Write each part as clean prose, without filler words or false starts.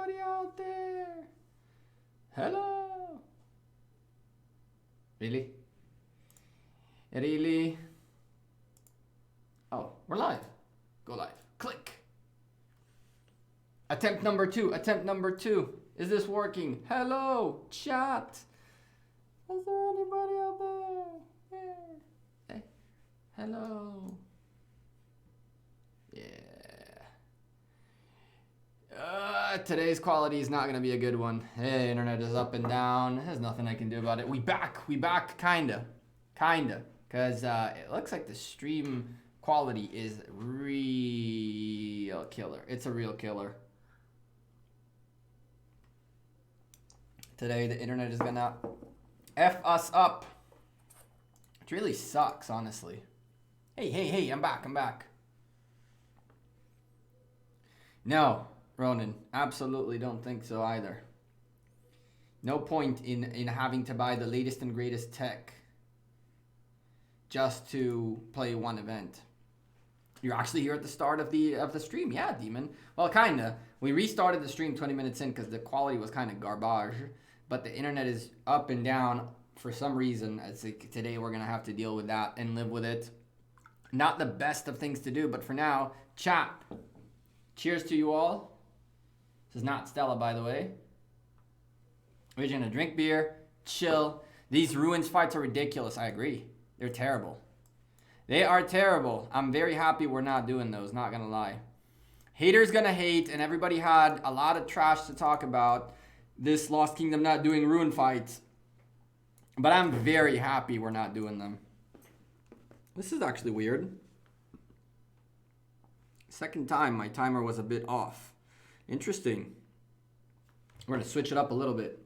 anybody out there? Hello? Really? Really? Oh, we're live. Go live. Click. Attempt number 2. Attempt number 2. Is this working? Hello, chat. Is there anybody out there? Yeah. Hey. Hello. Yeah. Today's quality is not going to be a good one. Hey, internet is up and down. There's nothing I can do about it. We back, kinda. Because it looks like the stream quality is real killer. It's a real killer. Today, the internet is going to F us up. It really sucks, honestly. Hey, I'm back. No, Ronan, absolutely don't think so either. No point in having to buy the latest and greatest tech just to play one event. You're actually here at the start of the stream. Yeah, Demon. Well, kinda. We restarted the stream 20 minutes in because the quality was kind of garbage. But the internet is up and down for some reason. It's like today we're going to have to deal with that and live with it. Not the best of things to do, but for now, chat. Cheers to you all. This is not Stella, by the way. We're just gonna drink beer, chill. These ruins fights are ridiculous. I agree. They're terrible. They are terrible. I'm very happy we're not doing those, not gonna lie. Haters gonna hate, and everybody had a lot of trash to talk about. This Lost Kingdom not doing ruin fights. But I'm very happy we're not doing them. This is actually weird. Second time, my timer was a bit off. Interesting. We're going to switch it up a little bit.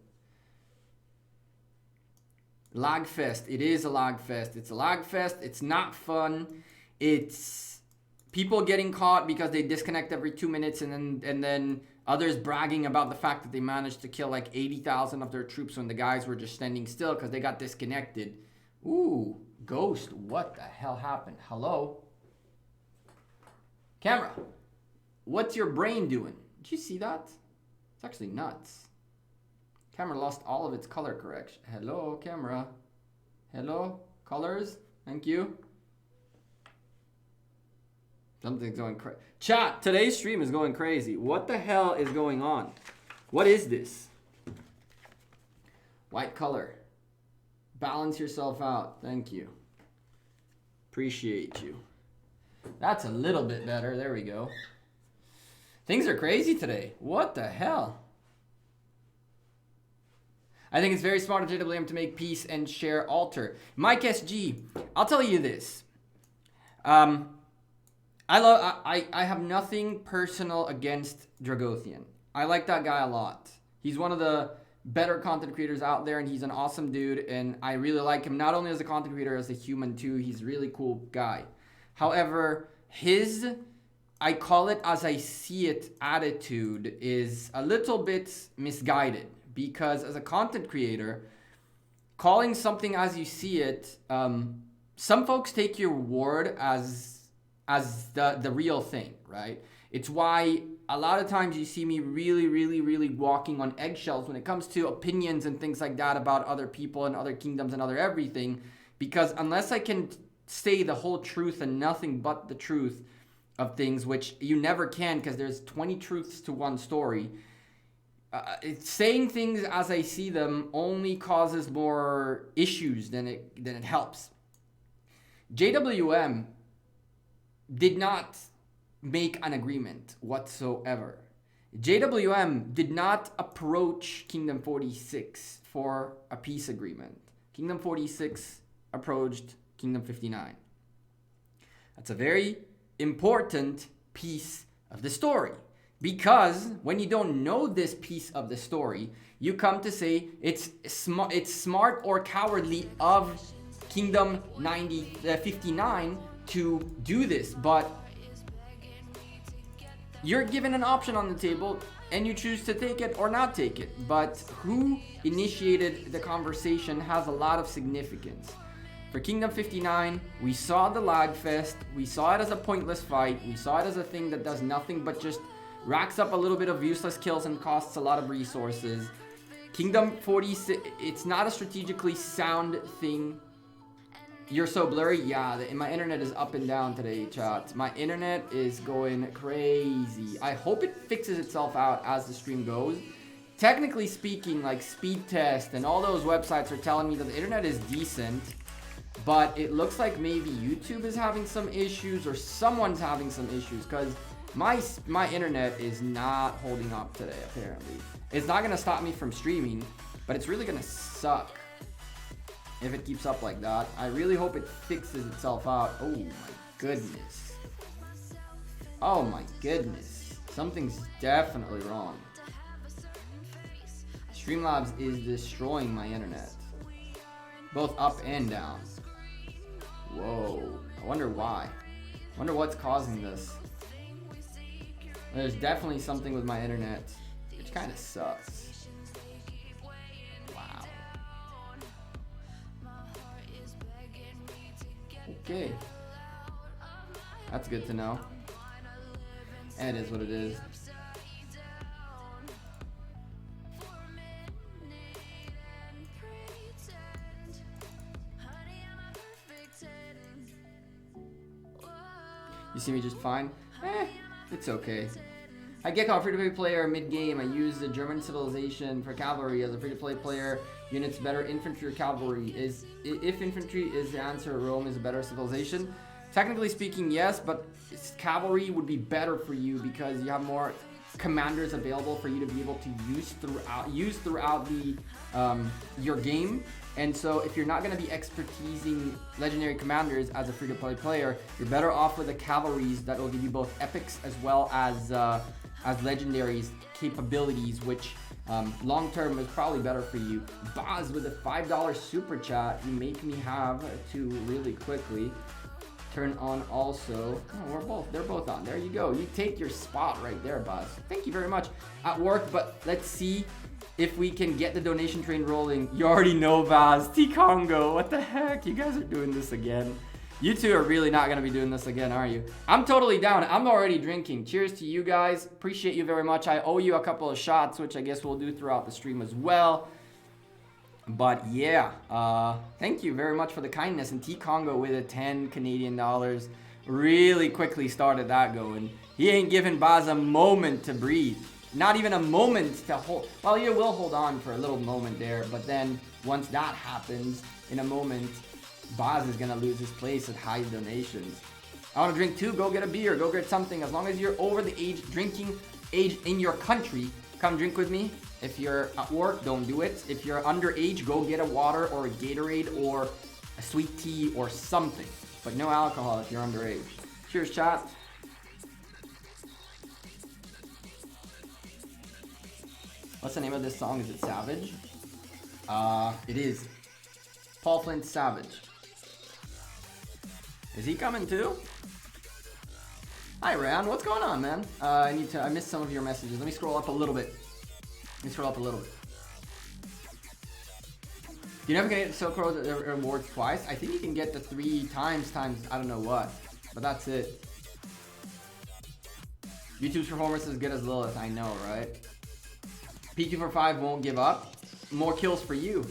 Lag fest. It is a lag fest. It's a lag fest. It's not fun. It's people getting caught because they disconnect every 2 minutes and then others bragging about the fact that they managed to kill like 80,000 of their troops when the guys were just standing still because they got disconnected. Ooh, Ghost. What the hell happened? Hello? Camera, what's your brain doing? Did you see that? It's actually nuts. Camera lost all of its color correction. Hello, camera. Hello, colors. Thank you. Something's going crazy. Chat, today's stream is going crazy. What the hell is going on? What is this? White color. Balance yourself out. Thank you. Appreciate you. That's a little bit better. There we go. Things are crazy today. What the hell? I think it's very smart of JWM to make peace and share altar. Mike SG, I'll tell you this. I have nothing personal against Dragothian. I like that guy a lot. He's one of the better content creators out there, and he's an awesome dude, and I really like him, not only as a content creator, as a human too. He's a really cool guy. However, his, I call it as I see it, attitude is a little bit misguided. Because as a content creator, calling something as you see it, some folks take your word as the real thing, right? It's why a lot of times you see me really walking on eggshells when it comes to opinions and things like that about other people and other kingdoms and other everything. Because unless I can say the whole truth and nothing but the truth of things, which you never can because there's 20 truths to one story, saying things as I see them only causes more issues than it helps. JWM did not make an agreement whatsoever. JWM did not approach Kingdom 46 for a peace agreement. Kingdom 46 approached Kingdom 59. That's a very important piece of the story. Because when you don't know this piece of the story, you come to say it's smart or cowardly of Kingdom 59 to do this. But you're given an option on the table and you choose to take it or not take it. But who initiated the conversation has a lot of significance. For Kingdom 59, we saw the lag fest. We saw it as a pointless fight. We saw it as a thing that does nothing but just Racks up a little bit of useless kills and costs a lot of resources. Kingdom 46, it's not a strategically sound thing. You're so blurry? Yeah, my internet is up and down today, chat. My internet is going crazy. I hope it fixes itself out as the stream goes. Technically speaking, like Speed Test and all those websites are telling me that the internet is decent, but it looks like maybe YouTube is having some issues or someone's having some issues, because my internet is not holding up today, apparently. It's not gonna stop me from streaming, but it's really gonna suck if it keeps up like that. I really hope it fixes itself out. Oh my goodness. Oh my goodness. Something's definitely wrong. Streamlabs is destroying my internet. Both up and down. Whoa. I wonder why. I wonder what's causing this. There's definitely something with my internet, which kind of sucks. Wow. Okay. That's good to know. And it is what it is. You see me just fine? It's okay. Hi Gekko, free-to-play player mid-game. I use the German civilization for cavalry as a free-to-play player. Units better infantry or cavalry. If infantry is the answer, Rome is a better civilization. Technically speaking, yes, but cavalry would be better for you because you have more commanders available for you to be able to use throughout the your game. And so if you're not going to be expertising legendary commanders as a free-to-play player, you're better off with the cavalries that will give you both epics as well as legendaries capabilities, which long-term is probably better for you. Boz with a $5 super chat. You make me have to really quickly turn on also. Oh, they're both on. There you go. You take your spot right there, Boz. Thank you very much. At work, but let's see if we can get the donation train rolling. You already know, Vaz. T-Congo, what the heck? You guys are doing this again. You two are really not going to be doing this again, are you? I'm totally down. I'm already drinking. Cheers to you guys. Appreciate you very much. I owe you a couple of shots, which I guess we'll do throughout the stream as well. But yeah, thank you very much for the kindness. And T-Congo with a 10 Canadian dollars really quickly started that going. He ain't giving Baz a moment to breathe. Not even a moment to hold. Well, you will hold on for a little moment there, but then once that happens, in a moment, Baz is gonna lose his place at high donations. I want to drink too. Go get a beer. Go get something. As long as you're over the drinking age in your country, come drink with me. If you're at work, don't do it. If you're underage, go get a water or a Gatorade or a sweet tea or something. But no alcohol if you're underage. Cheers, chat. What's the name of this song? Is it Savage? It is. Paul Flint Savage. Is he coming too? Hi, Ran. What's going on, man? I missed some of your messages. Let me scroll up a little bit. Do you never get Silk Road rewards twice? I think you can get the 3 times I don't know what. But that's it. YouTube's performance is as good as Lilith. I know, right? PQ45 won't give up. More kills for you.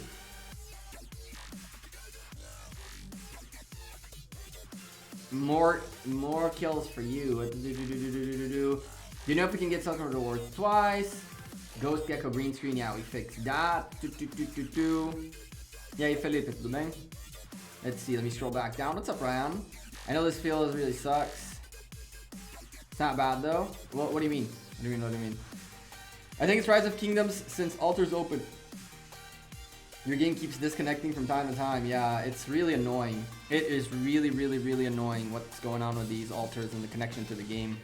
More kills for you. Do you know if we can get Silk Road rewards twice? Ghost Gekko green screen, yeah, we fixed that. E aí, Felipe, tudo bem? Let's see, let me scroll back down. What's up, Ryan? I know this field really sucks. It's not bad, though. What do you mean? What do you mean? I think it's Rise of Kingdoms since Altar's open. Your game keeps disconnecting from time to time. Yeah, it's really annoying. It is really, really, really annoying what's going on with these altars and the connection to the game.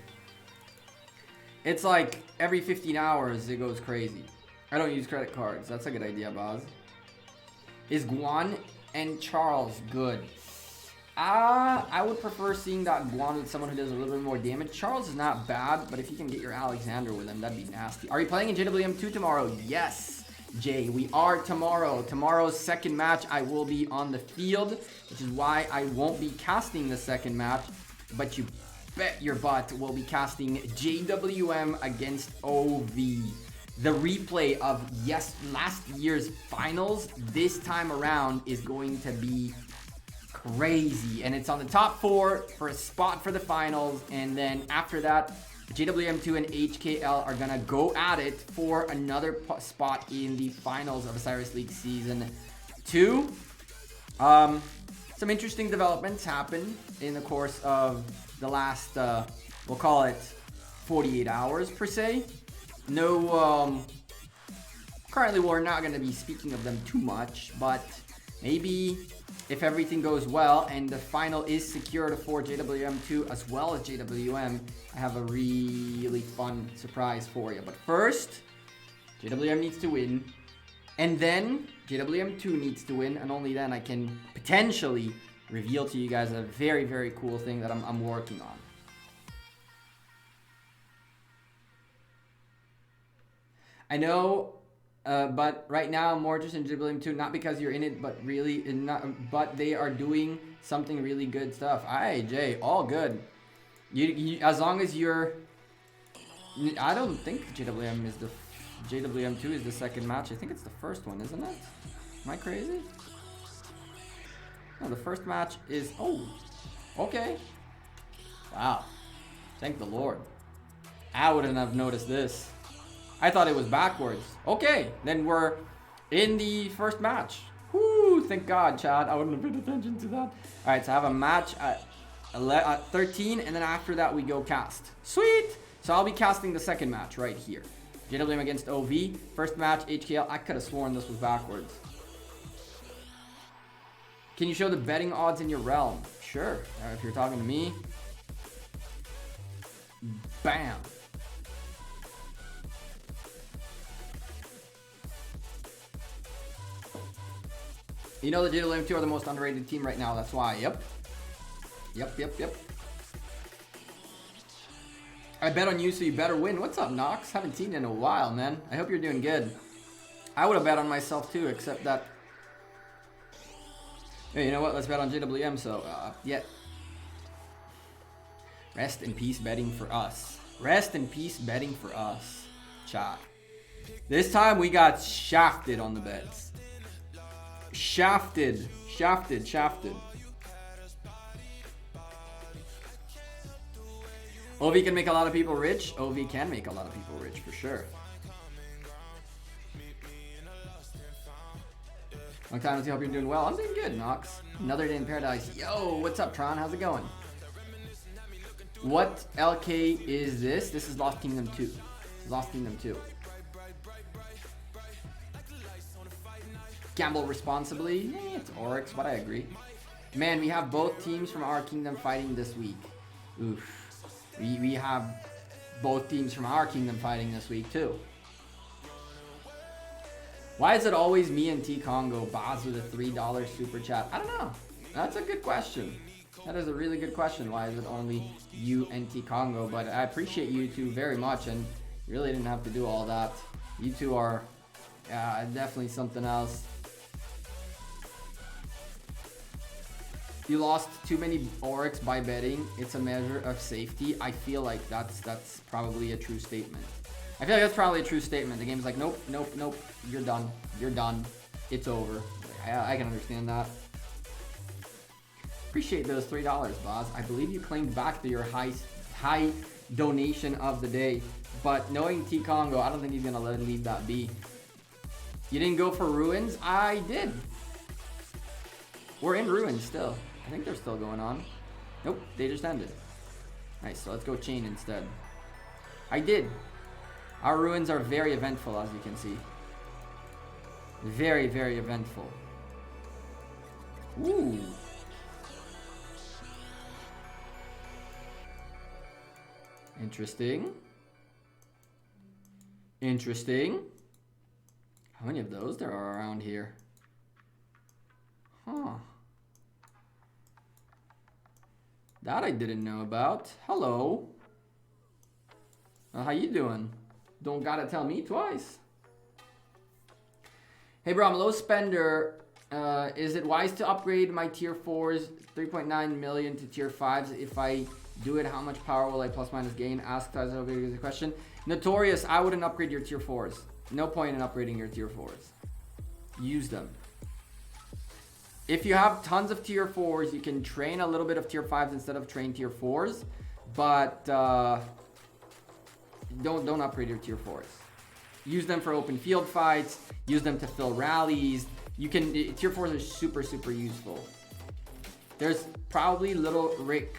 It's like every 15 hours it goes crazy. I don't use credit cards. That's a good idea, Boz. Is Guan and Charles good? I would prefer seeing that Guan with someone who does a little bit more damage. Charles is not bad, but if you can get your Alexander with him, that'd be nasty. Are you playing in JWM2 tomorrow? Yes, Jay, we are tomorrow. Tomorrow's second match, I will be on the field, which is why I won't be casting the second match. But you bet your butt we'll be casting JWM against OV. The replay of last year's finals this time around is going to be crazy. And it's on the top 4 for a spot for the finals. And then after that, JWM2 and HKL are gonna go at it for another spot in the finals of Osiris League Season 2. Some interesting developments happened in the course of the last, we'll call it 48 hours per se. No, currently we're not going to be speaking of them too much, but maybe if everything goes well and the final is secured for JWM2 as well as JWM, I have a really fun surprise for you. But first, JWM needs to win, and then JWM2 needs to win, and only then I can potentially reveal to you guys a very, very cool thing that I'm working on. I know, but right now I'm more interested in JWM2, not because you're in it, but really, but they are doing something really good stuff. Alright, Jay, all good. You, as long as you're, I don't think JWM2 is the second match. I think it's the first one, isn't it? Am I crazy? No, the first match is, oh, okay. Wow. Thank the Lord. I wouldn't have noticed this. I thought it was backwards. Okay, then we're in the first match. Whoo, thank God, Chad. I wouldn't have paid attention to that. All right, so I have a match at 13, and then after that we go cast. Sweet. So I'll be casting the second match right here. JWM against OV. First match, HKL. I could have sworn this was backwards. Can you show the betting odds in your realm? Sure. If you're talking to me. Bam. You know the JWM2 are the most underrated team right now. That's why. Yep. Yep. I bet on you, so you better win. What's up, Nox? Haven't seen you in a while, man. I hope you're doing good. I would have bet on myself too, except that... Hey, you know what? Let's bet on JWM, so... yeah. Rest in peace betting for us. Rest in peace betting for us. Chat. This time we got shafted on the bets. Shafted. OV can make a lot of people rich. OV can make a lot of people rich, for sure. Long time to see. Hope you're doing well. I'm doing good, Nox. Another day in paradise. Yo, what's up, Tron? How's it going? What LK is this? This is Lost Kingdom 2. Lost Kingdom 2. Gamble responsibly. It's Oryx, but I agree. Man, we have both teams from our kingdom fighting this week. Oof. We have both teams from our kingdom fighting this week too. Why is it always me and T Congo? Boz with a $3 super chat. I don't know. That's a good question. That is a really good question. Why is it only you and T Congo? But I appreciate you two very much, and you really didn't have to do all that. You two are definitely something else. You lost too many Oryx by betting. It's a measure of safety. I feel like that's probably a true statement. I feel like that's probably a true statement. The game's like, nope. You're done. It's over. I can understand that. Appreciate those $3, Boz. I believe you claimed back to your high donation of the day. But knowing T Congo, I don't think he's gonna leave that be. You didn't go for Ruins? I did. We're in Ruins still. I think they're still going on. Nope, they just ended. Nice, so let's go Chain instead. I did. Our Ruins are very eventful, as you can see. Very, very eventful. Ooh. Interesting. How many of those there are around here? Huh. That I didn't know about. Hello. How you doing? Don't gotta tell me twice. Hey bro, I'm a low spender. Is it wise to upgrade my tier 4s 3.9 million to tier 5s if I Do it. How much power will I plus minus gain? Ask Tyler the question. Notorious, I wouldn't upgrade your tier 4s. No point in upgrading your tier 4s. Use them. If you have tons of tier 4s, you can train a little bit of tier 5s instead of train tier 4s. But don't upgrade your tier 4s. Use them for open field fights. Use them to fill rallies. You can tier 4s are super useful. There's probably little Rick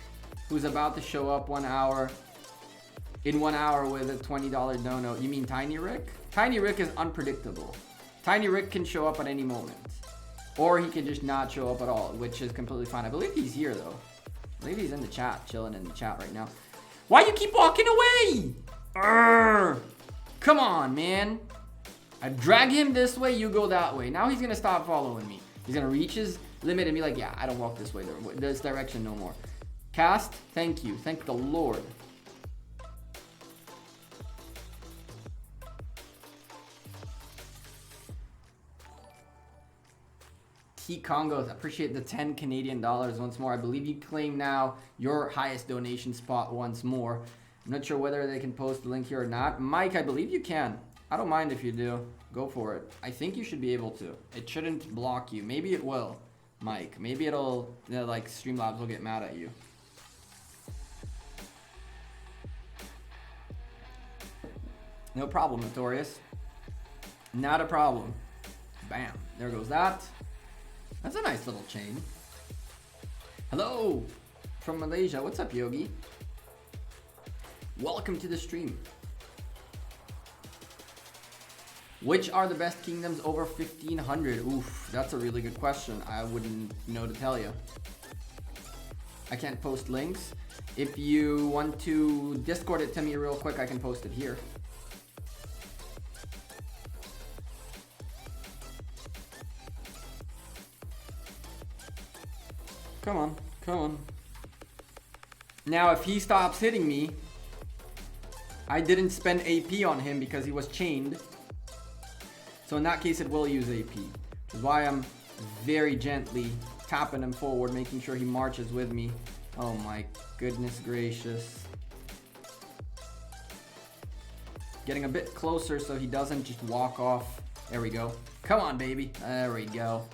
who's about to show up 1 hour. In 1 hour with a $20 dono. You mean Tiny Rick? Tiny Rick is unpredictable. Tiny Rick can show up at any moment. Or he can just not show up at all, which is completely fine. I believe he's here though. I believe he's in the chat, chilling in the chat right now. Why you keep walking away? Urgh. Come on, man. I drag him this way, you go that way. Now he's gonna stop following me. He's gonna reach his limit and be like, yeah, I don't walk this way, this direction no more. Cast, thank you. Thank the Lord. T Congos, appreciate the 10 Canadian dollars once more. I believe you claim now your highest donation spot once more. I'm not sure whether they can post the link here or not. Mike, I believe you can. I don't mind if you do. Go for it. I think you should be able to. It shouldn't block you. Maybe it will, Mike. Maybe it'll, you know, like Streamlabs will get mad at you. No problem, Notorious. Not a problem. Bam. There goes that. That's a nice little chain. Hello from Malaysia. What's up, Yogi? Welcome to the stream. Which are the best kingdoms over 1500? Oof, that's a really good question. I wouldn't know to tell you. I can't post links. If you want to Discord it to me real quick, I can post it here. Come on, come on. Now, if he stops hitting me, I didn't spend AP on him because he was chained. So in that case, it will use AP. Which is why I'm very gently tapping him forward, making sure he marches with me. Oh my goodness gracious. Getting a bit closer so he doesn't just walk off. There we go. Come on, baby. There we go.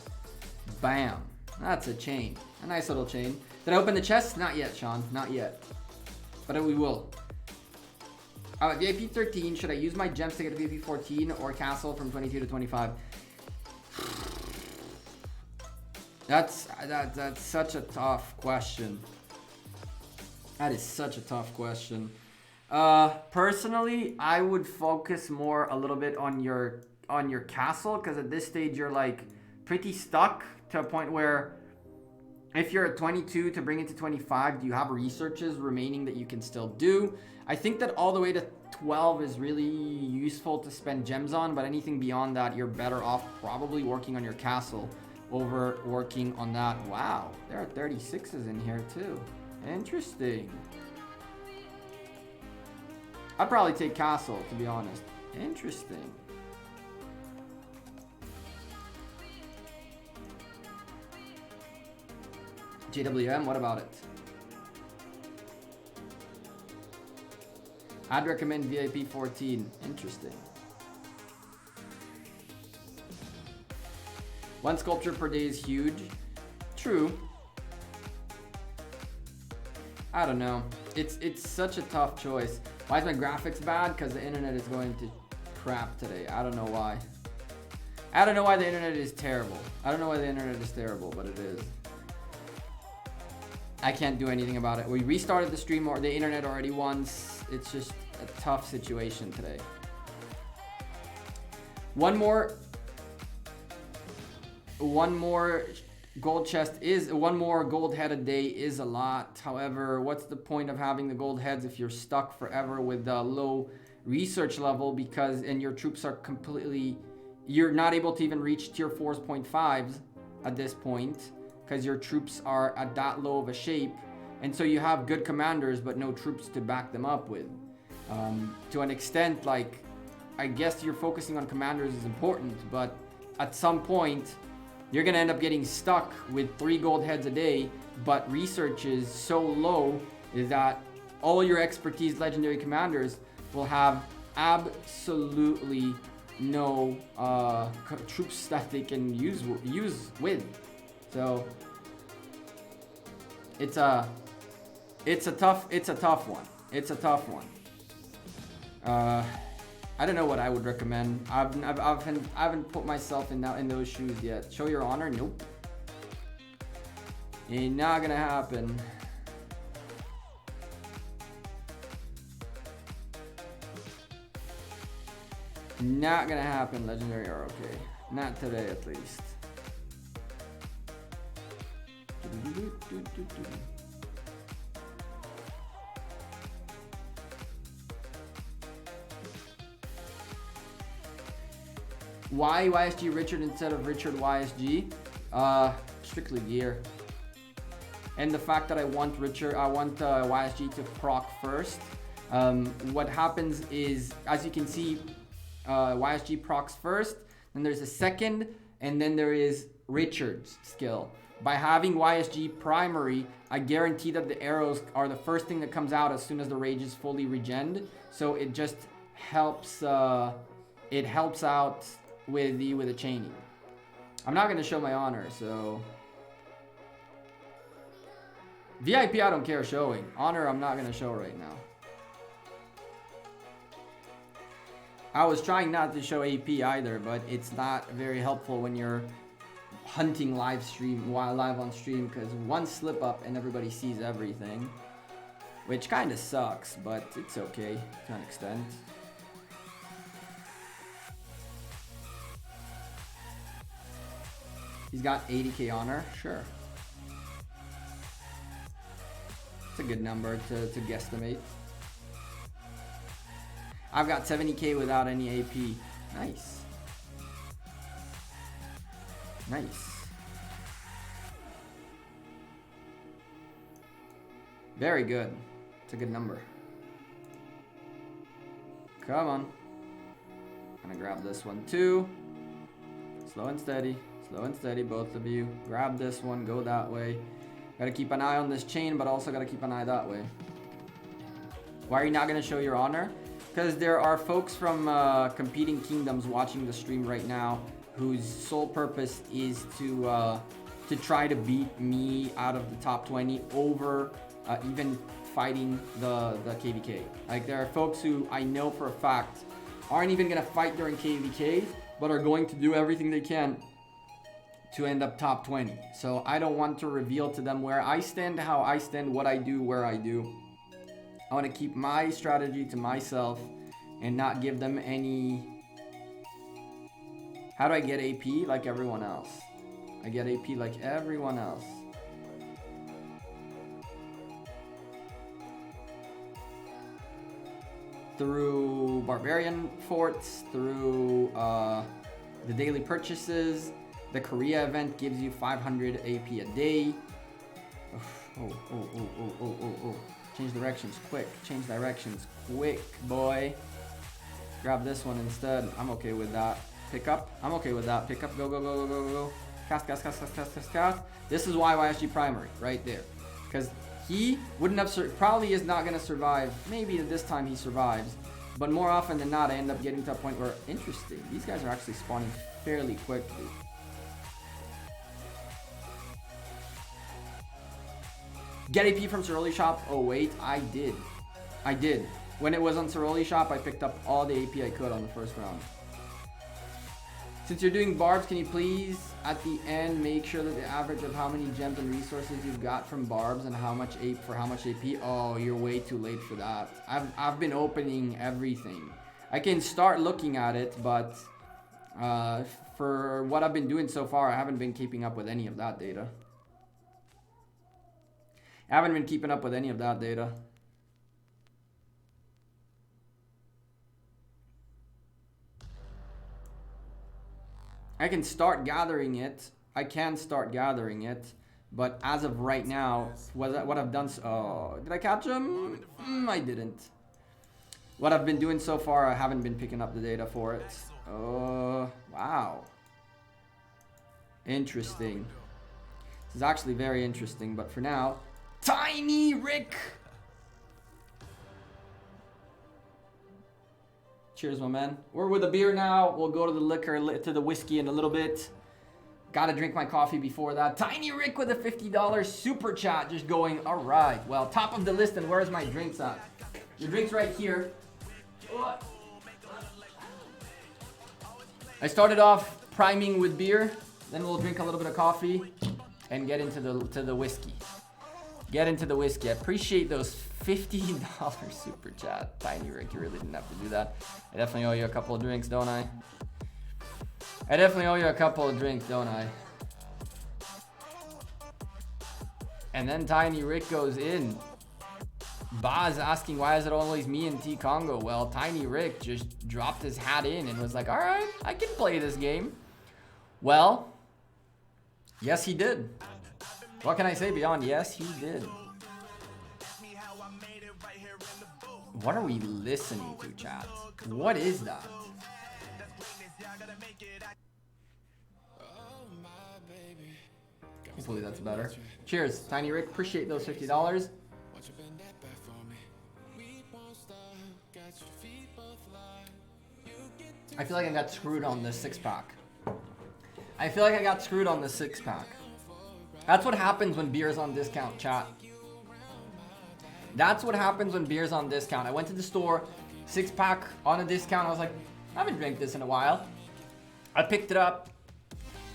Bam. That's a chain. A nice little chain. Did I open the chest? Not yet, Sean. Not yet. But we will. VIP 13. Should I use my gems to get a VIP 14 or castle from 22 to 25? That's such a tough question. That is such a tough question. Personally, I would focus more a little bit on your castle, because at this stage you're like pretty stuck to a point where if you're at 22 to bring it to 25, do you have researches remaining that you can still do? I think that all the way to 12 is really useful to spend gems on, but anything beyond that, you're better off probably working on your castle over working on that. Wow, there are 36s in here too. Interesting. I'd probably take castle, to be honest. Interesting. JWM, what about it? I'd recommend VIP 14. Interesting. One sculpture per day is huge. True. I don't know. It's such a tough choice. Why is my graphics bad? Because the internet is going to crap today. I don't know why. I don't know why the internet is terrible. I don't know why the internet is terrible, but it is. I can't do anything about it. We restarted the stream or the internet already once. It's just a tough situation today. One more gold chest is, one more gold head a day is a lot. However, what's the point of having the gold heads if you're stuck forever with a low research level, because and your troops are completely, you're not able to even reach tier 4.5s at this point, because your troops are at that low of a shape, and so you have good commanders but no troops to back them up with. To an extent, like, I guess you're focusing on commanders is important, but at some point you're gonna end up getting stuck with 3 gold heads a day, but research is so low is that all your expertise legendary commanders will have absolutely no troops that they can use with. So it's a tough one. It's a tough one. I don't know what I would recommend. I haven't put myself in those shoes yet. Show your honor? Nope. Ain't not gonna happen. Not gonna happen, legendary or okay. Not today at least. Why YSG Richard instead of Richard YSG? Strictly gear. And the fact that I want YSG to proc first. What happens is, as you can see, YSG procs first, then there's a second, and then there is Richard's skill. By having YSG primary, I guarantee that the arrows are the first thing that comes out as soon as the rage is fully regened. So it just helps. It helps out with the chaining. I'm not gonna show my honor, so VIP I don't care showing. Honor I'm not gonna show right now. I was trying not to show AP either, but it's not very helpful when you're hunting live on stream, because one slip up and everybody sees everything, which kind of sucks, but it's okay to an extent. He's got 80k honor, sure. It's a good number to guesstimate. I've got 70k without any AP. Nice. Nice. Very good. It's a good number. Come on. I'm gonna grab this one too. Slow and steady. Slow and steady, both of you. Grab this one, go that way. Gotta keep an eye on this chain, but also gotta keep an eye that way. Why are you not gonna show your honor? Because there are folks from competing kingdoms watching the stream right now whose sole purpose is to try to beat me out of the top 20 over even fighting the KVK. Like, there are folks who I know for a fact aren't even gonna fight during KVK, but are going to do everything they can to end up top 20. So I don't want to reveal to them where I stand, how I stand, what I do, where I do. I want to keep my strategy to myself and not give them any... How do I get AP? Like everyone else. I get AP like everyone else. Through barbarian forts, through the daily purchases. The Korea event gives you 500 AP a day. Oh. Change directions quick. Change directions quick, boy. Grab this one instead. I'm okay with that. Pick up. I'm okay with that. Pick up. Go. Cast. This is why YSG primary right there. Because he wouldn't have, probably is not going to survive. Maybe this time he survives. But more often than not, I end up getting to a point where, interesting, these guys are actually spawning fairly quickly. Get AP from Ceroli Shop? Oh wait, I did. When it was on Ceroli Shop, I picked up all the AP I could on the first round. Since you're doing barbs, can you please, at the end, make sure that the average of how many gems and resources you've got from barbs and how much AP? Oh, you're way too late for that. I've been opening everything. I can start looking at it, but for what I've been doing so far, I haven't been keeping up with any of that data. I can start gathering it. But as of right now, what I've done... Oh, did I catch him? I didn't. What I've been doing so far, I haven't been picking up the data for it. Oh, wow. Interesting. This is actually very interesting, but for now... Tiny Rick Cheers, my man. We're with a beer now. We'll go to the liquor, to the whiskey in a little bit. Gotta drink my coffee before that. Tiny Rick with a $50 super chat just going, all right. Well, top of the list, and where's my drinks at? Your drink's right here. I started off priming with beer. Then we'll drink a little bit of coffee and get into the whiskey. Get into the whiskey. I appreciate those $50 super chat. Tiny Rick, you really didn't have to do that. I definitely owe you a couple of drinks, don't I? I definitely owe you a couple of drinks, don't I? And then Tiny Rick goes in. Baz asking, why is it always me and T Congo? Well, Tiny Rick just dropped his hat in and was like, all right, I can play this game. Well, yes, he did. What can I say beyond yes, he did? What are we listening to, chat? What is that? Hopefully that's better. Cheers, Tiny Rick. Appreciate those $50. I feel like I got screwed on this six-pack. I feel like I got screwed on the six-pack. That's what happens when beer's on discount, chat. That's what happens when beer's on discount. I went to the store, six-pack on a discount. I was like, I haven't drank this in a while. I picked it up.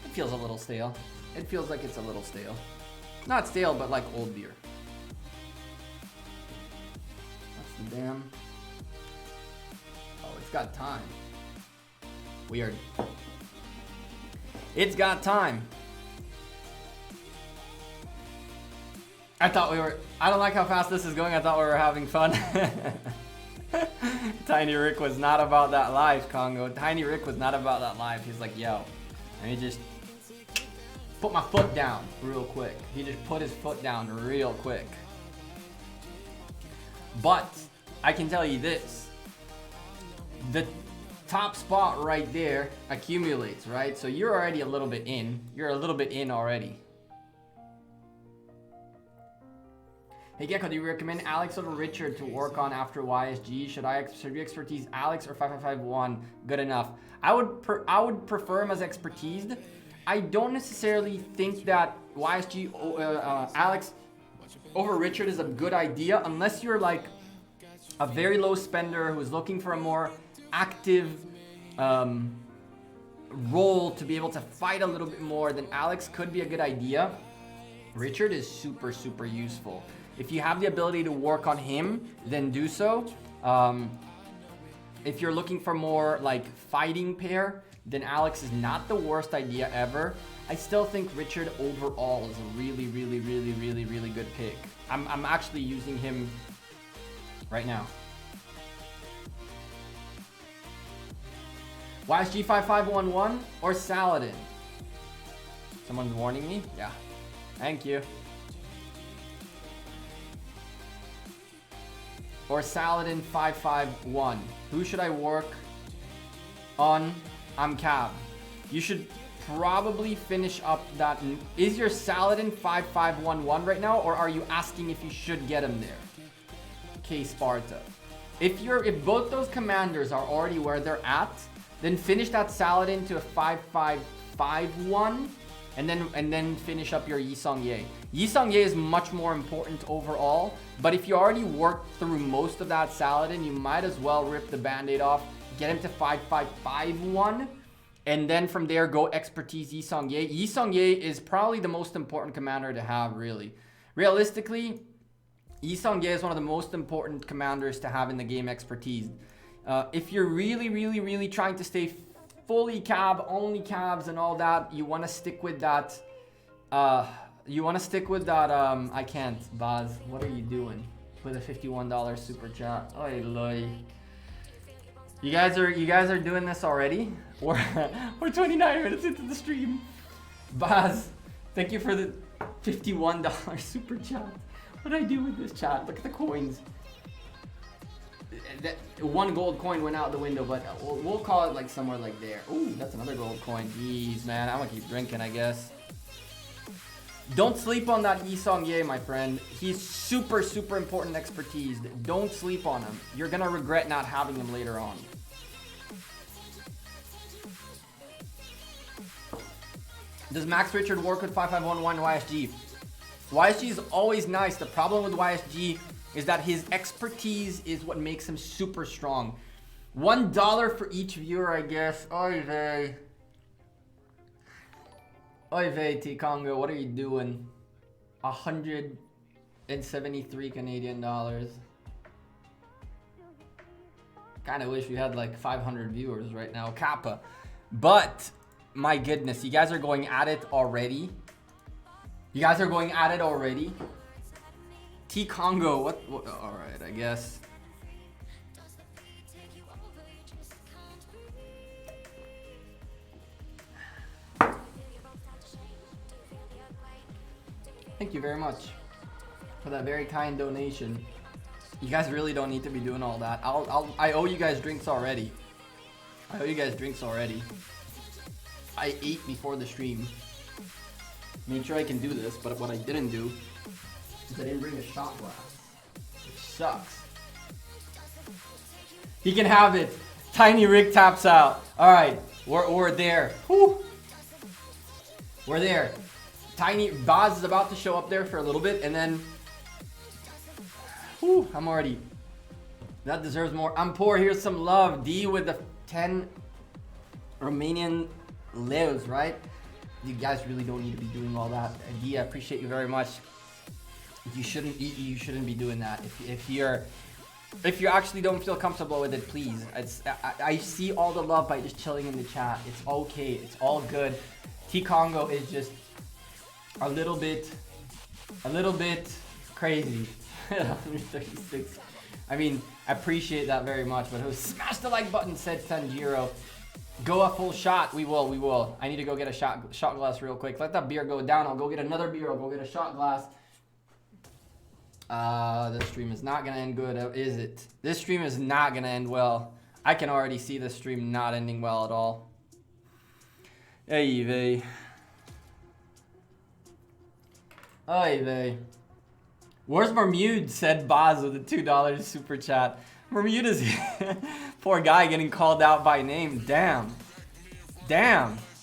It feels a little stale. It feels like it's a little stale. Not stale, but like old beer. That's the damn... Oh, it's got time. Weird. It's got time. I thought we were... I don't like how fast this is going. I thought we were having fun. Tiny Rick was not about that life, Congo. Tiny Rick was not about that life. He's like, yo, let me just put my foot down real quick. He just put his foot down real quick. But I can tell you this. The top spot right there accumulates, right? So you're already a little bit in. You're a little bit in already. Hey Gekko, do you recommend Alex over Richard to work on after YSG? Should you expertise Alex or 5551 good enough? I would prefer him as expertised. I don't necessarily think that YSG Alex over Richard is a good idea unless you're like a very low spender who's looking for a more active role to be able to fight a little bit more. Then Alex could be a good idea. Richard is super, super useful. If you have the ability to work on him, then do so. If you're looking for more like fighting pair, then Alex is not the worst idea ever. I still think Richard overall is a really, really, really, really, really good pick. I'm actually using him right now. YSG 5511 or Saladin? Someone's warning me? Yeah. Thank you. Or Saladin 551. Who should I work on? I'm Cab. You should probably finish up that. Is your Saladin 5511 right now, or are you asking if you should get him there? K Sparta. If both those commanders are already where they're at, then finish that Saladin to a 5551. And then finish up your Yi Seong-Ye. Yi Seong-Ye is much more important overall, but if you already worked through most of that Saladin, you might as well rip the band-aid off, get him to 5551, and then from there go expertise Yi Seong-Ye. Yi Seong-Ye is probably the most important commander to have, really. Realistically, Yi Seong-Ye is one of the most important commanders to have in the game expertise. If you're really, really, really trying to stay fully cab, only cabs and all that, you want to stick with that, I can't, Baz, what are you doing with a $51 super chat? Oy loy. You guys are doing this already? We're 29 minutes into the stream. Baz, thank you for the $51 super chat. What do I do with this chat? Look at the coins. That one gold coin went out the window, but we'll call it like somewhere like there. Ooh, that's another gold coin. Jeez, man, I'm gonna keep drinking, I guess. Don't sleep on that Yi Seong-Ye, my friend. He's super, super important expertise. Don't sleep on him. You're gonna regret not having him later on. Does Max Richard work with 5511 YSG? YSG is always nice. The problem with YSG is that his expertise is what makes him super strong. $1 for each viewer, I guess. Oy vey. Oy vey, T Congo, what are you doing? 173 Canadian dollars. Kind of wish we had like 500 viewers right now, Kappa. But my goodness, you guys are going at it already. You guys are going at it already. T Congo, what all right, I guess. Thank you very much for that very kind donation. You guys really don't need to be doing all that. I owe you guys drinks already. I owe you guys drinks already. I ate before the stream. Made sure I can do this, but what I didn't do is I didn't bring a shot glass, which sucks. He can have it. Tiny Rick taps out. All right, we're there. Whew. We're there. Tiny Boz is about to show up there for a little bit, and then, whew, I'm already. That deserves more. I'm poor. Here's some love. D with the 10 Romanian lives, right? You guys really don't need to be doing all that. D, I appreciate you very much. You shouldn't be doing that. If you actually don't feel comfortable with it, please. I see all the love by just chilling in the chat. It's okay. It's all good. T Congo is just a little bit crazy. 136. I mean, I appreciate that very much, but smash the like button, said Sanjiro. Go a full shot. We will. I need to go get a shot glass real quick. Let that beer go down. I'll go get another beer. I'll go get a shot glass. This stream is not gonna end good, is it? This stream is not gonna end well. I can already see this stream not ending well at all. Hey, vey. Oy vey. Where's Bermude? Said Boz with a $2 super chat. Bermude is poor guy getting called out by name. Damn.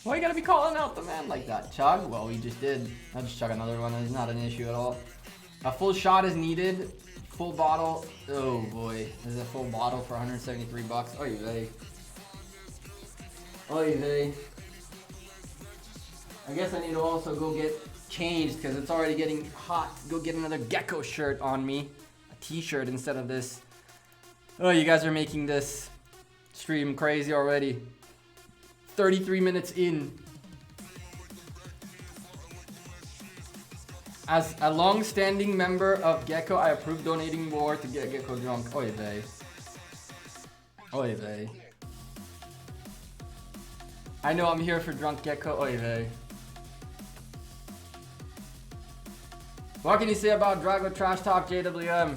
Why you gotta be calling out the man like that? Chug? Well, we just did. I'll just chug another one. It's not an issue at all. A full shot is needed. Full bottle. Oh boy. This is a full bottle for 173 bucks. Oy vey. Oy vey. I guess I need to also go get changed because it's already getting hot. Go get another Gekko shirt on me. A t-shirt instead of this. Oh, you guys are making this stream crazy already. 33 minutes in. As a long-standing member of Gekko, I approve donating more to get Gekko drunk. Oy vey. Oy vey. I know I'm here for drunk Gekko. Oy vey. What can you say about Drago Trash Talk JWM?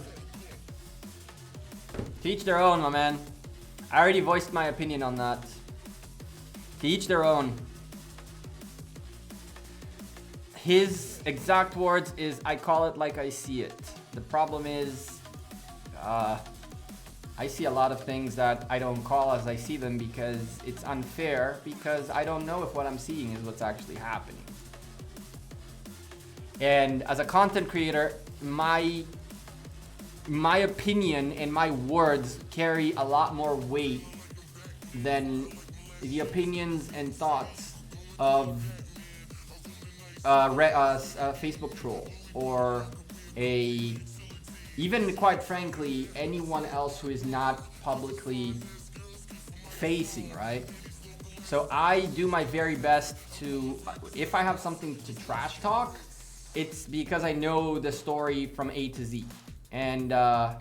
To each their own, my man. I already voiced my opinion on that. To each their own. His exact words is, I call it like I see it. The problem is, I see a lot of things that I don't call as I see them because it's unfair, because I don't know if what I'm seeing is what's actually happening. And as a content creator, my opinion and my words carry a lot more weight than the opinions and thoughts of a Facebook troll or even quite frankly, anyone else who is not publicly facing, right? So I do my very best to, if I have something to trash talk, it's because I know the story from A to Z. And yeah,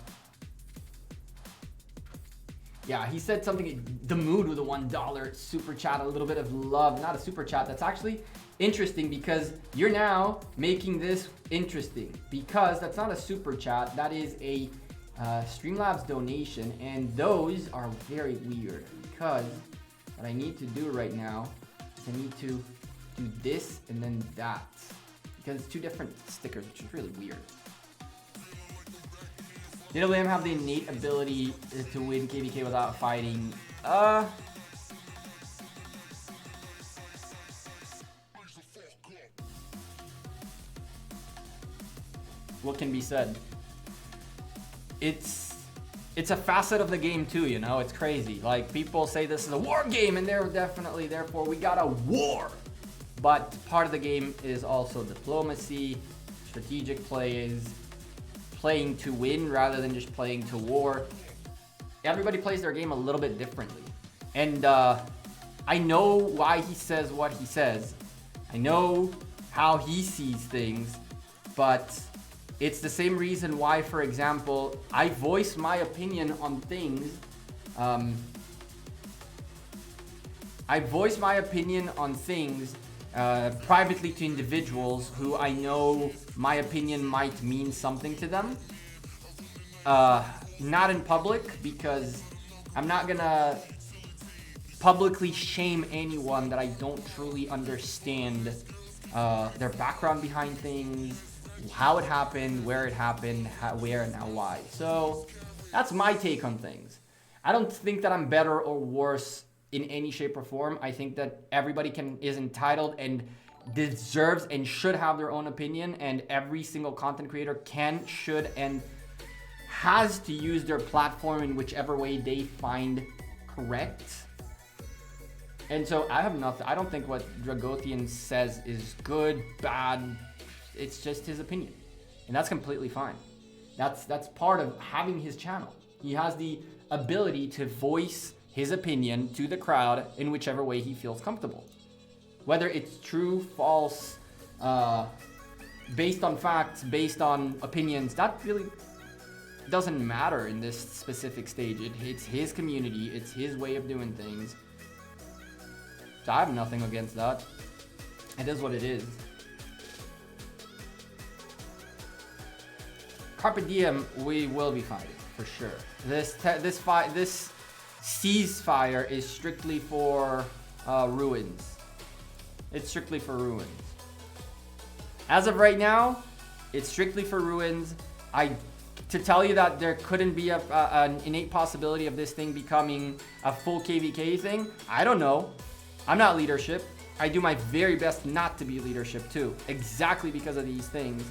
he said something, the mood with a $1 super chat, a little bit of love, not a super chat. That's actually interesting because you're now making this interesting because that's not a super chat. That is a Streamlabs donation. And those are very weird because what I need to do right now is I need to do this and then that. Because it's two different stickers, which is really weird. Did William have the innate ability to win KVK without fighting? what can be said? It's a facet of the game too, you know? It's crazy. Like, people say this is a war game, and they're definitely, therefore, we got a war. But part of the game is also diplomacy, strategic plays, playing to win rather than just playing to war. Everybody plays their game a little bit differently. And I know why he says what he says. I know how he sees things, but it's the same reason why, for example, I voice my opinion on things. I voice my opinion on things privately to individuals who I know my opinion might mean something to them. Not in public, because I'm not gonna publicly shame anyone that I don't truly understand their background behind things, how it happened, where it happened, where and now why. So that's my take on things. I don't think that I'm better or worse in any shape or form. I think that everybody is entitled and deserves and should have their own opinion, and every single content creator can, should, and has to use their platform in whichever way they find correct. And so I have nothing. I don't think what Dragothian says is good, bad. It's just his opinion, and that's completely fine. That's part of having his channel. He has the ability to voice his opinion to the crowd in whichever way he feels comfortable. Whether it's true, false, based on facts, based on opinions, that really doesn't matter in this specific stage. It's his community, it's his way of doing things. So I have nothing against that. It is what it is. Carpe diem, we will be fighting for sure. This ceasefire is strictly for ruins. It's strictly for ruins. As of right now, it's strictly for ruins. To tell you that there couldn't be an innate possibility of this thing becoming a full KVK thing, I don't know. I'm not leadership. I do my very best not to be leadership too, exactly because of these things.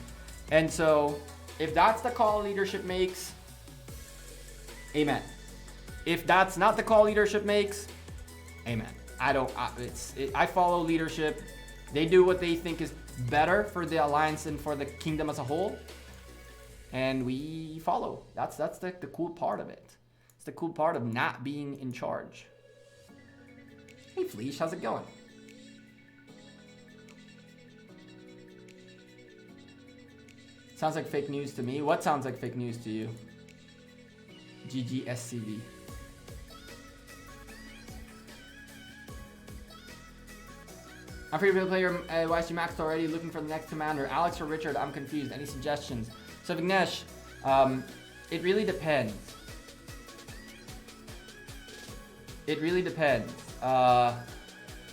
And so, if that's the call leadership makes, amen. If that's not the call leadership makes, amen. I follow leadership. They do what they think is better for the alliance and for the kingdom as a whole, and we follow. That's the cool part of it. It's the cool part of not being in charge. Hey Fleesh, how's it going? Sounds like fake news to me. What sounds like fake news to you? GGSCV. I'm free to play your YC Max already, looking for the next commander. Alex or Richard, I'm confused. Any suggestions? So Vignesh, it really depends. It really depends.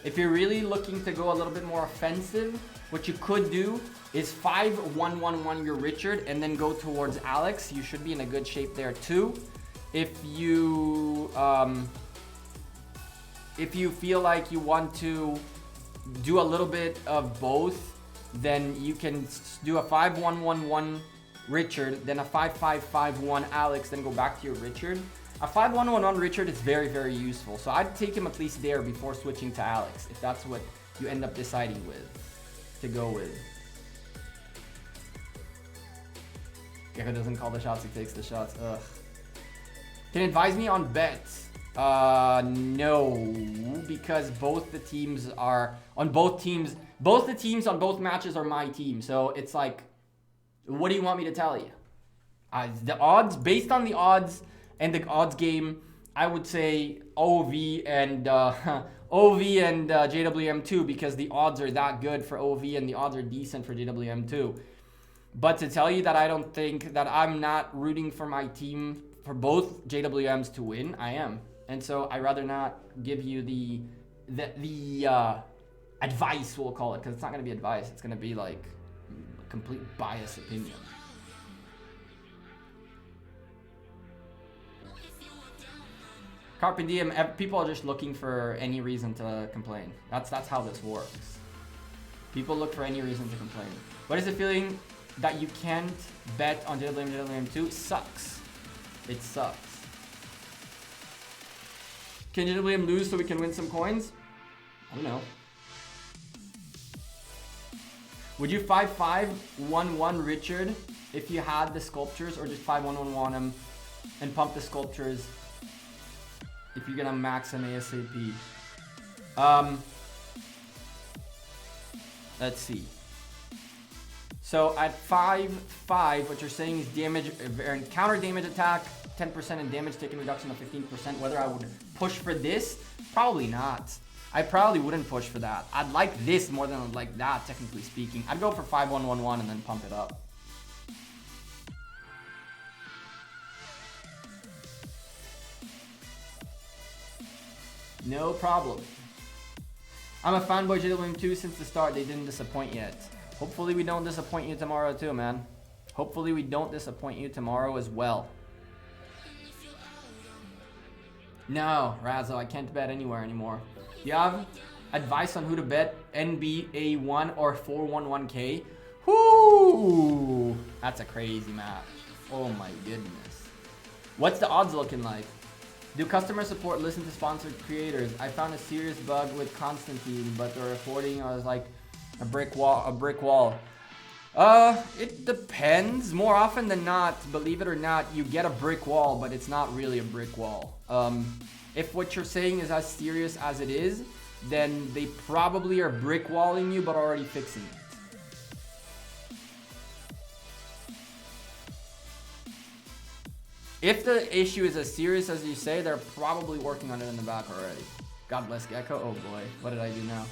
If you're really looking to go a little bit more offensive, what you could do is 5-1-1-1 your Richard and then go towards Alex. You should be in a good shape there too. If you feel like you want to do a little bit of both, then you can do a 5-1-1-1 Richard, then a 5-5-5-1 Alex, then go back to your Richard. A 5-1-1-1 Richard is very, very useful. So I'd take him at least there before switching to Alex, if that's what you end up deciding to go with. Gekko doesn't call the shots, he takes the shots. Ugh. Can you advise me on bets? No, because both the teams are on both teams. Both the teams on both matches are my team. So it's like, what do you want me to tell you? The odds, based on the odds and the odds game, I would say OV and JWM2, because the odds are that good for OV and the odds are decent for JWM2. But to tell you that I don't think that I'm not rooting for my team, for both JWMs to win, I am. And so I'd rather not give you the advice, we'll call it, because it's not going to be advice. It's going to be like a complete biased opinion. Carpe diem, people are just looking for any reason to complain. That's how this works. People look for any reason to complain. What is the feeling that you can't bet on JWM 2 sucks. It sucks. Can JWM lose so we can win some coins? I don't know. Would you 5-5-1-1 Richard if you had the sculptures, or just 5-1-1-1 him and pump the sculptures if you're gonna max him ASAP? Let's see. So at 5-5, what you're saying is damage, counter damage attack, 10% and damage taken reduction of 15%. Whether I would push for this? Probably not. I probably wouldn't push for that. I'd like this more than I'd like that, technically speaking. I'd go for 5-1-1-1 and then pump it up. No problem. I'm a fanboy JWM 2 since the start. They didn't disappoint yet. Hopefully we don't disappoint you tomorrow too, man. Hopefully we don't disappoint you tomorrow as well. No, Razzo, I can't bet anywhere anymore. Do you have advice on who to bet NBA 1 or 411K? Whoo! That's a crazy match. Oh my goodness. What's the odds looking like? Do customer support listen to sponsored creators? I found a serious bug with Constantine, but the reporting was like a brick wall. It depends. More often than not, believe it or not, you get a brick wall, but it's not really a brick wall. If what you're saying is as serious as it is, then they probably are brick walling you, but already fixing it. If the issue is as serious as you say, they're probably working on it in the back already. God bless Gekko. Oh boy, what did I do now?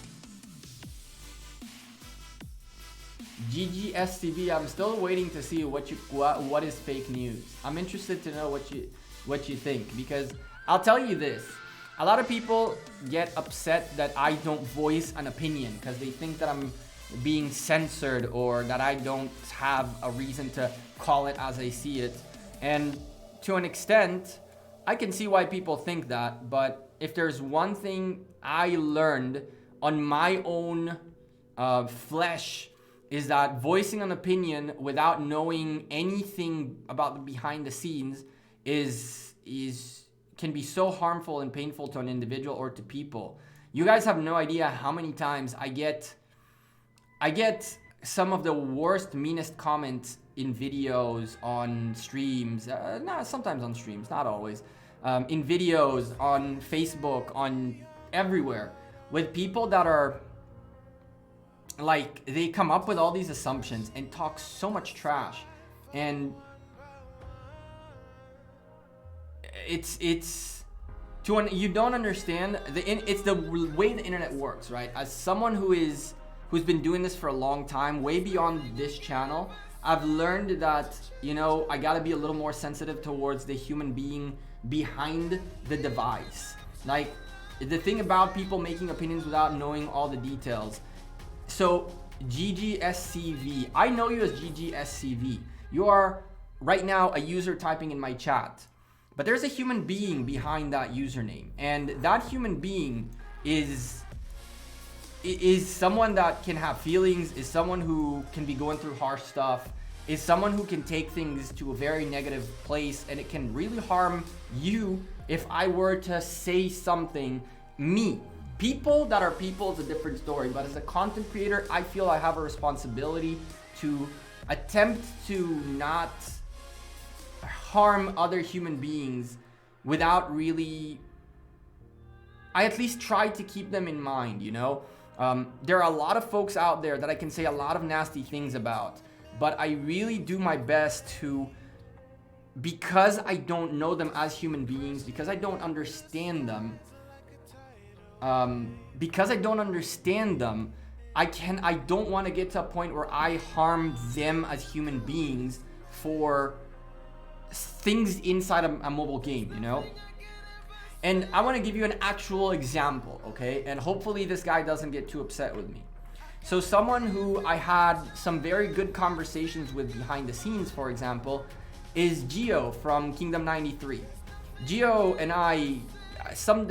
GGSTV, I'm still waiting to see what is fake news. I'm interested to know what you think, because I'll tell you this. A lot of people get upset that I don't voice an opinion because they think that I'm being censored or that I don't have a reason to call it as I see it. And to an extent, I can see why people think that, but if there's one thing I learned on my own flesh, is that voicing an opinion without knowing anything about the behind the scenes can be so harmful and painful to an individual or to people. You guys have no idea how many times I get some of the worst, meanest comments in videos, on streams, sometimes on streams, not always, in videos, on Facebook, on everywhere, with people that are like, they come up with all these assumptions and talk so much trash, and you don't understand it's the way the internet works, right? As someone who's been doing this for a long time, way beyond this channel, I've learned that, you know, I gotta be a little more sensitive towards the human being behind the device. Like, the thing about people making opinions without knowing all the details. So, GGSCV, I know you as GGSCV. You are right now a user typing in my chat. But there's a human being behind that username. And that human being is someone that can have feelings, is someone who can be going through harsh stuff, is someone who can take things to a very negative place, and it can really harm you if I were to say something, me. People that are people is a different story, but as a content creator, I feel I have a responsibility to attempt to not harm other human beings without really, I at least try to keep them in mind, you know? There are a lot of folks out there that I can say a lot of nasty things about, but I really do my best to, because I don't know them as human beings, because I don't understand them, I don't want to get to a point where I harm them as human beings for things inside a mobile game, you know? And I want to give you an actual example, okay? And hopefully this guy doesn't get too upset with me. So someone who I had some very good conversations with behind the scenes, for example, is Geo from Kingdom 93. Geo and I,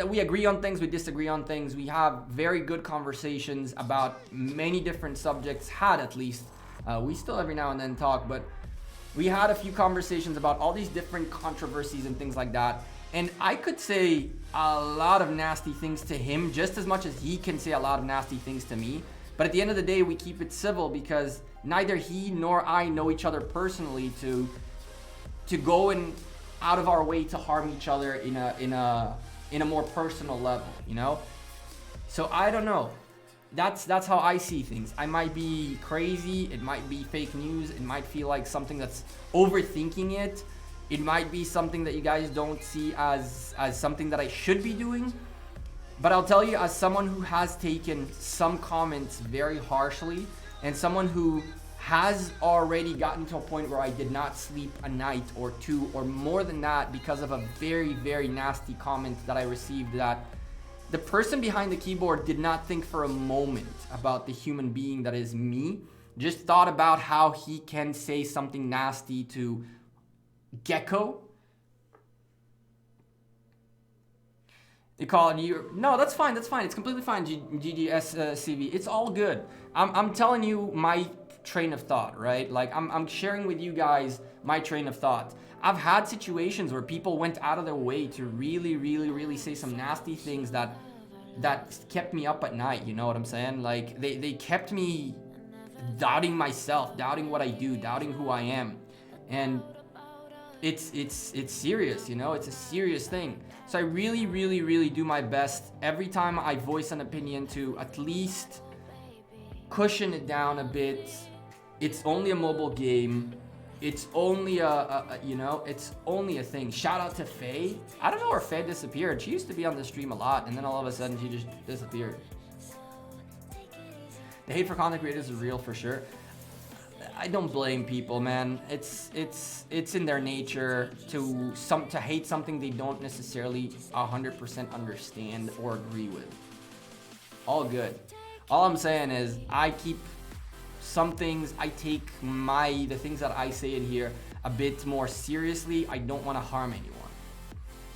we agree on things, we disagree on things. We have very good conversations about many different subjects, had at least We still every now and then talk, but we had a few conversations about all these different controversies and things like that. And I could say a lot of nasty things to him just as much as he can say a lot of nasty things to me. But at the end of the day, we keep it civil because neither he nor I know each other personally to go and out of our way to harm each other in a more personal level, you know? So I don't know. That's how I see things. I might be crazy, it might be fake news, it might feel like something that's overthinking it. It might be something that you guys don't see as something that I should be doing. But I'll tell you, as someone who has taken some comments very harshly, and someone who has already gotten to a point where I did not sleep a night or two or more than that because of a very, very nasty comment that I received, that the person behind the keyboard did not think for a moment about the human being that is me, just thought about how he can say something nasty to Gekko. They call it you. No, that's fine. That's fine. It's completely fine. GGSCV. It's all good. I'm telling you my train of thought, right? Like I'm sharing with you guys my train of thought. I've had situations where people went out of their way to really, really, really say some nasty things that kept me up at night. You know what I'm saying? Like they kept me doubting myself, doubting what I do, doubting who I am, and it's serious, you know? It's a serious thing. So I really, really, really do my best every time I voice an opinion to at least cushion it down a bit. It's only a mobile game. It's only it's only a thing. Shout out to Faye. I don't know where Faye disappeared. She used to be on the stream a lot, and then all of a sudden she just disappeared. The hate for content creators is real for sure. I don't blame people, man. It's in their nature to hate something they don't necessarily 100% understand or agree with. All good. All I'm saying is I keep some things, I take the things that I say in here a bit more seriously. I don't want to harm anyone.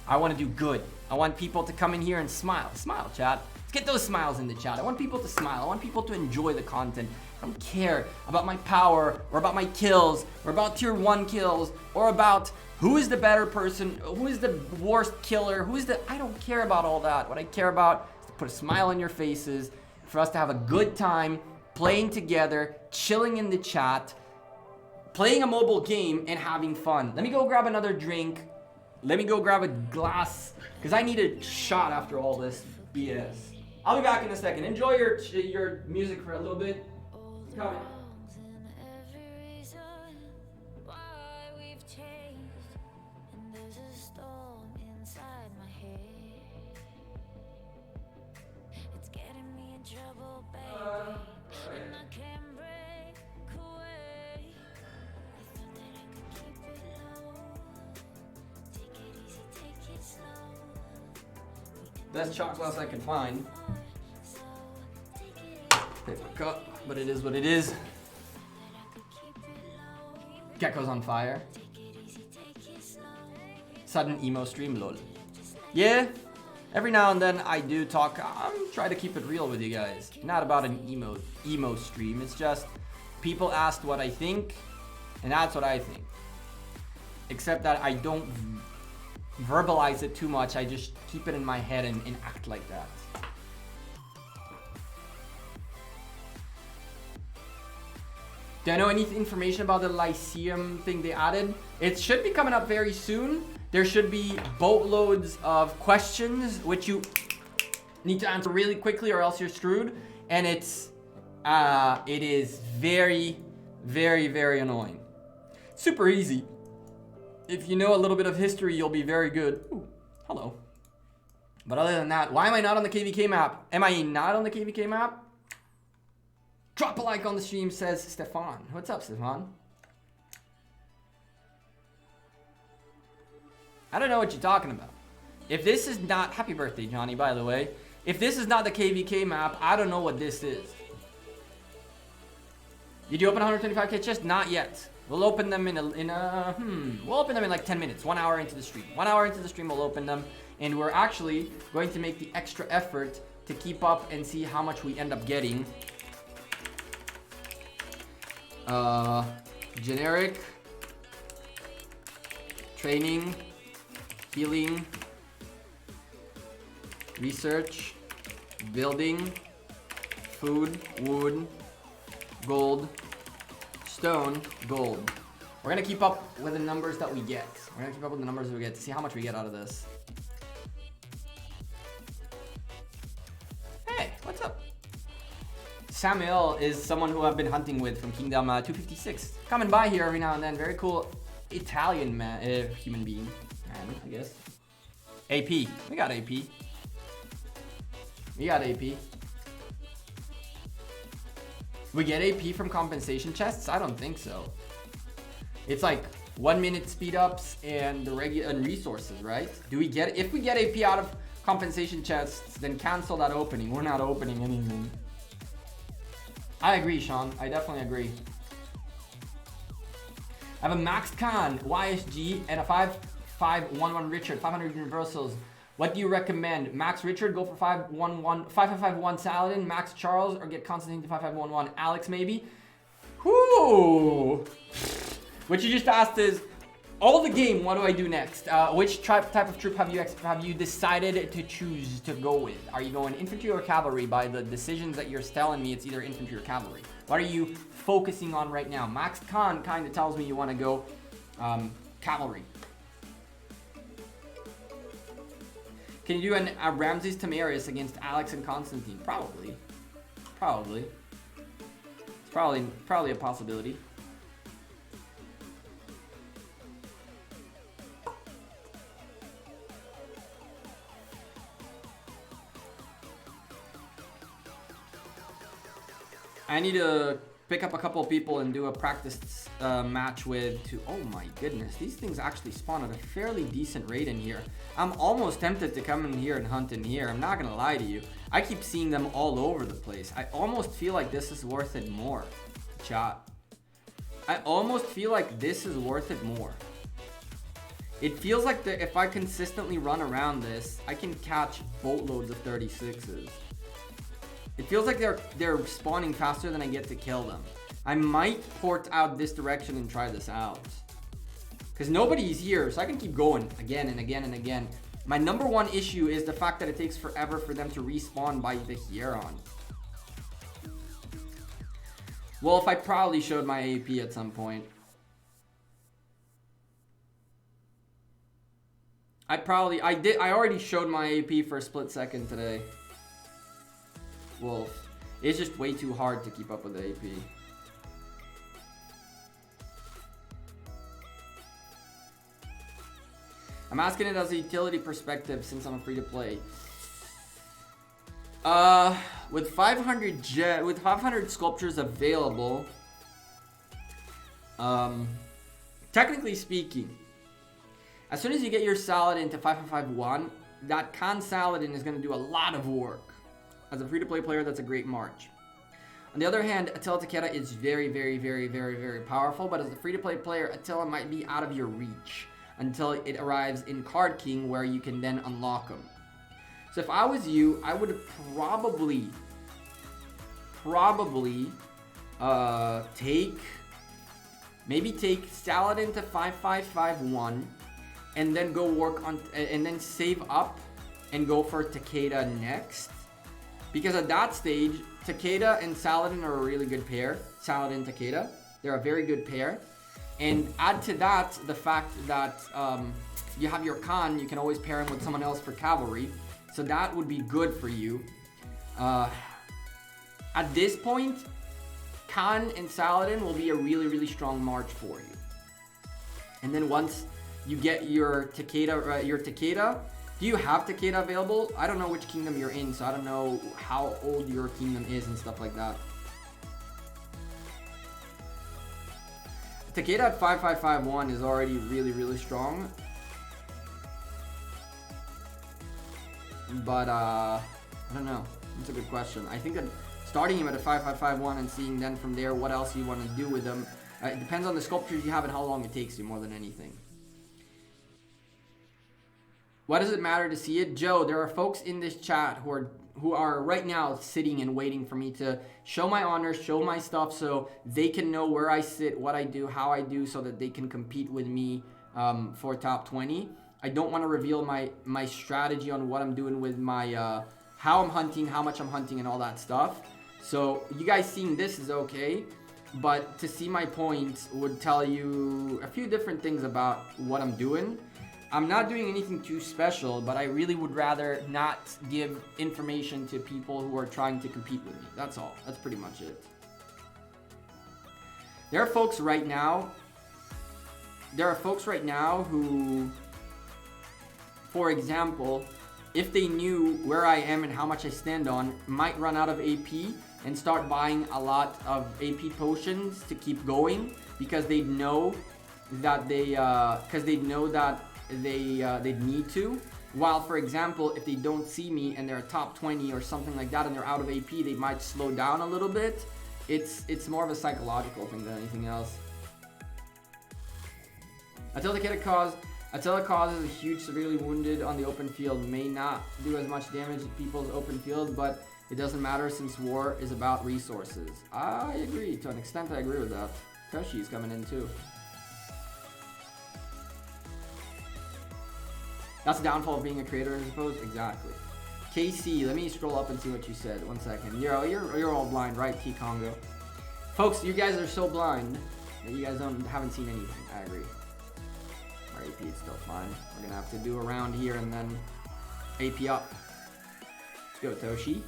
I want to do good. I want people to come in here and smile. Smile, chat. Let's get those smiles in the chat. I want people to smile. I want people to enjoy the content. I don't care about my power or about my kills or about tier 1 kills or about who is the better person, who is the worst killer, I don't care about all that. What I care about is to put a smile on your faces, for us to have a good time playing together, chilling in the chat, playing a mobile game and having fun. Let me go grab another drink. Let me go grab a glass because I need a shot after all this BS. I'll be back in a second. Enjoy your music for a little bit. Coming. Best shot glass I can find. Paper cup, but it is what it is. Gekko's on fire. Sudden emo stream, lol. Yeah, every now and then I do talk. I'm trying to keep it real with you guys. Not about an emo stream. It's just people asked what I think, and that's what I think. Except that I don't verbalize it too much. I just keep it in my head and act like that. Do I know any information about the Lyceum thing they added? It should be coming up very soon. There should be boatloads of questions which you need to answer really quickly or else you're screwed. And it is very, very, very annoying. Super easy. If you know a little bit of history, you'll be very good. Ooh, hello. But other than that, why am I not on the KVK map? Am I not on the KVK map? Drop a like on the stream, says Stefan. What's up, Stefan? I don't know what you're talking about. If this is not... Happy birthday, Johnny, by the way. If this is not the KVK map, I don't know what this is. Did you open 125k chests? Not yet. We'll open them we'll open them in like 10 minutes, 1 hour into the stream. 1 hour into the stream, we'll open them. And we're actually going to make the extra effort to keep up and see how much we end up getting. Generic. Training. Healing. Research. Building. Food. Wood. Gold. Stone. Gold. We're gonna keep up with the numbers that we get. We're gonna keep up with the numbers that we get to see how much we get out of this. Hey, what's up? Samuel is someone who I've been hunting with from Kingdom 256. Coming by here every now and then. Very cool Italian man, human being, man, I guess. AP. We got AP. We got AP. We get AP from compensation chests? I don't think so. It's like 1 minute speed ups and the regular and resources, right? Do we get, if we get AP out of compensation chests, then cancel that opening. We're not opening anything. I agree, Sean. I definitely agree. I have a Max Khan, YSG, and a 5511 Richard, 500 universals. What do you recommend? Max Richard, go for 5551 Saladin, Max Charles, or get Constantine to 5511 Alex, maybe? Whoo! What you just asked is, all the game, what do I do next? Which type of troop have you decided to choose to go with? Are you going infantry or cavalry? By the decisions that you're telling me, it's either infantry or cavalry. What are you focusing on right now? Max Khan kind of tells me you want to go cavalry. Can you do a Ramses Tamarius against Alex and Constantine? Probably. Probably. It's probably a possibility. I need to pick up a couple of people and do a practice match with oh my goodness, these things actually spawn at a fairly decent rate in here. I'm almost tempted to come in here and hunt in here. I'm not gonna lie to you. I keep seeing them all over the place. I almost feel like this is worth it more. Chat. I almost feel like this is worth it more. It feels like if I consistently run around this, I can catch boatloads of 36s. It feels like they're spawning faster than I get to kill them. I might port out this direction and try this out. Because nobody's here, so I can keep going again and again and again. My number one issue is the fact that it takes forever for them to respawn by the Hieron. Well, if I probably showed my AP at some point. I already showed my AP for a split second today. Wolf. It's just way too hard to keep up with the AP. I'm asking it as a utility perspective since I'm a free to play. With 500 sculptures available, technically speaking, as soon as you get your Saladin to 5551, that Khan Saladin is going to do a lot of work. As a free-to-play player, that's a great march. On the other hand, Attila Takeda is very, very, very, very, very powerful, but as a free-to-play player, Attila might be out of your reach until it arrives in Card King, where you can then unlock him. So if I was you, I would probably take Saladin to 5551 and then go work on, and then save up and go for Takeda next. Because at that stage, Takeda and Saladin are a really good pair. Saladin, Takeda, they're a very good pair. And add to that the fact that you have your Khan, you can always pair him with someone else for cavalry. So that would be good for you. At this point, Khan and Saladin will be a really, really strong march for you. And then once you get your Takeda, do you have Takeda available? I don't know which kingdom you're in, so I don't know how old your kingdom is and stuff like that. Takeda at 5551 is already really, really strong. But, I don't know. That's a good question. I think that starting him at a 5551 and seeing then from there what else you want to do with them, it depends on the sculptures you have and how long it takes you more than anything. Why does it matter to see it? Joe, there are folks in this chat who are right now sitting and waiting for me to show my honors, show my stuff, so they can know where I sit, what I do, how I do, so that they can compete with me for top 20. I don't want to reveal my strategy on what I'm doing with my how I'm hunting, how much I'm hunting, and all that stuff. So you guys seeing this is okay, but to see my points would tell you a few different things about what I'm doing. I'm not doing anything too special, but I really would rather not give information to people who are trying to compete with me. That's all. That's pretty much it. There are folks right now who, for example, if they knew where I am and how much I stand on, might run out of AP and start buying a lot of AP potions to keep going, because they'd know that they'd need to. While, for example, if they don't see me and they're a top 20 or something like that and they're out of AP, they might slow down a little bit. It's more of a psychological thing than anything else. Until the causes a huge severely wounded on the open field, may not do as much damage to people's open field, but it doesn't matter since war is about resources. I agree. To an extent, I agree with that. Toshi's coming in too. That's the downfall of being a creator, I suppose. Exactly. KC, let me scroll up and see what you said. 1 second. You're all blind, right, T Congo? Folks, you guys are so blind that you guys haven't seen anything. I agree. Our AP is still fine. We're gonna have to do a round here and then AP up. Let's go, Toshi.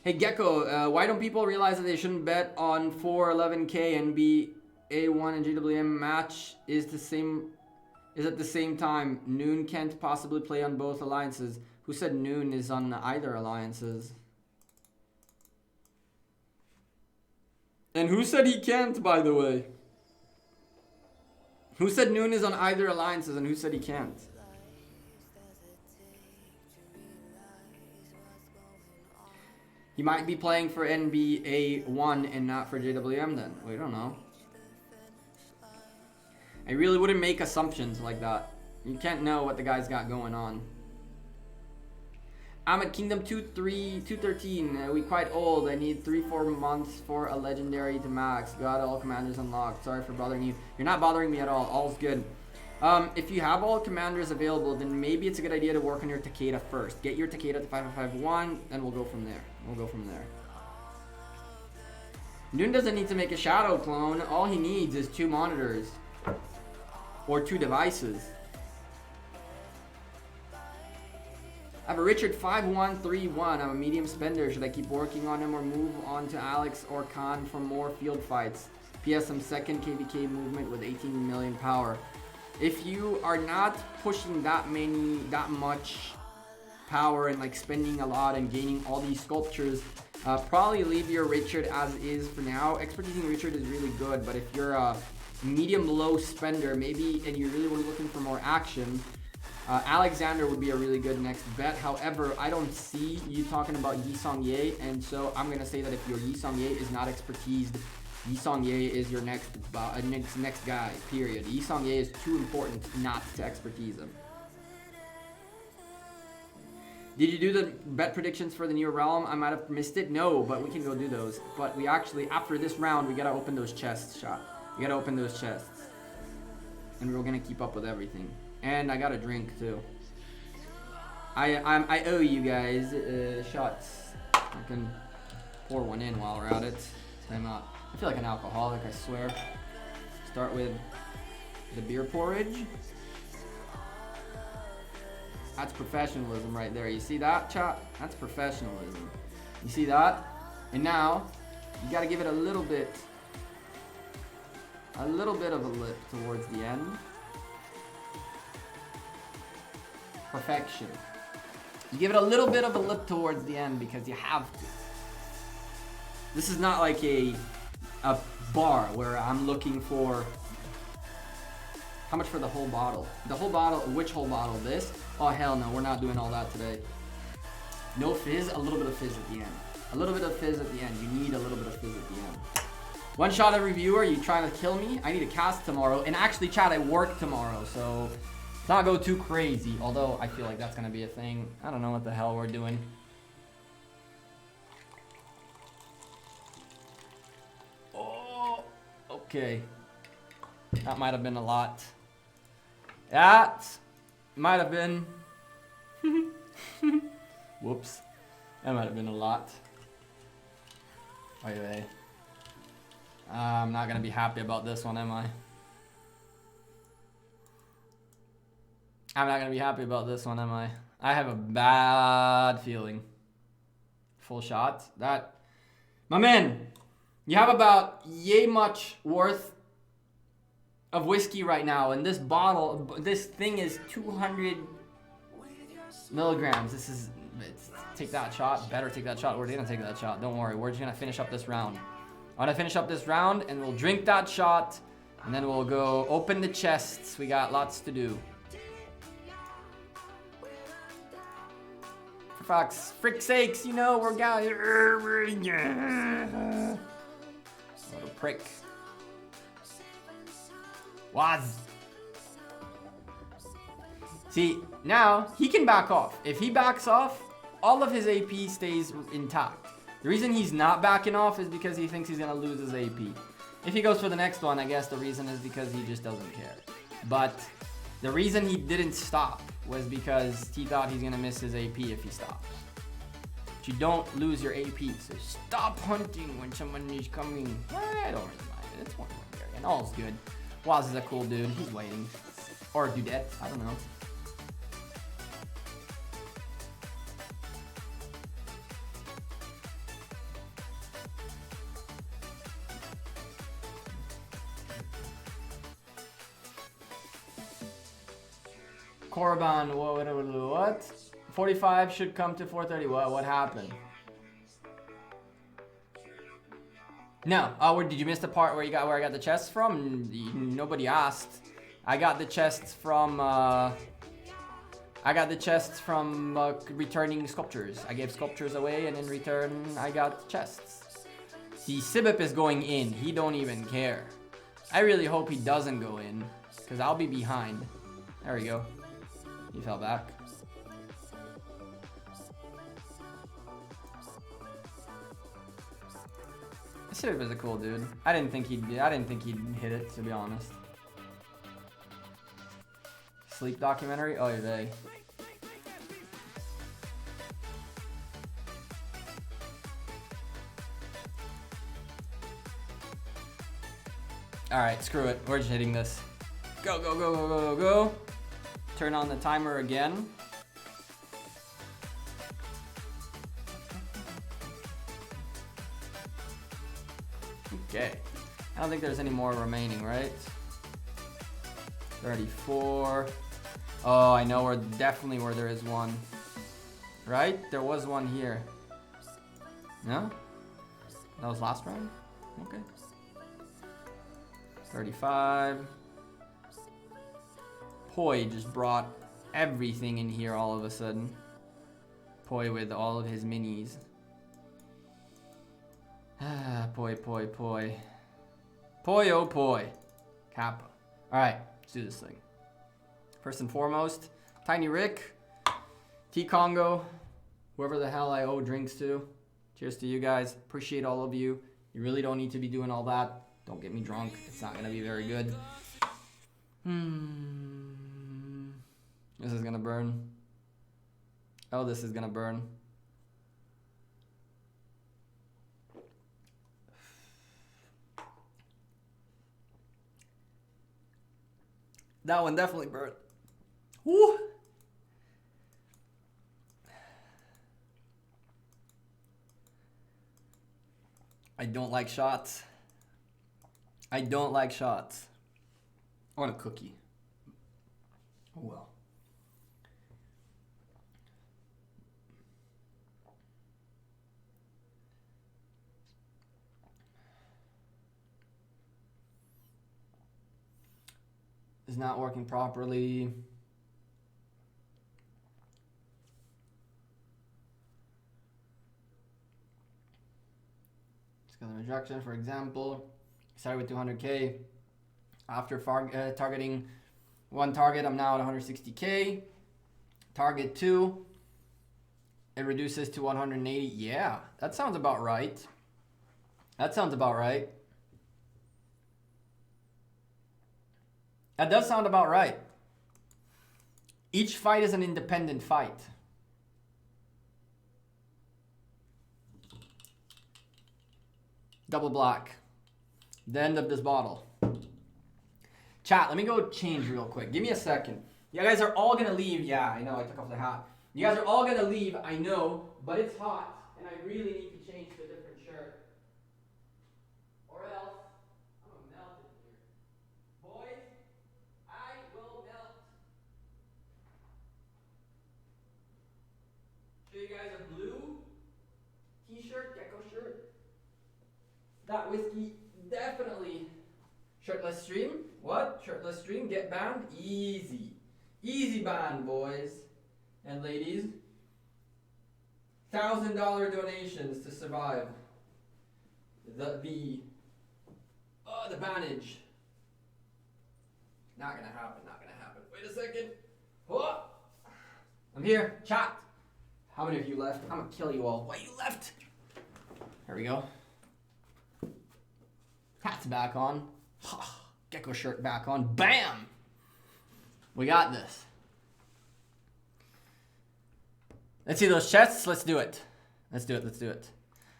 Hey Gekko, why don't people realize that they shouldn't bet on 411k and be A1 and GWM match is at the same time? Noon can't possibly play on both alliances. Who said Noon is on either alliances? And who said he can't, by the way? Who said Noon is on either alliances and who said he can't? He might be playing for NBA1 and not for JWM then. We don't know. I really wouldn't make assumptions like that. You can't know what the guy's got going on. I'm at Kingdom 213. We quite old. I need 3-4 months for a legendary to max. Got all commanders unlocked. Sorry for bothering you. You're not bothering me at all. All's good. If you have all commanders available, then maybe it's a good idea to work on your Takeda first. Get your Takeda to 5551, then we'll go from there. Noon doesn't need to make a shadow clone. All he needs is 2 monitors. Or 2 devices. I have a Richard 5131. I'm a medium spender. Should I keep working on him or move on to Alex or Khan for more field fights? PS, I'm second KVK movement with 18 million power. If you are not pushing that much power and like spending a lot and gaining all these sculptures, probably leave your Richard as is for now. Expertising Richard is really good, but if you're a medium low spender maybe and you really were looking for more action, Alexander would be a really good next bet. However, I don't see you talking about Yi Song-Ye, and so I'm gonna say that if your Yi Song-Ye is not expertised, Yi Song-Ye is your next guy, period. Yi Song-Ye is too important not to expertise him. Did you do the bet predictions for the new realm? I might have missed it. No, but we can go do those. But we actually, after this round, we gotta open those chests, Shot. We gotta open those chests. And we're gonna keep up with everything. And I got a drink too. I owe you guys shots. I can pour one in while we're at it. I feel like an alcoholic, I swear. Start with the beer porridge. That's professionalism right there. You see that, chat? That's professionalism. You see that? And now, you gotta give it a little bit of a lip towards the end. Perfection. You give it a little bit of a lip towards the end because you have to. This is not like a bar where I'm looking for how much for the whole bottle. The whole bottle, which whole bottle? This? Oh hell no, we're not doing all that today. No fizz, a little bit of fizz at the end. A little bit of fizz at the end. You need a little bit of fizz at the end. One shot every viewer, you trying to kill me? I need a cast tomorrow. And actually, chat, I work tomorrow, so Let's not go too crazy, although I feel like that's gonna be a thing. I don't know what the hell we're doing. Oh, okay. That might have been a lot. That might have been... Whoops. That might have been a lot. Anyway. I'm not gonna be happy about this one, am I? I'm not gonna be happy about this one, am I? I have a bad feeling. Full shot. That... My man! You have about yay much worth of whiskey right now, and this bottle, this thing is 200 milligrams. This is... Take that shot. Better take that shot. We're gonna take that shot. Don't worry. We're just gonna finish up this round. I'm gonna finish up this round, and we'll drink that shot, and then we'll go open the chests. We got lots to do. For frick's sakes, you know, we're guys. What a prick. Was. See, now he can back off. If he backs off, all of his AP stays intact. The reason he's not backing off is because he thinks he's gonna lose his AP. If he goes for the next one, I guess the reason is because he just doesn't care. But the reason he didn't stop was because he thought he's gonna miss his AP if he stops. But you don't lose your AP, so stop hunting when someone is coming. I don't really mind it. It's one there, and all's good. Waz is a cool dude. He's waiting. Or dudette. I don't know. Korban, what? 45 should come to 430. What happened? No. Oh, where, did you miss the part where I got the chests from? Nobody asked. I got the chests from returning sculptures. I gave sculptures away, and in return, I got chests. See, Sibip is going in. He don't even care. I really hope he doesn't go in, because I'll be behind. There we go. He fell back. Sibip is a cool dude. I didn't think he'd hit it, to be honest. Sleep documentary? Oh, they. Alright, screw it. We're just hitting this. Go, go, go, go, go, go, go. Turn on the timer again. Okay. I don't think there's any more remaining, right? 34. Oh, I know definitely where there is one. Right? There was one here. No? That was last round? Okay. 35. Poi just brought everything in here all of a sudden. Poi with all of his minis. Ah, Poi, Poi, Poi. Poi, oh Poi. Kappa. Alright, let's do this thing. First and foremost, Tiny Rick, T Congo, whoever the hell I owe drinks to. Cheers to you guys. Appreciate all of you. You really don't need to be doing all that. Don't get me drunk. It's not gonna be very good. This is gonna burn. Oh, this is gonna burn. That one definitely burnt. Woo! I don't like shots. I don't like shots. I want a cookie. Oh well. It's not working properly. Skill rejection, for example. Started with 200k. After targeting One target, I'm now at 160K. Target 2, it reduces to 180. Yeah, that sounds about right. That sounds about right. That does sound about right. Each fight is an independent fight. Double black. The end of this bottle. Chat, let me go change real quick. Give me a second. You guys are all gonna leave. Yeah, I know, I took off the hat. You guys are all gonna leave, I know, but it's hot, and I really need to change to a different shirt. Or else, I'm gonna melt in here. Boys, I will melt. Show you guys a blue t-shirt, Gekko shirt. That whiskey definitely. Shirtless stream? What? Shirtless stream? Get banned? Easy. Easy ban, boys and ladies. $1,000 donations to survive the bannage. Not gonna happen, not gonna happen. Wait a second. Oh! I'm here. Chat. How many of you left? I'm gonna kill you all. Why you left? There we go. Hat's back on. Gekko shirt back on. Bam! We got this. Let's see those chests. Let's do it. Let's do it. Let's do it.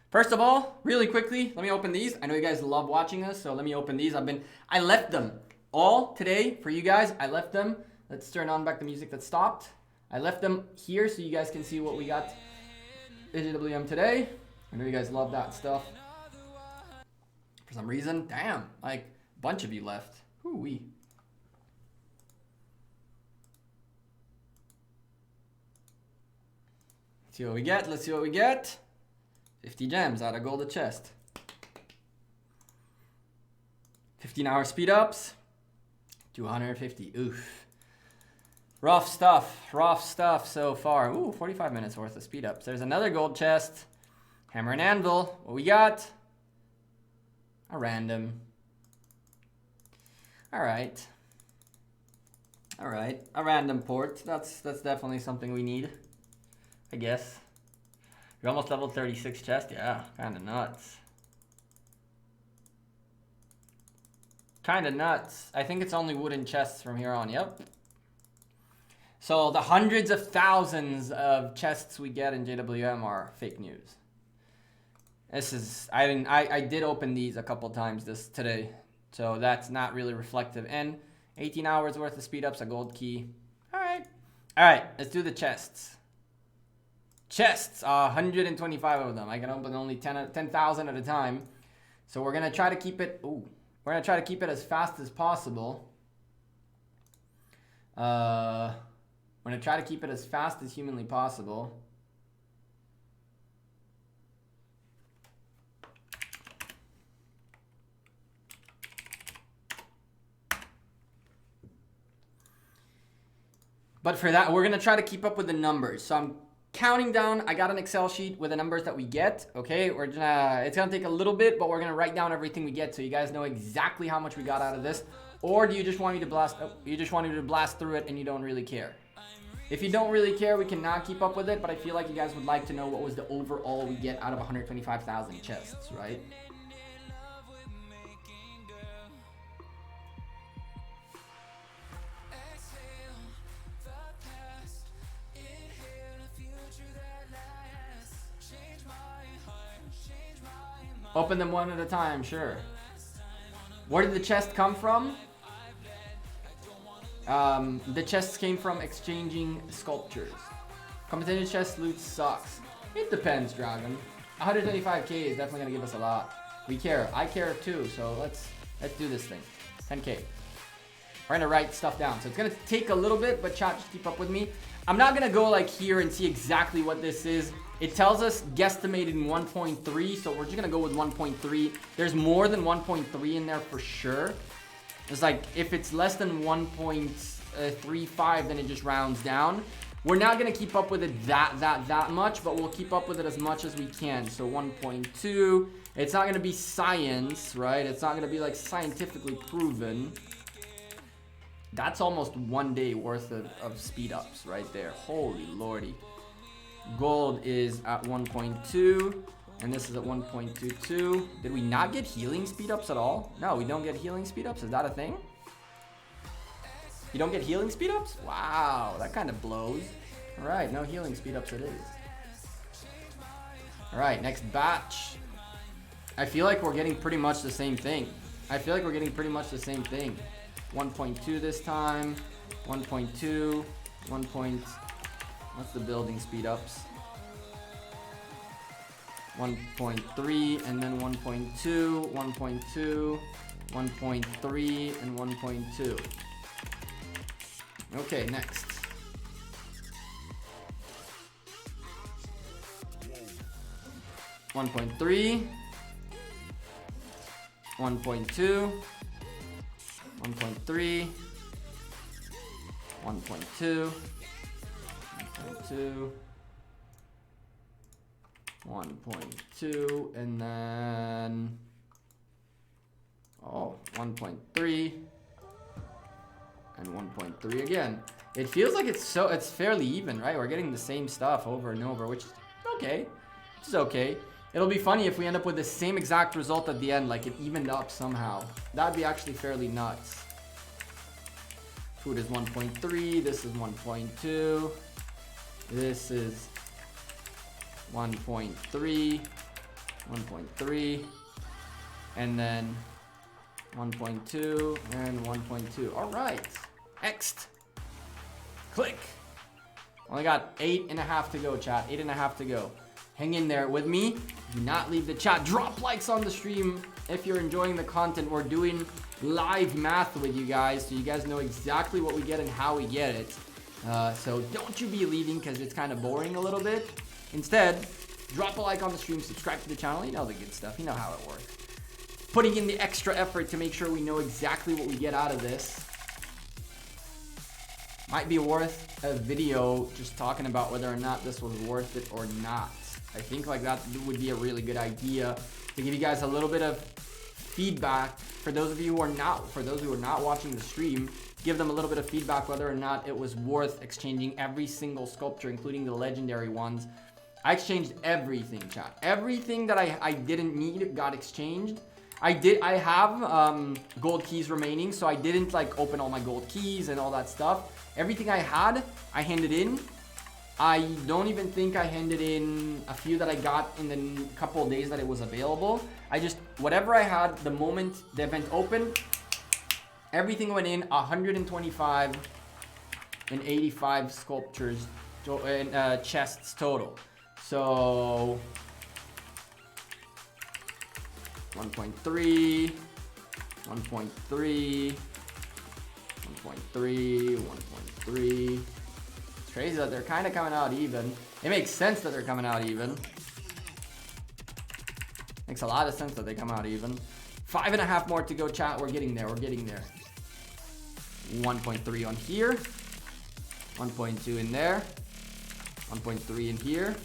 First of all, really quickly, let me open these. I know you guys love watching us, so let me open these. I left them all today for you guys. I left them. Let's turn on back the music that stopped. I left them here so you guys can see what we got in JWM today. I know you guys love that stuff. For some reason, damn, like a bunch of you left. Hoo-wee. See what we get. Let's see what we get. 50 gems out of gold chest. 15-hour speed ups. 250. Oof. Rough stuff so far. Ooh, 45 minutes worth of speed ups. There's another gold chest. Hammer and anvil. What we got? A random. All right. A random port. That's definitely something we need, I guess. You're almost level 36 chest. Yeah, kind of nuts. I think it's only wooden chests from here on. Yep. So the hundreds of thousands of chests we get in JWM are fake news. This is, I did open these a couple times today, so that's not really reflective. And 18 hours worth of speed ups, a gold key. All right, let's do the chests. Chests, 125 of them. I can open only 10,000 at a time. So we're gonna try to keep it. We're gonna try to keep it as fast as possible. We're gonna try to keep it as fast as humanly possible. But for that, we're gonna try to keep up with the numbers. So I'm counting down. I got an Excel sheet with the numbers that we get. Okay, it's gonna take a little bit, but we're gonna write down everything we get so you guys know exactly how much we got out of this. Or do you just want me to blast? You just want me to blast through it and you don't really care? If you don't really care, we cannot keep up with it. But I feel like you guys would like to know what was the overall we get out of 125,000 chests, right? Open them one at a time, sure. Where did the chest come from? The chests came from exchanging sculptures. Competitive chest loot sucks. It depends, Dragon. 125k is definitely gonna give us a lot. We care. I care too. So let's do this thing. 10k. We're gonna write stuff down. So it's gonna take a little bit, but chat, just keep up with me. I'm not gonna go like here and see exactly what this is. It tells us guesstimated 1.3, so we're just gonna go with 1.3. There's more than 1.3 in there for sure. It's like if it's less than 1.35, then it just rounds down. We're not gonna keep up with it that much, but we'll keep up with it as much as we can. So 1.2. It's not gonna be science, right? It's not gonna be like scientifically proven. That's almost 1 day worth of speed ups right there. Holy lordy. Gold is at 1.2, and this is at 1.22. Did we not get healing speed ups at all? No, we don't get healing speed ups. Is that a thing? You don't get healing speed ups? Wow, that kind of blows. All right, no healing speed ups it is. All right, next batch. I feel like we're getting pretty much the same thing. 1.2 this time. 1.2. What's the building speed ups? 1.3 and then 1.2, 1.2, 1.3, and 1.2. Okay, next. One point three, 1.2, 1.3, 1.2, 1.2, 1.2, and then 1.3 and 1.3 again. It feels like it's fairly even, right? We're getting the same stuff over and over, which is okay. Which is okay. It'll be funny if we end up with the same exact result at the end, like it evened up somehow. That'd be actually fairly nuts. Food is 1.3, this is 1.2, this is 1.3, 1.3, and then 1.2 and 1.2. All right, next. Click. Only got 8.5 to go, chat. 8.5 to go. Hang in there with me. Do not leave the chat. Drop likes on the stream if you're enjoying the content. We're doing live math with you guys, so you guys know exactly what we get and how we get it. So don't you be leaving because it's kind of boring a little bit. Instead, drop a like on the stream, subscribe to the channel. You know the good stuff. You know how it works. Putting in the extra effort to make sure we know exactly what we get out of this. Might be worth a video just talking about whether or not this was worth it or not. I think like that would be a really good idea to give you guys a little bit of feedback. For those of you who are not watching the stream, give them a little bit of feedback whether or not it was worth exchanging every single sculpture, including the legendary ones. I exchanged everything, chat. Everything that I didn't need got exchanged. I have gold keys remaining, so I didn't like open all my gold keys and all that stuff. Everything I had, I handed in. I don't even think I handed in a few that I got in the couple of days that it was available. Whatever I had, the moment the event opened, everything went in. 125 and 85 sculptures and chests total. So 1.3, 1.3, 1.3, 1.3. It's crazy that they're kind of coming out even. It makes sense that they're coming out even. Makes a lot of sense that they come out even. 5.5 more to go, chat. We're getting there. 1.3 on here. 1.2 in there. 1.3 in here.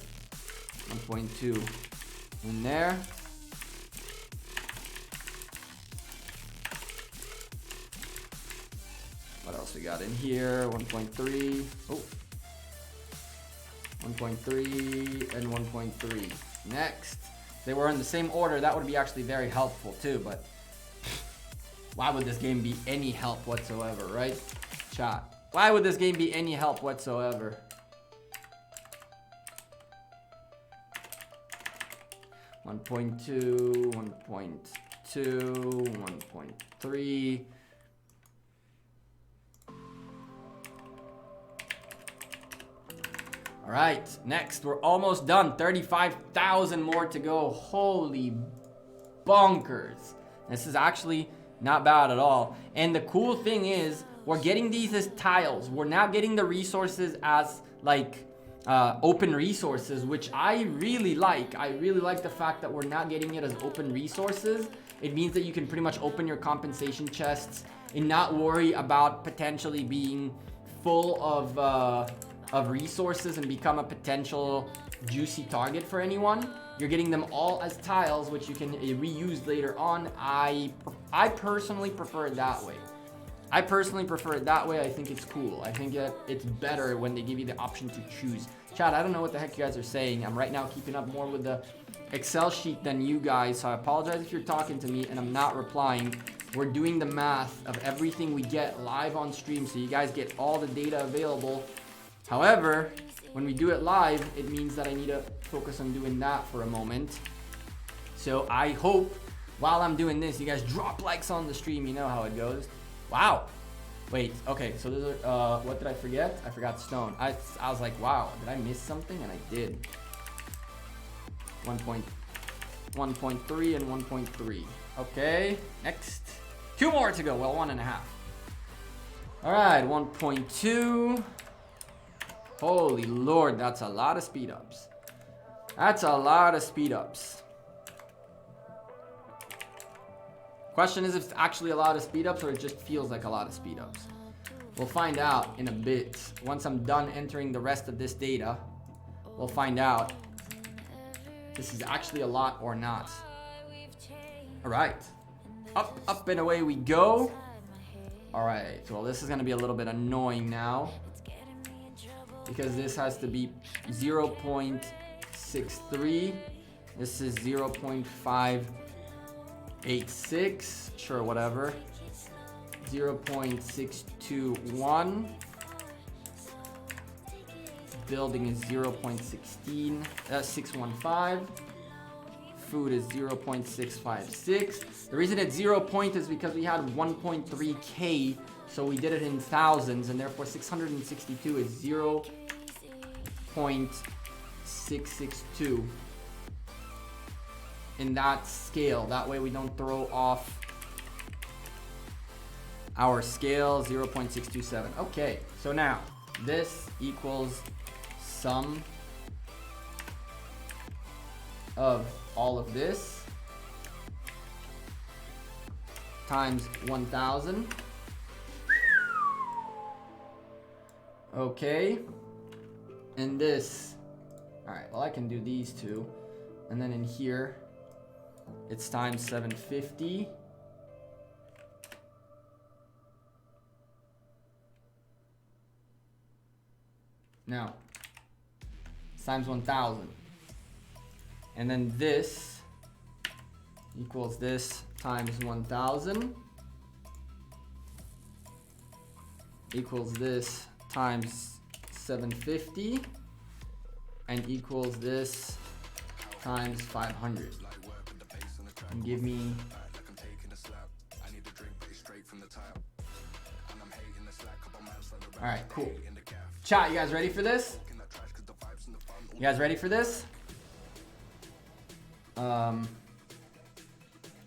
1.2 in there. What else we got in here? 1.3. Oh. 1.3 and 1.3. Next. If they were in the same order, that would be actually very helpful too, but why would this game be any help whatsoever, right? Chat. Why would this game be any help whatsoever? One point two, 1.2, 1.3. All right, next, we're almost done. 35,000 more to go. Holy bonkers. This is actually not bad at all. And the cool thing is, we're getting these as tiles. We're not getting the resources as like open resources, which I really like. I really like the fact that we're not getting it as open resources. It means that you can pretty much open your compensation chests and not worry about potentially being full of resources and become a potential juicy target for anyone. You're getting them all as tiles, which you can reuse later on. I personally prefer it that way. I personally prefer it that way. I think it's cool. I think that it's better when they give you the option to choose. Chat, I don't know what the heck you guys are saying. I'm right now keeping up more with the Excel sheet than you guys, so I apologize if you're talking to me and I'm not replying. We're doing the math of everything we get live on stream, so you guys get all the data available. However, when we do it live, it means that I need to focus on doing that for a moment. So I hope while I'm doing this, you guys drop likes on the stream. You know how it goes. Wow. Wait, okay, so those are, what did I forget? I forgot stone. I was like, wow, did I miss something? And I did. 1.3 and 1.3. Okay, next. 2 more to go. Well, 1.5. All right, 1.2. Holy Lord, that's a lot of speed ups. That's a lot of speed ups. Question is if it's actually a lot of speed ups or it just feels like a lot of speed ups. We'll find out in a bit. Once I'm done entering the rest of this data, we'll find out if this is actually a lot or not. All right, up and away we go. All right, well, this is gonna be a little bit annoying now because this has to be 0.63. This is 0.586, sure, whatever. 0.621. Building is 0.16, 615. Food is 0.656. The reason it's 0 point is because we had 1.3K, so we did it in thousands, and therefore 662 is 0.662 in that scale. That way we don't throw off our scale. 0.627. Okay, so now this equals sum of all of this times 1000. Okay, and this, all right, well, I can do these two, and then in here it's times 750. Now it's times 1000. And then this equals this times 1000 equals this times 750 and equals this times 500. And give me all right, cool. Chat, you guys ready for this? You guys ready for this?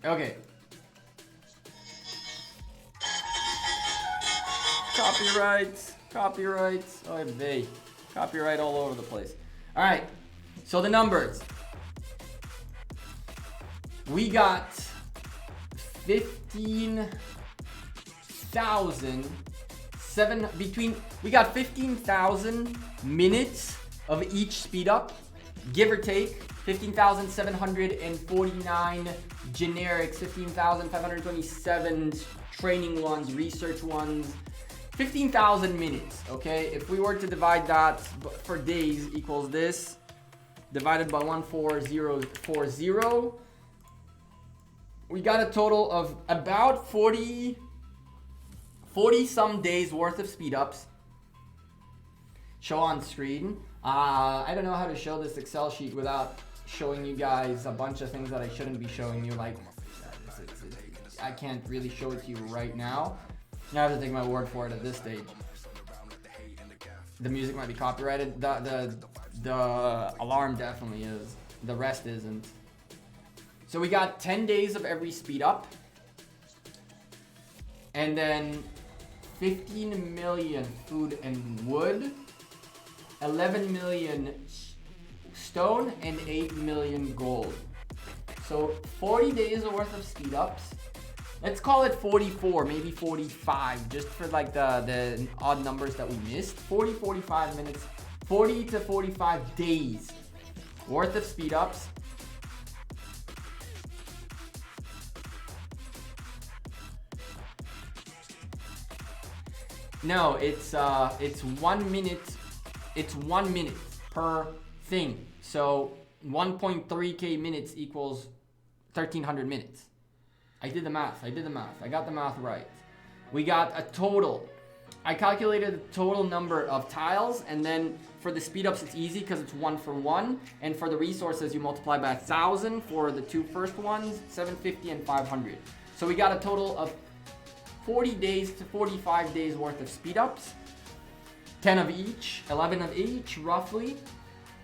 Okay. Copyrights. Oh, they copyright all over the place. All right. So the numbers. We got 15,000 minutes of each speed up, give or take. 15,749 generics, 15,527 training ones, research ones, 15,000 minutes, okay? If we were to divide that for days equals this, divided by 14040, we got a total of about 40 some days worth of speed ups. Show on screen. I don't know how to show this Excel sheet without showing you guys a bunch of things that I shouldn't be showing you. Like, I can't really show it to you right now. You have to take my word for it at this stage. The music might be copyrighted. The alarm definitely is. The rest isn't. So we got 10 days of every speed up. And then 15 million food and wood. 11 million stone and 8 million gold. So 40 days worth of speed ups. Let's call it 44, maybe 45, just for like the odd numbers that we missed. 45 minutes, 40 to 45 days worth of speed ups. No, it's 1 minute. It's 1 minute per thing. So 1.3k minutes equals 1300 minutes. I did the math. I got the math right. We got a total. I calculated the total number of tiles, and then for the speed ups, it's easy because it's 1 for 1. And for the resources, you multiply by 1,000 for the 2 first ones, 750 and 500. So we got a total of 40 days to 45 days worth of speed ups. 10 of each, 11 of each, roughly.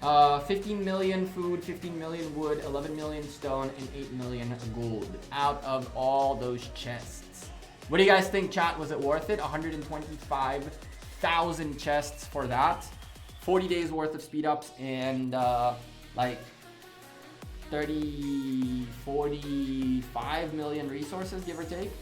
15 million food, 15 million wood, 11 million stone, and 8 million gold out of all those chests. What do you guys think, chat? Was it worth it? 125,000 chests for that. 40 days worth of speed ups and like 45 million resources, give or take.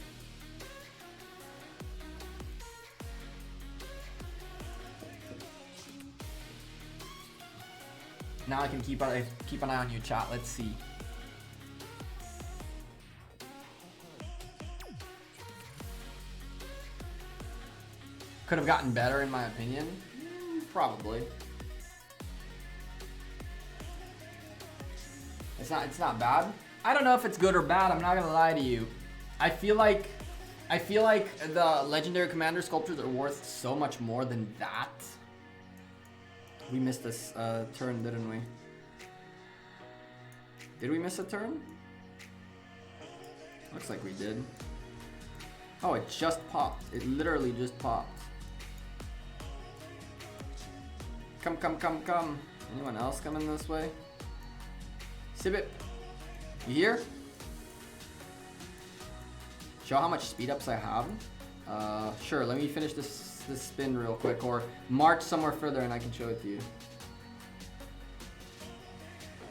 Now I can keep an eye on you, chat. Let's see. Could have gotten better, in my opinion. Probably. It's not bad. I don't know if it's good or bad. I'm not gonna lie to you. I feel like the legendary commander sculptures are worth so much more than that. We missed this turn, didn't we? Did we miss a turn? Looks like we did. Oh, it just popped. It literally just popped. Come, come, come, come. Anyone else coming this way? Sibit, you here? Show how much speed ups I have. Sure, let me finish this spin real quick, or march somewhere further and I can show it to you.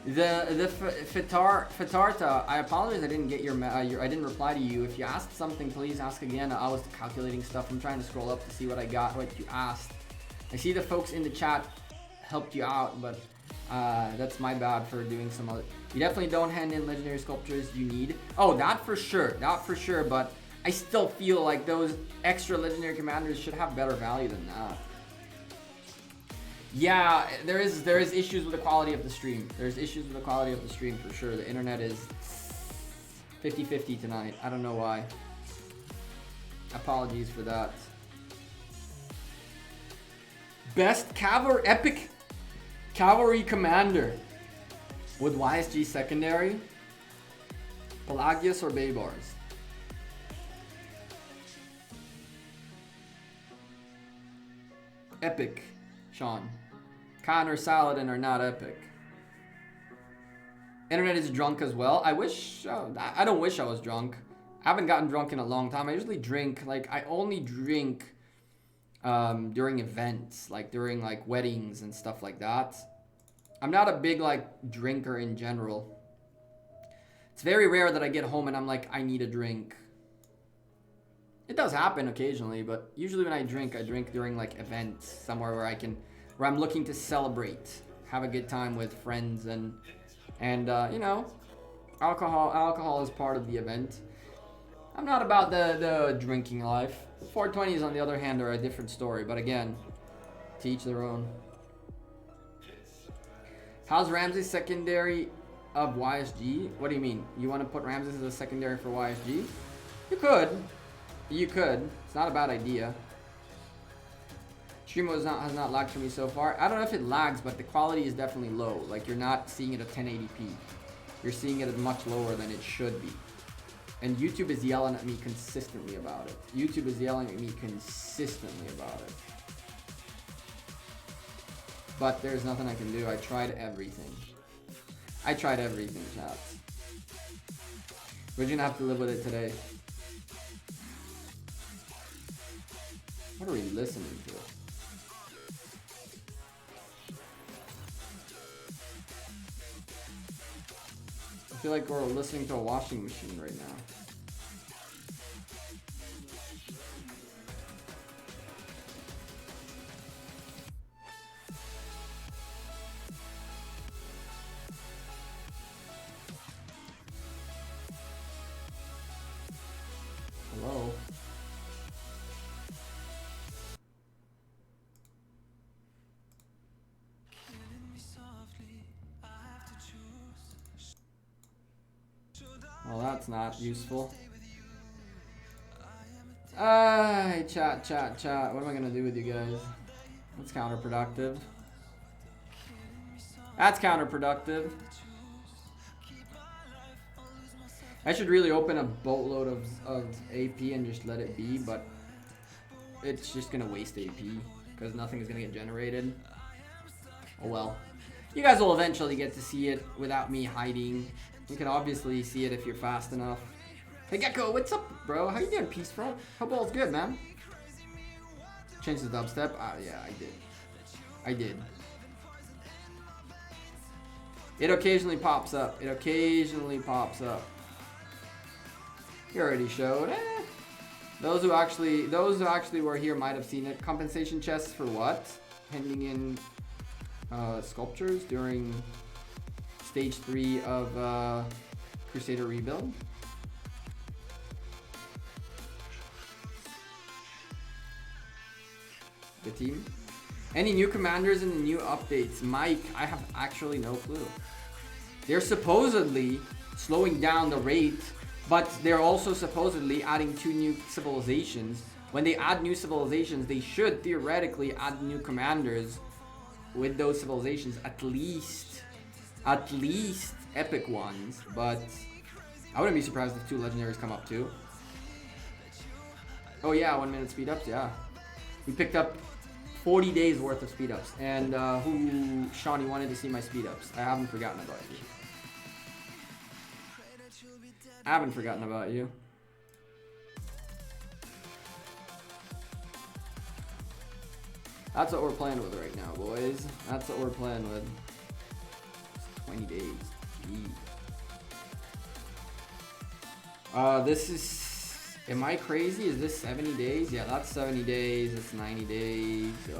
The Fitarta, I apologize I didn't get your I didn't reply to you. If you asked something, please ask again. I was calculating stuff. I'm trying to scroll up to see what I got, what you asked. I see the folks in the chat helped you out, but that's my bad for doing some other. You definitely don't hand in legendary sculptures you need. Oh, that for sure, but I still feel like those extra legendary commanders should have better value than that. Yeah, there is issues with the quality of the stream. There's issues with the quality of the stream for sure. The internet is 50-50 tonight. I don't know why. Apologies for that. Best epic cavalry commander with YSG secondary, Pelagius or Baybars? Epic, Sean. Khan or Saladin are not epic. Internet is drunk as well. I wish, I don't wish I was drunk. I haven't gotten drunk in a long time. I usually drink, like, I only drink during events, like during like weddings and stuff like that. I'm not a big like drinker in general. It's very rare that I get home and I'm like, I need a drink. It does happen occasionally, but usually when I drink during like events somewhere where I'm looking to celebrate, have a good time with friends and you know, alcohol is part of the event. I'm not about the drinking life. 420s on the other hand are a different story, but again, to each their own. How's Ramses secondary of YSG? What do you mean? You want to put Ramses as a secondary for YSG? You could. It's not a bad idea. Stream has not lagged for me so far. I don't know if it lags, but the quality is definitely low. Like, you're not seeing it at 1080p. You're seeing it at much lower than it should be. And YouTube is yelling at me consistently about it. But there's nothing I can do. I tried everything. Chat. We're gonna have to live with it today. What are we listening to? I feel like we're listening to a washing machine right now. Hello? Well, that's not useful. Chat. What am I gonna do with you guys? That's counterproductive. That's counterproductive. I should really open a boatload of AP and just let it be, but it's just gonna waste AP because nothing is gonna get generated. Oh well. You guys will eventually get to see it without me hiding. You can obviously see it if you're fast enough. Hey Gekko, what's up, bro? How you doing, Peace Front? Hope all's good, man. Change the dubstep? Yeah, I did. It occasionally pops up. You already showed. Those who actually were here might have seen it. Compensation chests for what? Handing in sculptures during stage 3 of Crusader rebuild. The team. Any new commanders in the new updates? Mike, I have actually no clue. They're supposedly slowing down the rate, but they're also supposedly adding 2 new civilizations. When they add new civilizations, they should theoretically add new commanders with those civilizations, at least epic ones, but I wouldn't be surprised if 2 legendaries come up too. Oh yeah, 1 minute speed ups, yeah. We picked up 40 days worth of speed ups, and Sean, you wanted to see my speed ups. I haven't forgotten about you. That's what we're playing with right now, boys. That's what we're playing with. It's 20 days. This is... Am I crazy? Is this 70 days? Yeah, that's 70 days. It's 90 days. It's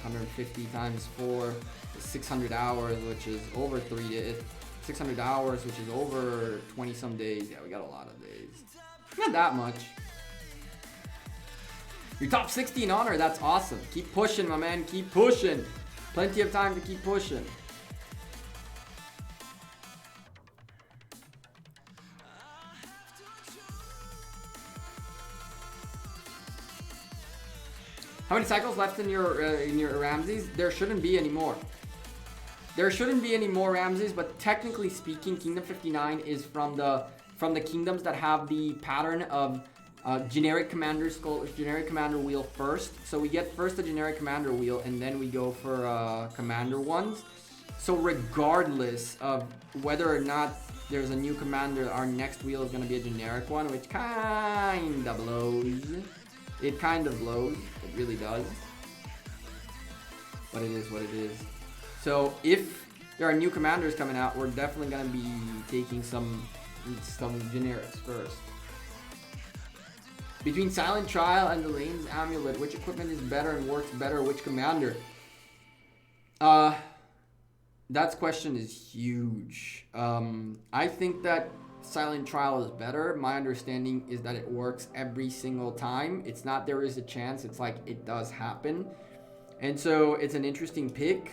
150 times 4. It's 600 hours, which is over 3 days. 600 hours, which is over 20 some days. Yeah, we got a lot of days. Not that much. You're top 60 in honor. That's awesome. Keep pushing, my man. Keep pushing. Plenty of time to keep pushing. How many cycles left in your Ramses? There shouldn't be any more. There shouldn't be any more Ramses, but technically speaking, Kingdom 59 is from the kingdoms that have the pattern of generic commander wheel first. So we get first the generic commander wheel, and then we go for commander ones. So regardless of whether or not there's a new commander, our next wheel is going to be a generic one, which kind of blows. It kind of blows. It really does. But it is what it is. So if there are new commanders coming out, we're definitely going to be taking some generics first. Between Silent Trial and the Lane's Amulet, which equipment is better and works better? Which commander? That question is huge. I think that Silent Trial is better. My understanding is that it works every single time. It's not there is a chance. It's like it does happen. And so it's an interesting pick.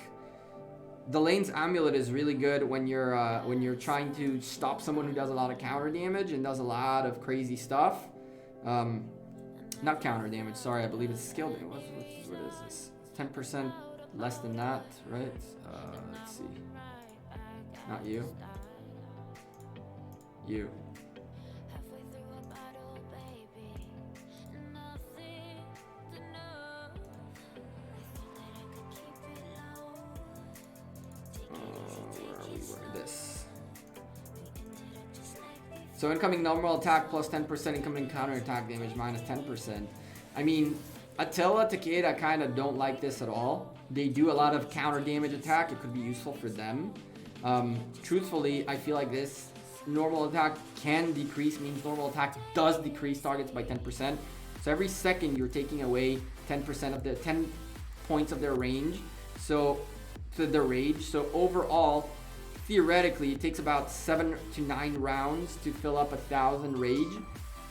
The Lane's Amulet is really good when you're trying to stop someone who does a lot of counter damage and does a lot of crazy stuff. Not counter damage, sorry, I believe it's skill damage. What is this? 10% less than that, right? Let's see. Not you. You. This. So incoming normal attack plus 10%, incoming counter attack damage minus 10%. I mean, Attila, Takeda kind of don't like this at all. They do a lot of counter damage attack. It could be useful for them. Truthfully, I feel like this normal attack can decrease, means normal attack does decrease targets by 10%. So every second you're taking away 10% of the 10 points of their range. So to their rage. So overall, theoretically, it takes about 7 to 9 rounds to fill up 1,000 rage.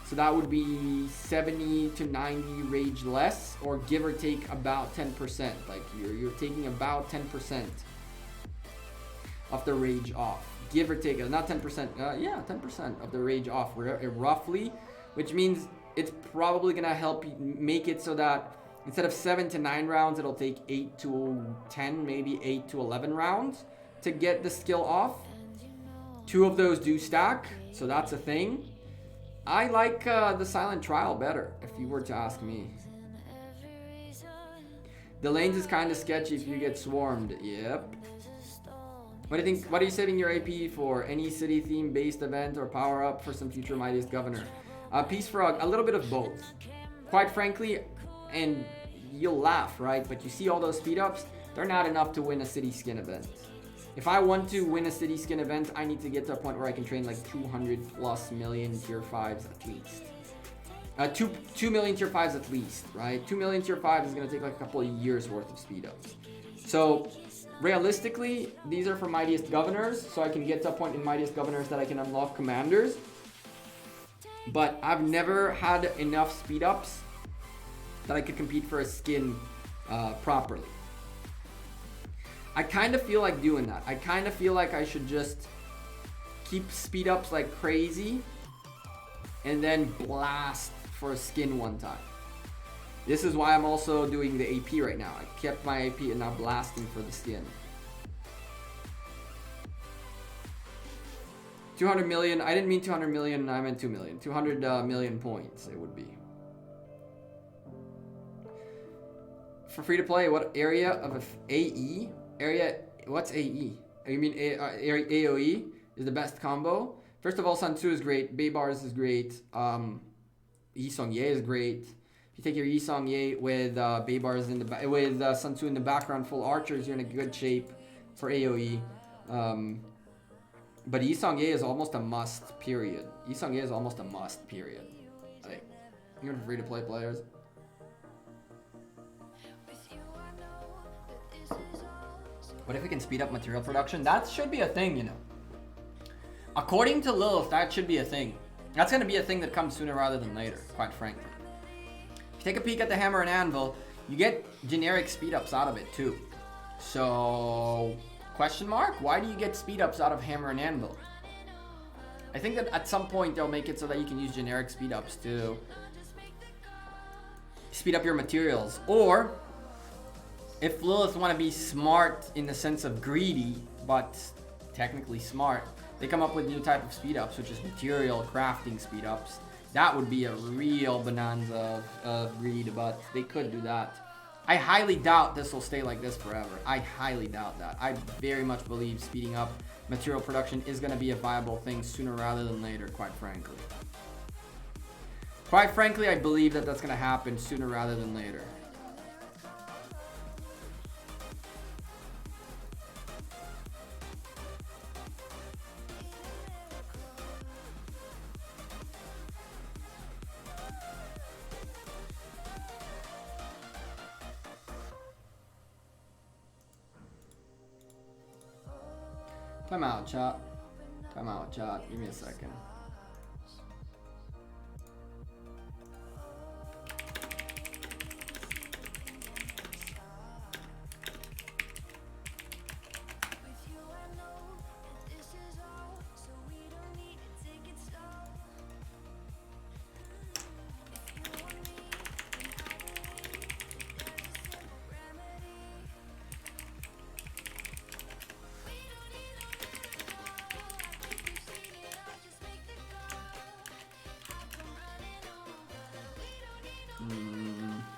So that would be 70 to 90 rage less, or give or take about 10%. Like you're taking about 10% of the rage off. give or take, not 10%, yeah, 10% of the rage off, roughly, which means it's probably gonna help you make it so that instead of 7 to 9 rounds, it'll take 8 to 10, maybe 8 to 11 rounds to get the skill off. 2 of those do stack, so that's a thing. I like the Silent Trial better, if you were to ask me. The lanes is kind of sketchy if you get swarmed. Yep. What do you think? What are you saving your AP for? Any city theme based event or power up for some future Mightiest Governor? Peace Frog, a little bit of both. Quite frankly, and you'll laugh, right? But you see all those speed ups, they're not enough to win a city skin event. If I want to win a city skin event, I need to get to a point where I can train like 200 plus million tier 5s at least. 2 million tier 5s at least, right? 2 million tier 5s is going to take like a couple of years worth of speed ups. So realistically, these are for Mightiest Governors, so I can get to a point in Mightiest Governors that I can unlock commanders. But I've never had enough speed ups that I could compete for a skin properly. I kind of feel like doing that. I kind of feel like I should just keep speed ups like crazy and then blast for a skin one time. This is why I'm also doing the AP right now. I kept my AP and now blasting for the skin. 200 million. I didn't mean 200 million. I meant 2 million. 200 million points it would be. For free to play, what area of AE? Area, what's AE? You mean AOE is the best combo? First of all, Sun Tzu is great. Baybars is great. Yi Song Ye is great. If you take your Yi Song Ye with Baybars in the with Sun Tzu in the background, full archers, you're in a good shape for AOE. But Yi Song Ye is almost a must. Period. Yi Song Ye is almost a must. Period. Like, even for free to play players. What if we can speed up material production? That should be a thing, you know. According to Lilith, that should be a thing. That's going to be a thing that comes sooner rather than later, quite frankly. If you take a peek at the Hammer and Anvil, you get generic speed ups out of it too. So, question mark? Why do you get speed ups out of Hammer and Anvil? I think that at some point they'll make it so that you can use generic speed ups to speed up your materials. Or, if Lilith want to be smart in the sense of greedy, but technically smart, they come up with new type of speed ups, which is material crafting speed ups. That would be a real bonanza of greed, but they could do that. I highly doubt this will stay like this forever. I highly doubt that. I very much believe speeding up material production is going to be a viable thing sooner rather than later, quite frankly. Quite frankly, I believe that that's going to happen sooner rather than later. Time out, chat. Time out, chat. Give me a second.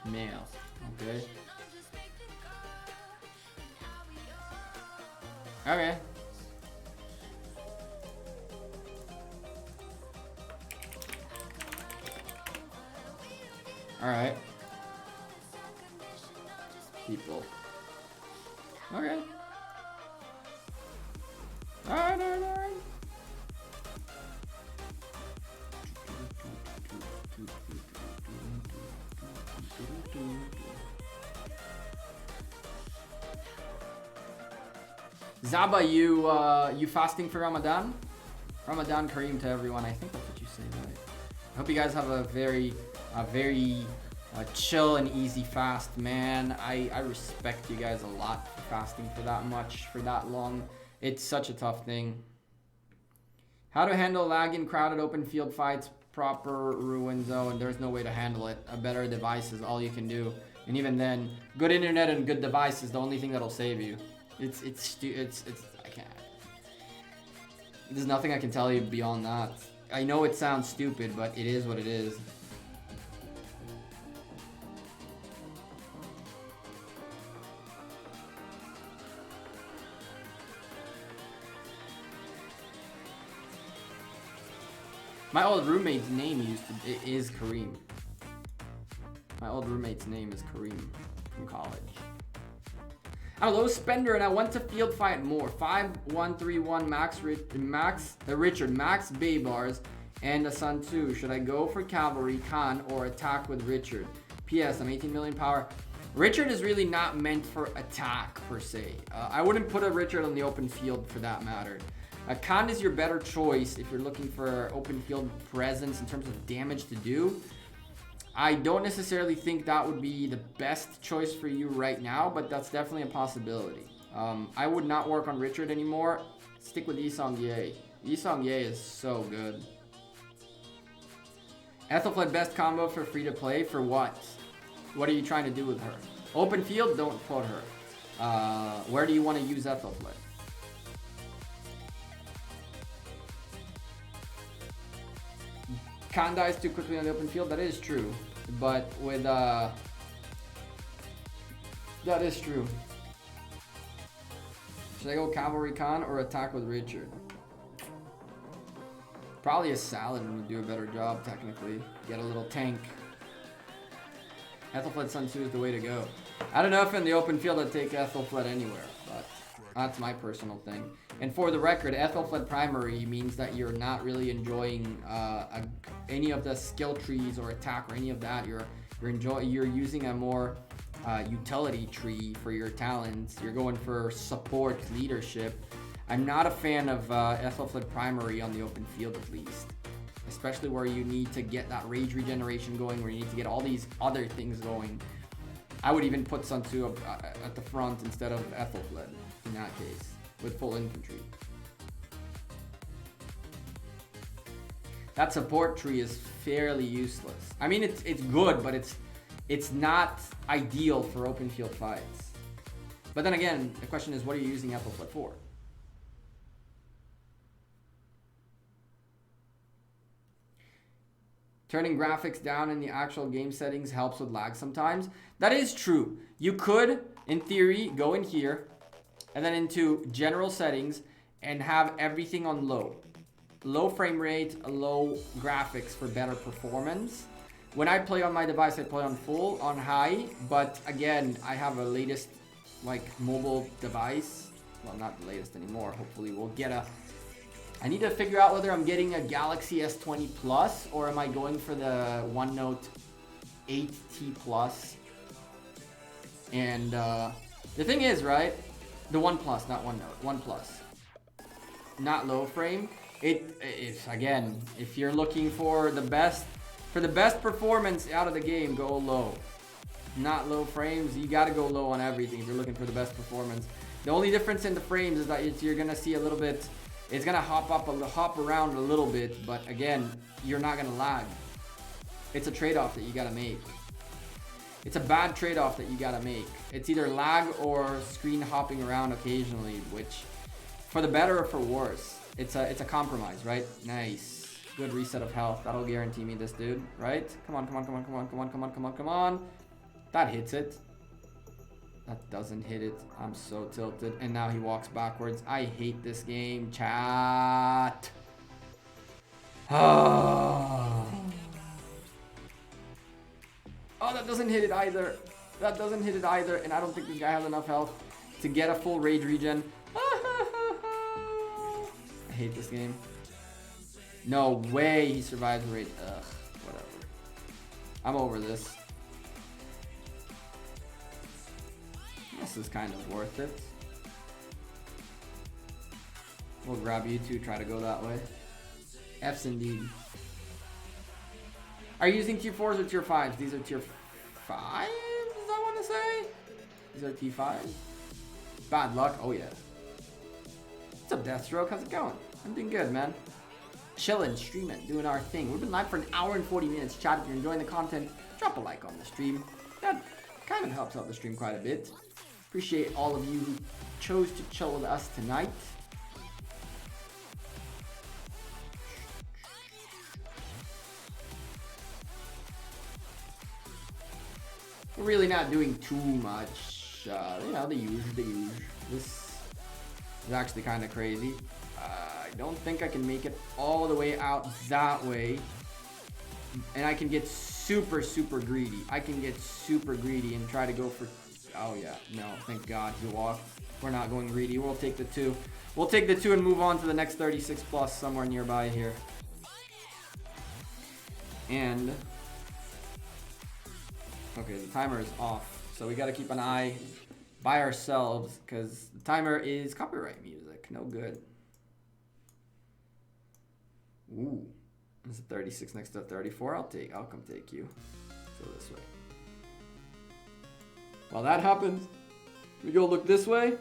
Male. Okay. Okay. Alright. People. Okay. Alright, alright. Zaba, you fasting for Ramadan? Ramadan Kareem to everyone. I think that's what you say, right? I hope you guys have a very chill and easy fast, man. I respect you guys a lot for fasting for that much, for that long. It's such a tough thing. How to handle lag in crowded open field fights, proper ruin zone. There's no way to handle it. A better device is all you can do. And even then, good internet and good device is the only thing that'll save you. It's I can't. There's nothing I can tell you beyond that. I know it sounds stupid, but it is what it is. My old roommate's name is Kareem. My old roommate's name is Kareem from college. I'm a low spender and I want to field fight more. 5-1-3-1 Richard, max Bay bars, and a Sun Tzu. Should I go for cavalry, Khan, or attack with Richard? P.S. I'm 18 million power. Richard is really not meant for attack per se. I wouldn't put a Richard on the open field for that matter. Khan is your better choice if you're looking for open field presence in terms of damage to do. I don't necessarily think that would be the best choice for you right now, but that's definitely a possibility. I would not work on Richard anymore. Stick with Yisong Ye. Yisong Ye is so good. Ethelfled best combo for free to play for what? What are you trying to do with her? Open field, don't put her. Where do you want to use Ethelfled? Khan dies too quickly on the open field. That is true, but with that is true. Should I go cavalry Khan or attack with Richard? Probably a Saladin would do a better job technically. Get a little tank. Ethelfled Sun Tzu is the way to go. I don't know if in the open field I'd take Ethelfled anywhere, but that's my personal thing. And for the record, Ethelfled primary means that you're not really enjoying any of the skill trees or attack or any of that. You're using a more utility tree for your talents. You're going for support leadership. I'm not a fan of Ethelfled primary on the open field at least. Especially where you need to get that rage regeneration going, where you need to get all these other things going. I would even put Sun Tzu at the front instead of Ethelfled in that case, with full infantry. That support tree is fairly useless. I mean, it's good, but it's not ideal for open field fights. But then again, the question is, what are you using Ethelfled for? Turning graphics down in the actual game settings helps with lag sometimes. That is true. You could, in theory, go in here and then into general settings and have everything on low. Low frame rate, low graphics for better performance. When I play on my device, I play on full, on high, but again, I have a latest mobile device. Well, not the latest anymore. Hopefully we'll get a... I need to figure out whether I'm getting a Galaxy S20 Plus or am I going for the OneNote 8T Plus. And the thing is, right? The One Plus, not OneNote. One Plus. Not low frame. It's again, if you're looking for the best performance out of the game, go low. Not low frames. You got to go low on everything if you're looking for the best performance. The only difference in the frames is that you're gonna see a little bit. It's gonna hop around a little bit, but again, you're not gonna lag. It's a trade-off that you gotta make. It's a bad trade-off that you gotta make. It's either lag or screen hopping around occasionally, which, for the better or for worse, it's a compromise, right? Nice, good reset of health. That'll guarantee me this, dude. Right? Come on, come on, come on, come on, come on, come on, come on, come on. That hits it. That doesn't hit it. I'm so tilted. And now he walks backwards. I hate this game, chat. Oh, that doesn't hit it either. That doesn't hit it either. And I don't think this guy has enough health to get a full rage regen. I hate this game. No way he survives rage. Ugh, whatever. I'm over this. This is kind of worth it. We'll grab you two, try to go that way. F's indeed. Are you using tier 4s or tier 5s? These are tier 5s, I want to say. These are T5s. Bad luck, oh yeah. What's up, Deathstroke? How's it going? I'm doing good, man. chilling, streaming, doing our thing. We've been live for an hour and 40 minutes. Chat, if you're enjoying the content, drop a like on the stream. That kind of helps out the stream quite a bit. Appreciate all of you who chose to chill with us tonight. We're really not doing too much. You know, the usual. This is actually kind of crazy. I don't think I can make it all the way out that way. And I can get super greedy. I can get super greedy and try to go for... Oh, yeah. No, thank God he walked. We're not going greedy. We'll take the 2. We'll take the 2 and move on to the next 36 plus somewhere nearby here. And... Okay, the timer is off. So we got to keep an eye by ourselves because the timer is copyright music. No good. Ooh. It's a 36 next to a 34. I'll come take you. Go this way. While that happens, we go look this way.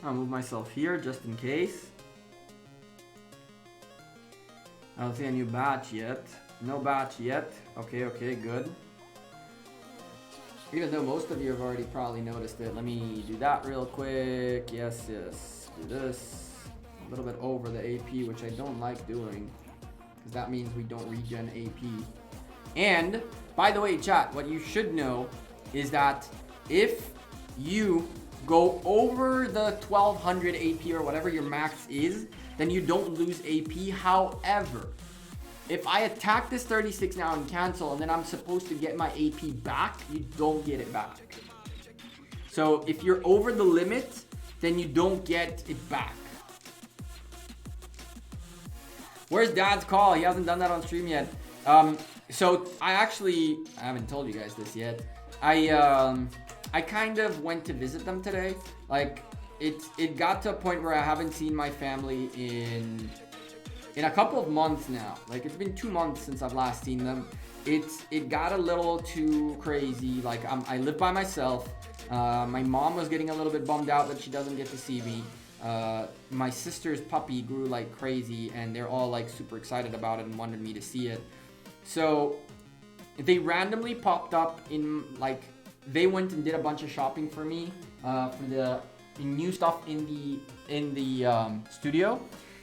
I'll move myself here just in case. I don't see a new batch yet. No batch yet. Okay, good. Even though most of you have already probably noticed it. Let me do that real quick. Yes. Do this. A little bit over the AP, which I don't like doing. Because that means we don't regen AP. And, by the way, chat, what you should know is that if you go over the 1200 AP or whatever your max is, then you don't lose AP. However, if I attack this 36 now and cancel, and then I'm supposed to get my AP back, you don't get it back. So if you're over the limit, then you don't get it back. Where's Dad's call? He hasn't done that on stream yet. So I haven't told you guys this yet. I kind of went to visit them today. Like it got to a point where I haven't seen my family in a couple of months now. Like it's been 2 months since I've last seen them. It got a little too crazy. Like I live by myself. My mom was getting a little bit bummed out that she doesn't get to see me. My sister's puppy grew like crazy and they're all like super excited about it and wanted me to see it. So they randomly popped up in like, they went and did a bunch of shopping for me for the new stuff in the studio.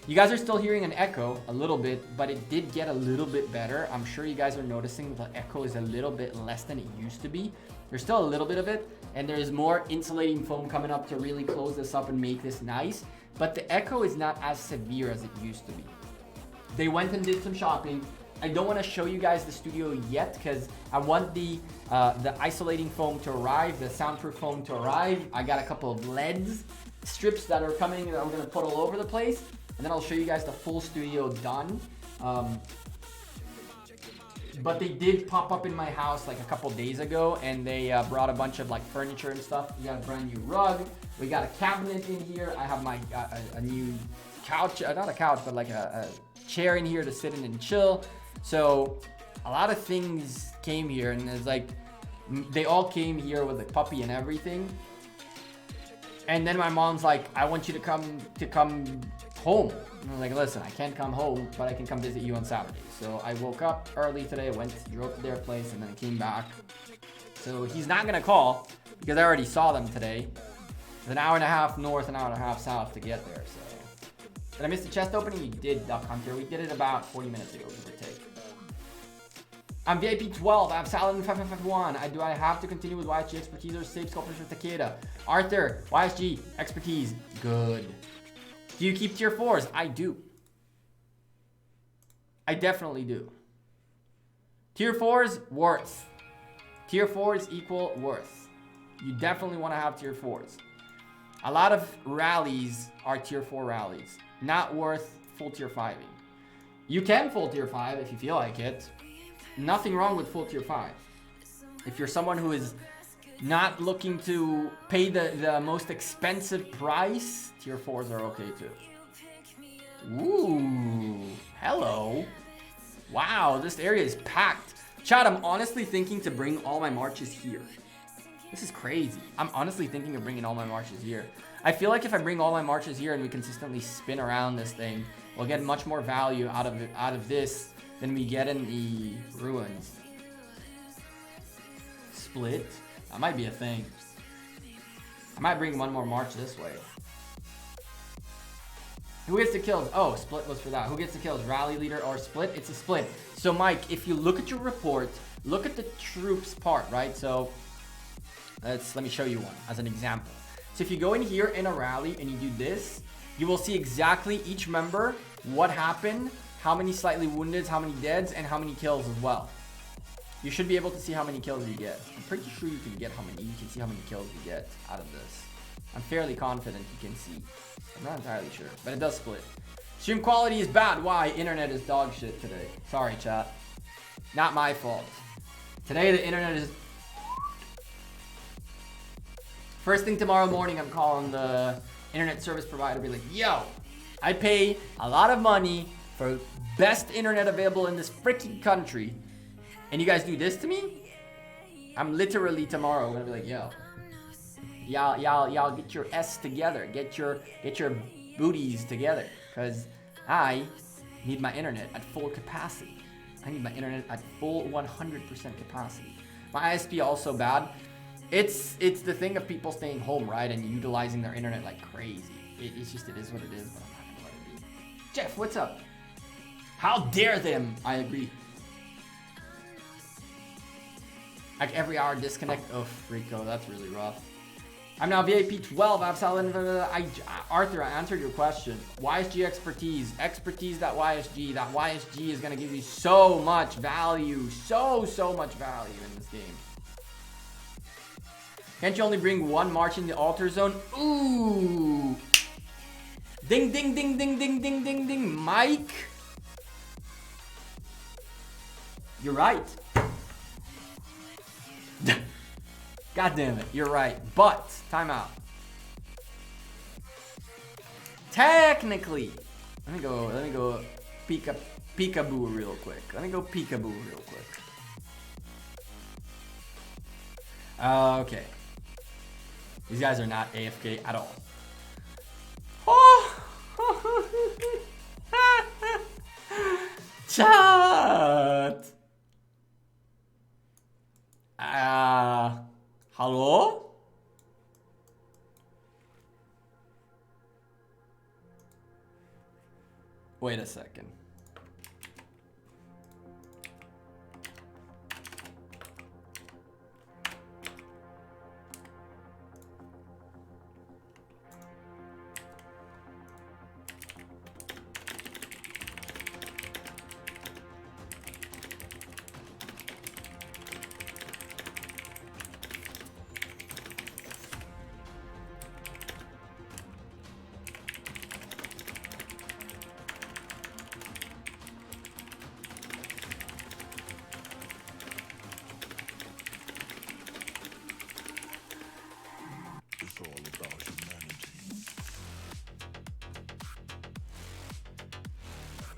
You guys are still hearing an echo a little bit, but it did get a little bit better. I'm sure you guys are noticing the echo is a little bit less than it used to be. There's still a little bit of it, and there's more insulating foam coming up to really close this up and make this nice, but the echo is not as severe as it used to be. They went and did some shopping. I don't want to show you guys the studio yet because I want the isolating foam to arrive, the soundproof foam to arrive. I got a couple of LEDs strips that are coming that I'm going to put all over the place. And then I'll show you guys the full studio done. But they did pop up in my house like a couple days ago and they brought a bunch of like furniture and stuff. We got a brand new rug. We got a cabinet in here. I have my a new couch, not a couch, but like a chair in here to sit in and chill. So a lot of things came here and it's like, they all came here with a puppy and everything. And then my mom's like, I want you to come home. And I was like, listen, I can't come home, but I can come visit you on Saturday. So I woke up early today, drove to their place, and then I came back. So he's not gonna call because I already saw them today. It's an hour and a half north, an hour and a half south to get there. So did I miss the chest opening? You did, Duck Hunter. We did it about 40 minutes ago, give or take. I'm VIP 12. I have Saladin 5551. Do I have to continue with YSG expertise or save sculptures for Takeda? Arthur, YSG expertise. Good. Do you keep tier 4s? I do. I definitely do. Tier 4s, worth. Tier 4s equal worth. You definitely want to have tier 4s. A lot of rallies are tier 4 rallies. Not worth full tier 5ing. You can full tier 5 if you feel like it. Nothing wrong with full tier 5. If you're someone who is not looking to pay the most expensive price, tier 4s are okay too. Ooh, hello. Wow, this area is packed. Chad, I'm honestly thinking to bring all my marches here. This is crazy. I'm honestly thinking of bringing all my marches here. I feel like if I bring all my marches here and we consistently spin around this thing, we'll get much more value out of this than we get in the ruins. Split? That might be a thing. I might bring one more march this way. Who gets the kills? Oh, split was for that. Who gets the kills? Rally leader or split? It's a split. So Mike, if you look at your report, look at the troops part, right? So let me show you one as an example. So if you go in here in a rally and you do this, you will see exactly each member, what happened, how many slightly woundeds, how many deads, and how many kills as well. You should be able to see how many kills you get. I'm pretty sure you can see how many kills you get out of this. I'm fairly confident you can see. I'm not entirely sure, but it does split. Stream quality is bad. Why? Internet is dog shit today. Sorry, chat. Not my fault. Today the internet is... First thing tomorrow morning, I'm calling the internet service provider, be like, yo, I pay a lot of money for best internet available in this freaking country, and you guys do this to me? I'm literally tomorrow gonna be like, yo, y'all get your S together, get your booties together, cause I need my internet at full capacity. I need my internet at full 100% capacity. My ISP also bad. It's the thing of people staying home, right, and utilizing their internet like crazy. It is what it is, but I'm not gonna let it be. Jeff, what's up? How dare them? I agree. Like every hour disconnect. Oh, Rico, that's really rough. I'm now VIP 12. Arthur, I answered your question. YSG expertise. Expertise.ysg. That YSG is going to give you so much value. So much value in this game. Can't you only bring one march in the altar zone? Ooh. Ding, ding, ding, ding, ding, ding, ding, ding. Mike. You're right. God damn it, you're right. But, timeout. Technically, let me go peekaboo real quick. Okay. These guys are not AFK at all. Oh! Chat! Hello? Wait a second.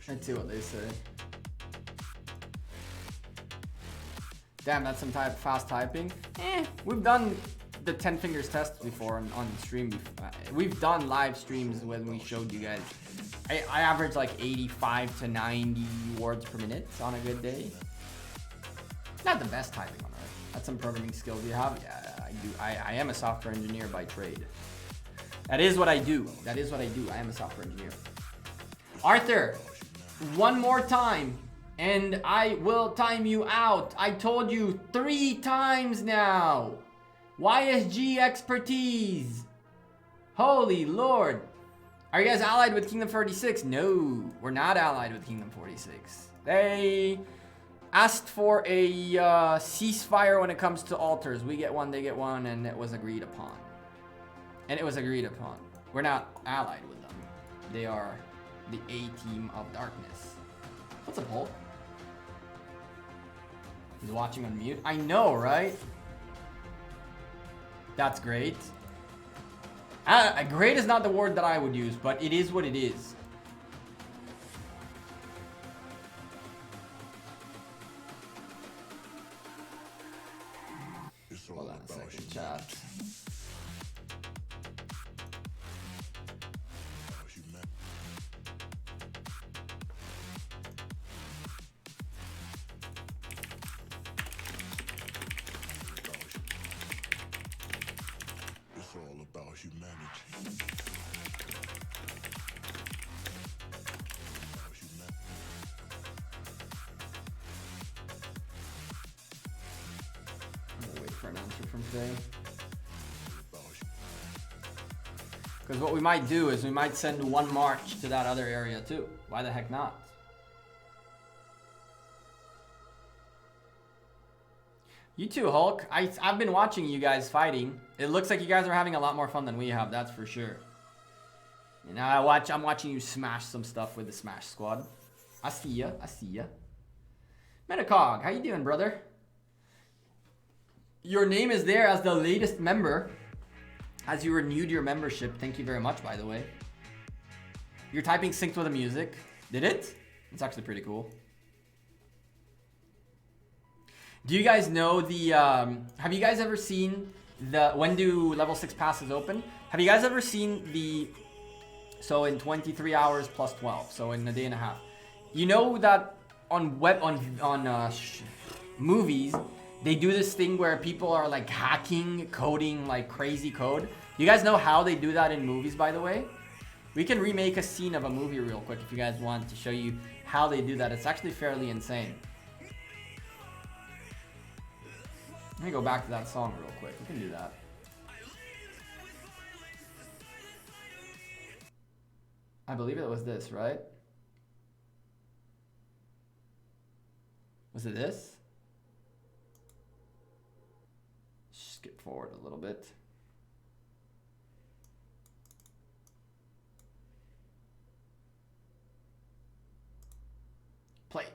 Let's see what they say. Damn, that's some fast typing. We've done the 10 fingers test before on stream. We've done live streams when we showed you guys. I average like 85 to 90 words per minute on a good day. Not the best typing on Earth. That's some programming skills you have. Yeah, I do. I am a software engineer by trade. That is what I do. I am a software engineer. Arthur, one more time and I will time you out. I told you 3 times now. YSG expertise. Holy Lord. Are you guys allied with Kingdom 46? No, we're not allied with Kingdom 46. They asked for a ceasefire when it comes to altars. We get one, they get one, and it was agreed upon. We're not allied with them. They are the A-team of darkness. What's up, Hulk? He's watching on mute. I know, right? That's great. Great is not the word that I would use, but it is what it is. Hold on a second, chat. I'll wait for an answer from Faye. Because what we might do is we might send one march to that other area too. Why the heck not? You too, Hulk. I've been watching you guys fighting. It looks like you guys are having a lot more fun than we have, that's for sure. You know, I'm watching you smash some stuff with the Smash Squad. I see ya, I see ya. Metacog, how you doing, brother? Your name is there as the latest member. As you renewed your membership. Thank you very much, by the way. Your typing synced with the music. Did it? It's actually pretty cool. Do you guys know the, have you guys ever seen the, when do level 6 passes open? Have you guys ever seen the, so in 23 hours plus 12, so in a day and a half. You know that on movies, they do this thing where people are like hacking, coding like crazy code. You guys know how they do that in movies, by the way? We can remake a scene of a movie real quick if you guys want to show you how they do that. It's actually fairly insane. Let me go back to that song real quick. We can do that. I believe it was this, right? Was it this? Skip forward a little bit. Play.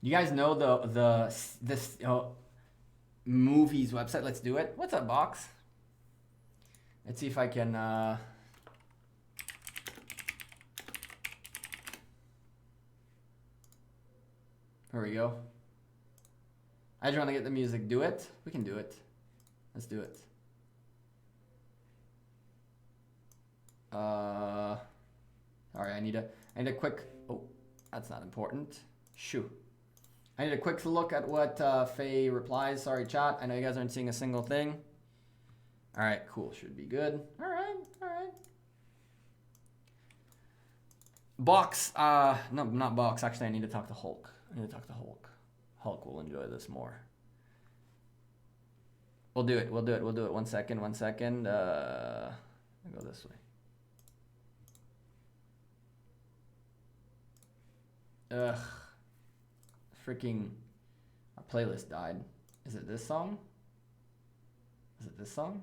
You guys know this movies website? Let's do it. What's up, Box? Let's see if I can. Here we go. I just want to get the music. Do it. We can do it. Let's do it. Sorry, I need a quick. Oh, that's not important. Shoo. I need a quick look at what Faye replies. Sorry, chat. I know you guys aren't seeing a single thing. All right, cool. Should be good. All right, all right. Box. No, not Box. Actually, I need to talk to Hulk. I need to talk to Hulk. Hulk will enjoy this more. We'll do it. We'll do it. We'll do it. 1 second. 1 second. I'll go this way. Ugh. Freaking. Our playlist died. Is it this song? Is it this song?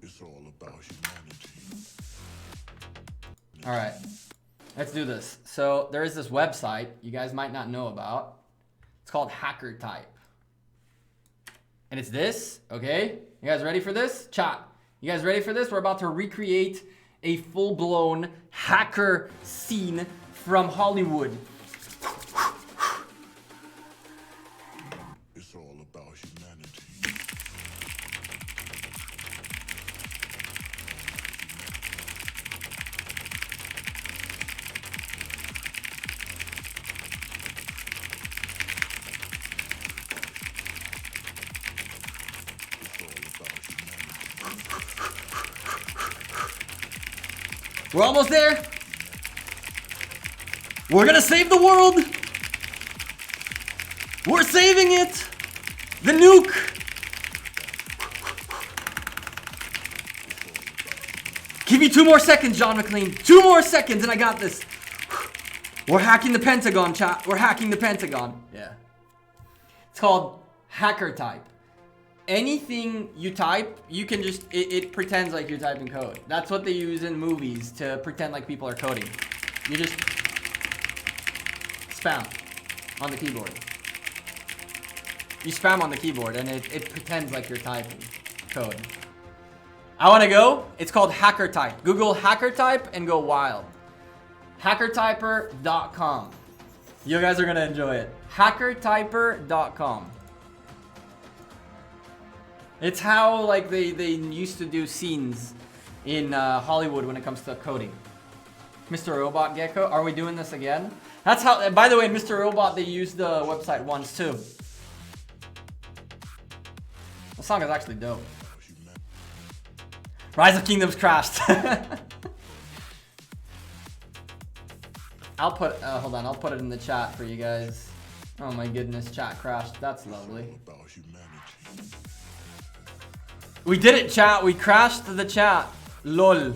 It's all about humanity. All right. Let's do this. So there is this website you guys might not know about. It's called Hacker Type. And it's this, okay? You guys ready for this? Chat. You guys ready for this? We're about to recreate a full-blown hacker scene from Hollywood. It's all about humanity. We're almost there. We're gonna save the world. We're saving it. The nuke. Give me 2 more seconds, John McClane. 2 more seconds and I got this. We're hacking the Pentagon, chat. We're hacking the Pentagon. Yeah. It's called Hacker Type. Anything you type, you can just, it pretends like you're typing code. That's what they use in movies to pretend like people are coding. You just spam on the keyboard. You spam on the keyboard and it pretends like you're typing code. I want to go. It's called Hacker Type. Google Hacker Type and go wild. Hackertyper.com. You guys are going to enjoy it. Hackertyper.com. It's how like they used to do scenes in Hollywood when it comes to coding. Mr. Robot Gekko, are we doing this again? That's how, by the way, in Mr. Robot, they used the website once too. The song is actually dope. Rise of Kingdoms crashed. I'll put, hold on, I'll put it in the chat for you guys. Oh my goodness, chat crashed. That's lovely. We did it, chat. We crashed the chat. LOL.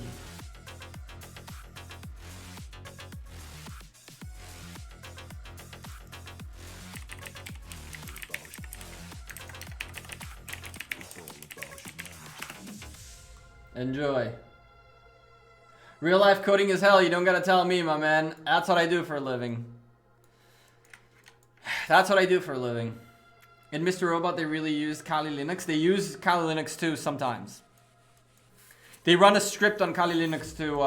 Enjoy. Real life coding is hell. You don't gotta tell me, my man. That's what I do for a living. That's what I do for a living. In Mr. Robot, they really use Kali Linux. They use Kali Linux too sometimes. They run a script on Kali Linux to,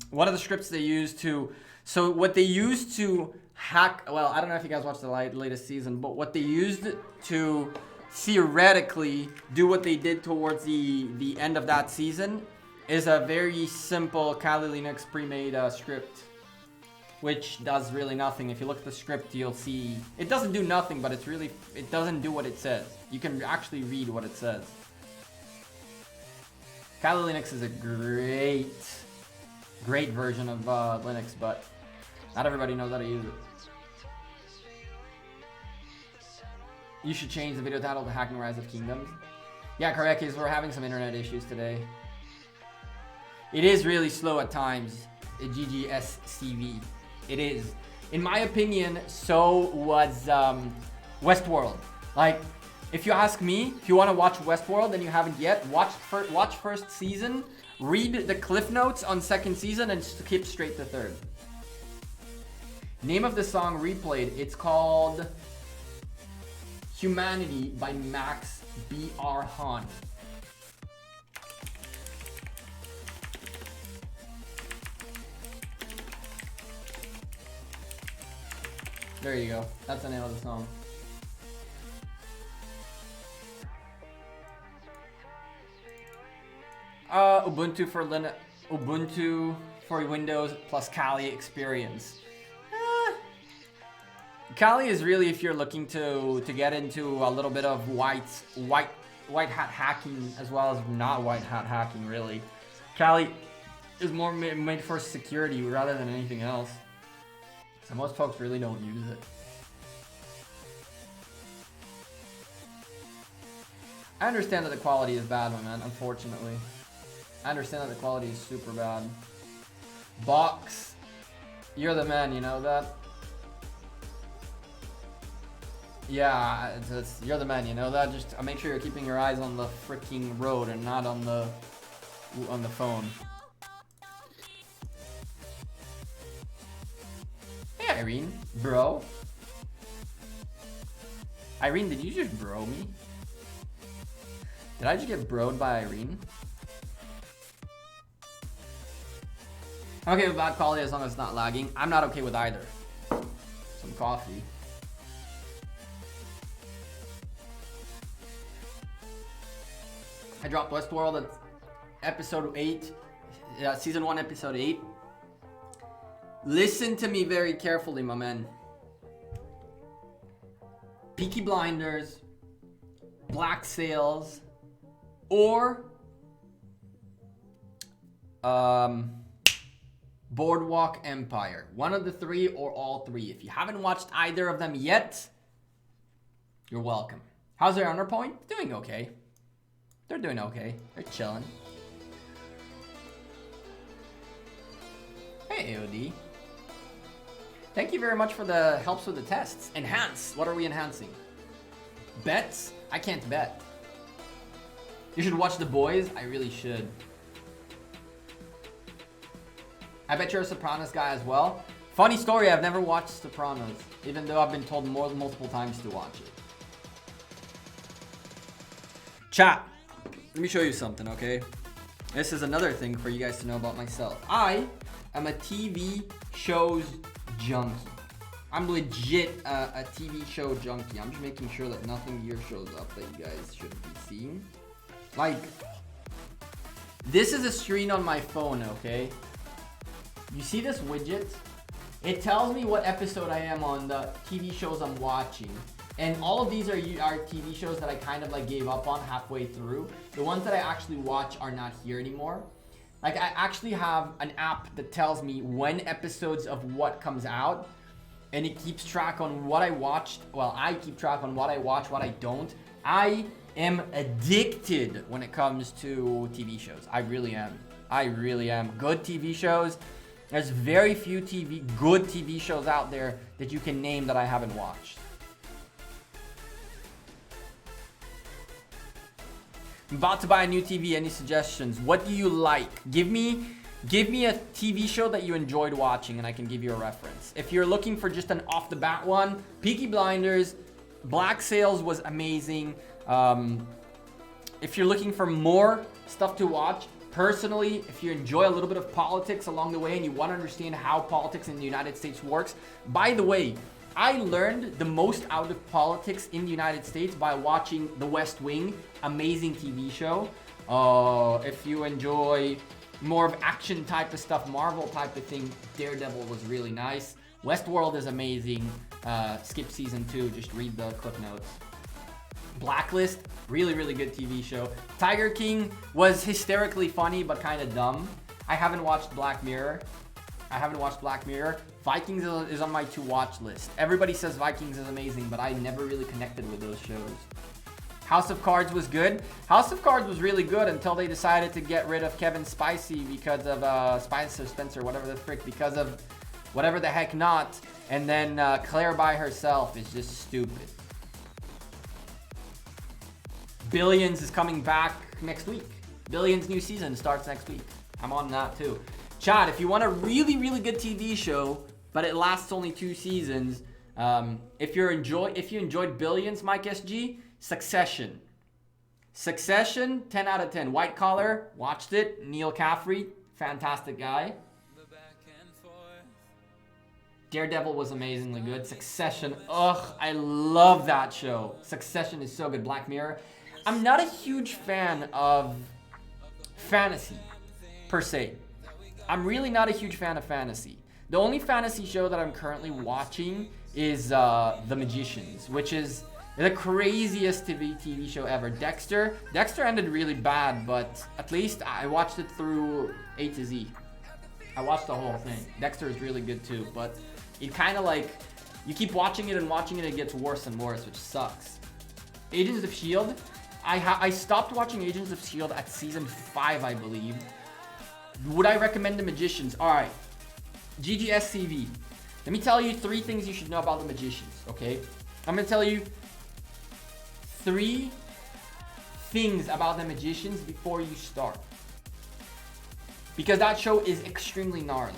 one of the scripts they use to, so what they used to hack, well, I don't know if you guys watched the latest season, but what they used to theoretically do what they did towards the end of that season is a very simple Kali Linux pre-made script, which does really nothing. If you look at the script, you'll see it doesn't do nothing, but it's really, it doesn't do what it says. You can actually read what it says. Kali Linux is a great version of Linux, but not everybody knows how to use it. You should change the video title to Hacking Rise of Kingdoms. Yeah, correct, because we're having some internet issues today. It is really slow at times. GGSCV. It is. In my opinion, so was Westworld. Like, if you ask me, if you want to watch Westworld and you haven't yet, watch first season, read the cliff notes on second season, and skip straight to third. Name of the song replayed, it's called Humanity by Max B.R. Hahn. There you go. That's the name of the song. Ubuntu for Linux, Ubuntu for Windows plus Kali experience. Kali is really if you're looking to get into a little bit of white hat hacking as well as not white hat hacking. Really, Kali is more made for security rather than anything else. So most folks really don't use it. I understand that the quality is bad, my man, unfortunately. I understand that the quality is super bad. Box, you're the man, you know that? Yeah, you're the man, you know that? Just make sure you're keeping your eyes on the freaking road and not on the phone. Hey, Irene. Bro. Irene, did you just bro me? Did I just get broed by Irene? I'm okay with bad quality as long as it's not lagging. I'm not okay with either. Some coffee. I dropped Westworld at episode 8. Season 1, episode 8. Listen to me very carefully, my man. Peaky Blinders, Black Sails, or Boardwalk Empire. One of the three or all three. If you haven't watched either of them yet, you're welcome. How's their Underpoint? Doing okay. They're doing okay. They're chilling. Hey, AOD. Thank you very much for the helps with the tests. Enhance. What are we enhancing? Bets? I can't bet. You should watch The Boys. I really should. I bet you're a Sopranos guy as well. Funny story, I've never watched Sopranos, even though I've been told multiple times to watch it. Chat, let me show you something, okay? This is another thing for you guys to know about myself. I am a TV shows junkie. I'm legit a TV show junkie. I'm just making sure that nothing here shows up that you guys shouldn't be seeing. Like, this is a screen on my phone, okay? You see this widget? It tells me what episode I am on the TV shows I'm watching. And all of these are TV shows that I kind of like gave up on halfway through. The ones that I actually watch are not here anymore. Like I actually have an app that tells me when episodes of what comes out. And it keeps track on what I watched. Well, I keep track on what I watch, what I don't. I am addicted when it comes to TV shows. I really am. I really am. Good TV shows. There's very few good TV shows out there that you can name that I haven't watched. I'm about to buy a new TV. Any suggestions? What do you like? Give me a TV show that you enjoyed watching and I can give you a reference. If you're looking for just an off the bat one, Peaky Blinders, Black Sails was amazing. If you're looking for more stuff to watch, personally, if you enjoy a little bit of politics along the way and you want to understand how politics in the United States works, by the way, I learned the most out of politics in the United States by watching The West Wing, amazing TV show. If you enjoy more of action type of stuff, Marvel type of thing, Daredevil was really nice. Westworld is amazing. Skip season 2, just read the clip notes. Blacklist, really, really good TV show. Tiger King was hysterically funny, but kind of dumb. I haven't watched Black Mirror. Vikings is on my to-watch list. Everybody says Vikings is amazing, but I never really connected with those shows. House of Cards was good. House of Cards was really good until they decided to get rid of Kevin Spacey because of Spencer, whatever the frick, because of whatever the heck not. And then Claire by herself is just stupid. Billions is coming back next week. Billions new season starts next week. I'm on that too. Chad, if you want a really, really good TV show, but it lasts only 2 seasons, if you enjoyed Billions, Mike SG, Succession. Succession, 10 out of 10. White Collar, watched it. Neil Caffrey, fantastic guy. Daredevil was amazingly good. Succession, ugh, I love that show. Succession is so good. Black Mirror. I'm not a huge fan of fantasy, per se. I'm really not a huge fan of fantasy. The only fantasy show that I'm currently watching is The Magicians, which is the craziest TV show ever. Dexter ended really bad, but at least I watched it through A to Z. I watched the whole thing. Dexter is really good too, but it kind of like, you keep watching it and watching it, it gets worse and worse, which sucks. Agents of S.H.I.E.L.D. I stopped watching Agents of S.H.I.E.L.D. at season 5, I believe. Would I recommend The Magicians? Alright. GGSCV. Let me tell you 3 things you should know about The Magicians, okay? I'm going to tell you 3 things about The Magicians before you start. Because that show is extremely gnarly.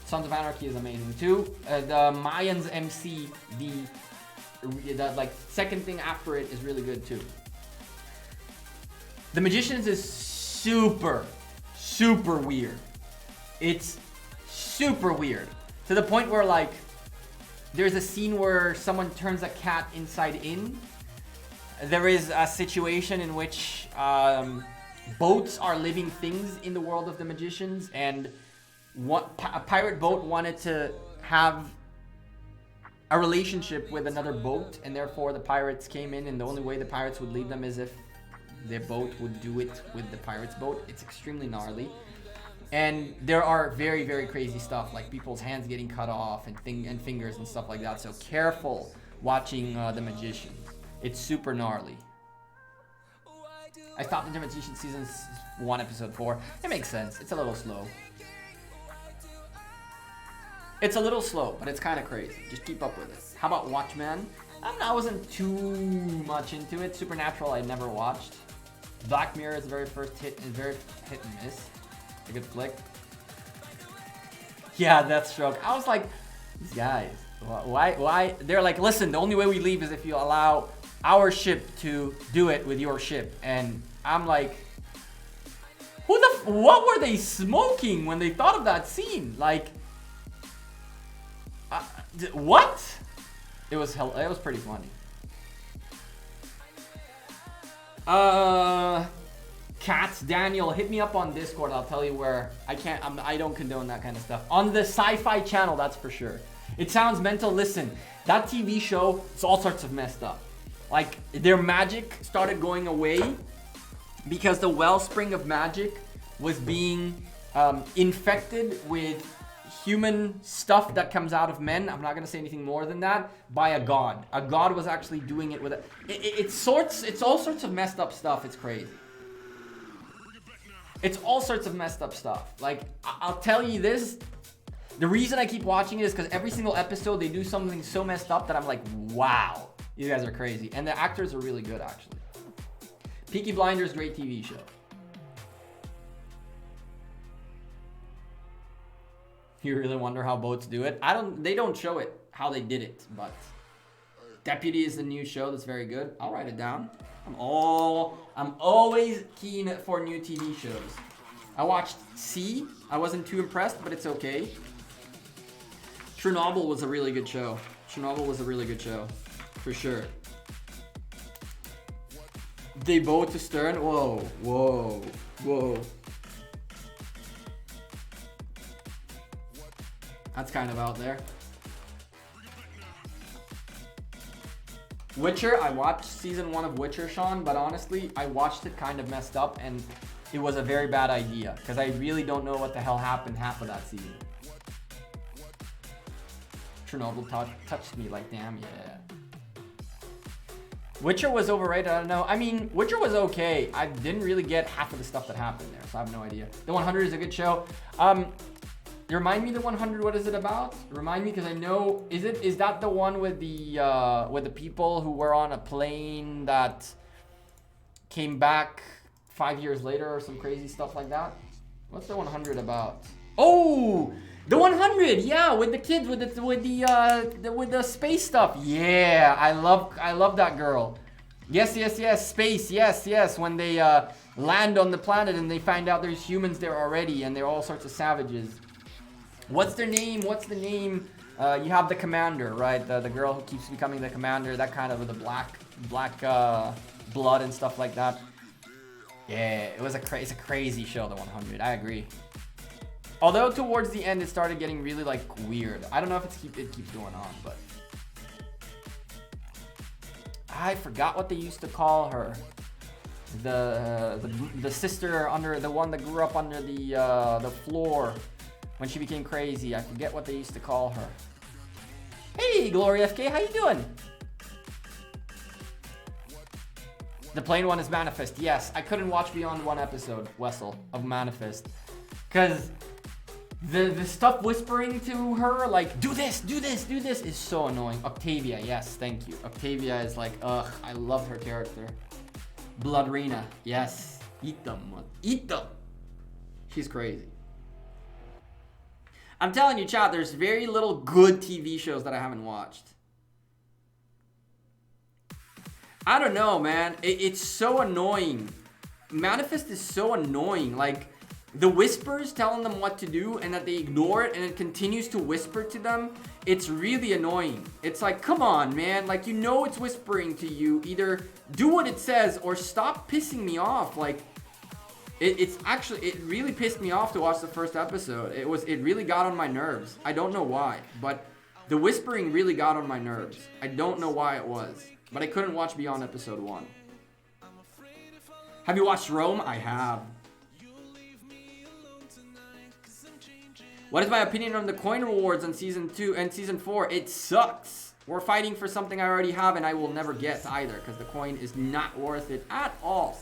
Sons of Anarchy is amazing too. The Mayans MC, the like second thing after it is really good too. The Magicians is super weird. It's super weird. To the point where like, there's a scene where someone turns a cat inside in. There is a situation in which boats are living things in the world of The Magicians, and a pirate boat wanted to have a relationship with another boat, and therefore the pirates came in, and the only way the pirates would leave them is if their boat would do it with the pirate's boat. It's extremely gnarly. And there are very, very crazy stuff, like people's hands getting cut off and fingers and stuff like that. So careful watching The Magicians. It's super gnarly. I stopped The Magicians season 1, episode 4. It makes sense. It's a little slow. It's a little slow, but it's kind of crazy. Just keep up with it. How about Watchmen? I wasn't too much into it. Supernatural, I never watched. Black Mirror is the very first hit, is very hit and miss. A good flick. Yeah, Deathstroke. I was like, these guys, why? They're like, listen, the only way we leave is if you allow our ship to do it with your ship. And I'm like, what were they smoking when they thought of that scene? Like, what? It was pretty funny. Cats, Daniel, hit me up on Discord. I'll tell you where. I don't condone that kind of stuff. On the Sci-Fi channel, that's for sure. It sounds mental. Listen, that TV show, it's all sorts of messed up. Like, their magic started going away because the wellspring of magic was being infected with human stuff that comes out of men. I'm not going to say anything more than that. By a god. A god was actually doing it with it. It's all sorts of messed up stuff. It's crazy. It's all sorts of messed up stuff. Like, I'll tell you this. The reason I keep watching it is because every single episode they do something so messed up that I'm like, wow, you guys are crazy. And the actors are really good, actually. Peaky Blinders, great TV show. You really wonder how boats do it? They don't show it, how they did it, but Deputy is the new show that's very good. I'll write it down. I'm always keen for new TV shows. I watched C. I wasn't too impressed, but it's okay. Chernobyl was a really good show. For sure. They bow to stern. Whoa. That's kind of out there. Witcher, I watched season 1 of Witcher, Sean, but honestly, I watched it kind of messed up, and it was a very bad idea, because I really don't know what the hell happened half of that season. Chernobyl touched me like, damn, yeah. Witcher was overrated, I don't know. I mean, Witcher was okay. I didn't really get half of the stuff that happened there, so I have no idea. The 100 is a good show. Remind me, the 100, what is it about? Remind me, because I know, is that the one with the people who were on a plane that came back 5 years later or some crazy stuff like that? What's the 100 about? Oh, the 100, yeah, with the kids, with the space stuff. Yeah, I love that girl. Yes, space, yes. When they land on the planet and they find out there's humans there already and they're all sorts of savages. What's their name? You have the commander, right? The girl who keeps becoming the commander, that kind of with the black blood and stuff like that. Yeah, it's a crazy show, the 100. I agree. Although towards the end it started getting really like weird. I don't know if it keeps going on, but I forgot what they used to call her. The sister under the one that grew up under the floor. When she became crazy, I forget what they used to call her. Hey, Glory FK, how you doing? The plain one is Manifest. Yes, I couldn't watch beyond one episode, Wessel, of Manifest. Because the stuff whispering to her, like, do this, is so annoying. Octavia, yes, thank you. Octavia is like, ugh, I love her character. Bloodrina, yes. Eat them. She's crazy. I'm telling you, chat, there's very little good TV shows that I haven't watched. I don't know, man. It's so annoying. Manifest is so annoying. Like, the whispers telling them what to do and that they ignore it and it continues to whisper to them. It's really annoying. It's like, come on, man. Like, you know it's whispering to you. Either do what it says or stop pissing me off. Like, it really pissed me off to watch the first episode. It really got on my nerves. I don't know why, but the whispering really got on my nerves. I don't know why it was, but I couldn't watch beyond episode 1. Have you watched Rome? I have. What is my opinion on the coin rewards on season 2 and season 4? It sucks. We're fighting for something I already have and I will never get either, because the coin is not worth it at all.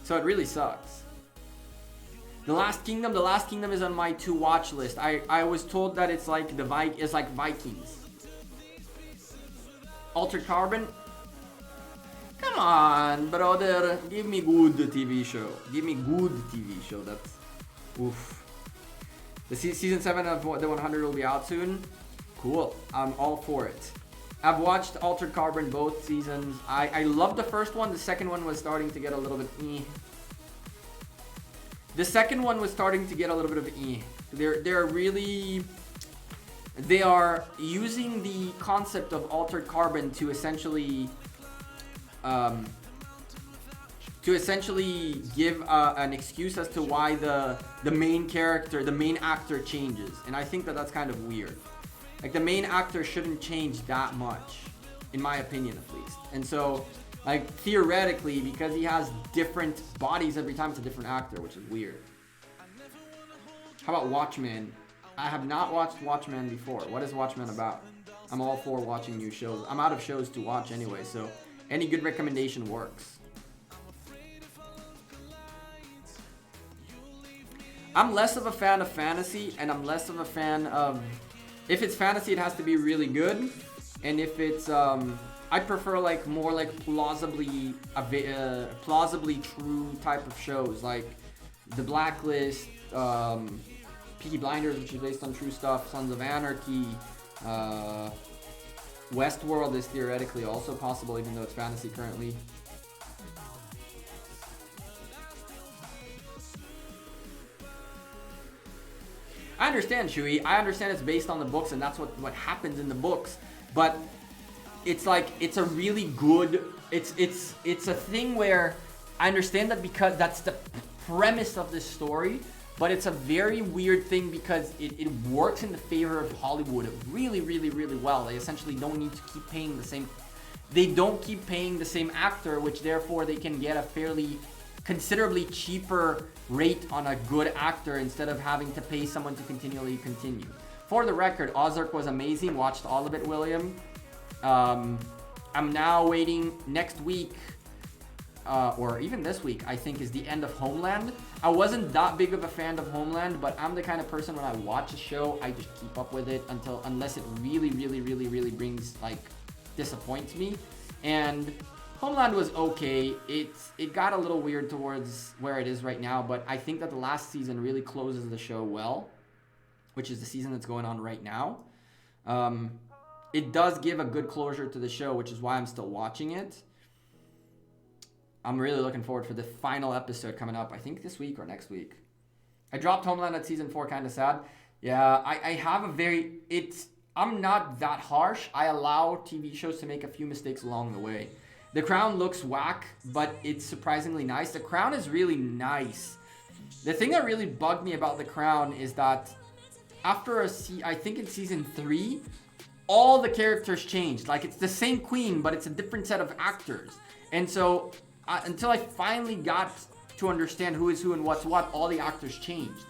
So it really sucks. The Last Kingdom is on my to watch list. I was told that it's like Vikings. Altered Carbon. Come on, brother. Give me good TV show. That's oof. The season 7 of the 100 will be out soon. Cool. I'm all for it. I've watched Altered Carbon both seasons. I loved the first one. The second one was starting to get a little bit The second one was starting to get a little bit of They are using the concept of Altered Carbon to essentially to to essentially give an excuse as to why the main character, the main actor changes. And I think that that's kind of weird. Like, the main actor shouldn't change that much, in my opinion at least. And so, like, theoretically, because he has different bodies every time, it's a different actor, which is weird. How about Watchmen? I have not watched Watchmen before. What is Watchmen about? I'm all for watching new shows. I'm out of shows to watch anyway, so any good recommendation works. I'm less of a fan of fantasy, and I'm less of a fan of... If it's fantasy, it has to be really good. And if it's... I prefer like more like plausibly true type of shows, like The Blacklist, Peaky Blinders, which is based on true stuff, Sons of Anarchy, Westworld is theoretically also possible, even though it's fantasy currently. I understand, Shui. I understand it's based on the books, and that's what happens in the books. But it's like, it's a really good... It's a thing where I understand that because that's the premise of this story, but it's a very weird thing because it works in the favor of Hollywood really, really, really well. They essentially don't need to keep paying the same... They don't keep paying the same actor, which therefore they can get a fairly... considerably cheaper rate on a good actor instead of having to pay someone to continually continue. For the record, Ozark was amazing. Watched all of it, William. I'm now waiting next week, or even this week, I think, is the end of Homeland. I wasn't that big of a fan of Homeland, but I'm the kind of person when I watch a show, I just keep up with it unless it really, really, really, really brings, like, disappoints me. And Homeland was okay. It got a little weird towards where it is right now, but I think that the last season really closes the show well, which is the season that's going on right now. It does give a good closure to the show, which is why I'm still watching it. I'm really looking forward for the final episode coming up, I think this week or next week. I dropped Homeland at season 4, kind of sad. Yeah, I have a very... I'm not that harsh. I allow TV shows to make a few mistakes along the way. The Crown looks whack, but it's surprisingly nice. The Crown is really nice. The thing that really bugged me about The Crown is that after I think in season 3, all the characters changed. Like, it's the same queen, but it's a different set of actors. And so, until I finally got to understand who is who and what's what, all the actors changed.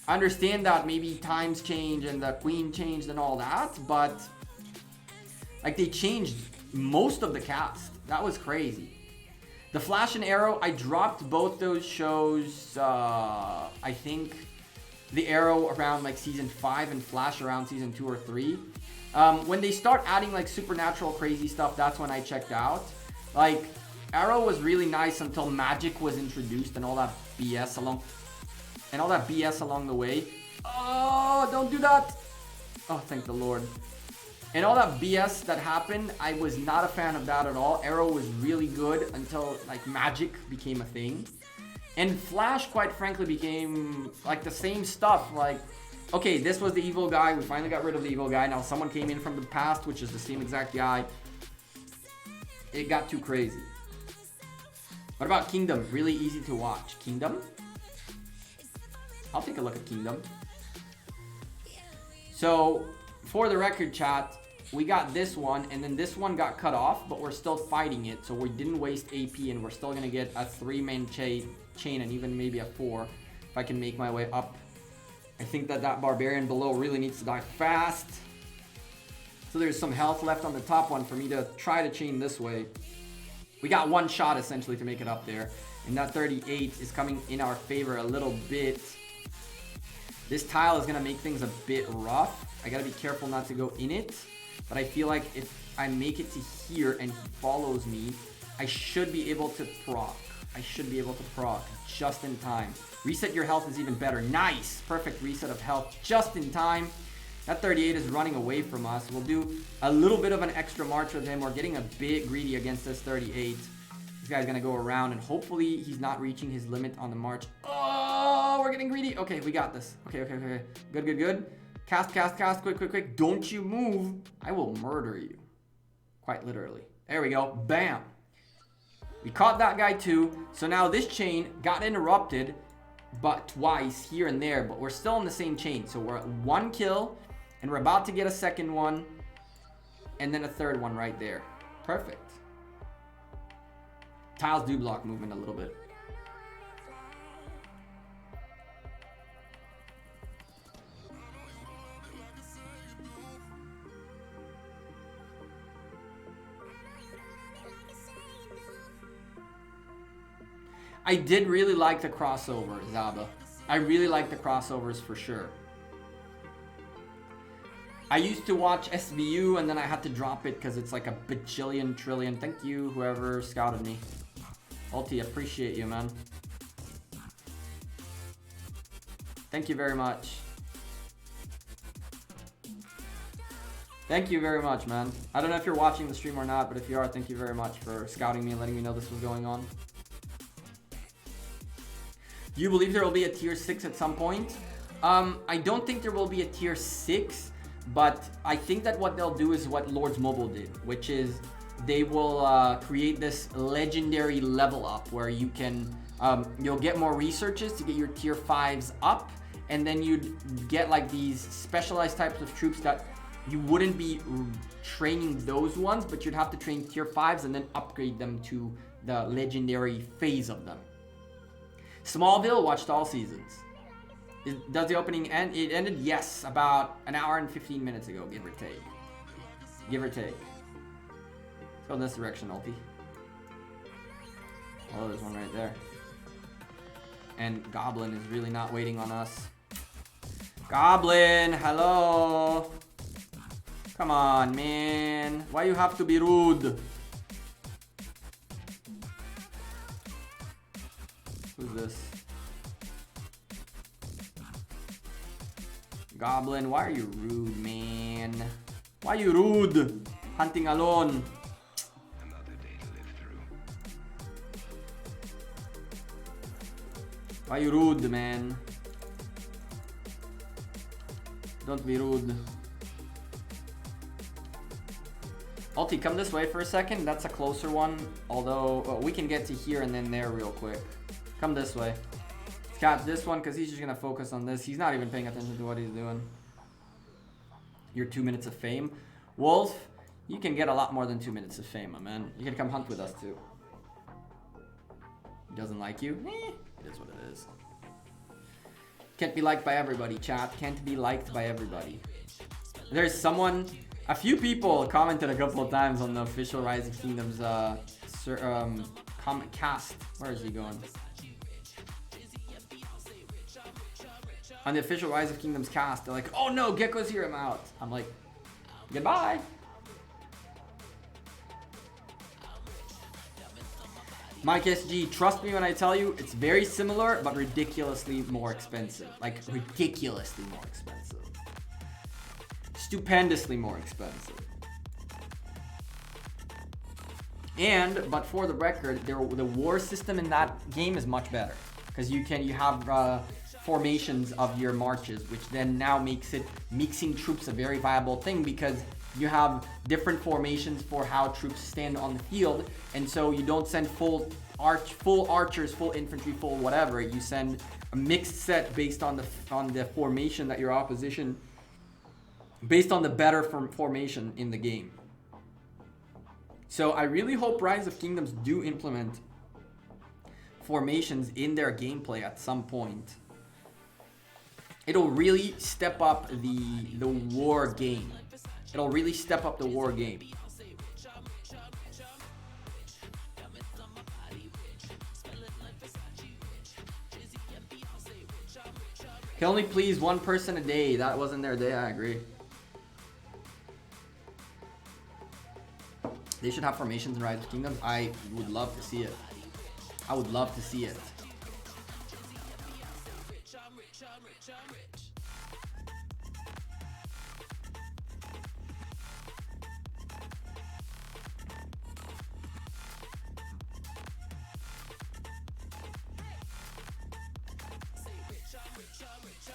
I understand that maybe times change and the queen changed and all that, but like, they changed most of the cast. That was crazy. The Flash and Arrow, I dropped both those shows, I think the Arrow around like season 5 and Flash around season 2 or 3. When they start adding like supernatural crazy stuff, that's when I checked out. Like, Arrow was really nice until magic was introduced and all that BS along the way. Oh, don't do that. Oh, thank the Lord. And all that BS that happened, I was not a fan of that at all. Arrow was really good until like magic became a thing. And Flash, quite frankly, became like the same stuff. Like, okay, this was the evil guy. We finally got rid of the evil guy. Now someone came in from the past, which is the same exact guy. It got too crazy. What about Kingdom? Really easy to watch. Kingdom? I'll take a look at Kingdom. So, for the record, chat, we got this one, and then this one got cut off, but we're still fighting it, so we didn't waste AP, and we're still gonna get a 3-man chain, and even maybe a 4, if I can make my way up. I think that barbarian below really needs to die fast. So there's some health left on the top one for me to try to chain this way. We got one shot, essentially, to make it up there, and that 38 is coming in our favor a little bit. This tile is gonna make things a bit rough. I gotta be careful not to go in it. But I feel like if I make it to here and he follows me, I should be able to proc. Just in time. Reset your health is even better. Nice! Perfect reset of health just in time. That 38 is running away from us. We'll do a little bit of an extra march with him. We're getting a bit greedy against this 38. This guy's gonna go around and hopefully he's not reaching his limit on the march. Oh, we're getting greedy. Okay, we got this. Okay. Good. Cast. Quick. Don't you move. I will murder you. Quite literally. There we go. Bam. We caught that guy too. So now this chain got interrupted, but twice here and there. But we're still in the same chain. So we're at 1 kill, and we're about to get a second one, and then a third one right there. Perfect. Tiles do block movement a little bit. I did really like the crossover, Zaba. I really like the crossovers for sure. I used to watch SVU and then I had to drop it because it's like a bajillion trillion. Thank you, whoever scouted me. Ulti, appreciate you, man. Thank you very much. Thank you very much, man. I don't know if you're watching the stream or not, but if you are, thank you very much for scouting me and letting me know this was going on. Do you believe there will be a tier 6 at some point? I don't think there will be a tier 6, but I think that what they'll do is what Lords Mobile did, which is they will create this legendary level up where you can, you'll get more researches to get your tier 5s up, and then you'd get like these specialized types of troops that you wouldn't be training those ones, but you'd have to train tier 5s and then upgrade them to the legendary phase of them. Smallville, watched all seasons. Does the opening end? It ended, yes, about an hour and 15 minutes ago, give or take. Give or take. Let's go in this direction, ulti. Oh, there's one right there. And Goblin is really not waiting on us. Goblin, hello. Come on, man. Why you have to be rude? Who's this? Goblin, why are you rude, man? Why you rude? Hunting alone. Why you rude, man? Don't be rude. Ulti, come this way for a second. That's a closer one. Although, we can get to here and then there real quick. Come this way. Catch this one because he's just going to focus on this. He's not even paying attention to what he's doing. Your 2 minutes of fame. Wolf, you can get a lot more than 2 minutes of fame, my man. You can come hunt with us too. He doesn't like you? It is what it is. Can't be liked by everybody, chat. Can't be liked by everybody. There's someone... A few people commented a couple of times on the official Rise of Kingdoms comment cast. Where is he going? On the official Rise of Kingdoms cast, they're like, oh no, Gekko's here, I'm out. I'm like, goodbye. Mike SG, trust me when I tell you, it's very similar, but ridiculously more expensive. Like, ridiculously more expensive. Stupendously more expensive. And, but for the record, the war system in that game is much better. Because you have formations of your marches, which then now makes it mixing troops a very viable thing because you have different formations for how troops stand on the field, and so you don't send full archers, full infantry, full whatever. You send a mixed set based on the formation that your opposition, based on the better formation in the game. So I really hope Rise of Kingdoms do implement formations in their gameplay at some point. It'll really step up the war game. It'll really step up the war game. Can only please one person a day. That wasn't their day, I agree. They should have formations in Rise of Kingdoms. I would love to see it. I would love to see it.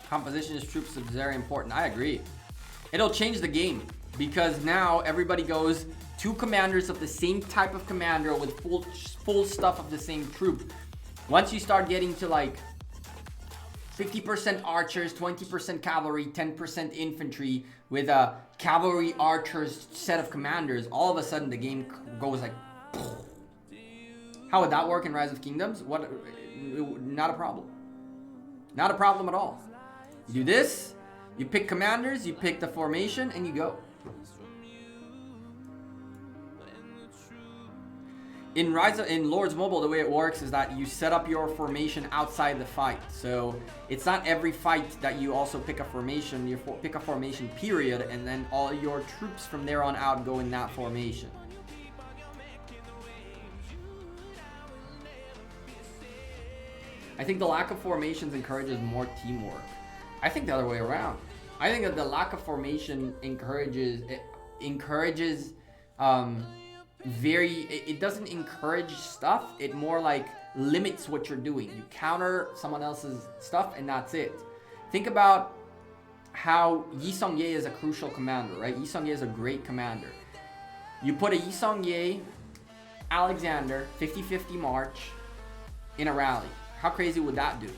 Composition of troops is very important. I agree. It'll change the game because now everybody goes 2 commanders of the same type of commander with full stuff of the same troop. Once you start getting to like 50% archers, 20% cavalry, 10% infantry with a cavalry archers set of commanders, all of a sudden the game goes like... How would that work in Rise of Kingdoms? What? Not a problem. Not a problem at all. You do this, you pick commanders, you pick the formation, and you go. In Lords Mobile, the way it works is that you set up your formation outside the fight. So it's not every fight that you also pick a formation. You pick a formation period, and then all your troops from there on out go in that formation. I think the lack of formations encourages more teamwork. I think the other way around. I think that the lack of formation encourages it doesn't encourage stuff. It more like limits what you're doing. You counter someone else's stuff and that's it. Think about how Yi Seong-Ye is a crucial commander, right? Yi Seong-Ye is a great commander. You put a Yi Seong-Ye, Alexander, 50-50 march in a rally. How crazy would that do?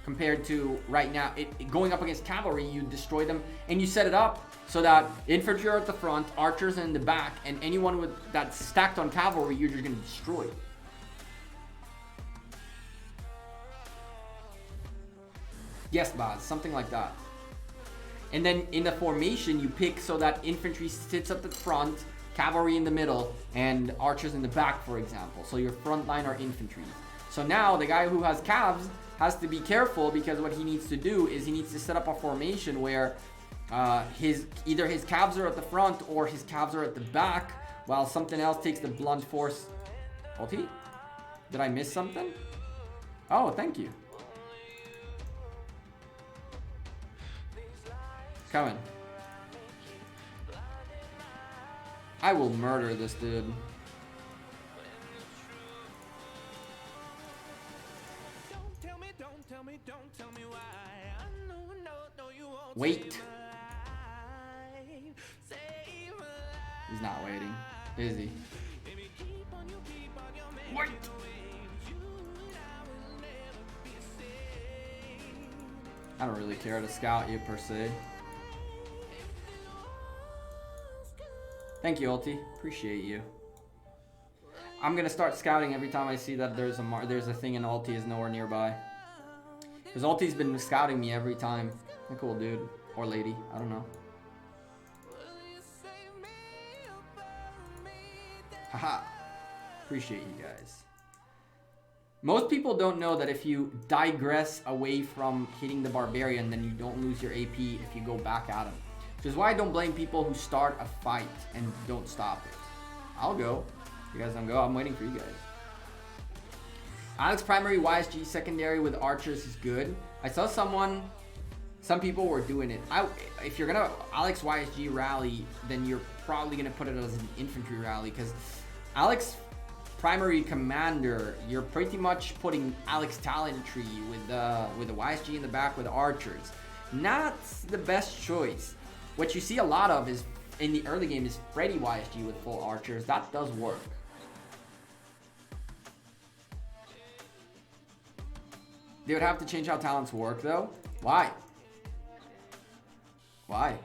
Compared to right now, going up against cavalry, you destroy them and you set it up so that infantry are at the front, archers are in the back, and anyone that's stacked on cavalry, you're just going to destroy. Yes, Baz, something like that. And then in the formation, you pick so that infantry sits at the front, cavalry in the middle, and archers in the back, for example. So your front line are infantry. So now the guy who has calves has to be careful, because what he needs to do is he needs to set up a formation where either his calves are at the front or his calves are at the back, while something else takes the blunt force. Ulti? Did I miss something? Oh, thank you. Coming. I will murder this dude. Wait. He's not waiting, is he? Wait. I don't really care to scout you per se. Thank you, Ulti. Appreciate you. I'm gonna start scouting every time I see that there's a thing and Ulti is nowhere nearby. Because Ulti's been scouting me every time. A cool dude. Or lady. I don't know. Haha. Appreciate you guys. Most people don't know that if you digress away from hitting the barbarian, then you don't lose your AP if you go back at him. Which is why I don't blame people who start a fight and don't stop it. I'll go. You guys don't go. I'm waiting for you guys. Alex primary YSG secondary with archers is good. I saw some people were doing it. If you're gonna Alex YSG rally, then you're probably gonna put it as an infantry rally, because Alex primary commander, you're pretty much putting Alex talent tree with the YSG in the back with archers. Not the best choice. What you see a lot of is in the early game is Freddy YSG with full archers. That does work. They would have to change how talents work though. Why? Why?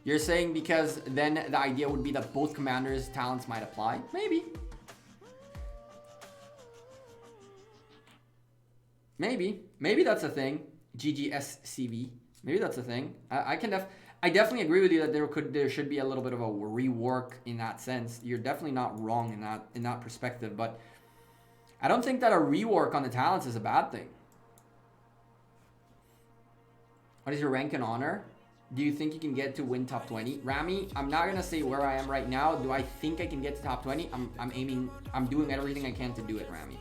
You're saying because then the idea would be that both commanders' talents might apply? Maybe. Maybe that's a thing. GGSCV. Maybe that's a thing. I definitely agree with you that there should be a little bit of a rework in that sense. You're definitely not wrong in that perspective, but I don't think that a rework on the talents is a bad thing. What is your rank and honor? Do you think you can get to win top 20? Rami, I'm not gonna say where I am right now. Do I think I can get to top 20? I'm doing everything I can to do it, Rami.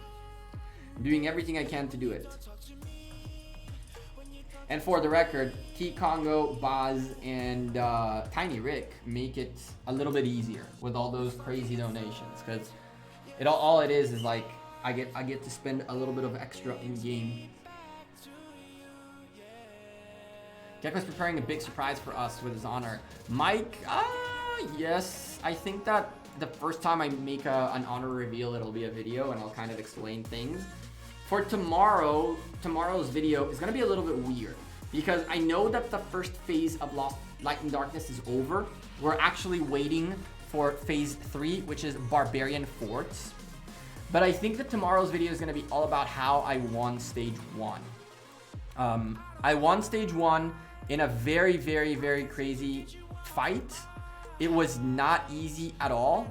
I'm doing everything I can to do it. And for the record, T Congo, Baz, and Tiny Rick make it a little bit easier with all those crazy donations, because all it is like I get to spend a little bit of extra in game. Gekko's preparing a big surprise for us with his honor. Mike, yes. I think that the first time I make an honor reveal, it'll be a video and I'll kind of explain things. For tomorrow's video is going to be a little bit weird because I know that the first phase of Lost Light and Darkness is over. We're actually waiting for phase 3, which is Barbarian Forts. But I think that tomorrow's video is going to be all about how I won stage 1. I won stage 1 in a very, very, very crazy fight. It was not easy at all,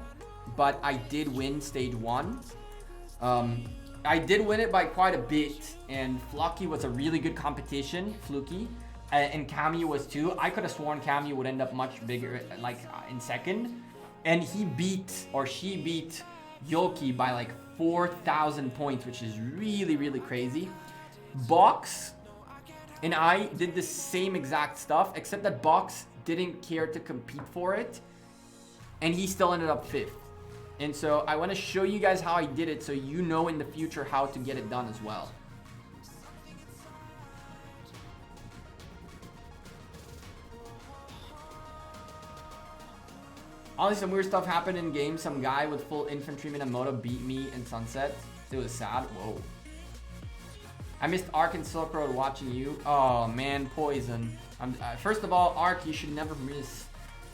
but I did win stage 1. I did win it by quite a bit, and Flocky was a really good competition, Fluky, and Cammy was too. I could have sworn Cammy would end up much bigger, like in second, and she beat Yoki by like 4,000 points, which is really, really crazy. Box and I did the same exact stuff, except that Box didn't care to compete for it, and he still ended up 5th. And so I want to show you guys how I did it so you know in the future how to get it done as well. Honestly, some weird stuff happened in game. Some guy with full infantryman and moto beat me in Sunset. It was sad. Whoa. I missed Ark and Silk Road watching you. Oh man, Poison. First of all, Ark, you should never miss.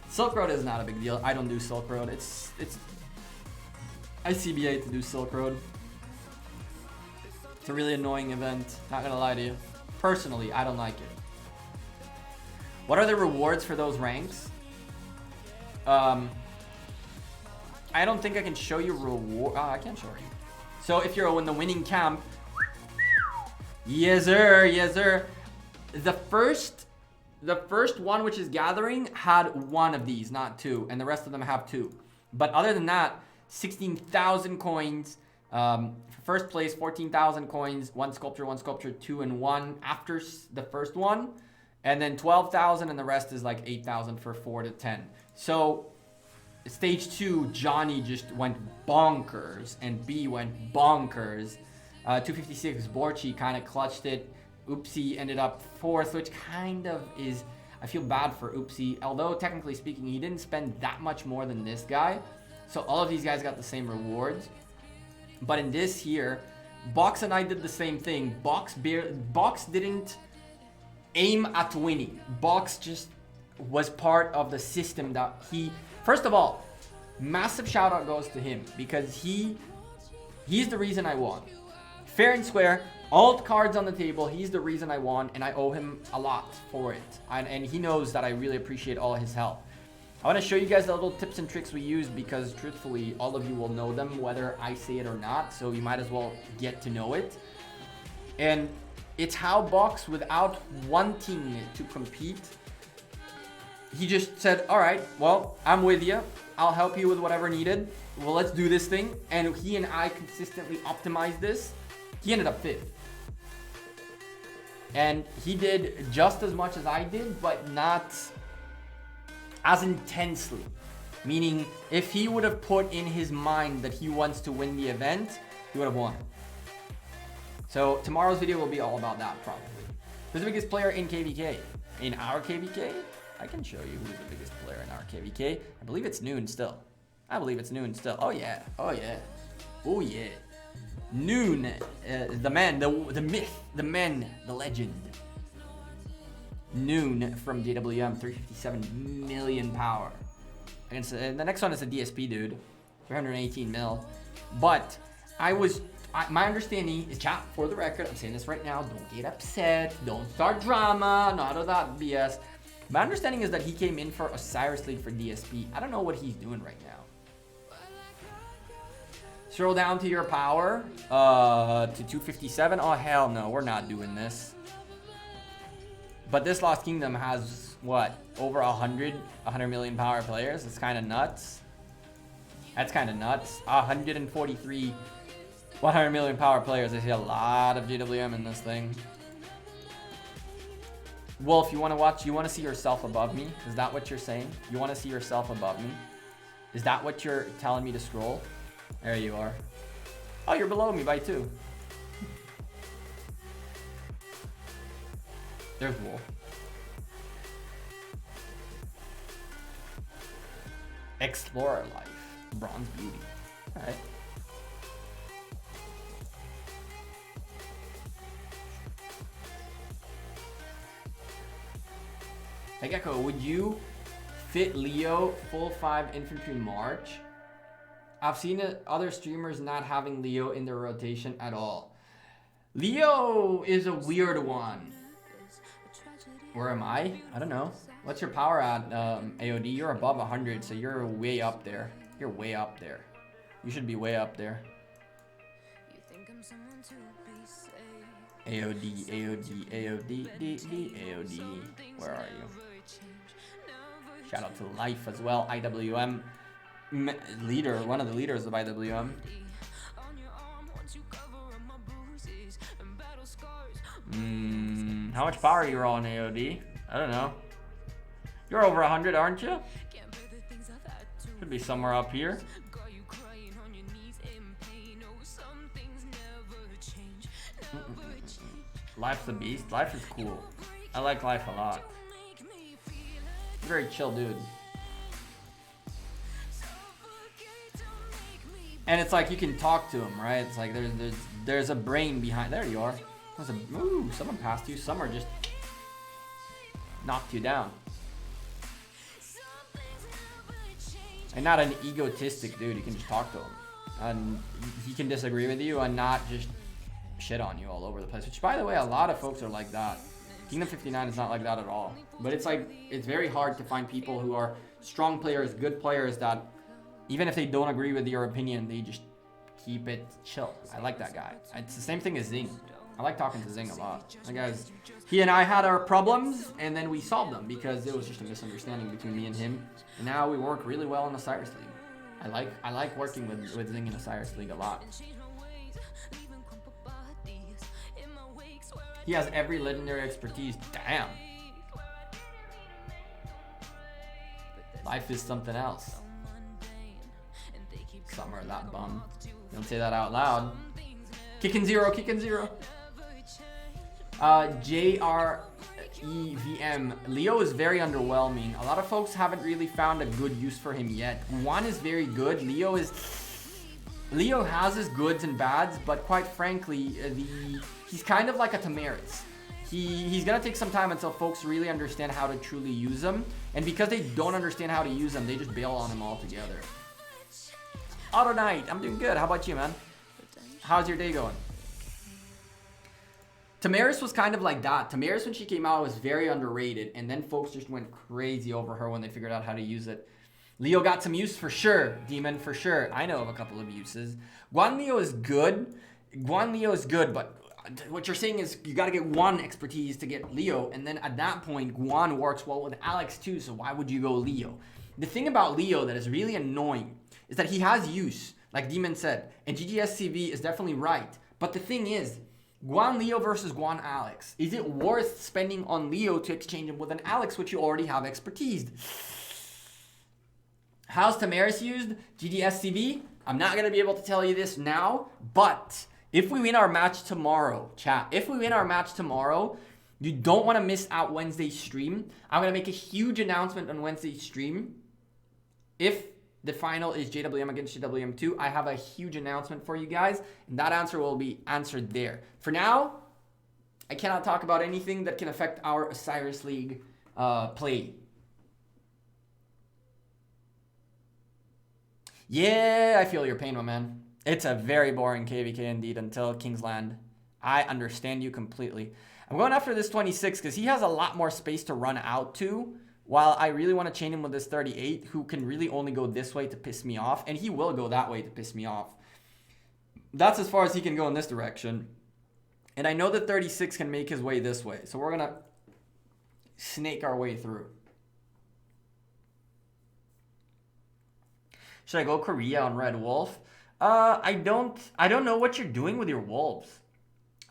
Silk Road is not a big deal. I don't do Silk Road. I CBA to do Silk Road. It's a really annoying event. Not gonna lie to you. Personally, I don't like it. What are the rewards for those ranks? I don't think I can show you reward. I can't show you. So if you're in the winning camp, yes sir, yes sir. The first one, which is gathering, had 1 of these, not 2, and the rest of them have 2. But other than that, 16,000 coins. For first place, 14,000 coins, 1 sculpture, 2 and 1 after the first one, and then 12,000, and the rest is like 8,000 for 4 to 10. So stage 2, Johnny just went bonkers, and B went bonkers. 256, Borchi kind of clutched it. Oopsie ended up 4th, which kind of is, I feel bad for Oopsie, although technically speaking, he didn't spend that much more than this guy. So all of these guys got the same rewards. But in this here, Box and I did the same thing. Box didn't aim at winning. Box just was part of the system that he... First of all, massive shout out goes to him because he's the reason I won. Fair and square, alt cards on the table, he's the reason I won, and I owe him a lot for it. And he knows that I really appreciate all his help. I want to show you guys the little tips and tricks we use because truthfully, all of you will know them whether I say it or not, so you might as well get to know it. And it's how Box, without wanting to compete, he just said, all right, well, I'm with you. I'll help you with whatever needed. Well, let's do this thing. And he and I consistently optimized this. He ended up 5th. And he did just as much as I did, but not as intensely. Meaning, if he would have put in his mind that he wants to win the event, he would have won. So tomorrow's video will be all about that, probably. Who's the biggest player in KVK? In our KVK? I can show you who's the biggest player in our KVK. I believe it's Noon still. Oh yeah, oh yeah, oh yeah. Noon, the man, the myth, the man, the legend. Noon from JWM, 357 million power. And the next one is a DSP dude, 318 mil. But my understanding is, chat, for the record, I'm saying this right now, don't get upset, don't start drama, none of that BS. My understanding is that he came in for Osiris League for DSP. I don't know what he's doing right now. Scroll down to your power, to 257. Oh, hell no, we're not doing this. But this Lost Kingdom has, what, over 100 million power players? It's kind of nuts. That's kind of nuts. 143 100 million power players. I see a lot of GWM in this thing. Wolf, you want to watch, you want to see yourself above me? Is that what you're saying? You want to see yourself above me? Is that what you're telling me to scroll? There you are. Oh, you're below me by 2. There's Wolf. Explorer life. Bronze beauty. Alright. Hey Gekko, would you fit Leo full 5 infantry March? I've seen other streamers not having Leo in their rotation at all. Leo is a weird one. Where am I? I don't know. What's your power at, AOD? You're above 100, so you're way up there. You're way up there. You should be way up there. AOD, AOD, AOD, D, AOD. Where are you? Shout out to Life as well. IWM leader, one of the leaders of IWM. How much power are you on AOD? I don't know. You're over 100, aren't you? Should be somewhere up here. Life's a beast. Life is cool. I like Life a lot. Very chill dude. And it's like you can talk to him, right? It's like there's a brain behind. There you are. Ooh, someone passed you. Some are just knocked you down. And not an egotistic dude. You can just talk to him, and he can disagree with you and not just shit on you all over the place. Which, by the way, a lot of folks are like that. Kingdom 59 is not like that at all. But it's like, it's very hard to find people who are strong players, good players, that even if they don't agree with your opinion, they just keep it chill. I like that guy. It's the same thing as Zing. I like talking to Zing a lot. That guy's, he and I had our problems, and then we solved them because it was just a misunderstanding between me and him. And now we work really well in the Osiris League. I like working with Zing in the Osiris League a lot. He has every legendary expertise. Damn. Life is something else. Summer, that bum. Don't say that out loud. Kicking zero, kicking zero. JREVM. Leo is very underwhelming. A lot of folks haven't really found a good use for him yet. One is very good. Leo has his goods and bads, but quite frankly, he's kind of like a Tamaris. He's gonna take some time until folks really understand how to truly use him, and because they don't understand how to use him, they just bail on him altogether. Auto Knight, I'm doing good. How about you, man? How's your day going? Tamaris was kind of like that. Tamaris, when she came out, was very underrated, and then folks just went crazy over her when they figured out how to use it. Leo got some use for sure. Demon for sure. I know of a couple of uses. Guan Leo is good. But what you're saying is you got to get one expertise to get Leo, and then at that point, Guan works well with Alex too, so why would you go Leo? The thing about Leo that is really annoying is that he has use, like Demon said, and GGSCV is definitely right. But the thing is, Guan Leo versus Guan Alex. Is it worth spending on Leo to exchange him with an Alex, which you already have expertised? How's Tamaris used? GGSCV? I'm not going to be able to tell you this now, but if we win our match tomorrow, chat, if we win our match tomorrow, you don't want to miss out Wednesday's stream. I'm going to make a huge announcement on Wednesday's stream. If the final is JWM against JWM2, I have a huge announcement for you guys, and that answer will be answered there. For now, I cannot talk about anything that can affect our Osiris League play. Yeah, I feel your pain, my man. It's a very boring KVK indeed until Kingsland. I understand you completely. I'm going after this 26 because he has a lot more space to run out to, while I really want to chain him with this 38 who can really only go this way to piss me off, and he will go that way to piss me off. That's as far as he can go in this direction. And I know that 36 can make his way this way, so we're going to snake our way through. Should I go Korea on Red Wolf? I don't know what you're doing with your wolves.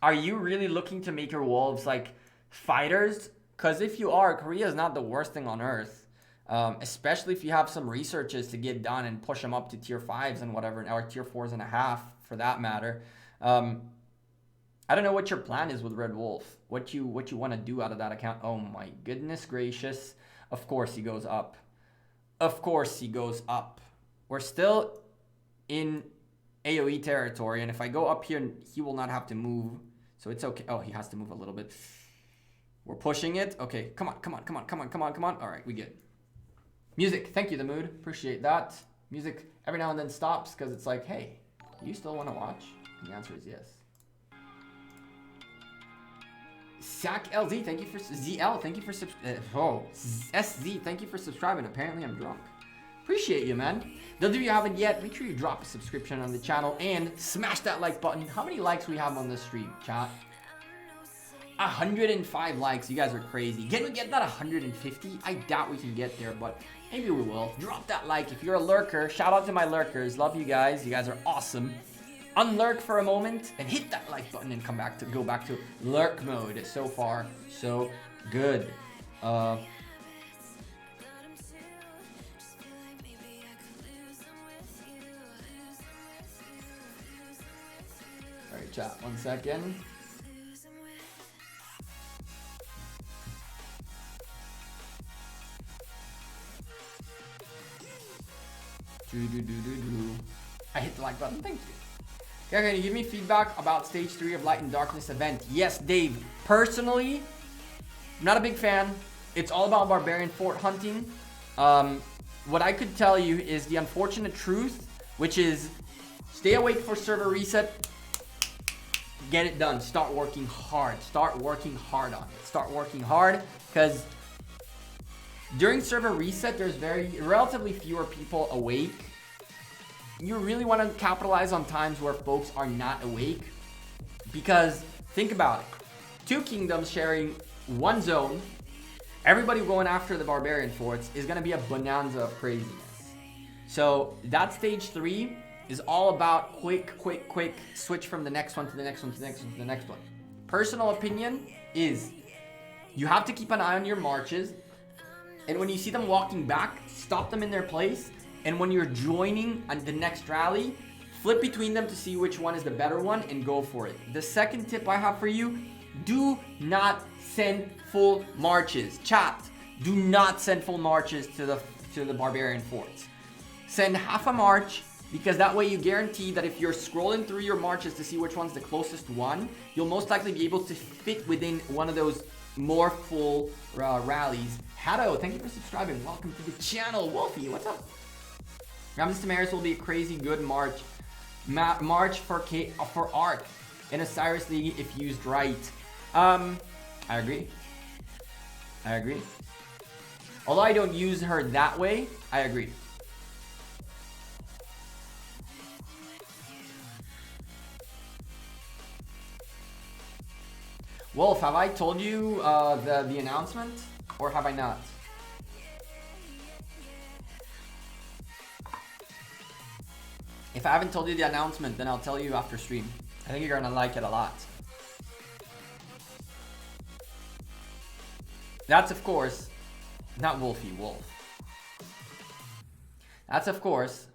Are you really looking to make your wolves like fighters? Because if you are, Korea is not the worst thing on earth. Especially if you have some researches to get done and push them up to tier 5s and whatever, or tier 4s.5 for that matter. I don't know what your plan is with Red Wolf. What you want to do out of that account. Oh my goodness gracious. Of course he goes up. Of course he goes up. We're still in AoE territory, and if I go up here, he will not have to move. So it's okay. Oh, he has to move a little bit. We're pushing it. Okay, come on, come on, come on, come on, come on, come on. All right, we good. Music, thank you, The Mood. Appreciate that. Music every now and then stops because it's like, hey, you still want to watch? The answer is yes. Sack LZ, thank you for ZL, thank you for SZ, thank you for subscribing. Apparently I'm drunk. Appreciate you, man. Those of you who haven't yet, make sure you drop a subscription on the channel and smash that like button. How many likes we have on this stream, chat? 105 likes. You guys are crazy. Can we get that 150? I doubt we can get there, but maybe we will. Drop that like if you're a lurker. Shout out to my lurkers. Love you guys. You guys are awesome. Unlurk for a moment and hit that like button and go back to lurk mode. So far, so good. Alright, chat, 1 second. I hit the like button, thank you. Yeah, can you give me feedback about stage 3 of Light and Darkness event? Yes, Dave. Personally, I'm not a big fan. It's all about Barbarian Fort hunting. What I could tell you is the unfortunate truth, which is stay awake for server reset. Get it done. Start working hard. Start working hard on it. Start working hard because during server reset, there's relatively fewer people awake. You really want to capitalize on times where folks are not awake, because think about it. 2 kingdoms sharing 1 zone, everybody going after the Barbarian Forts is going to be a bonanza of craziness. So that stage 3 is all about quick switch from the next one to the next one to the next one to the next one. Personal opinion is you have to keep an eye on your marches, and when you see them walking back, stop them in their place. And when you're joining on the next rally, flip between them to see which one is the better one and go for it. The second tip I have for you, do not send full marches. Chat, do not send full marches to the Barbarian Forts. Send half a march, because that way you guarantee that if you're scrolling through your marches to see which one's the closest one, you'll most likely be able to fit within one of those more full rallies. Hado, thank you for subscribing. Welcome to the channel. Wolfie, what's up? Ramses Tamaris will be a crazy good march. March for Arc in Osiris League if used right. I agree. I agree. Although I don't use her that way, I agree. Wolf, have I told you the announcement, or have I not? If I haven't told you the announcement, then I'll tell you after stream. I think you're gonna like it a lot. That's of course, not Wolfie, Wolf. That's of course,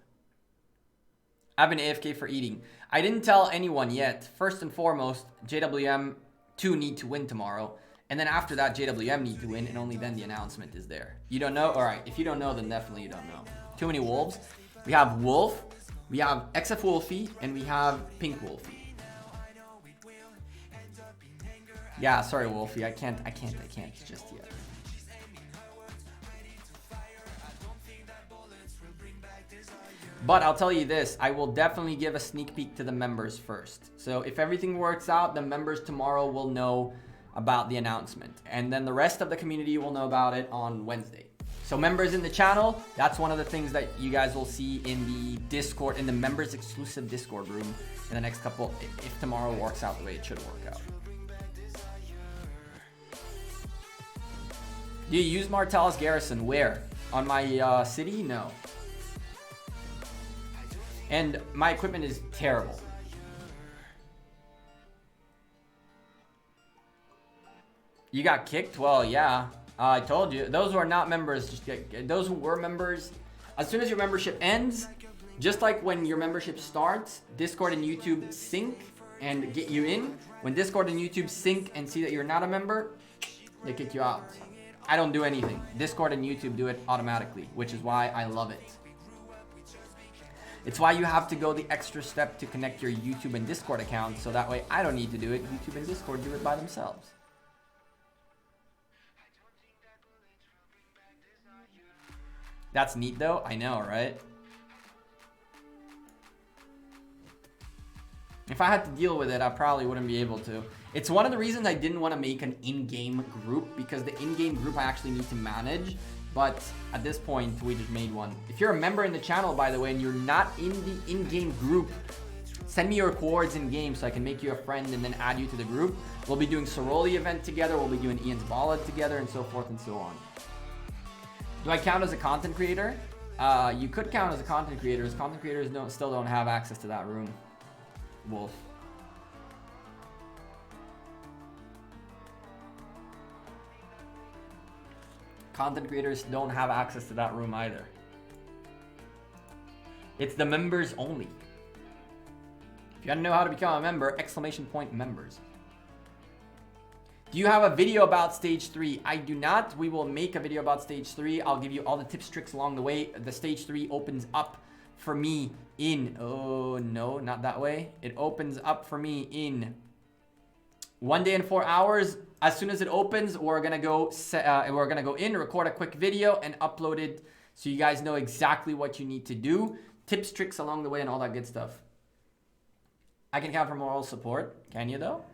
I've been AFK for eating. I didn't tell anyone yet. First and foremost, JWM 2 need to win tomorrow. And then after that, JWM need to win, and only then the announcement is there. You don't know? All right, if you don't know, then definitely you don't know. Too many wolves. We have Wolf. We have XF Wolfie, and we have Pink Wolfie. Yeah, sorry Wolfie, I can't just yet. But I'll tell you this, I will definitely give a sneak peek to the members first. So if everything works out, the members tomorrow will know about the announcement. And then the rest of the community will know about it on Wednesday. So members in the channel, that's one of the things that you guys will see in the Discord, in the members exclusive Discord room in the next couple, if tomorrow works out the way it should work out. Do you use Martellus Garrison? Where? On my city? No. And my equipment is terrible. You got kicked? Well, yeah. I told you. Those who are not members, just those who were members, as soon as your membership ends, just like when your membership starts, Discord and YouTube sync and get you in. When Discord and YouTube sync and see that you're not a member, they kick you out. I don't do anything. Discord and YouTube do it automatically, which is why I love it. It's why you have to go the extra step to connect your YouTube and Discord accounts, so that way I don't need to do it. YouTube and Discord do it by themselves. That's neat though, I know, right? If I had to deal with it, I probably wouldn't be able to. It's one of the reasons I didn't want to make an in-game group, because the in-game group I actually need to manage. But at this point, we just made one. If you're a member in the channel, by the way, and you're not in the in-game group, send me your coords in-game so I can make you a friend and then add you to the group. We'll be doing Soroli event together, we'll be doing Ian's Ballad together, and so forth and so on. Do I count as a content creator? You could count as a content creator. Content creators still don't have access to that room. Wolf. Content creators don't have access to that room either. It's the members only. If you want to know how to become a member, !members. Do you have a video about stage 3? I do not. We will make a video about stage 3. I'll give you all the tips, tricks along the way. The stage 3 opens up for me in, oh no, not that way. It opens up for me in 1 day and 4 hours. As soon as it opens, we're gonna go in, record a quick video, and upload it so you guys know exactly what you need to do. Tips, tricks along the way, and all that good stuff. I can count for moral support. Can you though?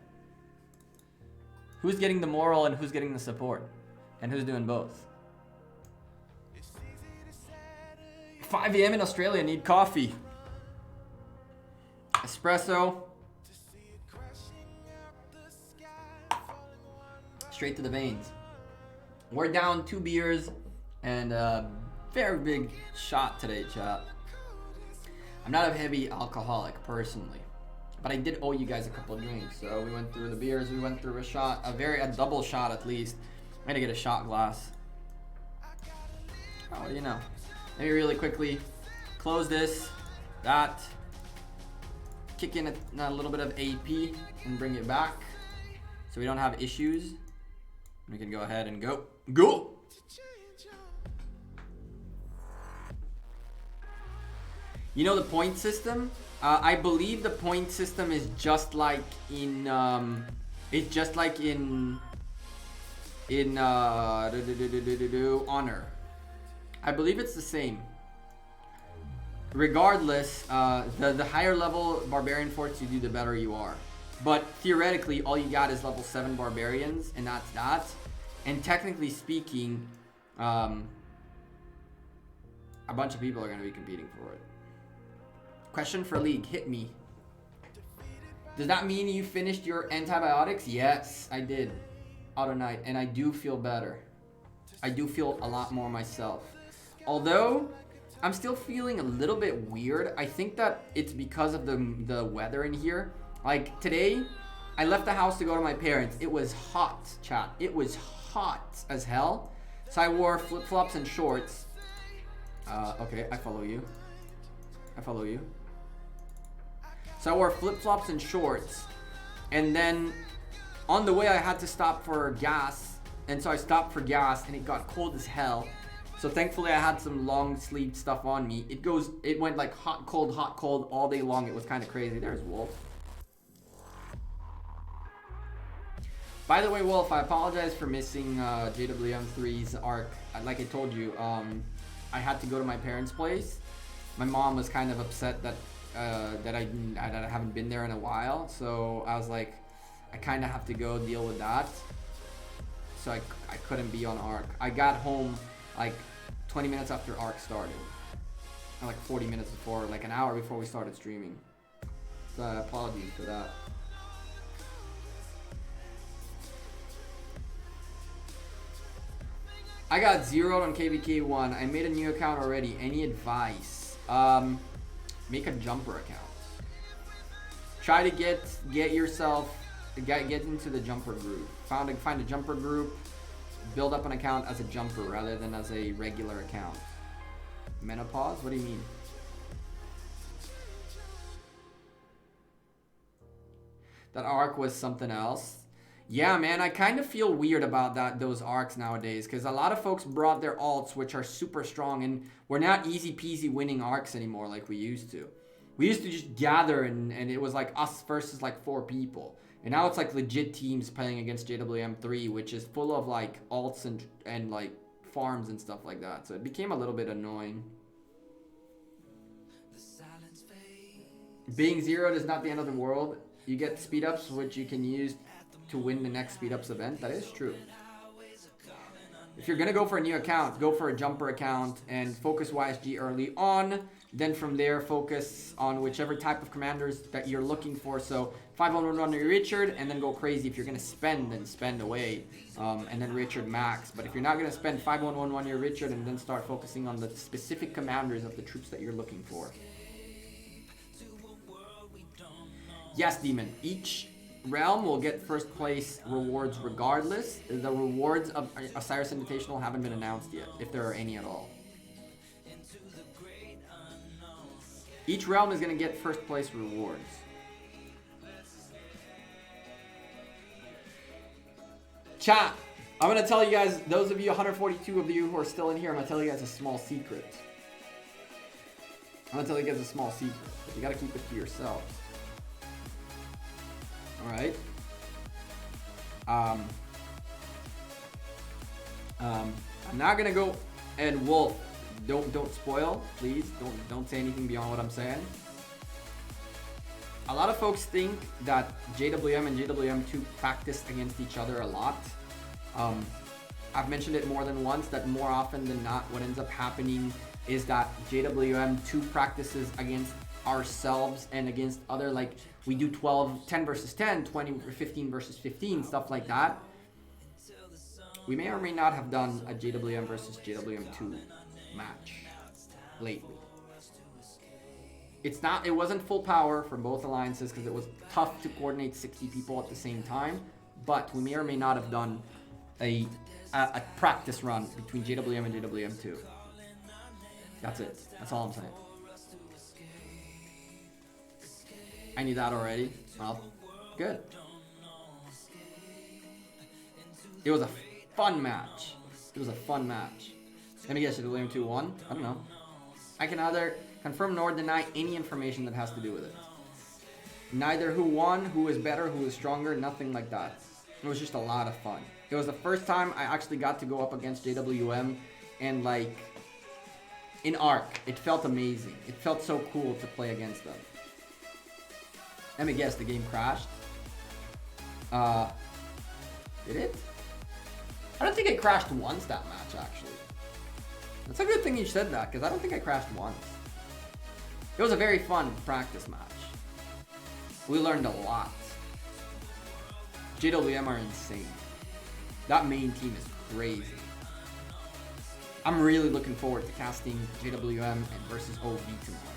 Who's getting the moral and who's getting the support? And who's doing both? 5 a.m. in Australia, need coffee. Espresso. Straight to the veins. We're down 2 beers and a very big shot today, chat. I'm not a heavy alcoholic personally, but I did owe you guys a couple of drinks. So we went through the beers, we went through a shot, a double shot at least. I'm gonna get a shot glass. Oh, you know. Let me really quickly close this, that, kick in a little bit of AP and bring it back so we don't have issues. We can go ahead and go. You know the point system? I believe the point system is just like in Honor. I believe it's the same. Regardless, the higher level barbarian forts you do, the better you are. But theoretically, all you got is level 7 barbarians, and that's that. And technically speaking, a bunch of people are going to be competing for it. Question for League, hit me. Does that mean you finished your antibiotics? Yes, I did. Auto night, and I do feel better. I do feel a lot more myself. Although, I'm still feeling a little bit weird. I think that it's because of the weather in here. Like today, I left the house to go to my parents. It was hot, chat. It was hot as hell. So I wore flip-flops and shorts. Okay, I follow you. So I wore flip-flops and shorts. And then on the way I had to stop for gas. And so I stopped for gas and it got cold as hell. So thankfully I had some long sleeve stuff on me. It went like hot, cold all day long. It was kind of crazy. There's Wolf. By the way, Wolf, I apologize for missing JWM3's arc. Like I told you, I had to go to my parents' place. My mom was kind of upset that I haven't been there in a while. So I was like, I kind of have to go deal with that. So I couldn't be on arc. I got home like 20 minutes after arc started. And like 40 minutes before, like an hour before we started streaming. So apologies for that. I got zeroed on KVK1. I made a new account already. Any advice? Make a jumper account. Try to get yourself get into the jumper group. Find a jumper group. Build up an account as a jumper rather than as a regular account. Menopause? What do you mean? That arc was something else. Yeah, man, I kind of feel weird about those arcs nowadays because a lot of folks brought their alts, which are super strong, and we're not easy peasy winning arcs anymore like we used to. We used to just gather and it was like us versus like 4 people. And now it's like legit teams playing against JWM3, which is full of like alts and like farms and stuff like that. So it became a little bit annoying. Being zeroed is not the end of the world. You get speed ups, which you can use to win the next speed ups event. That is true. If you're gonna go for a new account, go for a jumper account and focus YSG early on. Then from there, focus on whichever type of commanders that you're looking for. So 511 your Richard, and then go crazy. If you're gonna spend, then spend away, and then Richard max. But if you're not gonna spend 5111 your Richard, and then start focusing on the specific commanders of the troops that you're looking for. Yes, Demon. Each realm will get first place rewards regardless. The rewards of Osiris Invitational haven't been announced yet, if there are any at all. Each realm is going to get first place rewards. Chat, I'm going to tell you guys, those of you, 142 of you who are still in here, I'm going to tell you guys a small secret. I'm going to tell you guys a small secret, but you got to keep it to yourselves. Alright. I'm not gonna go, and Wolf, don't spoil, please. Don't say anything beyond what I'm saying. A lot of folks think that JWM and JWM2 practice against each other a lot. I've mentioned it more than once that more often than not, what ends up happening is that JWM2 practices against ourselves and against other, like, we do 10 versus 10, 20, 15 versus 15, stuff like that. We may or may not have done a JWM versus JWM2 match lately. It wasn't full power for both alliances because it was tough to coordinate 60 people at the same time, but we may or may not have done a practice run between JWM and JWM2. That's it. That's all I'm saying. I knew that already. Well, good. It was a fun match. It was a fun match. Let me guess, JWM2 won? I don't know. I can neither confirm nor deny any information that has to do with it. Neither who won, who is better, who is stronger, nothing like that. It was just a lot of fun. It was the first time I actually got to go up against JWM and, like, in ARC. It felt amazing. It felt so cool to play against them. Let me guess, the game crashed. Did it? I don't think it crashed once that match, actually. That's a good thing you said that, because I don't think I crashed once. It was a very fun practice match. We learned a lot. JWM are insane. That main team is crazy. I'm really looking forward to casting JWM and versus OV tomorrow.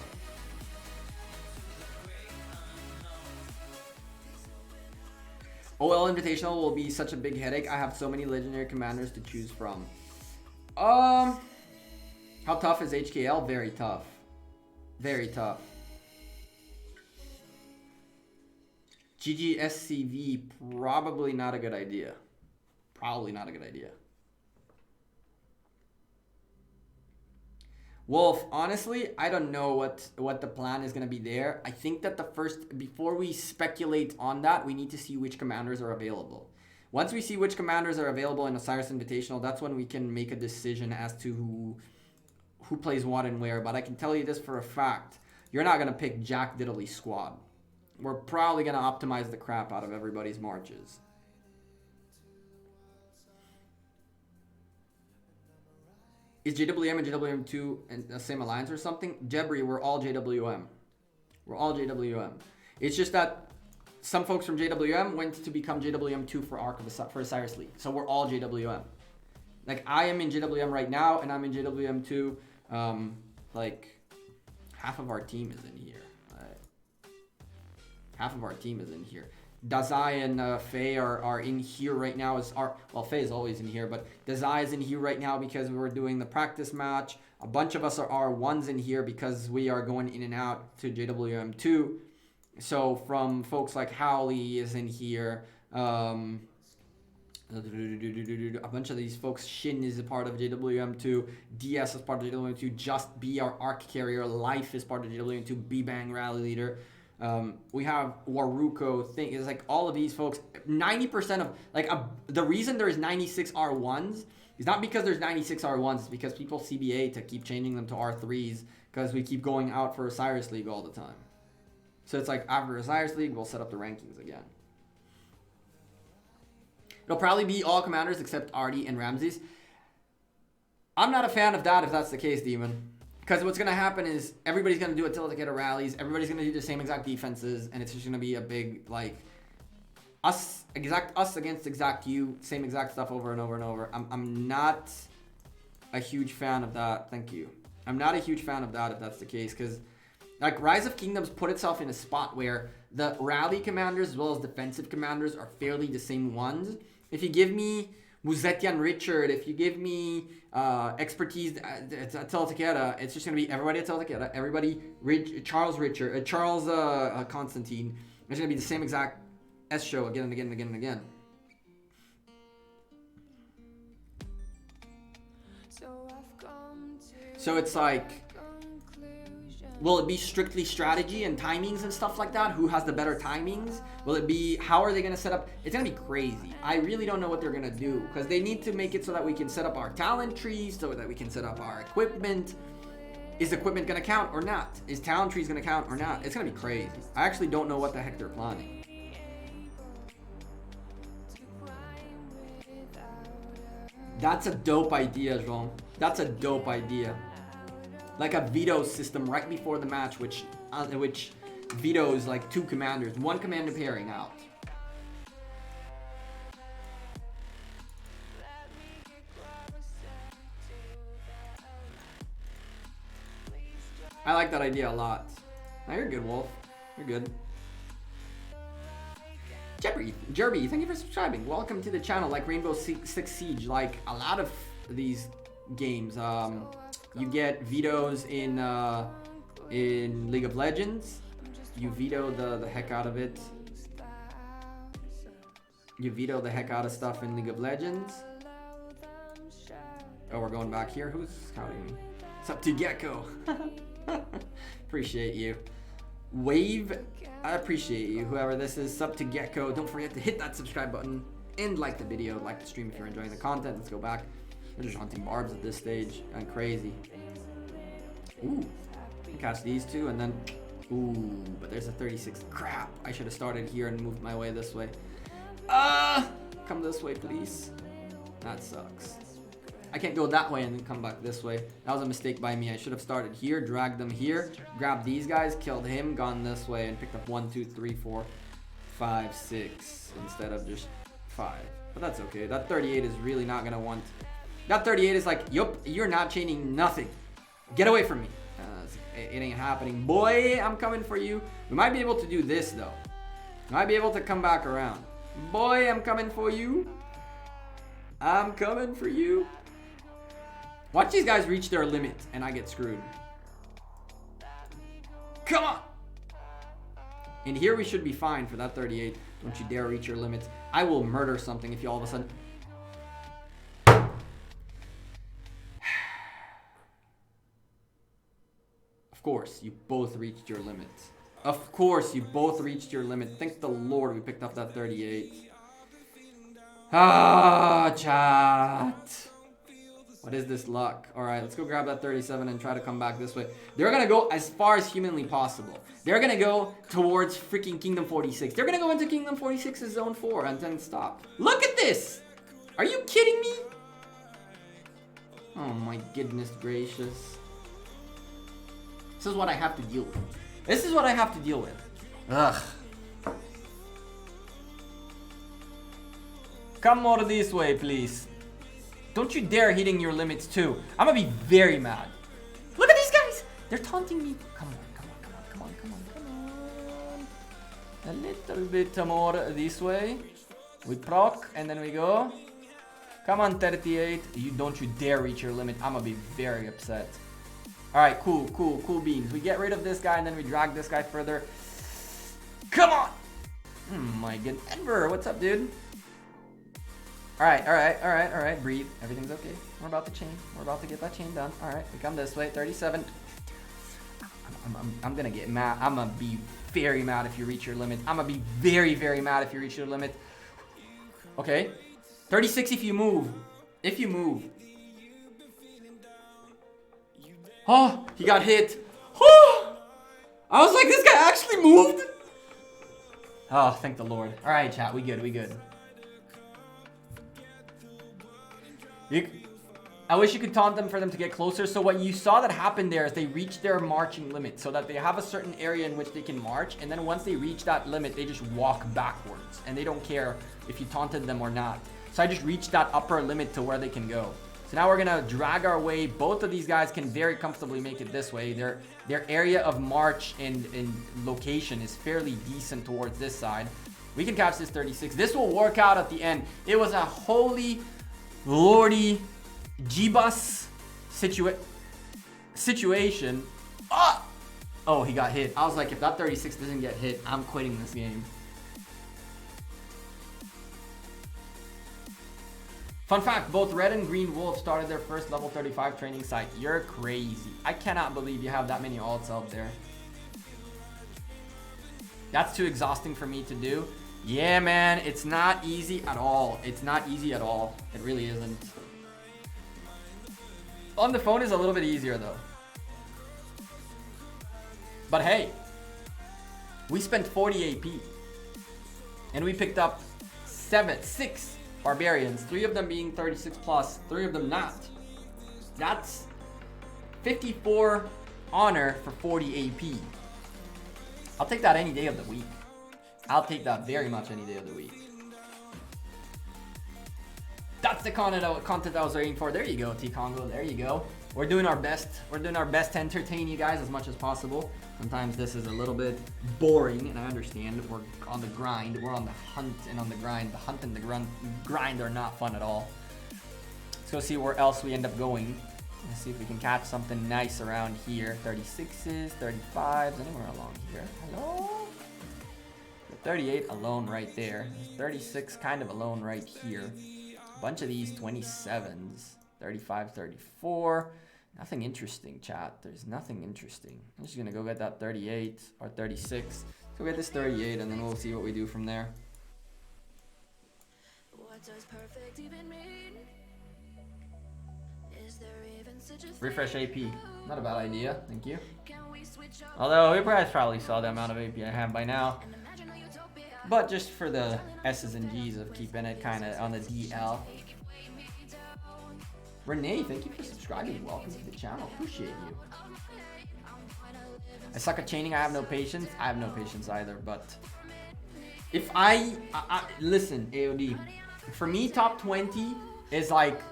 OL Invitational will be such a big headache. I have so many legendary commanders to choose from. How tough is HKL? Very tough. Very tough. GGSCV, probably not a good idea. Probably not a good idea. Wolf, honestly, I don't know what the plan is going to be there. I think that before we speculate on that, we need to see which commanders are available. Once we see which commanders are available in Osiris Invitational, that's when we can make a decision as to who plays what and where. But I can tell you this for a fact. You're not going to pick Jack Diddley's squad. We're probably going to optimize the crap out of everybody's marches. Is JWM and JWM2 in the same alliance or something? Jebri, we're all JWM. We're all JWM. It's just that some folks from JWM went to become JWM2 for Osiris League. So we're all JWM. Like, I am in JWM right now, and I'm in JWM2. Like, half of our team is in here. Half of our team is in here. Dazai and Faye are in here right now. Well, Faye is always in here, but Dazai is in here right now because we were doing the practice match. A bunch of us are R1s in here because we are going in and out to JWM2. So from folks like Howley is in here. A bunch of these folks. Shin is a part of JWM2. DS is part of JWM2. Just B, our arc carrier. Life is part of JWM2. B-Bang rally leader. We have Waruko thing. It's like all of these folks. 90% of like the reason there is 96 R1s is not because there's 96 R1s. It's because people CBA to keep changing them to R3s because we keep going out for Osiris League all the time. So it's like after Osiris League, we'll set up the rankings again. It'll probably be all commanders except Artie and Ramses. I'm not a fan of that if that's the case, Demon. Because what's going to happen is everybody's going to do Attila Takeda rallies. Everybody's going to do the same exact defenses. And it's just going to be a big, like, us against exact you. Same exact stuff over and over and over. I'm not a huge fan of that. Thank you. I'm not a huge fan of that if that's the case. Because, like, Rise of Kingdoms put itself in a spot where the rally commanders as well as defensive commanders are fairly the same ones. If you give me Muzetian Richard, if you give me expertise Attila Takeda, it's just going to be everybody Attila Takeda, everybody Charles Richard, Charles Constantine. It's going to be the same exact S show again and again and again and again. So it's like, will it be strictly strategy and timings and stuff like that? Who has the better timings? Will it be, how are they going to set up? It's going to be crazy. I really don't know what they're going to do because they need to make it so that we can set up our talent trees, so that we can set up our equipment. Is equipment going to count or not? Is talent trees going to count or not? It's going to be crazy. I actually don't know what the heck they're planning. That's a dope idea, Jean. That's a dope idea. Like a veto system right before the match, which vetoes like two commanders, one commander pairing out. I like that idea a lot. Now you're good, Wolf. You're good. Jerby, thank you for subscribing. Welcome to the channel. Like Rainbow Six Siege, like a lot of these games, you get vetoes in League of Legends. You veto the heck out of it. You veto the heck out of stuff in League of Legends. Oh, we're going back here. Who's scouting me? It's up to Gekko. Appreciate you. Wave, I appreciate you. Whoever this is, sub to Gekko. Don't forget to hit that subscribe button and like the video, like the stream if you're enjoying the content. Let's go back. We're just hunting barbs at this stage. Going crazy. Ooh. Catch these two and then... Ooh, but there's a 36. Crap. I should have started here and moved my way this way. Come this way, please. That sucks. I can't go that way and then come back this way. That was a mistake by me. I should have started here, dragged them here, grabbed these guys, killed him, gone this way, and picked up 1, 2, 3, 4, 5, 6 instead of just 5. But that's okay. That 38 is really not going to want... That 38 is like, yup, you're not chaining nothing. Get away from me. It ain't happening. Boy, I'm coming for you. We might be able to do this, though. We might be able to come back around. Boy, I'm coming for you. I'm coming for you. Watch these guys reach their limit, and I get screwed. Come on! And here we should be fine for that 38. Don't you dare reach your limits. I will murder something if you all of a sudden... Of course, you both reached your limit. Of course, you both reached your limit. Thank the Lord we picked up that 38. Ah, chat. What is this luck? Alright, let's go grab that 37 and try to come back this way. They're gonna go as far as humanly possible. They're gonna go towards freaking Kingdom 46. They're gonna go into Kingdom 46's Zone 4 and then stop. Look at this! Are you kidding me? Oh my goodness gracious. This is what I have to deal with. This is what I have to deal with. Ugh. Come more this way, please. Don't you dare hitting your limits too. I'm gonna be very mad. Look at these guys! They're taunting me. Come on, come on, come on, come on, come on, come on. A little bit more this way. We proc and then we go. Come on, 38. Don't you dare reach your limit. I'm gonna be very upset. Alright, cool beans. We get rid of this guy and then we drag this guy further. Come on! Oh my god. Edver, what's up, dude? Alright. Breathe. Everything's okay. We're about to chain. We're about to get that chain done. Alright, we come this way. 37. I'm gonna get mad. I'm gonna be very mad if you reach your limit. I'm gonna be very, very mad if you reach your limit. Okay. 36 if you move. If you move. Oh, he got hit. Oh, I was like, this guy actually moved. Oh, thank the Lord. Alright, chat. We good. I wish you could taunt them for them to get closer. So what you saw that happened there is they reached their marching limit so that they have a certain area in which they can march. And then once they reach that limit, they just walk backwards. And they don't care if you taunted them or not. So I just reached that upper limit to where they can go. So now we're going to drag our way. Both of these guys can very comfortably make it this way. Their area of march and location is fairly decent towards this side. We can catch this 36. This will work out at the end. It was a holy lordy G-bus situation. Oh, he got hit. I was like, if that 36 doesn't get hit, I'm quitting this game. Fun fact, both Red and Green Wolves started their first level 35 training site. You're crazy. I cannot believe you have that many alts out there. That's too exhausting for me to do. Yeah, man, it's not easy at all. It's not easy at all. It really isn't. On the phone is a little bit easier though. But hey, we spent 40 AP and we picked up 6 barbarians, 3 of them being 36 plus, 3 of them not. That's 54 honor for 40 AP. I'll take that any day of the week. I'll take that very much any day of the week. That's the content I was waiting for. There you go, T-Congo. There you go. We're doing our best. We're doing our best to entertain you guys as much as possible. Sometimes this is a little bit boring, and I understand. We're on the grind. We're on the hunt and on the grind. The hunt and the grind are not fun at all. Let's go see where else we end up going. Let's see if we can catch something nice around here. 36s, 35s, anywhere along here. Hello? The 38 alone right there. 36 kind of alone right here. Bunch of these 27s, 35, 34. Nothing interesting, chat. There's nothing interesting. I'm just gonna go get that 38 or 36. Let's go get this 38 and then we'll see what we do from there. What does perfect even mean? Is there even such a refresh AP? Not a bad idea, thank you. Although you guys probably saw the amount of AP I have by now. But just for the S's and G's of keeping it kind of on the DL. Renee, thank you for subscribing. Welcome to the channel. Appreciate you. I suck at chaining. I have no patience. I have no patience either. But if I listen, AOD, for me, top 20 is like,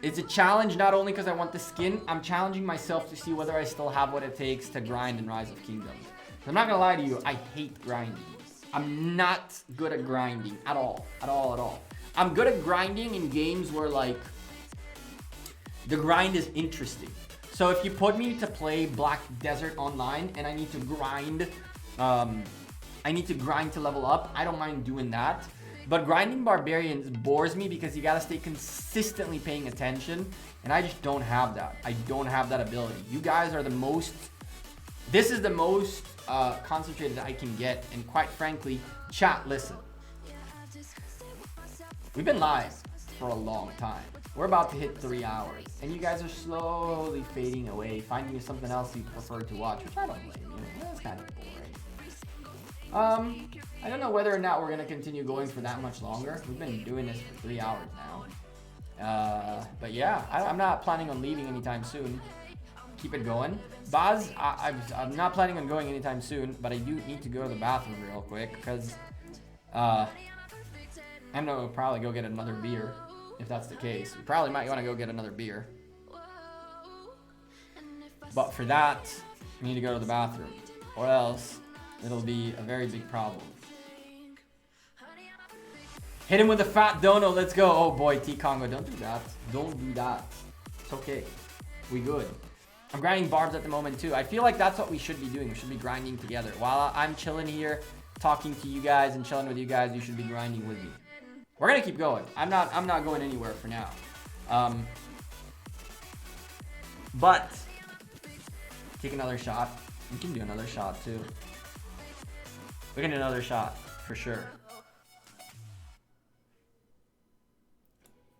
it's a challenge not only because I want the skin. I'm challenging myself to see whether I still have what it takes to grind in Rise of Kingdoms. I'm not gonna lie to you, I hate grinding. I'm not good at grinding at all. I'm good at grinding in games where like the grind is interesting. So if you put me to play Black Desert Online and I need to grind, to level up, I don't mind doing that. But grinding Barbarians bores me because you gotta stay consistently paying attention, and I just don't have that. I don't have that ability. You guys are the most. This is the most concentrated I can get, and quite frankly, chat, listen. We've been live for a long time. We're about to hit 3 hours, and you guys are slowly fading away, finding something else you prefer to watch, which I don't blame you. That's kind of boring. I don't know whether or not we're gonna continue going for that much longer. We've been doing this for 3 hours now. But yeah, I'm not planning on leaving anytime soon. Keep it going. Baz, I'm not planning on going anytime soon, but I do need to go to the bathroom real quick because I'm gonna probably go get another beer if that's the case. We probably might want to go get another beer. But for that, we need to go to the bathroom, or else it'll be a very big problem. Hit him with a fat dono. Let's go. Oh boy, T-Congo, don't do that. Don't do that. It's okay. We good. I'm grinding barbs at the moment too. I feel like that's what we should be doing. We should be grinding together. While I'm chilling here, talking to you guys and chilling with you guys, you should be grinding with me. We're gonna keep going. I'm not going anywhere for now. But take another shot. We can do another shot too. We can do another shot for sure.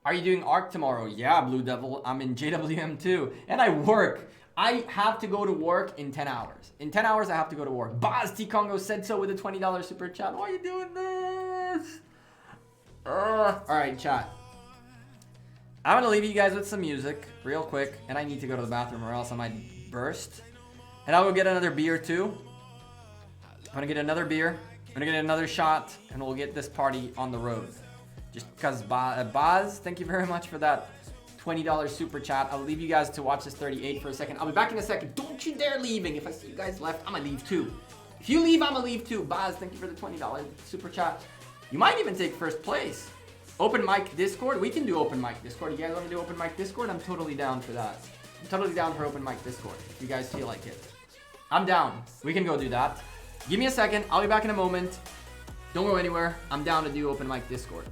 Are you doing ARC tomorrow? Yeah, Blue Devil. I'm in JWM too. And I work. I have to go to work in 10 hours. In 10 hours, I have to go to work. Boz T. Congo said so with a $20 super chat. Why are you doing this? All right, chat. I'm going to leave you guys with some music real quick. And I need to go to the bathroom or else I might burst. And I'll go get another beer too. I'm going to get another beer. I'm going to get another shot. And we'll get this party on the road. Just because Boz, thank you very much for that $20 super chat. I'll leave you guys to watch this 38 for a second. I'll be back in a second. Don't you dare leaving. If I see you guys left, I'm going to leave too. If you leave, I'm going to leave too. Boz, thank you for the $20 super chat. You might even take first place. Open mic Discord. We can do open mic Discord. You guys want to do open mic Discord? I'm totally down for that. I'm totally down for open mic Discord if you guys feel like it. I'm down. We can go do that. Give me a second. I'll be back in a moment. Don't go anywhere. I'm down to do open mic Discord.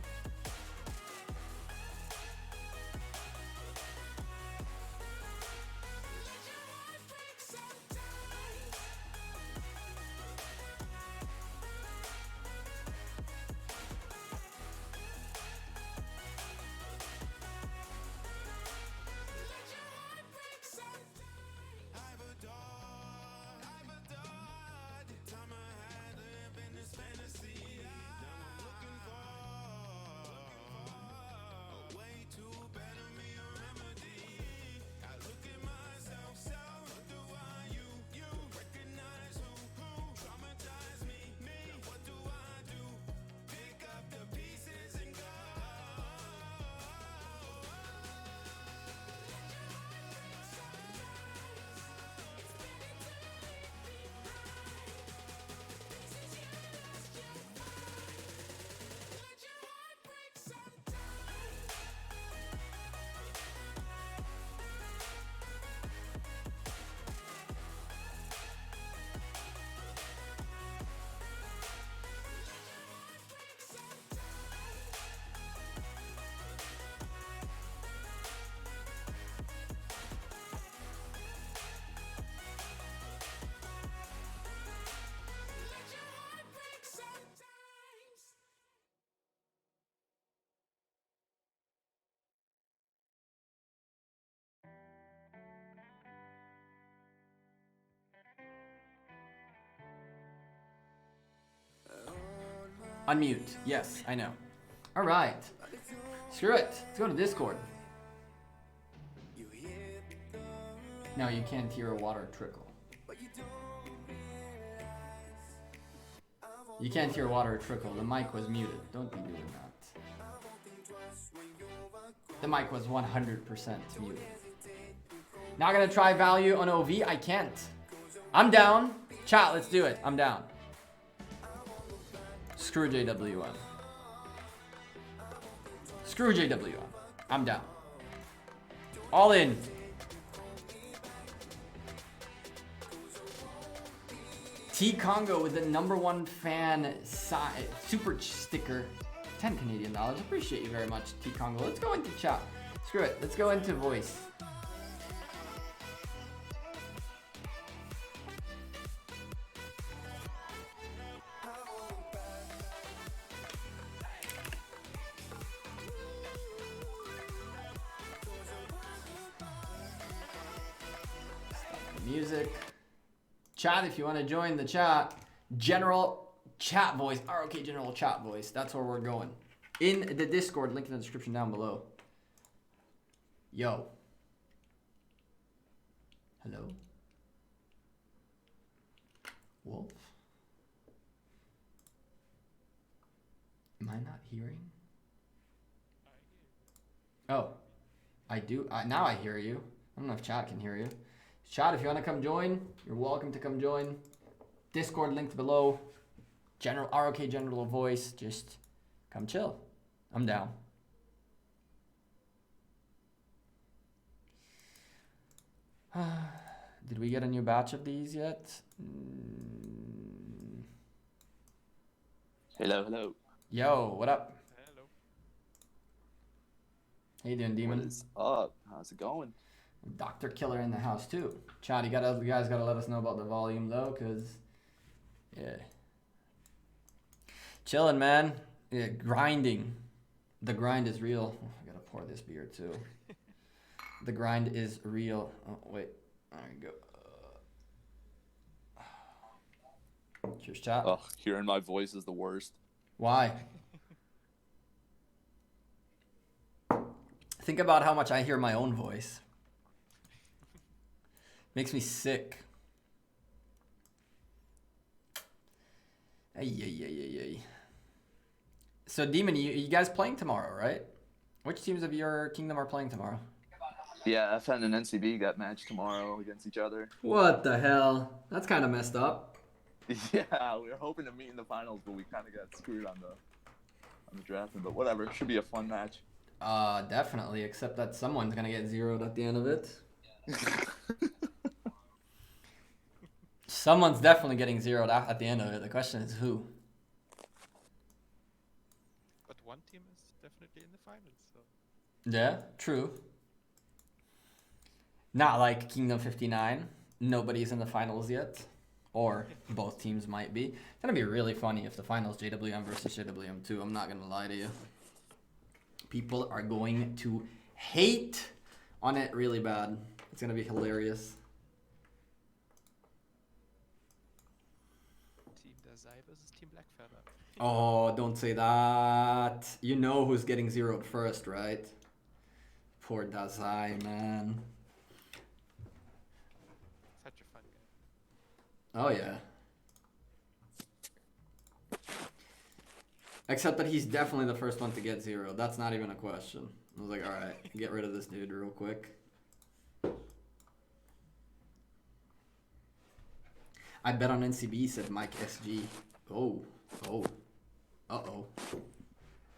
Unmute. Yes, I know. All right. Screw it. Let's go to Discord. No, you can't hear a water trickle. You can't hear water trickle. The mic was muted. Don't be doing that. The mic was 100% muted. Not gonna try value on OV. I can't. I'm down. Chat, let's do it. I'm down. Screw JWM. Screw JWM. I'm down. All in. T Congo with the #1 fan super sticker. 10 Canadian dollars. Appreciate you very much, T Congo. Let's go into chat. Screw it. Let's go into voice. Music. Chat, if you want to join the chat. General chat voice. ROK general chat voice. That's where we're going. In the Discord, link in the description down below. Yo. Hello? Wolf? Am I not hearing? Oh. I do. Now I hear you. I don't know if chat can hear you. Chat, if you want to come join, you're welcome to come join. Discord linked below. General ROK general voice. Just come chill. I'm down. Did we get a new batch of these yet? Hello, hello. Yo, what up? Hello. How you doing, What Demon? is up? How's it going? Dr. Killer in the house too. Chad, you guys gotta let us know about the volume though, cause yeah, chilling, man. Yeah, grinding. The grind is real. Oh, I gotta pour this beer too. The grind is real. Oh wait, there you go. Cheers, chat. Oh, hearing my voice is the worst. Why? Think about how much I hear my own voice. Makes me sick. Ay, ay, ay, ay, ay. So, Demon, you guys playing tomorrow, right? Which teams of your kingdom are playing tomorrow? Yeah, FN and NCB got matched tomorrow against each other. What the hell? That's kind of messed up. Yeah, we were hoping to meet in the finals, but we kind of got screwed on the drafting. But whatever, it should be a fun match. Definitely, except that someone's gonna get zeroed at the end of it. Someone's definitely getting zeroed at the end of it. The question is who? But one team is definitely in the finals, so Yeah, true. Not like Kingdom 59. Nobody's in the finals yet. Or both teams might be. It's gonna be really funny if the finals JWM versus JWM2. I'm not gonna lie to you. People are going to hate on it really bad. It's gonna be hilarious. Team Dazai versus Team Blackfeather. Oh, don't say that. You know who's getting zeroed first, right? Poor Dazai, man. Such a fun game. Oh, yeah. Except that he's definitely the first one to get zeroed. That's not even a question. I was like, alright, get rid of this dude real quick. I bet on NCB, said Mike SG. Oh. Oh. Uh-oh.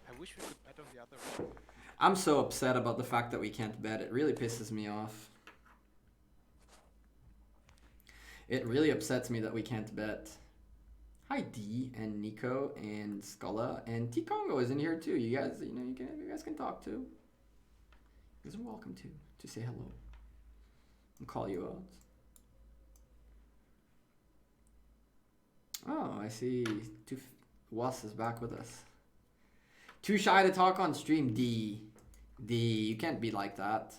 I wish we could bet on the other one. I'm so upset about the fact that we can't bet. It really pisses me off. It really upsets me that we can't bet. Hi D and Nico and Sculla and T Congo is in here too. You guys, you guys can talk too. You guys are welcome to say hello and call you out. Oh, I see. Was is back with us. Too shy to talk on stream. D, you can't be like that.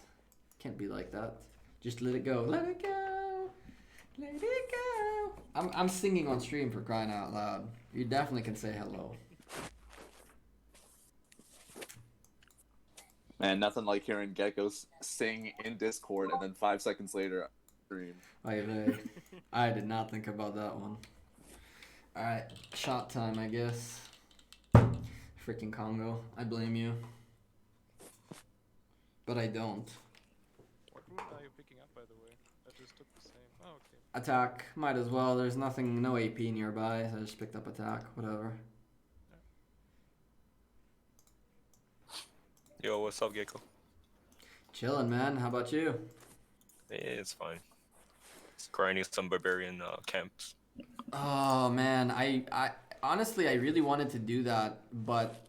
Can't be like that. Just let it go. Let it go. Let it go. I'm singing on stream, for crying out loud. You definitely can say hello. Man, nothing like hearing Gekko sing in Discord and then 5 seconds later stream. I did not think about that one. Alright, shot time, I guess. Freaking Congo. I blame you. But I don't. What rule are you picking up, by the way? I just took the same. Oh, okay. Attack. Might as well. There's nothing, no AP nearby. So I just picked up attack. Whatever. Yo, what's up, Gekko? Chilling, man. How about you? Yeah, it's fine. It's grinding some barbarian camps. Oh, man. I honestly, I really wanted to do that. But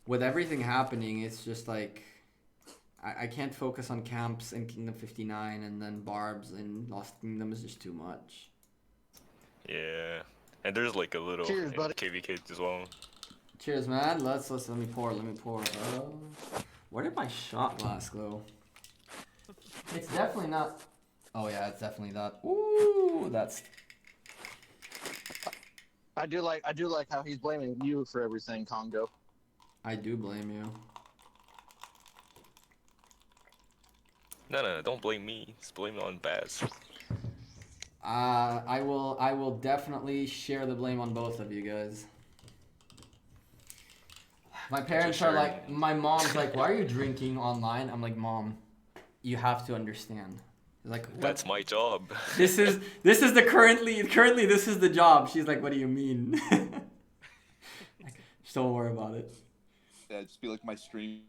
with everything happening, it's just like... I can't focus on camps in Kingdom 59 and then barbs in Lost Kingdom is just too much. Yeah, and there's like a little Cheers, buddy. KV kids as well. Cheers, man. Let me pour. Where did my shot glass go? It's definitely not. Oh yeah, it's definitely that. Ooh, that's. I do like how he's blaming you for everything, Congo. I do blame you. No, don't blame me. Just blame it on Baz. I will definitely share the blame on both of you guys. My parents are like, my mom's like, why are you drinking online? I'm like, Mom, you have to understand. Like, what? That's my job. This is the currently this is the job. She's like, what do you mean? Like, just don't worry about it. Yeah, just be like my stream.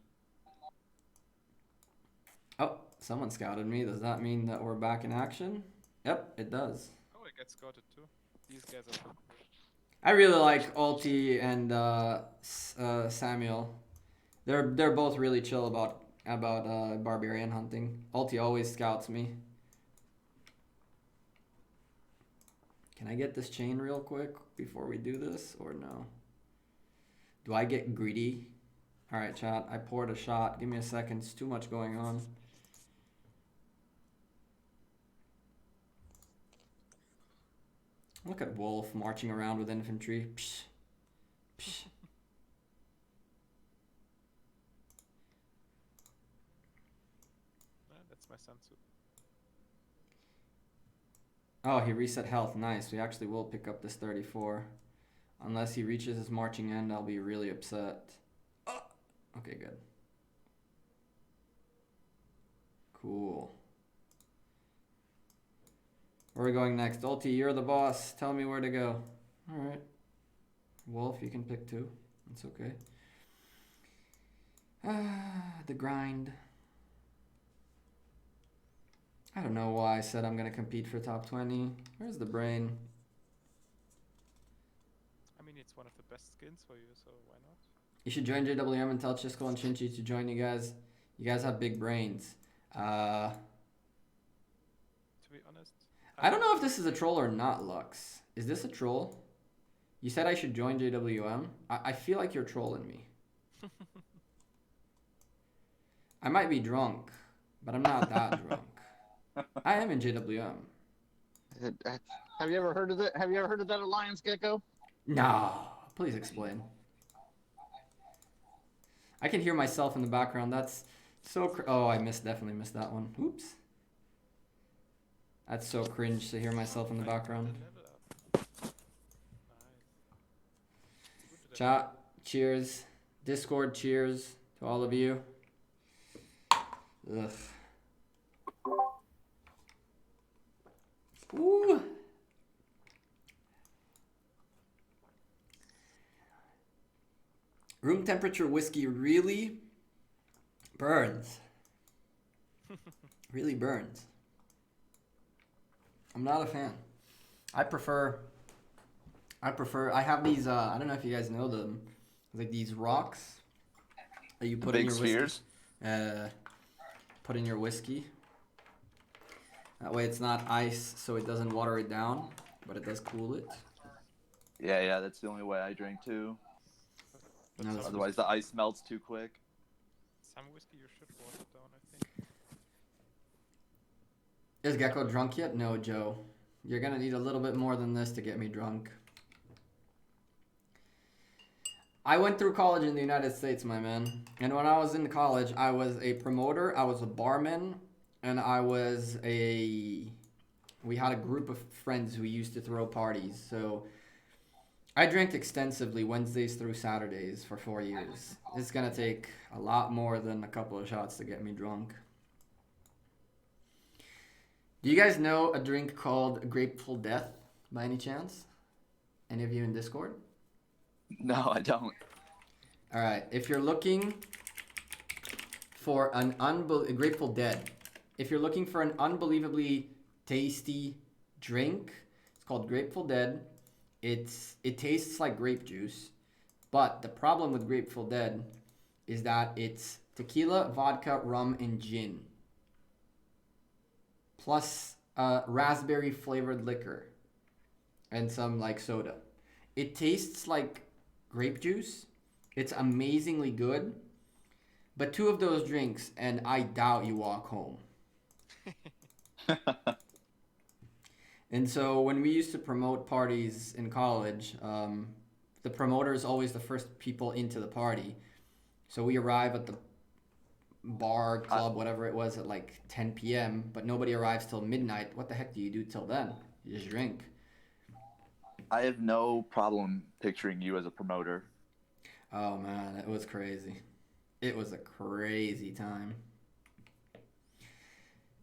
Oh, someone scouted me. Does that mean that we're back in action? Yep, it does. Oh, I got scouted too. These guys are fun. I really like Alti and Samuel. They're both really chill about about barbarian hunting. Ulti always scouts me. Can I get this chain real quick before we do this, or no? Do I get greedy? Alright, chat, I poured a shot. Give me a second, it's too much going on. Look at Wolf marching around with infantry. Psh. Psh. That's my Sansu. Oh, he reset health. Nice. We actually will pick up this 34. Unless he reaches his marching end, I'll be really upset. Oh. Okay, good. Cool. Where are we going next? Ulti, you're the boss. Tell me where to go. Alright. Wolf, you can pick 2. It's okay. The grind. I don't know why I said I'm going to compete for top 20. Where's the brain? I mean, it's one of the best skins for you, so why not? You should join JWM and tell Chisco and Shinchi to join you guys. You guys have big brains. To be honest, I don't know if this is a troll or not, Lux. Is this a troll? You said I should join JWM? I feel like you're trolling me. I might be drunk, but I'm not that drunk. I am in JWM. Have you ever heard of it? Have you ever heard of that alliance, Gekko? No, please explain. I can hear myself in the background. That's so oh, I definitely missed that one. Oops. That's so cringe to hear myself in the background. Nice. Good Chat, cheers. Discord, cheers to all of you. Ugh. Ooh. Room temperature whiskey really burns. Really burns. I'm not a fan. I have these, I don't know if you guys know them. Like these rocks that you put in Big your spheres. whiskey. Put in your whiskey. That way it's not ice, so it doesn't water it down, but it does cool it. Yeah, that's the only way I drink too. But No, some, that's- Otherwise, the ice melts too quick. some whiskey you should water down, I think. Is Gekko drunk yet? No, Joe. You're gonna need a little bit more than this to get me drunk. I went through college in the United States, my man. And when I was in college, I was a promoter, I was a barman, and we had a group of friends who used to throw parties. So I drank extensively Wednesdays through Saturdays for 4 years. It's gonna take a lot more than a couple of shots to get me drunk. Do you guys know a drink called Grateful Death by any chance? Any of you in Discord? No, I don't. All right, if you're looking for an Grateful Dead, if you're looking for an unbelievably tasty drink, it's called Grateful Dead. It tastes like grape juice, but the problem with Grateful Dead is that it's tequila, vodka, rum, and gin, plus raspberry flavored liquor and some like soda. It tastes like grape juice. It's amazingly good. But 2 of those drinks, and I doubt you walk home. And so when we used to promote parties in college, the promoter is always the first people into the party. So we arrive at the bar, club, whatever it was, at like 10 p.m., but nobody arrives till midnight. What the heck do you do till then? You just drink. I have no problem picturing you as a promoter. Oh man, it was crazy. It was a crazy time.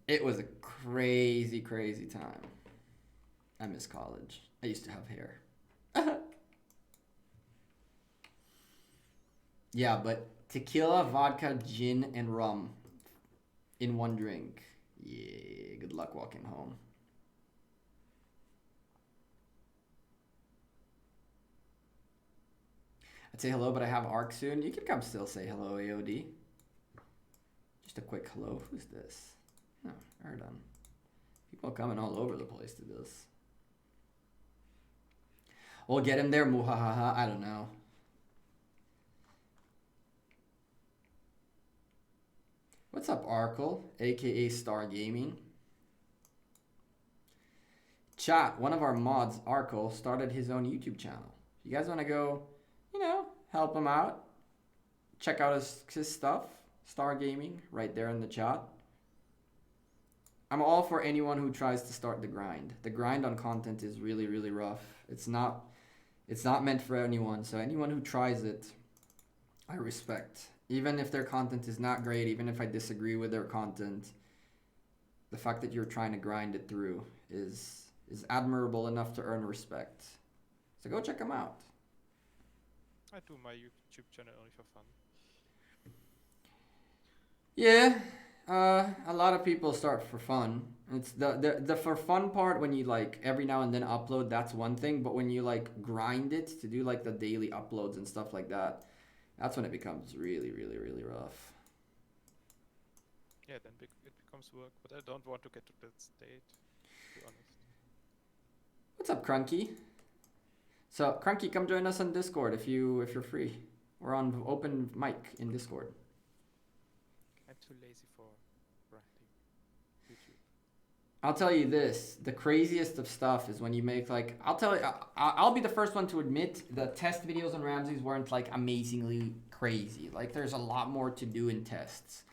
It was a crazy, crazy time. I miss college. I used to have hair. Yeah, but tequila, vodka, gin, and rum in one drink. Yeah, good luck walking home. I'd say hello, but I have ARC soon. You can come still say hello, AOD. a quick hello. Who's this? Oh, Erdon. People coming all over the place to this. We'll get him there, muhahaha. I don't know. What's up, Arkle, aka Star Gaming? Chat, one of our mods, Arkle, started his own YouTube channel. You guys want to go, you know, help him out? Check out his stuff. Star Gaming, right there in the chat. I'm all for anyone who tries to start the grind. The grind on content is really, really rough. It's not meant for anyone. So anyone who tries it, I respect. Even if their content is not great, even if I disagree with their content, the fact that you're trying to grind it through is admirable enough to earn respect. So go check them out. I do my YouTube channel only for fun. Yeah, a lot of people start for fun. It's the for fun part when you like every now and then upload, that's one thing. But when you like grind it to do like the daily uploads and stuff like that, that's when it becomes really, really, really rough. Yeah, then it becomes work, but I don't want to get to that state, to be honest. What's up, Crunky? So Crunky, come join us on Discord if you're free. We're on open mic in Discord. I'm too lazy for grinding YouTube. I'll tell you this, the craziest of stuff is when you make like, I'll be the first one to admit the test videos on Ramses weren't like amazingly crazy. Like there's a lot more to do in tests.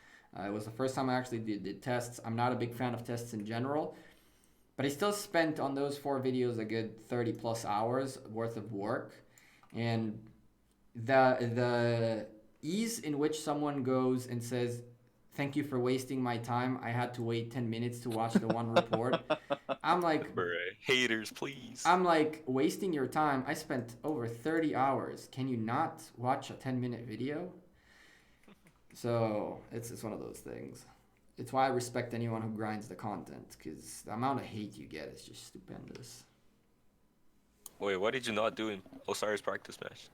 It was the first time I actually did tests. I'm not a big fan of tests in general, but I still spent on those 4 videos a good 30 plus hours worth of work. And the ease in which someone goes and says, thank you for wasting my time. I had to wait 10 minutes to watch the one report. I'm like, haters, please. I'm like, wasting your time. I spent over 30 hours. Can you not watch a 10-minute video? So it's one of those things. It's why I respect anyone who grinds the content, because the amount of hate you get is just stupendous. Wait, what did you not do in Osiris practice match?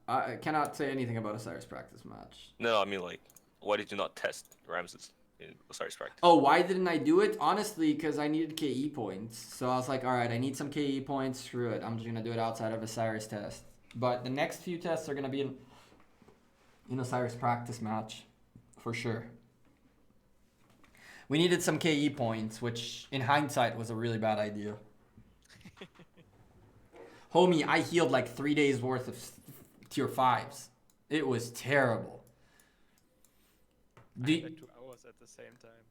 I cannot say anything about Osiris practice match. No, I mean like, why did you not test Ramses in Osiris practice? Oh, why didn't I do it? Honestly, because I needed KE points. So I was like, all right, I need some KE points. Screw it. I'm just going to do it outside of Osiris test. But the next few tests are going to be in Osiris practice match for sure. We needed some KE points, which in hindsight was a really bad idea. Homie, I healed like 3 days worth of tier 5s. It was terrible. I had like 2 hours at the same time.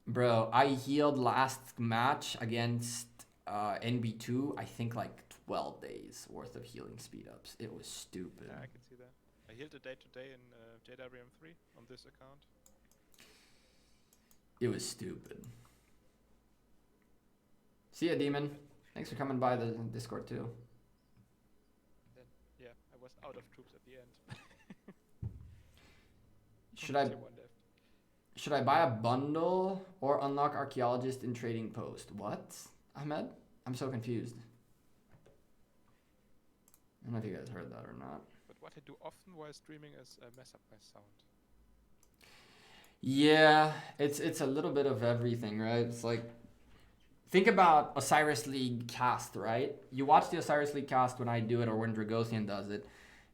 Bro, I healed last match against NB2, I think like 12 days worth of healing speed ups. It was stupid. Yeah, I can see that. I healed a day today in JWM3 on this account. It was stupid. See ya, Demon. Thanks for coming by the Discord too. Then, yeah, I was out of troops at the end. Should I buy a bundle or unlock Archaeologist in Trading Post? What, Ahmed? I'm so confused. I don't know if you guys heard that or not. But what I do often while streaming is mess up my sound. Yeah, it's a little bit of everything, right? It's like, think about Osiris League cast, right? You watch the Osiris League cast when I do it or when Dragothian does it.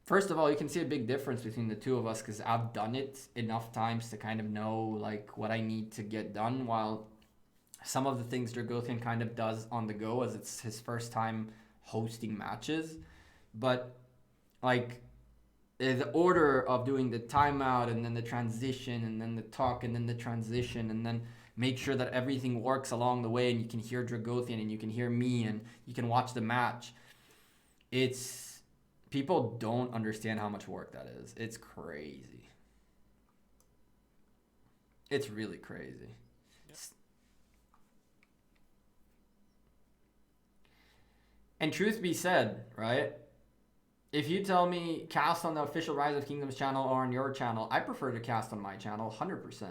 First of all, you can see a big difference between the two of us because I've done it enough times to kind of know like what I need to get done, while some of the things Dragothian kind of does on the go as it's his first time hosting matches. But like the order of doing the timeout and then the transition and then the talk and then the transition and then make sure that everything works along the way and you can hear Dragothian and you can hear me and you can watch the match. People don't understand how much work that is. It's crazy. It's really crazy. Yep. And truth be said, right? If you tell me cast on the official Rise of Kingdoms channel or on your channel, I prefer to cast on my channel 100%.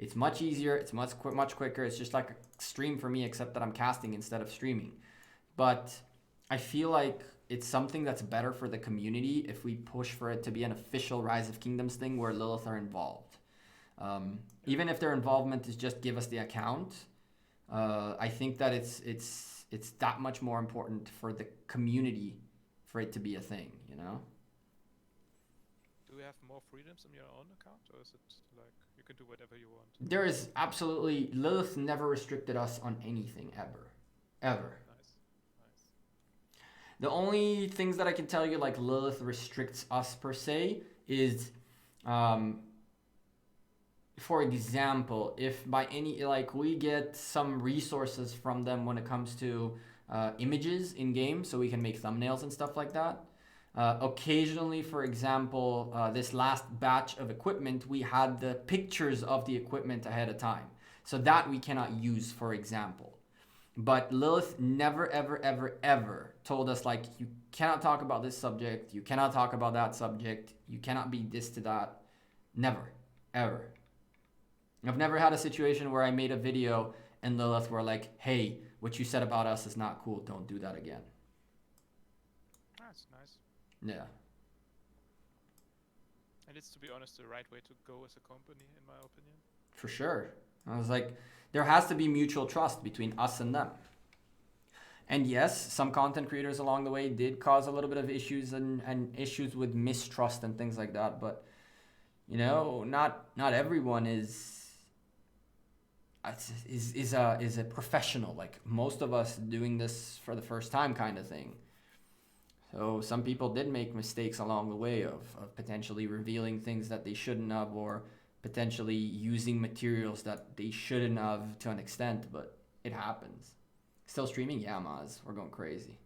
It's much easier. It's much quicker. It's just like a stream for me, except that I'm casting instead of streaming. But I feel like it's something that's better for the community if we push for it to be an official Rise of Kingdoms thing where Lilith are involved. Even if their involvement is just give us the account, I think that it's that much more important for the community for it to be a thing, you know? Do you have more freedoms on your own account, or is it like you can do whatever you want? There is absolutely, Lilith never restricted us on anything ever. Ever. Nice, nice. The only things that I can tell you like Lilith restricts us per se is, for example, if by any, like we get some resources from them when it comes to images in game, so we can make thumbnails and stuff like that. Occasionally, for example, this last batch of equipment, we had the pictures of the equipment ahead of time. So that we cannot use, for example. But Lilith never, ever, ever, ever told us, like, you cannot talk about this subject, you cannot talk about that subject, you cannot be this to that. Never, ever. I've never had a situation where I made a video and Lilith were like, hey, what you said about us is not cool, don't do that again. That's nice. Yeah. And it's, to be honest, the right way to go as a company, in my opinion. For sure. I was like, there has to be mutual trust between us and them. And yes, some content creators along the way did cause a little bit of issues and issues with mistrust and things like that. But, you know, not everyone is a professional. Like most of us doing this for the first time kind of thing. So some people did make mistakes along the way of potentially revealing things that they shouldn't have, or potentially using materials that they shouldn't have to an extent, but it happens. Still streaming? Yeah, Maz. We're going crazy.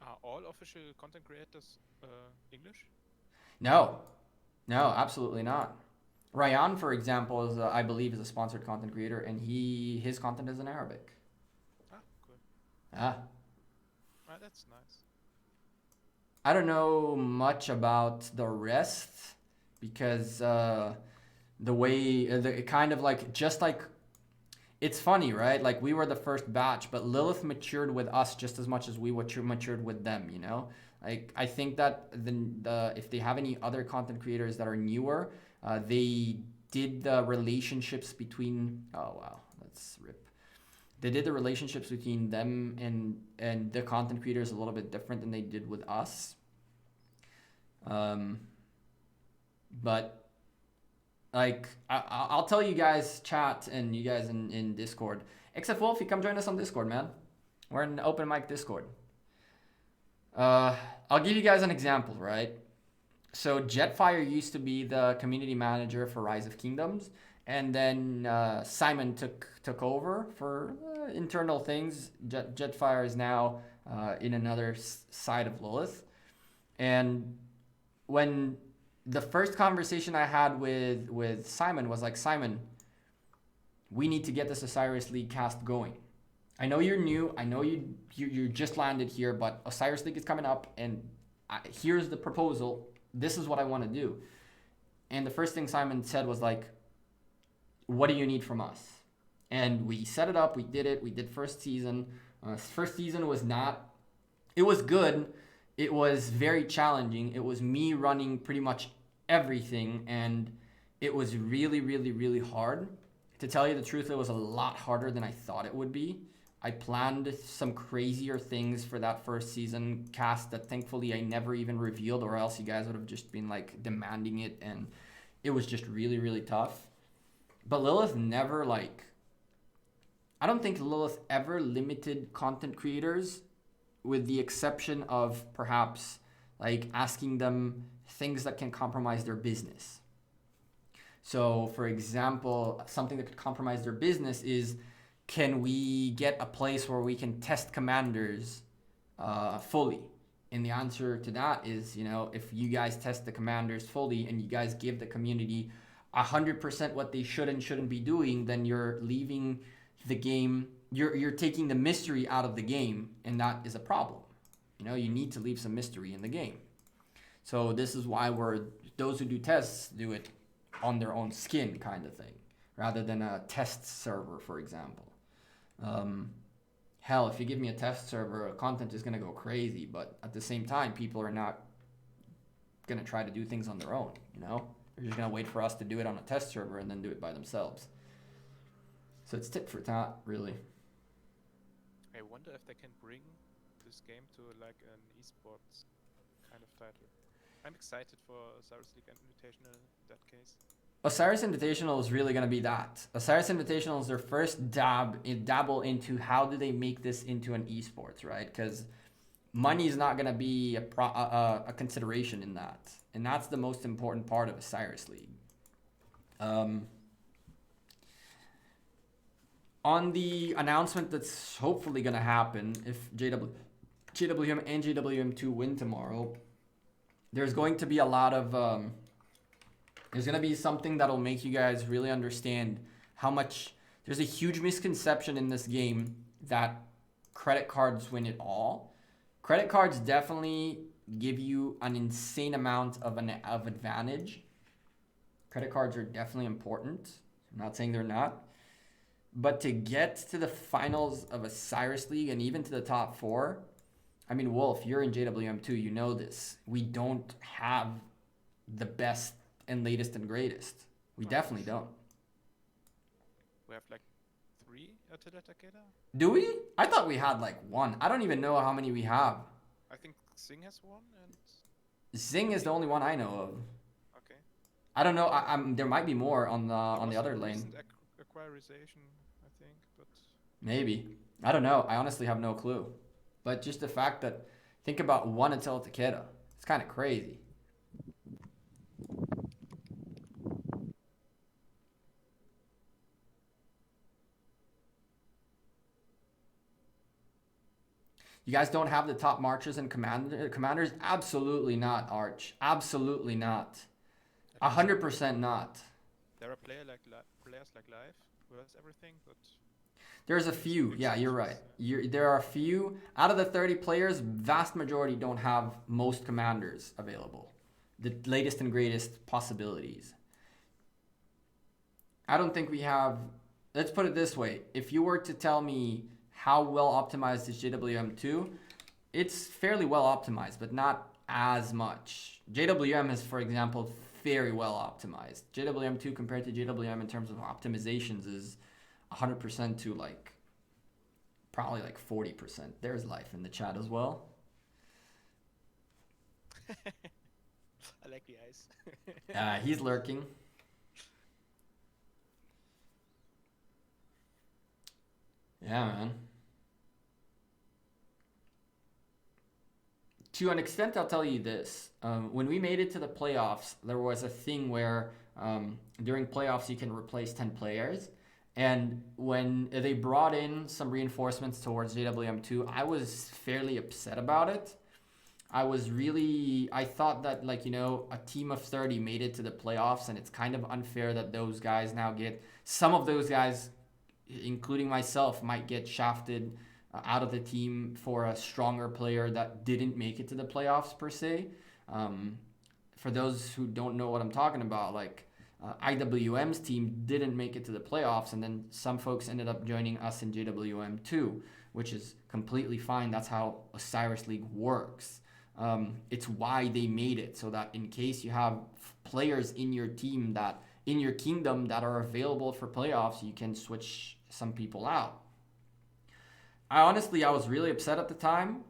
Are all official content creators English? No, absolutely not. Ryan, for example, is I believe is a sponsored content creator, and his content is in Arabic. Ah, cool. Ah. Ah, that's nice. I don't know much about the rest because the way, it kind of like, just like, it's funny, right? Like we were the first batch, but Lilith matured with us just as much as we matured with them, you know? Like I think that if they have any other content creators that are newer, they did the relationships between, oh wow, that's rip. They did the relationships between them and the content creators a little bit different than they did with us. But like, I'll tell you guys, chat, and you guys in Discord. Except Wolfie, come join us on Discord, man. We're in open mic Discord. I'll give you guys an example, right? So Jetfire used to be the community manager for Rise of Kingdoms, and then Simon took over for internal things. Jetfire is now in another side of Lilith. And when the first conversation I had with Simon was like, Simon, we need to get this Osiris League cast going. I know you're new. I know you just landed here, but Osiris League is coming up, and here's the proposal. This is what I want to do. And the first thing Simon said was like, what do you need from us? And we set it up. We did it. We did first season. First season was not, it was good. It was very challenging. It was me running pretty much everything, and it was really, really, really hard. To tell you the truth, it was a lot harder than I thought it would be. I planned some crazier things for that first season cast that thankfully I never even revealed, or else you guys would have just been like demanding it, and it was just really, really tough. But Lilith never I don't think Lilith ever limited content creators, with the exception of perhaps like asking them things that can compromise their business. So for example, something that could compromise their business is, can we get a place where we can test commanders fully? And the answer to that is, you know, if you guys test the commanders fully and you guys give the community 100% what they should and shouldn't be doing, then you're leaving the game, you're taking the mystery out of the game, and that is a problem. You know, you need to leave some mystery in the game. So this is why those who do tests do it on their own skin kind of thing, rather than a test server, for example. hell, if you give me a test server, content is gonna go crazy. But at the same time, people are not gonna try to do things on their own. You know, they're just gonna wait for us to do it on a test server and then do it by themselves. So it's tit for tat, really. I wonder if they can bring this game to like an esports kind of title. I'm excited for Cyrus League and Invitational in that case. Osiris Invitational is really going to be that. Osiris Invitational is their first dabble into how do they make this into an esports, right? Because money is not going to be a consideration in that. And that's the most important part of Osiris League. On the announcement that's hopefully going to happen if JWM and JWM2 win tomorrow, there's going to be a lot of... there's going to be something that'll make you guys really understand how much... There's a huge misconception in this game that credit cards win it all. Credit cards definitely give you an insane amount of advantage. Credit cards are definitely important. I'm not saying they're not. But to get to the finals of a Cyrus League and even to the top 4... I mean, Wolf, you're in JWM2, you know this. We don't have the best and latest and greatest. We definitely don't. We have like 3 Attila Takeda. Do we? I thought we had like 1. I don't even know how many we have. I think Singh has 1 and... Zing is the only one I know of. Okay. I don't know. There might be more on the other lane. Recent acquirization, I think, but... Maybe. I don't know. I honestly have no clue. But just the fact that, think about 1 Attila Takeda. It's kind of crazy. You guys don't have the top marchers and commanders? Absolutely not, Arch. Absolutely not. 100% not. There are players like Live who has everything, but... There's a few. Yeah, you're right. There are a few. Out of the 30 players, vast majority don't have most commanders available. The latest and greatest possibilities. I don't think we have... Let's put it this way. If you were to tell me how well optimized is JWM2, it's fairly well optimized, but not as much. JWM is, for example, very well optimized. JWM2 compared to JWM in terms of optimizations is 100% to like probably like 40%. There's life in the chat as well. I like the eyes. He's lurking. Yeah, man. To an extent, I'll tell you this. When we made it to the playoffs, there was a thing where during playoffs you can replace 10 players. And when they brought in some reinforcements towards JWM2, I was fairly upset about it. I thought that, like, you know, a team of 30 made it to the playoffs, and it's kind of unfair that those guys now get, some of those guys, including myself, might get shafted out of the team for a stronger player that didn't make it to the playoffs per se. For those who don't know what I'm talking about, like, IWM's team didn't make it to the playoffs, and then some folks ended up joining us in JWM2, which is completely fine. That's how Osiris League works. It's why they made it, so that in case you have players in your team that, in your kingdom, that are available for playoffs, you can switch some people out. I was really upset at the time,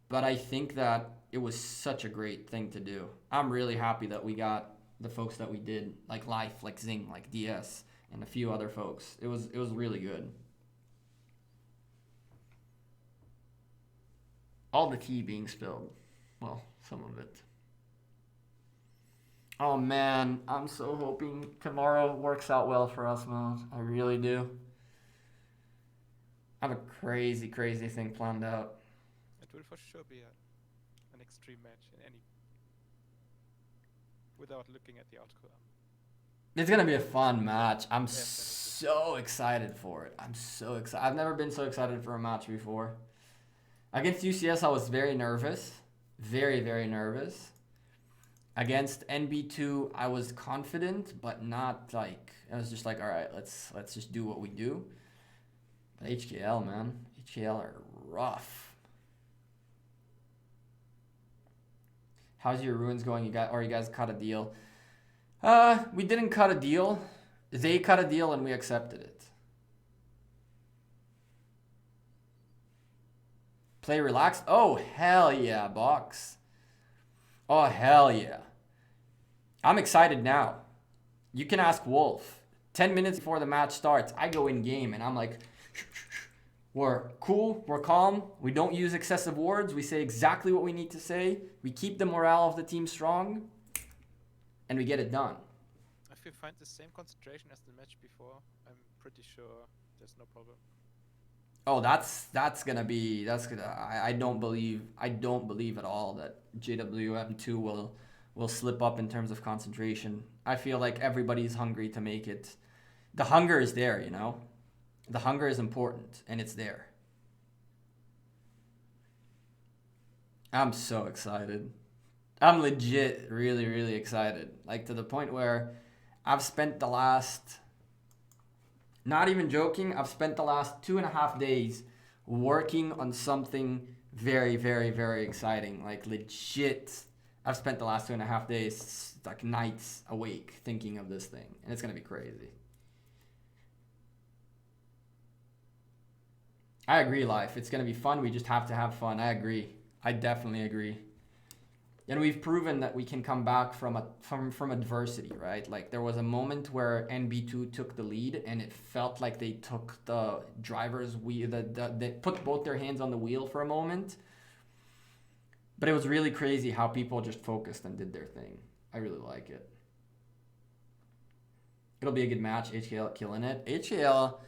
but I think that it was such a great thing to do. I'm really happy that we got the folks that we did, like Life, like Zing, like DS, and a few other folks. It was really good. All the tea being spilled. Well, some of it. Oh man, I'm so hoping tomorrow works out well for us, man. I really do. I have a crazy, crazy thing planned out. It will for sure be an extreme match in any... without looking at the outcome. It's going to be a fun match. I'm so excited for it. I'm so excited. I've never been so excited for a match before. Against UCS, I was very nervous. Very, very nervous. Against NB2, I was confident, but not like... I was just like, all right, let's just do what we do. But HKL, man. HAL are rough. How's your ruins going? You guys cut a deal? We didn't cut a deal. They cut a deal and we accepted it. Play relaxed? Oh, hell yeah, Box. Oh, hell yeah. I'm excited now. You can ask Wolf. 10 minutes before the match starts, I go in game and I'm like, we're cool, we're calm, we don't use excessive words, we say exactly what we need to say, we keep the morale of the team strong, and we get it done. If you find the same concentration as the match before, I'm pretty sure there's no problem. Oh, I don't believe at all that JWM2 will slip up in terms of concentration. I feel like everybody's hungry to make it. The hunger is there, you know? The hunger is important, and it's there. I'm so excited. I'm legit really, really excited. Like, to the point where I've spent the last... Not even joking, I've spent the last 2.5 days working on something very, very, very exciting. Like, legit, I've spent the last 2.5 days, like, nights awake thinking of this thing. And it's going to be crazy. I agree, Life. It's going to be fun. We just have to have fun. I agree. I definitely agree. And we've proven that we can come back from adversity, right? Like, there was a moment where NB2 took the lead and it felt like they took the driver's wheel, they put both their hands on the wheel for a moment. But it was really crazy how people just focused and did their thing. I really like it. It'll be a good match. HKL killing it. HKL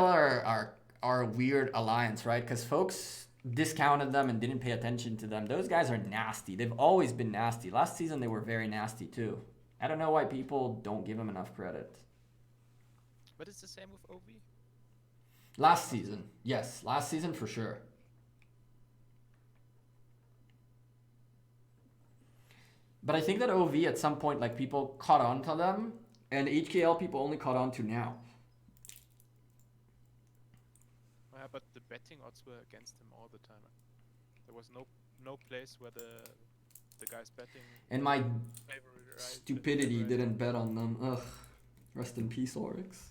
are a weird alliance, right? Because folks discounted them and didn't pay attention to them. Those guys are nasty. They've always been nasty. Last season, they were very nasty too. I don't know why people don't give them enough credit. But it's the same with OV. Last season, yes. Last season for sure. But I think that OV at some point, like, people caught on to them, and HKL people only caught on to now. Yeah, but the betting odds were against him all the time. There was no place where the guys betting. And my favorite, stupidity didn't bet on them. Ugh. Rest in peace, Oryx.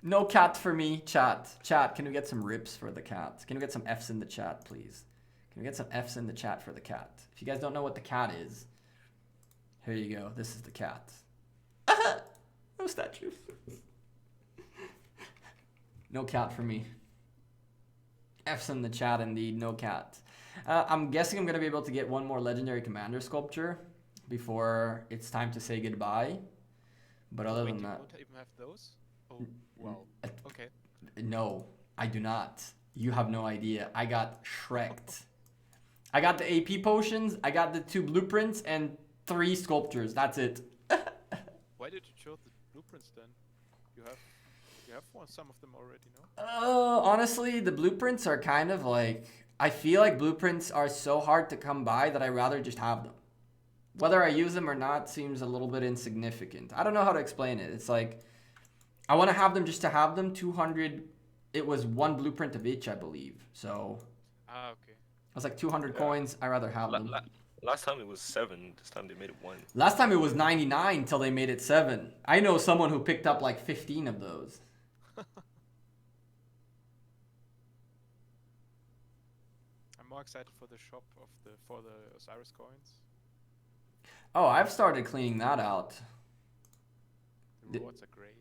No cat for me, chat. Chat, can we get some rips for the cat? Can we get some Fs in the chat, please? Can we get some Fs in the chat for the cat? If you guys don't know what the cat is, here you go. This is the cat. No statues. No cat for me. F's in the chat indeed, no cat. I'm guessing I'm going to be able to get one more legendary commander sculpture before it's time to say goodbye. But other than that... You don't even have those? Oh, wow. Okay. No, I do not. You have no idea. I got Shrek'd. I got the AP potions, I got the 2 blueprints, and 3 sculptures. That's it. Why did you choose the blueprints then? You have some of them already, no? Honestly, the blueprints are kind of like... I feel like blueprints are so hard to come by that I'd rather just have them. Whether I use them or not seems a little bit insignificant. I don't know how to explain it. It's like... I want to have them just to have them. 200... It was 1 blueprint of each, I believe. So... Ah, okay. I was like 200 coins. I'd rather have them. Last time it was 7. This time they made it 1. Last time it was 99 till they made it 7. I know someone who picked up like 15 of those. I'm more excited for the shop for the Osiris coins. Oh, I've started cleaning that out. The rewards are great.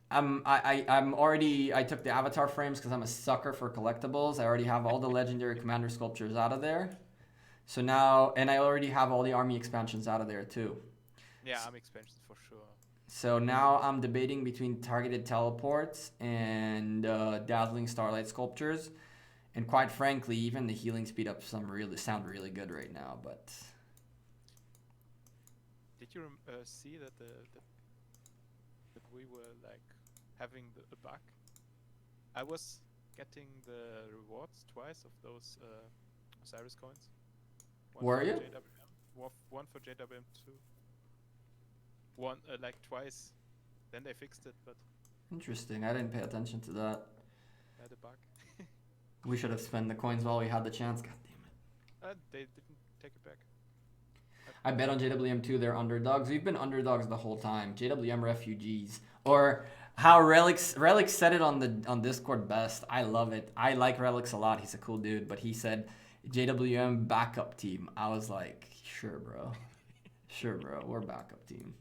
I took the avatar frames because I'm a sucker for collectibles. I already have all the legendary commander sculptures out of there. So now, and I already have all the army expansions out of there too. Yeah, army expansions for sure. So now I'm debating between targeted teleports and dazzling starlight sculptures. And quite frankly, even the healing speed ups sound really good right now, but... Did you see that that we were like having a bug? I was getting the rewards twice of those Osiris coins. Were you? One for JWM2. One like twice. Then they fixed it, but Interesting. I didn't pay attention to that. Had a bug. We should have spent the coins while we had the chance. God damn it. They didn't take it back. I bet on JWM too. They're underdogs. We've been underdogs the whole time. JWM refugees, or how Relix said it on Discord best. I love it. I like Relix a lot. He's a cool dude. But he said JWM backup team. I was like, sure, bro. Sure, bro. We're backup team.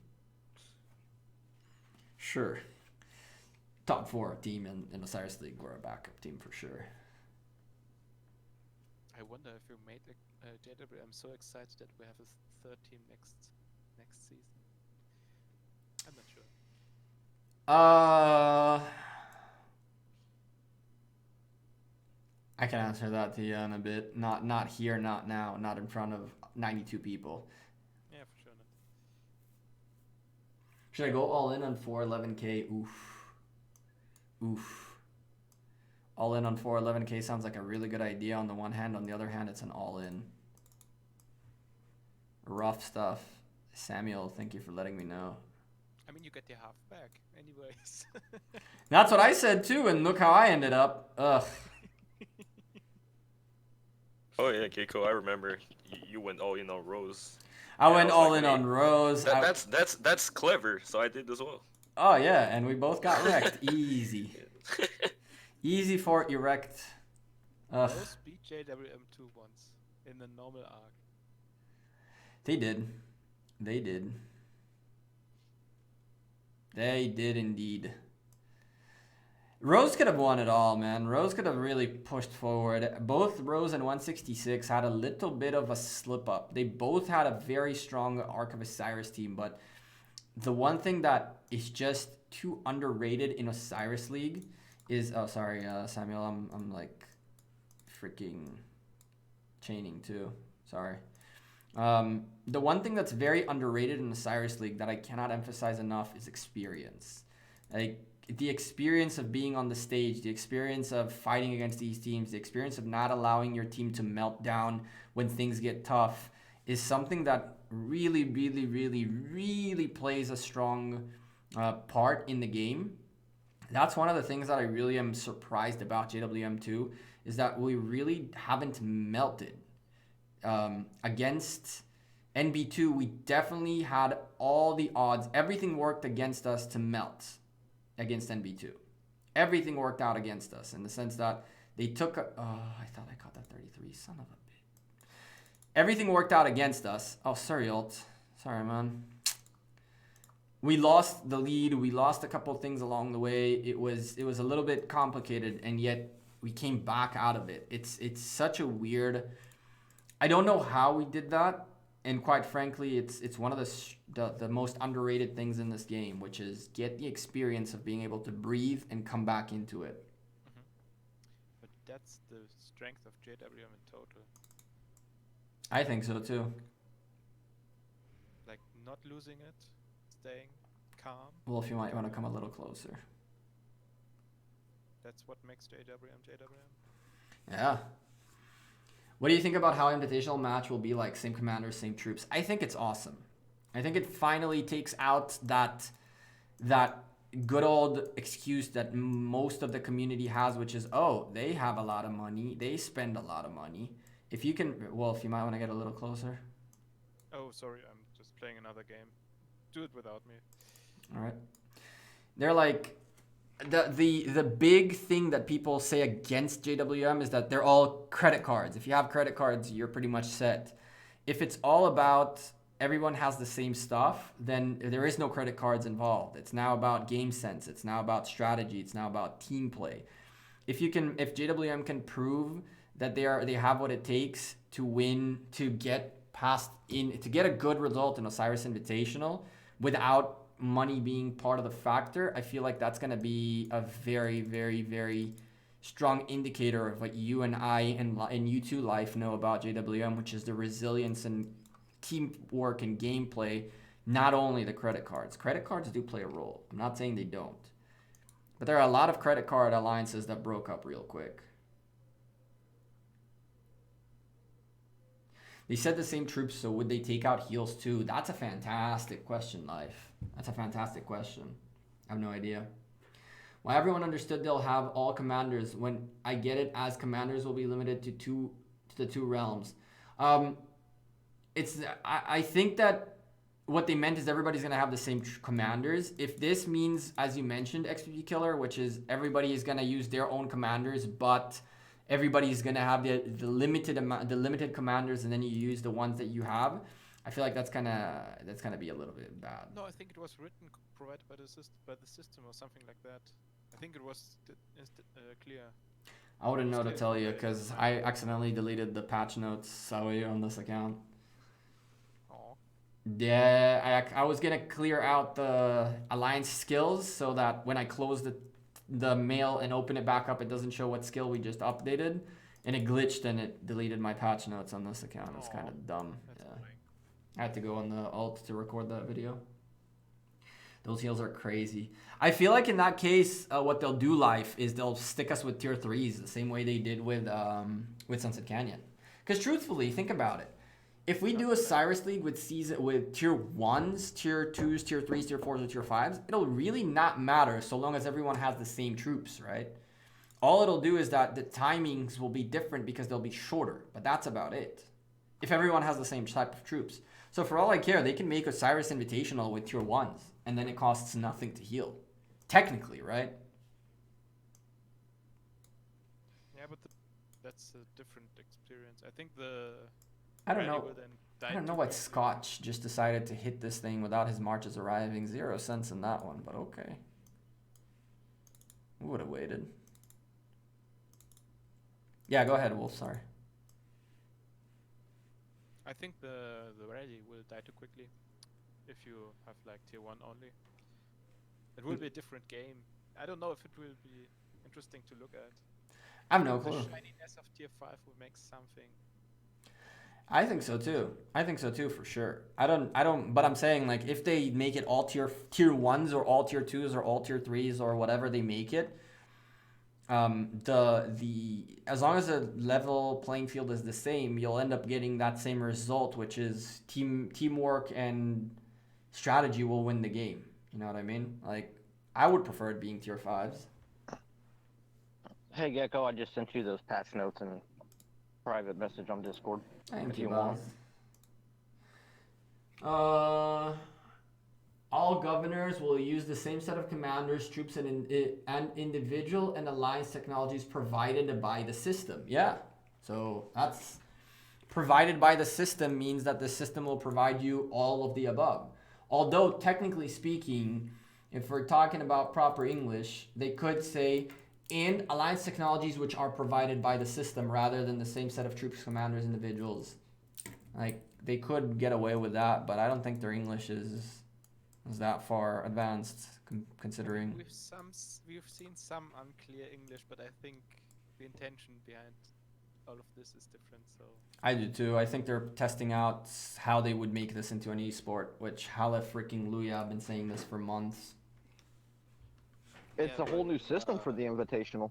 Sure. Top 4 team in the Cyrus League. We're a backup team for sure. I wonder if you made a JW. I'm so excited that we have a third team next season. I'm not sure. I can answer that to you in a bit. Not here, not now, not in front of 92 people. Yeah, for sure not. Should I go all in on 411k? Oof. All in on 411k sounds like a really good idea on the one hand. On the other hand, it's an all in. Rough stuff. Samuel, thank you for letting me know. I mean, you get your half back, anyways. That's what I said too, and look how I ended up. Ugh. Oh yeah, Gekko, I remember you went all in on Rose. I Yeah, went was all like, in hey, on Rose. That's clever. So I did as well. Oh yeah, and we both got wrecked. Easy. Easy for erect. Ugh. Those beat JWM2 once in the normal arc. They did. They did. They did indeed. Rose could have won it all, man. Rose could have really pushed forward. Both Rose and 166 had a little bit of a slip up. They both had a very strong Arc of Osiris team, but the one thing that is just too underrated in Osiris League is, oh sorry, Samuel, I'm like freaking chaining too. Sorry. The one thing that's very underrated in the Cyrus League that I cannot emphasize enough is experience. Like the experience of being on the stage, the experience of fighting against these teams, the experience of not allowing your team to melt down when things get tough is something that really, really, really, really plays a strong part in the game. That's one of the things that I really am surprised about JWM2 is that we really haven't melted. Against NB2, we definitely had all the odds. Everything worked against us to melt against NB2. Everything worked out against us in the sense that they took a... Oh, I thought I caught that 33. Son of a bitch. Everything worked out against us. Oh, sorry, Alt. Sorry, man. We lost the lead. We lost a couple of things along the way. It was a little bit complicated, and yet we came back out of it. It's such a weird... I don't know how we did that, and quite frankly, it's one of the most underrated things in this game, which is get the experience of being able to breathe and come back into it. But that's the strength of JWM in total. I think so too. Like not losing it, staying calm. Wolf, you might want to come a little closer. That's what makes JWM. Yeah. What do you think about how Invitational match will be like? Same commanders, same troops. I think it's awesome. I think it finally takes out that good old excuse that most of the community has, which is, oh, they have a lot of money. They spend a lot of money. If you can, Wolf, you might want to get a little closer. Oh, sorry, I'm just playing another game. Do it without me. All right. They're like... The big thing that people say against JWM is that they're all credit cards. If you have credit cards, you're pretty much set. If it's all about everyone has the same stuff, then there is no credit cards involved. It's now about game sense. It's now about strategy. It's now about team play. If JWM can prove that they have what it takes to win, to get a good result in Osiris Invitational without money being part of the factor, I feel like that's going to be a very, very, very strong indicator of what you and I and you two life know about JWM, which is the resilience and teamwork and gameplay, not only the credit cards. Credit cards do play a role. I'm not saying they don't. But there are a lot of credit card alliances that broke up real quick. They said the same troops, so would they take out heals too? That's a fantastic question, Life. That's a fantastic question. I have no idea. Why everyone understood they'll have all commanders when I get it as commanders will be limited to the two realms. I think that what they meant is everybody's gonna have the same commanders. If this means, as you mentioned, XP killer, which is everybody is gonna use their own commanders, but everybody's gonna have the limited commanders, and then you use the ones that you have. I feel like that's gonna be a little bit bad. No, I think it was written provided by the system or something like that. I think it was clear. I wouldn't know to Clear. tell you because I accidentally deleted the patch notes on this account. Oh, Yeah, I was gonna clear out the alliance skills so that when I close the mail and open it back up, it doesn't show what skill we just updated, and it glitched and it deleted my patch notes on this account. It's kind of dumb. that's Yeah. annoying. I had to go on the alt to record that video. Those heals are crazy. I feel like in that case, what they'll do life is they'll stick us with tier 3s the same way they did with Sunset Canyon. Because truthfully, think about it. If we do a Cyrus League with tier 1s, tier 2s, tier 3s, tier 4s, or tier 5s, it'll really not matter so long as everyone has the same troops, right? All it'll do is that the timings will be different because they'll be shorter, but that's about it. If everyone has the same type of troops. So for all I care, they can make a Cyrus Invitational with tier 1s, and then it costs nothing to heal. Technically, right? Yeah, but that's a different experience. I think the I don't rally know. will then die I don't know too why quickly. Scotch just decided to hit this thing without his marches arriving. 0 cents in that one, but okay. We would have waited. Yeah, go ahead, Wolf. Sorry. I think the rally will die too quickly if you have like tier 1 only. It will be a different game. I don't know if it will be interesting to look at. I have no The clue. shininess of tier 5 will make something. I think so too. I think so too for sure. I don't. But I'm saying like if they make it all tier 1s or all tier 2s or all tier 3s or whatever they make it, as long as the level playing field is the same, you'll end up getting that same result, which is teamwork and strategy will win the game. You know what I mean? Like I would prefer it being tier 5s. Hey Gekko, I just sent you those patch notes in private message on Discord. Thank If you, you want. Buzz. All governors will use the same set of commanders, troops, and individual and alliance technologies provided by the system. Yeah. So that's provided by the system means that the system will provide you all of the above. Although technically speaking, if we're talking about proper English, they could say and alliance technologies which are provided by the system rather than the same set of troops, commanders, individuals. Like they could get away with that, but I don't think their English is that far advanced considering. We've seen some unclear English, but I think the intention behind all of this is different. So I do too. I think they're testing out how they would make this into an esport, which Hala freaking Luya have been saying this for months. It's a whole new system for the Invitational.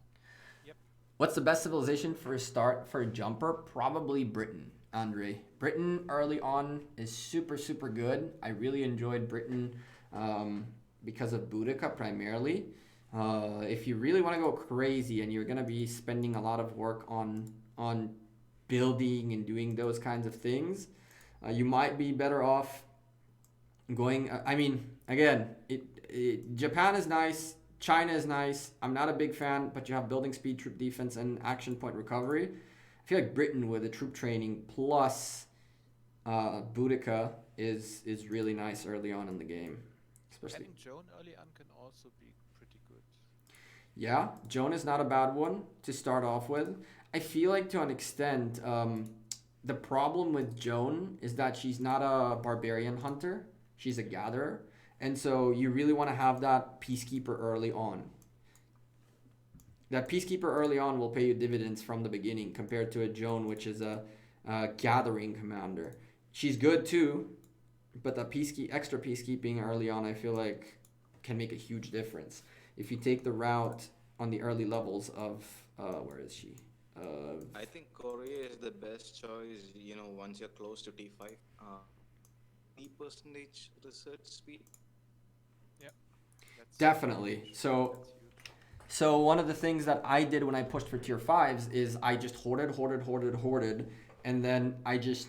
What's the best civilization for a start for a jumper? Probably Britain, Andre. Britain early on is super, super good. I really enjoyed Britain because of Boudica primarily. If you really want to go crazy and you're going to be spending a lot of work on building and doing those kinds of things, you might be better off going. I mean, again, Japan is nice. China is nice. I'm not a big fan, but you have building speed, troop defense, and action point recovery. I feel like Britain with the troop training plus Boudica is really nice early on in the game. Especially. getting Joan early on can also be pretty good. Yeah, Joan is not a bad one to start off with. I feel like to an extent, the problem with Joan is that she's not a barbarian hunter. She's a gatherer. And so you really want to have that Peacekeeper early on. That Peacekeeper early on will pay you dividends from the beginning compared to a Joan, which is a gathering commander. She's good too, but the extra peacekeeping early on, I feel like, can make a huge difference. If you take the route on the early levels of, where is she? I think Korea is the best choice, once you're close to T5. 3% research speed. That's Definitely. huge. So That's huge. So one of the things that I did when I pushed for tier 5s is I just hoarded, and then I just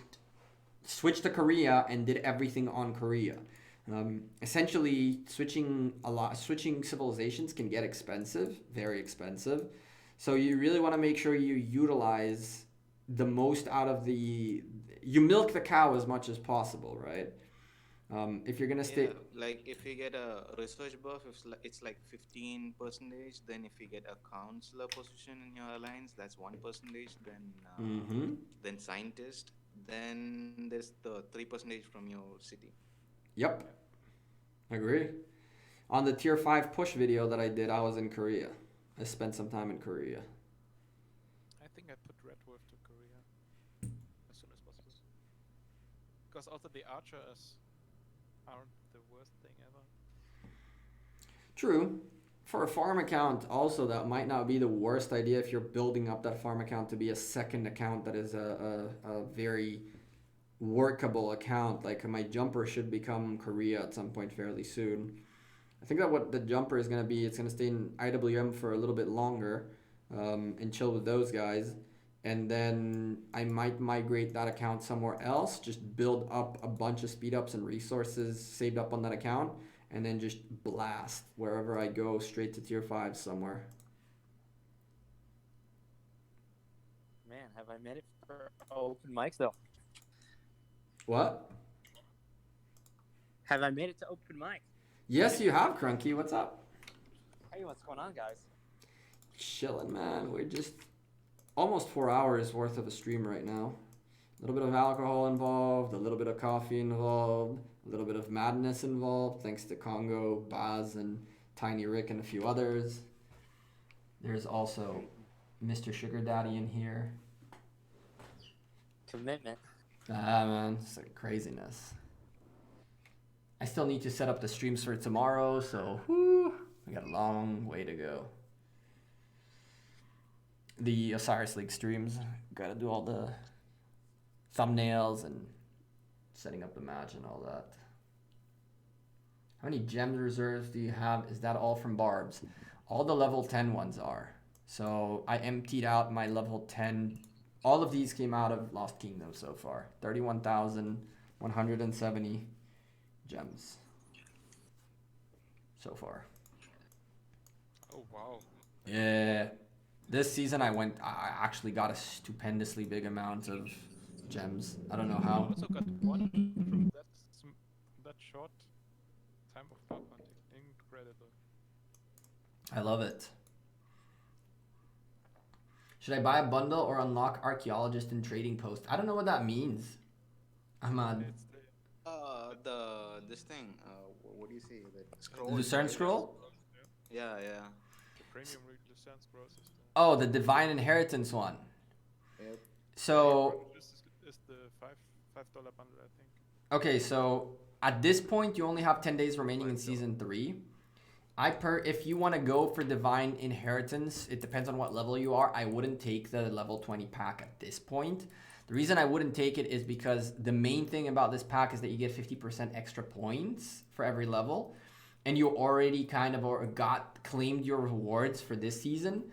switched to Korea and did everything on Korea. Essentially, switching civilizations can get expensive, very expensive. So you really want to make sure you utilize the most out of you milk the cow as much as possible, right? If you're gonna stay, Yeah, like if you get a research buff, it's like 15 percentage. Then if you get a counselor position in your alliance, that's 1%. Then scientist. Then there's the 3% from your city. Yep, agree. On the tier 5 push video that I did, I was in Korea. I spent some time in Korea. I think I put Red Wolf to Korea as soon as possible. Because also the archers aren't the worst thing ever. True. For a farm account, also, that might not be the worst idea if you're building up that farm account to be a second account that is a very workable account. Like my jumper should become Korea at some point fairly soon. I think that what the jumper is going to be, it's going to stay in IWM for a little bit longer and chill with those guys. And then I might migrate that account somewhere else, just build up a bunch of speed ups and resources saved up on that account, and then just blast wherever I go straight to tier 5 somewhere. Man, have I made it for open mics though? What? Have I made it to open mic? Yes, you have, Crunky. What's up? Hey, what's going on, guys? Chilling, man. We're just almost 4 hours worth of a stream right now. A little bit of alcohol involved, a little bit of coffee involved, a little bit of madness involved, thanks to Congo, Baz, and Tiny Rick, and a few others. There's also Mr. Sugar Daddy in here. Commitment. Ah, man, it's like craziness. I still need to set up the streams for tomorrow, so whew, we got a long way to go. The Osiris League streams, gotta do all the thumbnails and setting up the match and all that. How many gems reserves do you have? Is that all from Barbs? All the level 10 ones are. So I emptied out my level 10. All of these came out of Lost Kingdom so far. 31,170 gems so far. Oh wow. Yeah. This season I actually got a stupendously big amount of gems. I don't know I how. also got one from that short time of dog hunting. Incredible. I love it. Should I buy a bundle or unlock Archaeologist and Trading Post? I don't know what that means. Ahmad. It's the This thing. What do you say? The scroll. Lucerne Scroll? Yeah, yeah. the premium Lucerne Scroll system. Oh, the Divine Inheritance one. Yep. So, This is the $5 bundle, I think. okay, so at this point, you only have 10 days remaining in Season 3. If you want to go for Divine Inheritance, it depends on what level you are. I wouldn't take the level 20 pack at this point. The reason I wouldn't take it is because the main thing about this pack is that you get 50% extra points for every level. And you already kind of claimed your rewards for this season.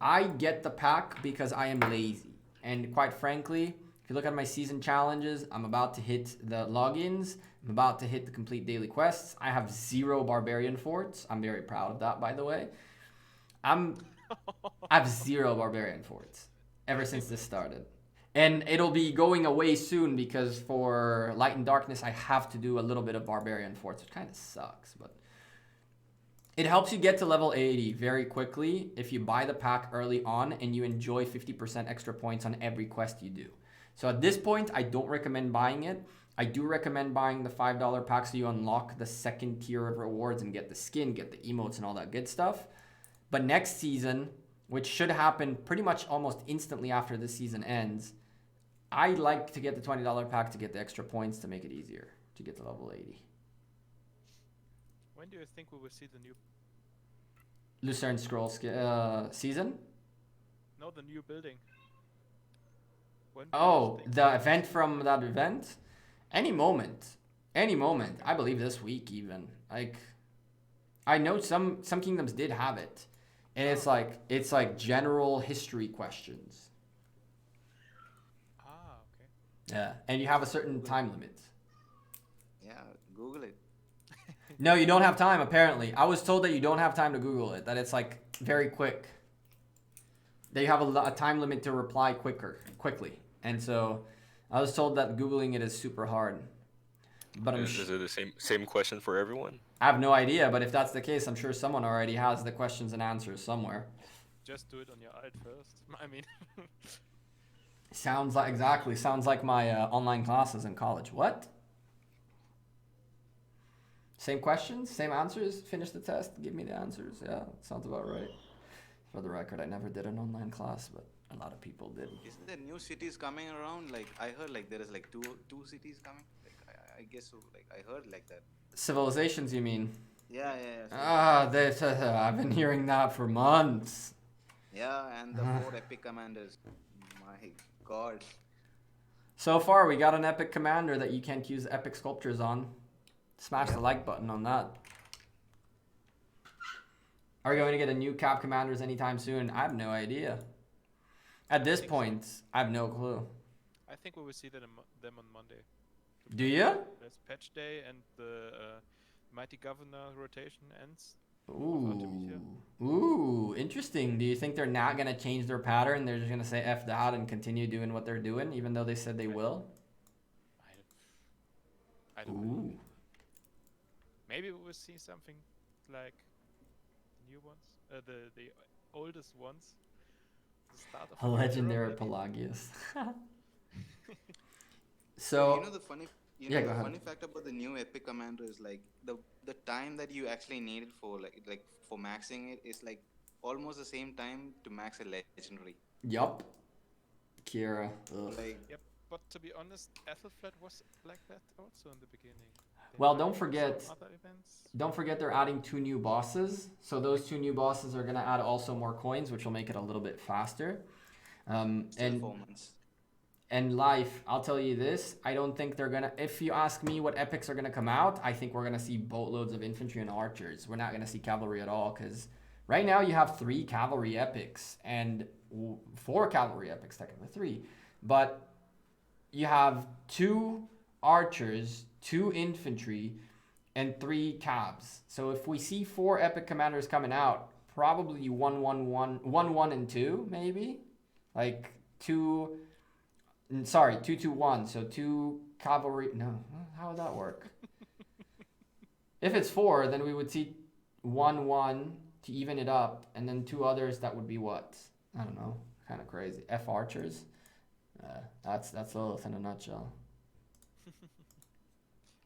I get the pack because I am lazy. And quite frankly, if you look at my season challenges, I'm about to hit the logins. I'm about to hit the complete daily quests. I have 0 barbarian forts. I'm very proud of that, by the way. I have 0 barbarian forts ever since this started. And it'll be going away soon because for Light and Darkness, I have to do a little bit of barbarian forts, which kind of sucks, but it helps you get to level 80 very quickly if you buy the pack early on and you enjoy 50% extra points on every quest you do. So at this point, I don't recommend buying it. I do recommend buying the $5 pack so you unlock the second tier of rewards and get the skin, get the emotes and all that good stuff. But next season, which should happen pretty much almost instantly after this season ends, I like to get the $20 pack to get the extra points to make it easier to get to level 80. When do you think we will see the new? Lucerne Scroll season? No, the new building. When do Oh, you think the event from that event? Any moment. Any moment. I believe this week even. Like, I know some kingdoms did have it. and it's like general history questions. Ah, okay. Yeah, and you have a certain time limit. Yeah, Google it. No, you don't have time, apparently. I was told that you don't have time to Google it, that it's like very quick. That you have a time limit to reply quickly. And so I was told that Googling it is super hard. But Is it the same question for everyone? I have no idea, but if that's the case, I'm sure someone already has the questions and answers somewhere. Just do it on your alt first. I mean, Sounds like my online classes in college. What? Same questions, same answers, finish the test, give me the answers. Yeah, sounds about right. For the record, I never did an online class, but a lot of people did. Is there new cities coming around? Like I heard, like there is like two cities coming. Like I guess so. Like I heard like that. Civilizations, you mean? Yeah, yeah, yeah. Ah, I've been hearing that for months. Yeah, and the 4 epic commanders. My God. So far, we got an epic commander that you can't use epic sculptures on. Smash the like button on that. Are we going to get a new cap commanders anytime soon? I have no idea. At this point, I have no clue. I think we will see them on Monday. Do you? There's patch day and the mighty governor rotation ends. Ooh, interesting. Do you think they're not going to change their pattern? They're just going to say F that and continue doing what they're doing, even though they said they will? I don't know. Maybe we will see something like new ones, the oldest ones. The start of A legendary Europe, Pelagius. So you know the funny, go ahead. funny fact about the new epic commander is like the time that you actually needed for like for maxing it is like almost the same time to max a legendary. Yup. Kira. Ugh. Like Yep, but to be honest, Ethelflaed was like that also in the beginning. Well, There don't were forget- some other events. Don't forget they're adding 2 new bosses. So those 2 new bosses are going to add also more coins, which will make it a little bit faster. still 4 months. And life, I'll tell you this, I don't think they're gonna, if you ask me what epics are gonna come out, I think we're gonna see boatloads of infantry and archers. We're not gonna see cavalry at all, because right now you have 3 cavalry epics, and 4 cavalry epics, technically 3. But you have 2 archers, 2 infantry, and 3 cabs. So if we see 4 epic commanders coming out, probably 1-1-1 and 2, maybe? Like 2... Sorry, 2-2-1. So 2 cavalry. No, how would that work? If it's 4, then we would see 1-1 to even it up, and then 2 others. That would be what? I don't know. Kind of crazy. F archers. That's Lilith in a nutshell.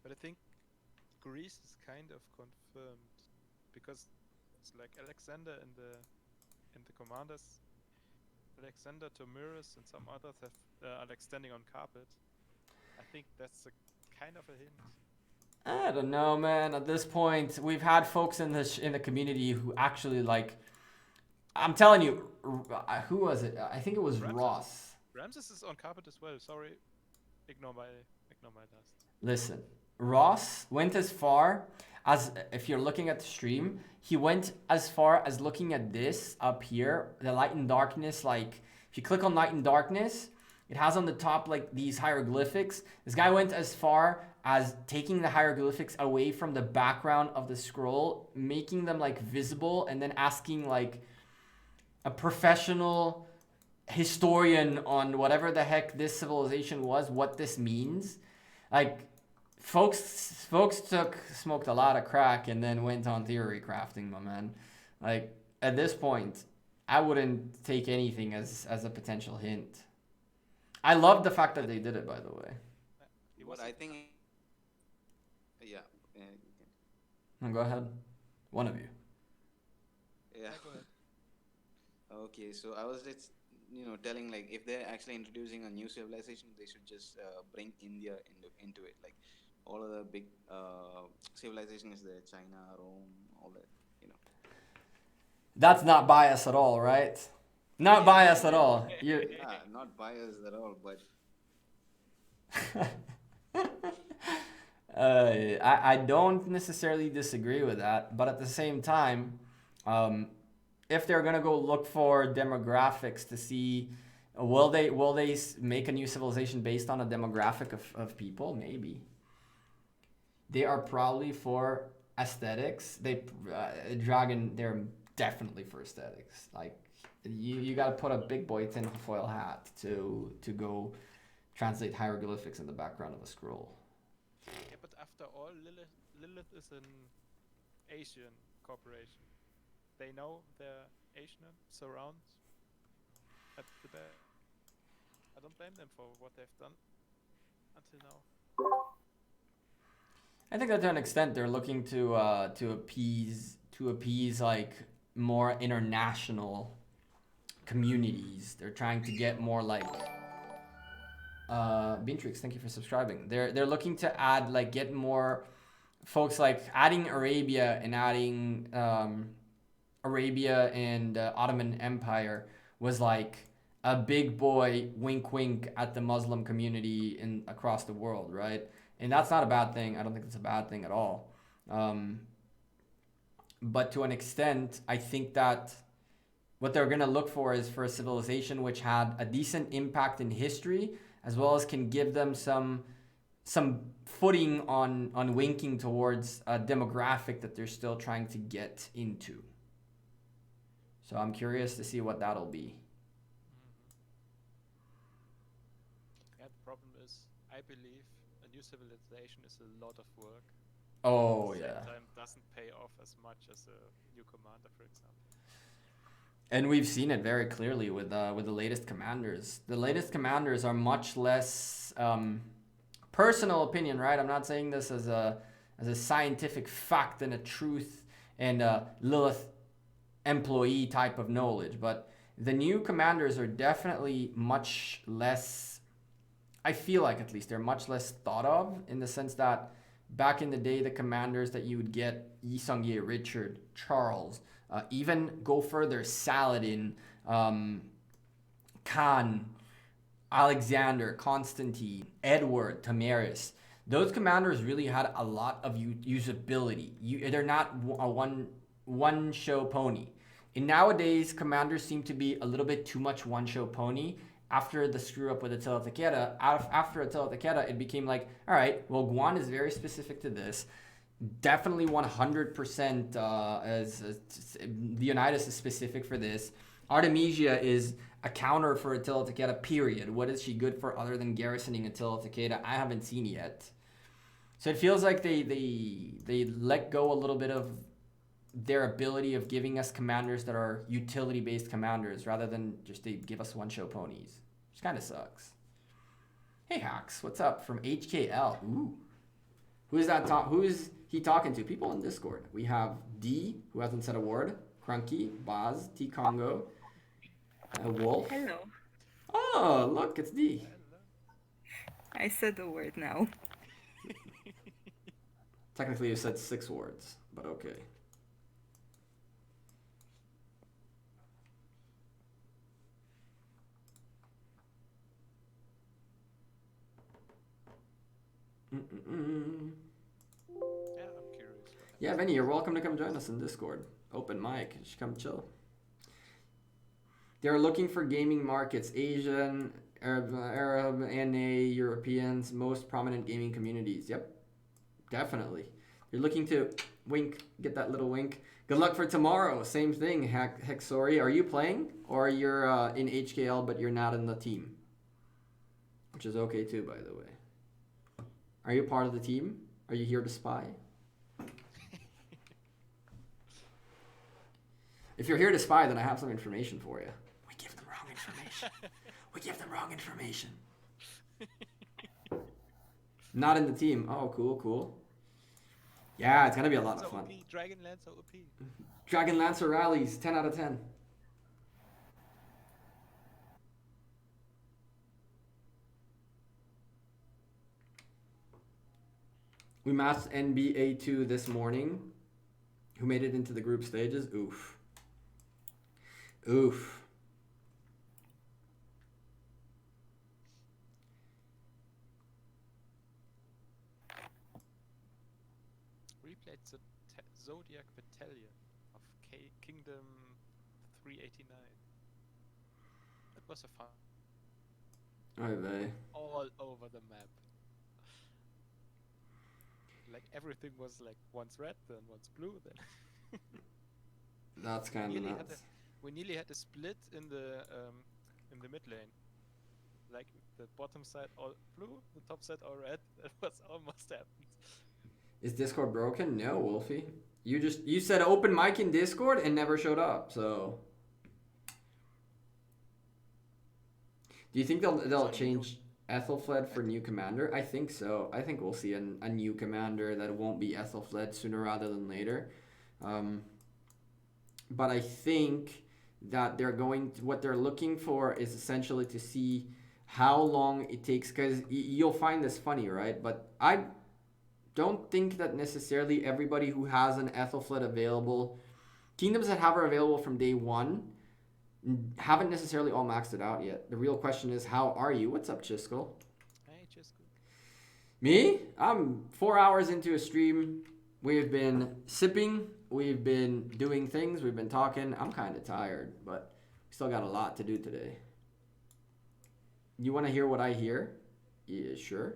But I think Greece is kind of confirmed because it's like Alexander in the commanders. Alexander, Tomyrus, and some others are like standing on carpet. I think that's a kind of a hint. I don't know, man. At this point, we've had folks in the community who actually like. I'm telling you, who was it? I think it was Ramses. Ross. Ramses is on carpet as well. Sorry, ignore my last. Listen, Ross went as far as, if you're looking at the stream, he went as far as looking at this up here, the light and darkness. Like, if you click on light and darkness, it has on the top like these hieroglyphics. This guy went as far as taking the hieroglyphics away from the background of the scroll, making them like visible, and then asking like a professional historian on whatever the heck this civilization was, what this means. Like, folks smoked a lot of crack and then went on theory crafting, my man. Like, at this point, I wouldn't take anything as a potential hint. I love the fact that they did it, by the way. What I think, yeah, No, go ahead. One of you. yeah. Go ahead. Okay, so I was just telling like if they're actually introducing a new civilization, they should just bring India into it. Like all of the big civilizations there, China, Rome, all that. That's not biased at all, right? Not biased at all. You. Not biased at all, but I don't necessarily disagree with that, but at the same time, if they're gonna go look for demographics to see, will they make a new civilization based on a demographic of people? Maybe. They are probably for aesthetics. They're definitely for aesthetics. Like you got to put a big boy tinfoil hat to go translate hieroglyphics in the background of a scroll. Yeah, but after all, Lilith is an Asian corporation. They know their Asian surrounds at the back. I don't blame them for what they've done until now. I think that to an extent they're looking to appease like more international communities. They're trying to get more like Beatrix, thank you for subscribing. They're looking to add like get more folks, like adding Arabia and adding Arabia and Ottoman Empire was like a big boy wink wink at the Muslim community in across the world, right? And that's not a bad thing. I don't think it's a bad thing at all. But to an extent, I think that what they're going to look for is for a civilization which had a decent impact in history, as well as can give them some footing on winking towards a demographic that they're still trying to get into. So I'm curious to see what that'll be. Yeah, the problem is, I believe a new civilization is a lot of work. Oh, At the yeah. same time, doesn't pay off as much as a new commander, for example. And we've seen it very clearly with the latest commanders. The latest commanders are much less personal opinion, right? I'm not saying this as a scientific fact and a truth and a Lilith employee type of knowledge, but the new commanders are definitely much less, I feel like at least they're much less thought of, in the sense that back in the day, the commanders that you would get, Yi Sung-ye, Richard, Charles, even go further, Saladin, Khan, Alexander, Constantine, Edward, Tamaris. Those commanders really had a lot of usability. They're not a one show pony. And nowadays, commanders seem to be a little bit too much one show pony. After the screw up with Attila Takeda, after Attila Takeda, it became like, all right, well, Guan is very specific to this. Definitely 100% Leonidas is specific for this. Artemisia is a counter for Attila Takeda, period. What is she good for other than garrisoning Attila Takeda? I haven't seen yet. So it feels like they let go a little bit of their ability of giving us commanders that are utility-based commanders rather than just they give us one-show ponies, which kind of sucks. Hey, Hacks, what's up from HKL? Ooh. Who is that? Who is he talking to? People in Discord. We have D, who hasn't said a word, Crunky, Baz, T Congo, Wolf. Hello. Oh, look, it's D. I said the word now. Technically, you said 6 words, but okay. Yeah, I'm curious. Yeah, Vinny, you're welcome to come join us in Discord. Open mic, just come chill. They're looking for gaming markets, Asian, Arab, NA, Europeans, most prominent gaming communities. Yep, definitely. You're looking to wink, get that little wink. Good luck for tomorrow. Same thing, Hexori. Are you playing? Or you're in HKL, but you're not in the team? Which is okay too, by the way. Are you part of the team? Are you here to spy? If you're here to spy, then I have some information for you. We give them wrong information. We give them wrong information. Not in the team. Oh, cool. Yeah, it's gonna be a lot of fun. OP, Dragon Lancer OP. Dragon Lancer rallies, 10 out of 10. We matched NBA 2 this morning. Who made it into the group stages? Oof. Replayed the Zodiac Battalion of Kingdom 389. That was a fun. Oy vey. All over the map. Like everything was like once red, then once blue, then. That's kind of Nearly had nuts. we nearly had a split in the mid lane. Like the bottom side all blue, the top side all red. That was almost happened. Is Discord broken? No, Wolfie. You said open mic in Discord and never showed up. So, do you think they'll change Ethelfled for new commander? I think so. I think we'll see a new commander that won't be Ethelfled sooner rather than later. But I think that what they're looking for is essentially to see how long it takes, because you'll find this funny, right? But I don't think that necessarily everybody who has an Ethelfled available, kingdoms that have her available from day one, haven't necessarily all maxed it out yet. The real question is, how are you? What's up, Chiskel? Hey, Chisco. Me? I'm 4 hours into a stream. We've been sipping. We've been doing things. We've been talking. I'm kind of tired, but we still got a lot to do today. You want to hear what I hear? Yeah, sure.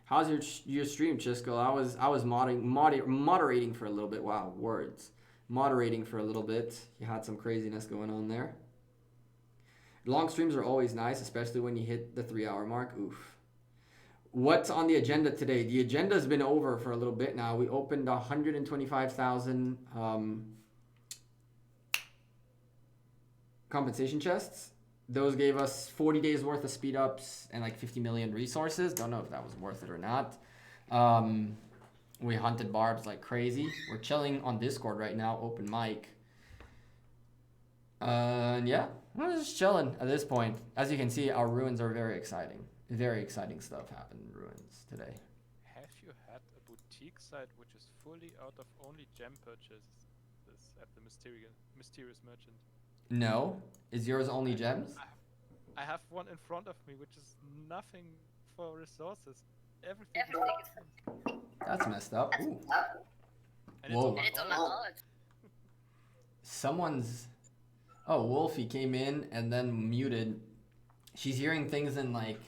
How's your stream, Chisco? I was moderating for a little bit. Wow, words. Moderating for a little bit. You had some craziness going on there. Long streams are always nice, especially when you hit the 3 hour mark. Oof. What's on the agenda today? The agenda's been over for a little bit now. We opened 125,000 compensation chests. Those gave us 40 days worth of speed ups and like 50 million resources. Don't know if that was worth it or not. We hunted barbs like crazy. We're chilling on Discord right now, open mic. And yeah, we're just chilling at this point. As you can see, our ruins are very exciting. Very exciting stuff happened in ruins today. Have you had a boutique site which is fully out of only gem purchases at the mysterious merchant? No. Is yours only gems? I have one in front of me which is nothing for resources. Everything is That's messed up. Ooh. and Whoa. it's on my knowledge. Someone's... Oh, Wolfie came in and then muted. She's hearing things in like...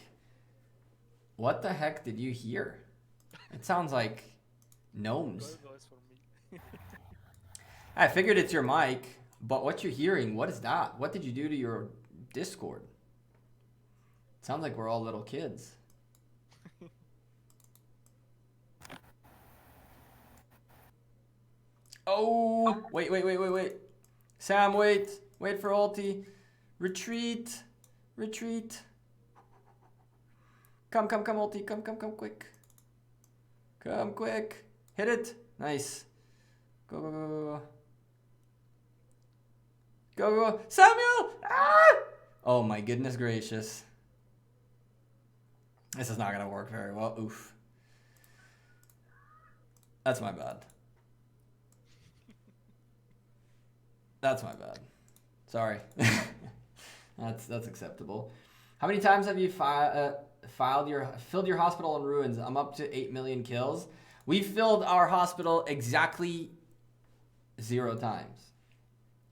What the heck did you hear? It sounds like gnomes. I figured it's your mic, but what you're hearing, what is that? What did you do to your Discord? It sounds like we're all little kids. Oh, wait. Sam, wait for ulti. Retreat. Come, ulti. Come, quick. Come, quick. Hit it. Nice. Go. Go. Samuel! Ah! Oh my goodness gracious. This is not going to work very well. Oof. That's my bad. Sorry. That's acceptable. How many times have you filled your hospital in ruins? I'm up to 8 million kills. We filled our hospital exactly 0 times.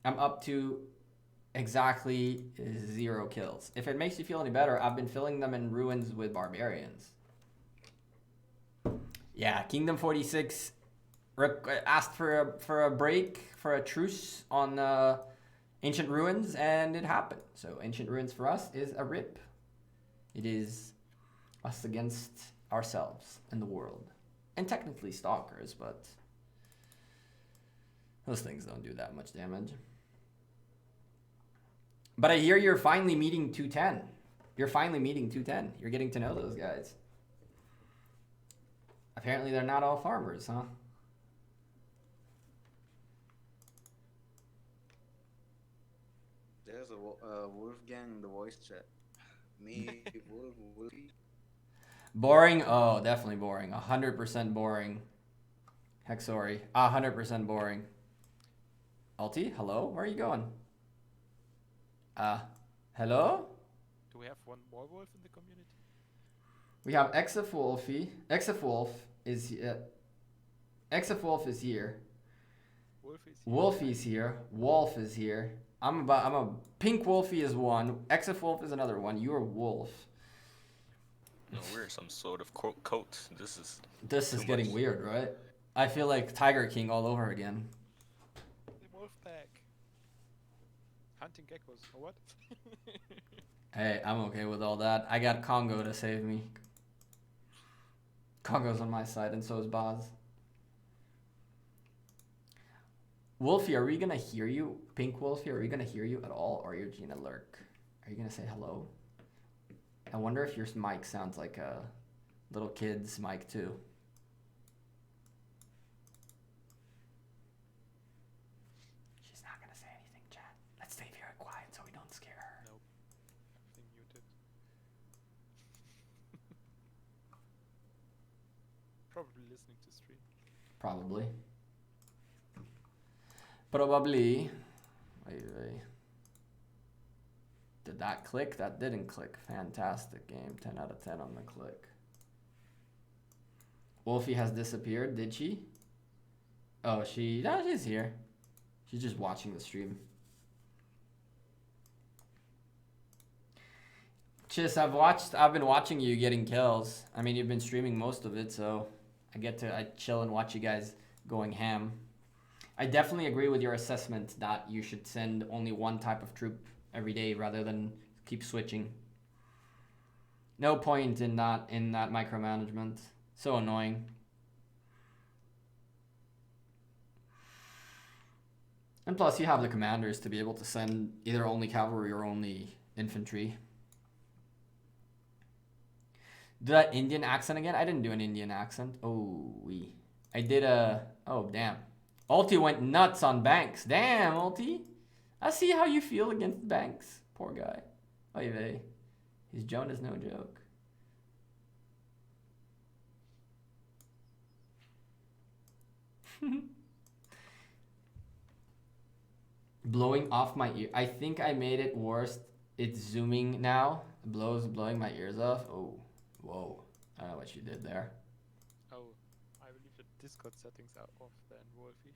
I'm up to exactly 0 kills. If it makes you feel any better, I've been filling them in ruins with barbarians. Yeah, Kingdom 46 asked for a break, for a truce on Ancient Ruins, and it happened. So Ancient Ruins for us is a rip. It is us against ourselves and the world. And technically stalkers, but those things don't do that much damage. But I hear you're finally meeting 210. You're getting to know those guys. Apparently they're not all farmers, huh? There's a Wolfgang in the voice chat. Me, Wolfie. Boring? Oh, definitely boring. 100% boring. Heck, sorry. 100% boring. Alti, hello? Where are you going? Hello? Do we have one more wolf in the community? We have Exafwolfie. Exafwolf is here. Wolfie's here. Wolf is here. I'm a pink Wolfie is one. Exif Wolf is another one. You're Wolf. No, we're some sort of coat. This is Getting much. weird, right? I feel like Tiger King all over again. The wolf pack. Hunting geckos. Or what? Hey, I'm okay with all that. I got Congo to save me. Congo's on my side, and so is Boz. Wolfie, are we gonna hear you? Pink Wolfie, are we gonna hear you at all, or are you gonna lurk? Are you gonna say hello? I wonder if your mic sounds like a little kid's mic too. She's not gonna say anything, chat. Let's stay very quiet so we don't scare her. Nope. Everything muted. Probably listening to stream. Probably. Probably. Wait. Did that click? That didn't click. Fantastic game. 10 out of 10 on the click. Wolfie has disappeared. Did she? Oh, no, she's here. She's just watching the stream. Chiss, I've been watching you getting kills. I mean, you've been streaming most of it, so I chill and watch you guys going ham. I definitely agree with your assessment that you should send only one type of troop every day rather than keep switching. No point in that micromanagement. So annoying. And plus you have the commanders to be able to send either only cavalry or only infantry. Do that Indian accent again? I didn't do an Indian accent. I did a... Oh, damn. Ulti went nuts on Banks. Damn, Ulti. I see how you feel against Banks. Poor guy. Oy vey. His Joan is no joke. Blowing off my ear. I think I made it worse. It's zooming now. Blowing my ears off. Oh, whoa. I don't know what you did there. Oh, I believe the Discord settings are off then, Wolfie.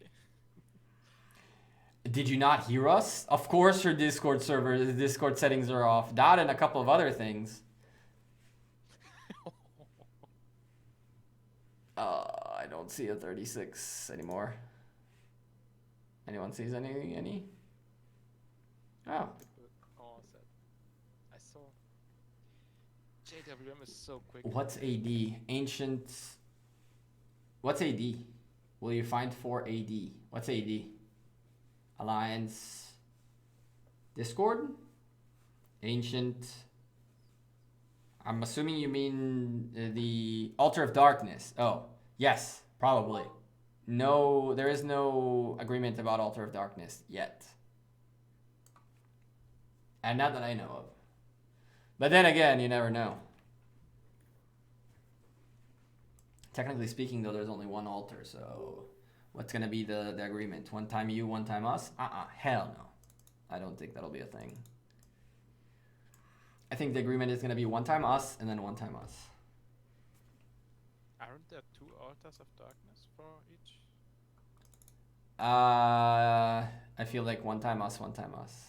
Did you not hear us? Of course your Discord server, the Discord settings are off. That and a couple of other things. I don't see a 36 anymore. Anyone sees any? Oh. Oh, sad. I saw. JWM is so quick. What's AD? Ancient. What's AD? Will you find 4 AD? What's AD? Alliance. Discord? Ancient. I'm assuming you mean the Altar of Darkness. Oh, yes, probably. No, there is no agreement about Altar of Darkness yet. And not that I know of. But then again, you never know. Technically speaking, though, there's only one altar, so what's going to be the agreement? One time you, one time us? Hell no. I don't think that'll be a thing. I think the agreement is going to be one time us and then one time us. Aren't there 2 altars of darkness for each? I feel like one time us, one time us.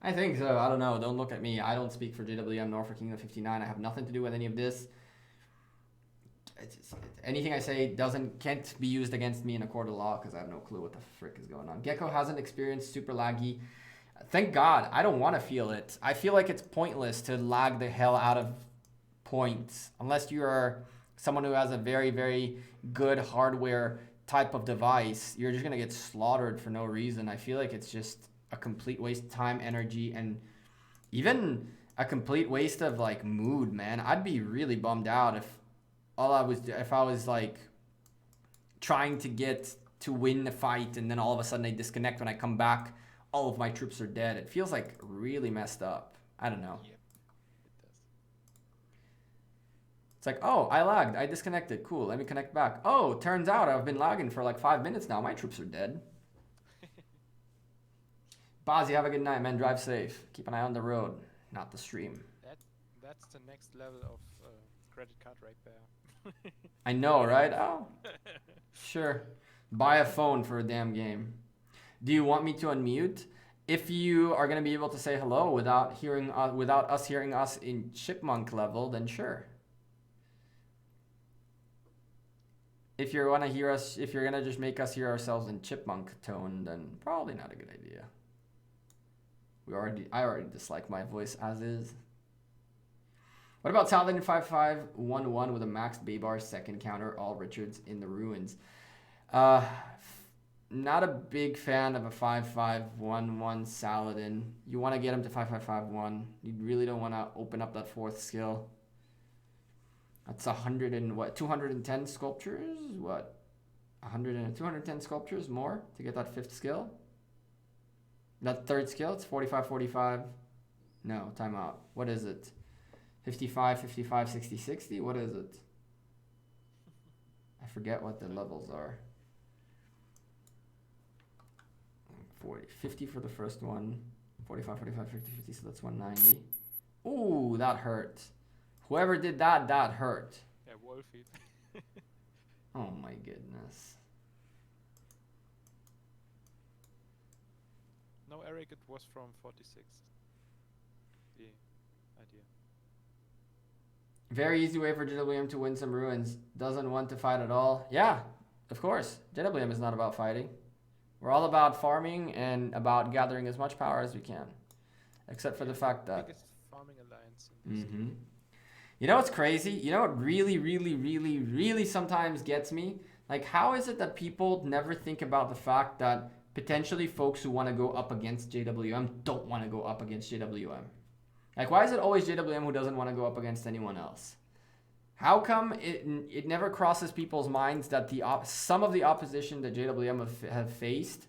I think so. I don't know. Don't look at me. I don't speak for JWM nor for Kingdom 59. I have nothing to do with any of this. Anything I say can't be used against me in a court of law because I have no clue what the frick is going on. Gekko hasn't experienced super laggy. Thank God. I don't want to feel it. I feel like it's pointless to lag the hell out of points unless you are someone who has a very, very good hardware type of device. You're just going to get slaughtered for no reason. I feel like it's just a complete waste of time, energy, and even a complete waste of like mood, man. I'd be really bummed out if I was like trying to get to win the fight and then all of a sudden I disconnect. When I come back, all of my troops are dead. It feels like really messed up. I don't know. Yep, it does. It's like, oh, I lagged. I disconnected. Cool. Let me connect back. Oh, turns out I've been lagging for like 5 minutes now. My troops are dead. Boz, you have a good night, man. Drive safe. Keep an eye on the road, not the stream. That's the next level of credit card right there. I know, right? Oh, sure. Buy a phone for a damn game. Do you want me to unmute? If you are gonna be able to say hello without us hearing us in chipmunk level, then sure. If you wanna hear us, if you're gonna just make us hear ourselves in chipmunk tone, then probably not a good idea. I already dislike my voice as is. What about Saladin 5511 with a maxed Baybar second counter, all Richards in the ruins? Not a big fan of a 5511 Saladin. You want to get him to 5551. You really don't want to open up that fourth skill. That's 100 and what? 210 sculptures? What? 210 sculptures more to get that fifth skill? That third skill, it's 45, 45. No, timeout. What is it? 55, 55, 60, 60? What is it? I forget what the levels are. 40, 50 for the first one. 45, 45, 50, 50, so that's 190. Ooh, that hurt. Whoever did that, that hurt. Yeah, Wolfie. Oh my goodness. No, Eric, it was from 46. The idea. Very easy way for JWM to win some ruins. Doesn't want to fight at all. Yeah, of course. JWM is not about fighting. We're all about farming and about gathering as much power as we can. Except for the fact that... Biggest farming alliance in this. Mm-hmm. You know what's crazy? You know what really, really, really, really sometimes gets me? Like, how is it that people never think about the fact that potentially folks who want to go up against JWM don't want to go up against JWM? Like, why is it always JWM who doesn't want to go up against anyone else? How come it never crosses people's minds that some of the opposition that JWM have faced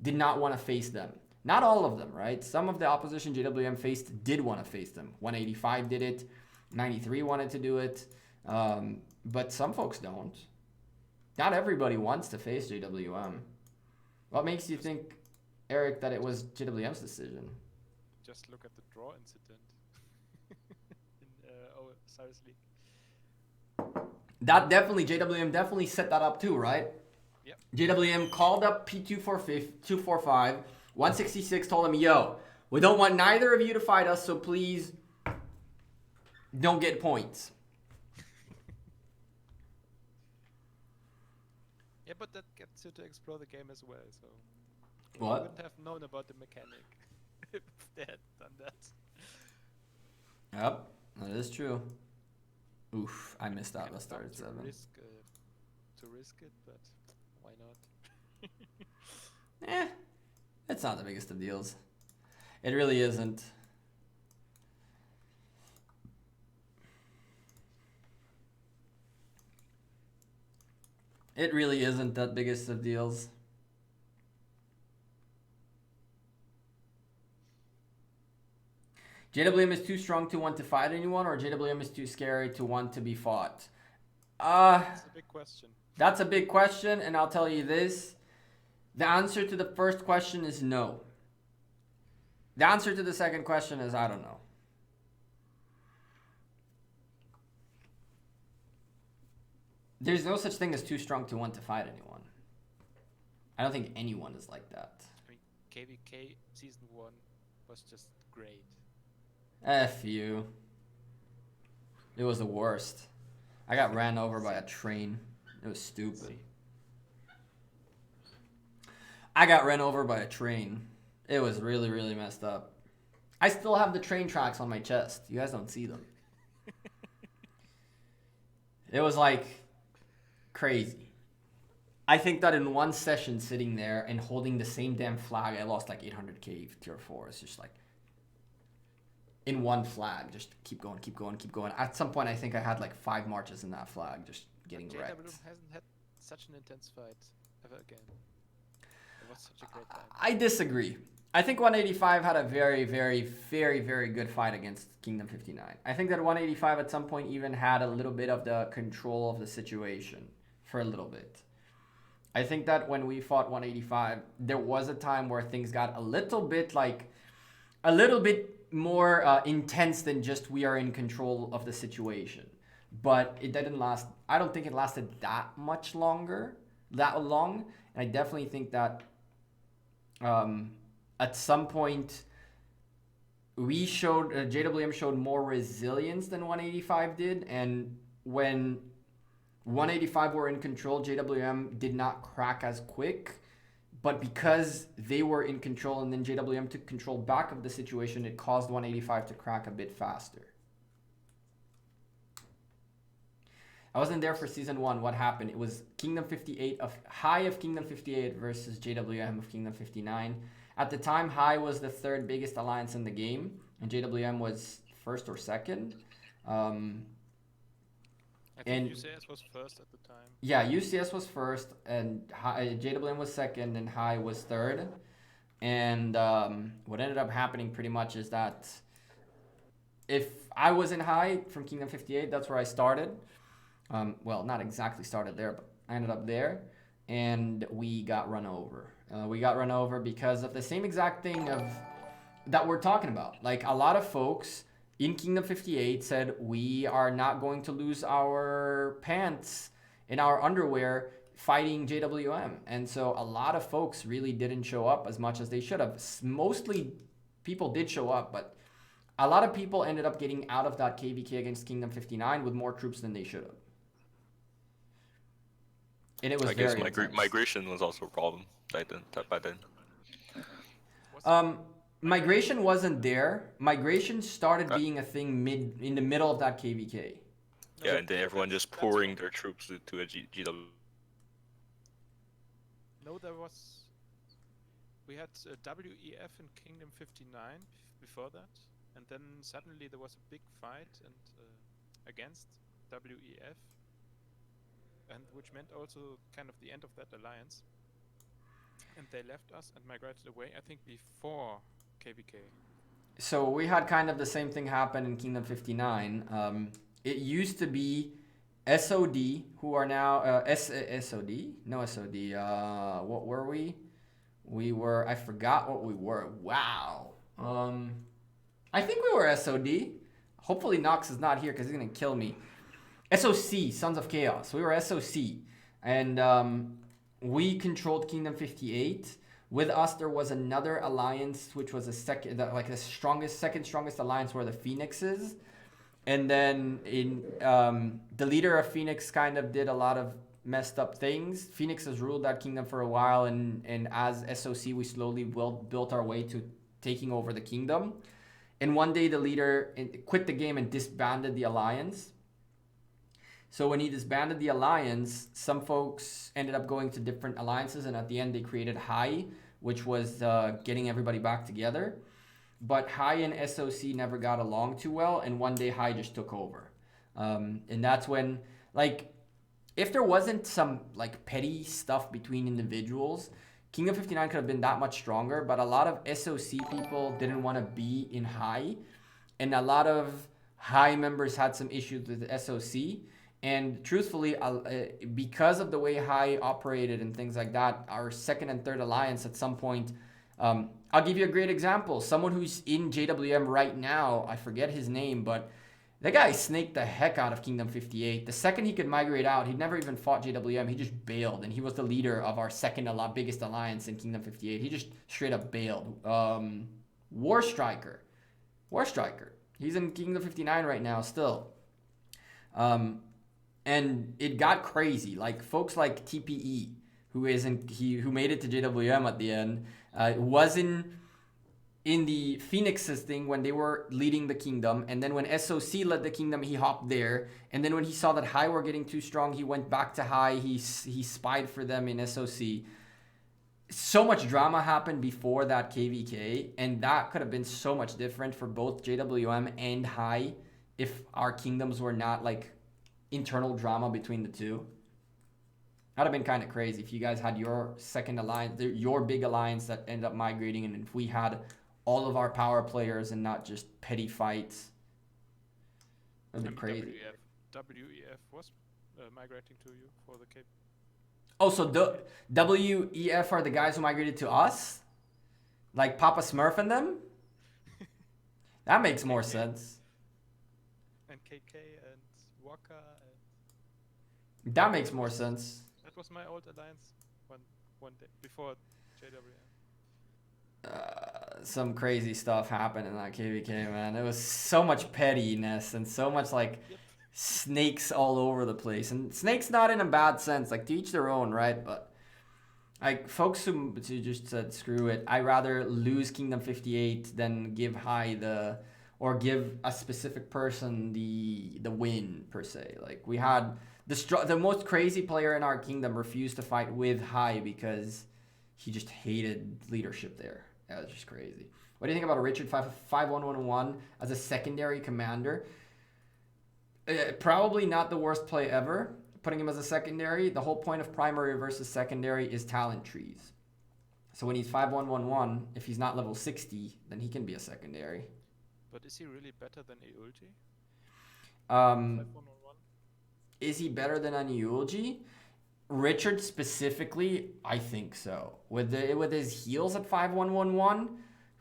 did not want to face them? Not all of them, right? Some of the opposition JWM faced did want to face them. 185 did it. 93 wanted to do it. But some folks don't. Not everybody wants to face JWM. What makes you think, Eric, that it was JWM's decision? Just look at the draw incident in Cyrus League. That definitely, JWM definitely set that up too, right? Yep. JWM called up P245, 166 told him, yo, we don't want neither of you to fight us, so please don't get points. Yeah, but that gets you to explore the game as well, so... What? You wouldn't have known about the mechanic if they had done that. Yep, that is true. Oof, I missed out. Let's start at 7. To risk it, but why not? It's not the biggest of deals. It really isn't. It really isn't that biggest of deals. JWM is too strong to want to fight anyone, or JWM is too scary to want to be fought? That's a big question. That's a big question, and I'll tell you this. The answer to the first question is no. The answer to the second question is I don't know. There's no such thing as too strong to want to fight anyone. I don't think anyone is like that. I mean, KVK Season 1 was just great. F you. It was the worst. I got ran over by a train. It was stupid. I got ran over by a train. It was really, really messed up. I still have the train tracks on my chest. You guys don't see them. It was like crazy. I think that in one session sitting there and holding the same damn flag, I lost like 800k tier 4. It's just like in one flag, just keep going, keep going, keep going. At some point, I think I had like 5 marches in that flag, just getting wrecked. JW hasn't had such an intense fight ever again. It was such a great time. I disagree. I think 185 had a very, very, very, very good fight against Kingdom 59. I think that 185 at some point even had a little bit of the control of the situation for a little bit. I think that when we fought 185, there was a time where things got a little bit more intense than just we are in control of the situation. but it didn't last. I don't think it lasted that much longer, that long. And I definitely think that at some point we showed, JWM showed more resilience than 185 did. And when 185 were in control, JWM did not crack as quick. But because they were in control and then JWM took control back of the situation, it caused 185 to crack a bit faster. I wasn't there for season 1. What happened? It was Kingdom 58 of High of Kingdom 58 versus JWM of Kingdom 59. At the time, High was the 3rd biggest alliance in the game, and JWM was 1st or 2nd. I think UCS was first at the time. Yeah, UCS was 1st, and JWM was 2nd, and High was 3rd. And what ended up happening pretty much is that if I was in High from Kingdom 58, that's where I started. Well, not exactly started there, but I ended up there, and we got run over. We got run over because of the same exact thing that we're talking about. Like, a lot of folks in Kingdom 58 said, we are not going to lose our pants and our underwear fighting JWM. And so a lot of folks really didn't show up as much as they should have. Mostly people did show up, but a lot of people ended up getting out of that KVK against Kingdom 59 with more troops than they should have. And it was I guess very migration was also a problem by then. Migration wasn't there. Migration started being a thing in the middle of that KVK. Yeah, and then everyone just pouring their troops to a GW. No, there was. We had WEF in Kingdom 59 before that, and then suddenly there was a big fight and against WEF, and which meant also kind of the end of that alliance. And they left us and migrated away, I think, before KVK. So we had kind of the same thing happen in Kingdom 59. It used to be SOD, who are now SOD? No SOD. What were we? We were, I forgot what we were. Wow. I think we were SOD. Hopefully Nox is not here because he's going to kill me. SOC, Sons of Chaos. We were SOC. And we controlled Kingdom 58. With us, there was another alliance, which was second strongest alliance, were the Phoenixes. And then the leader of Phoenix kind of did a lot of messed up things. Phoenix has ruled that kingdom for a while, and as SOC, we slowly built our way to taking over the kingdom. And one day, the leader quit the game and disbanded the alliance. So when he disbanded the alliance, some folks ended up going to different alliances, and at the end they created High, which was getting everybody back together. But High and SOC never got along too well, and one day High just took over. And that's when, like, if there wasn't some like petty stuff between individuals, Kingdom 59 could have been that much stronger. But a lot of SOC people didn't want to be in High, and a lot of High members had some issues with the SOC. And truthfully, because of the way High operated and things like that, our second and third alliance at some point, I'll give you a great example. Someone who's in JWM right now, I forget his name, but that guy snaked the heck out of Kingdom 58. The second he could migrate out, he'd never even fought JWM. He just bailed, and he was the leader of our second biggest alliance in Kingdom 58. He just straight up bailed. War Striker. He's in Kingdom 59 right now still. And it got crazy. Like folks like TPE, who made it to JWM at the end, was in the Phoenixes thing when they were leading the kingdom, and then when SOC led the kingdom, he hopped there. And then when he saw that High were getting too strong, he went back to High. He spied for them in SOC. So much drama happened before that KVK, and that could have been so much different for both JWM and High if our kingdoms were not like internal drama between the two. That'd have been kind of crazy if you guys had your second alliance, your big alliance that ended up migrating, and if we had all of our power players and not just petty fights. That'd be crazy. WEF was migrating to you for the Cape. Oh, so the WEF are the guys who migrated to us? Like Papa Smurf and them? That makes more sense. And KK and Waka. That makes more sense. That was my old alliance one day before JWM. Some crazy stuff happened in that KVK, man. It was so much pettiness and so much like snakes all over the place. And snakes not in a bad sense, like to each their own, right? But like folks who just said screw it, I'd rather lose Kingdom 58 than give High or give a specific person the win per se. Like we had the most crazy player in our kingdom refused to fight with High because he just hated leadership there. That was just crazy. What do you think about a Richard 5-1-1-1 as a secondary commander? Probably not the worst play ever. Putting him as a secondary, the whole point of primary versus secondary is talent trees. So when he's 5-1-1-1, if he's not level 60, then he can be a secondary. But is he really better than Eulji? 5-1-1-1? Is he better than Aniulji? Richard specifically, I think so. With his heals at 5-1-1-1,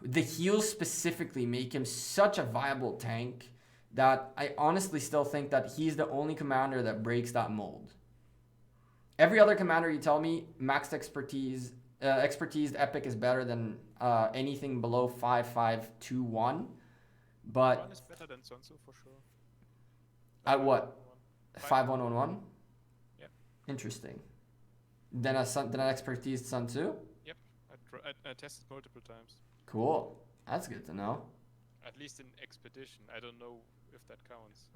the heals specifically make him such a viable tank that I honestly still think that he's the only commander that breaks that mold. Every other commander you tell me, maxed expertise epic is better than anything below 5-5-2-1. But One is better than Sun Tzu for sure. At what? 5-1-1-1? Yeah. Interesting. Then an expertise Sun Tzu? Yep. I tested multiple times. Cool. That's good to know. At least in expedition. I don't know if that counts.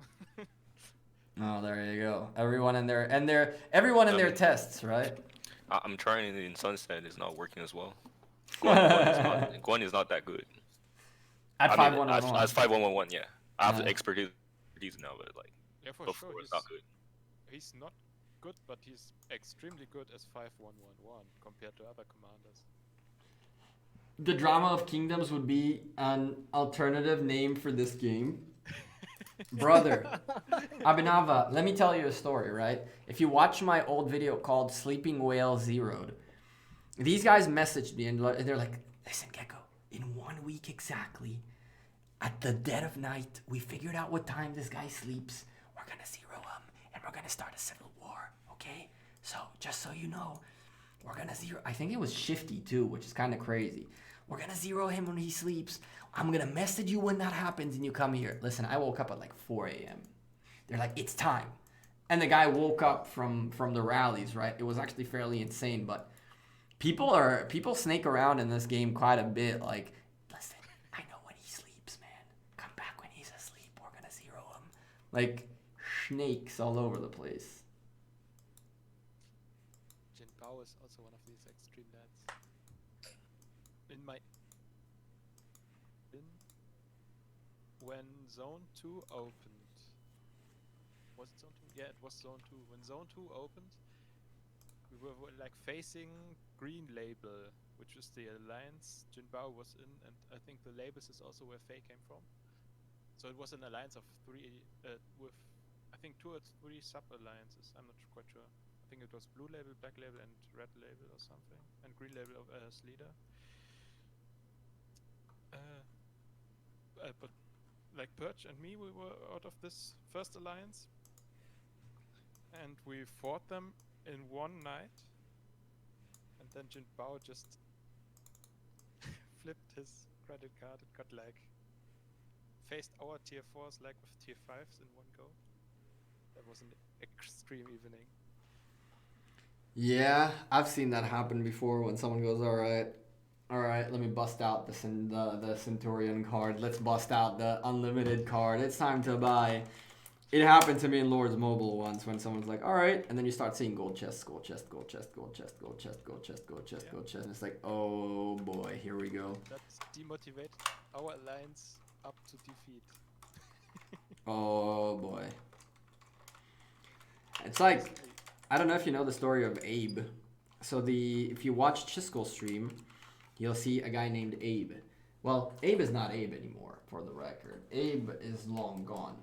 Oh, there you go. Everyone in their tests, right? I'm trying it in Sunset. It's not working as well. Guan is not that good. At 5-1-1-1. As 5-1-1-1, yeah. I have the expertise now, but like Yeah, for before sure. it's not good. He's not good, but he's extremely good as 5-1-1-1 compared to other commanders. The Drama of Kingdoms would be an alternative name for this game. Brother, Abhinava, let me tell you a story, right? If you watch my old video called Sleeping Whale Zeroed, these guys messaged me and they're like, listen, Gekko, in 1 week exactly, at the dead of night, we figured out what time this guy sleeps. We're going to zero him and we're going to start a civil war, okay? So, just so you know, we're going to zero... I think it was Shifty too, which is kind of crazy. We're going to zero him when he sleeps. I'm going to message you when that happens and you come here. Listen, I woke up at like 4 a.m. They're like, it's time. And the guy woke up from the rallies, right? It was actually fairly insane, but people snake around in this game quite a bit. Like, listen, I know when he sleeps, man. Come back when he's asleep. We're going to zero him. Like, snakes all over the place. Jin Bao is also one of these extreme lads. When Zone 2 opened, was it Zone 2? Yeah, it was Zone 2. When Zone 2 opened, we were like facing Green Label, which is the alliance Jin Bao was in, and I think the labels is also where Faye came from. So it was an alliance of three, with I think 2 or 3 sub-alliances. I'm not quite sure. I think it was Blue Label, Black Label, and Red Label or something, and Green Label as leader. But like Perch and me, we were out of this first alliance, and we fought them in one night, and then Jin Bao just flipped his credit card and got like faced our tier 4s like with tier 5s in one go. That was an extreme evening. Yeah, I've seen that happen before when someone goes, all right, let me bust out the Centurion card. Let's bust out the unlimited card. It's time to buy. It happened to me in Lords Mobile once when someone's like, all right, and then you start seeing gold chest, gold chest, gold chest, gold chest, gold chest, gold chest, gold chest, gold chest, and it's like, oh boy, here we go. That's demotivated our alliance up to defeat. Oh boy. It's like, I don't know if you know the story of Abe. So if you watch Chiskel's stream, you'll see a guy named Abe. Well, Abe is not Abe anymore, for the record. Abe is long gone.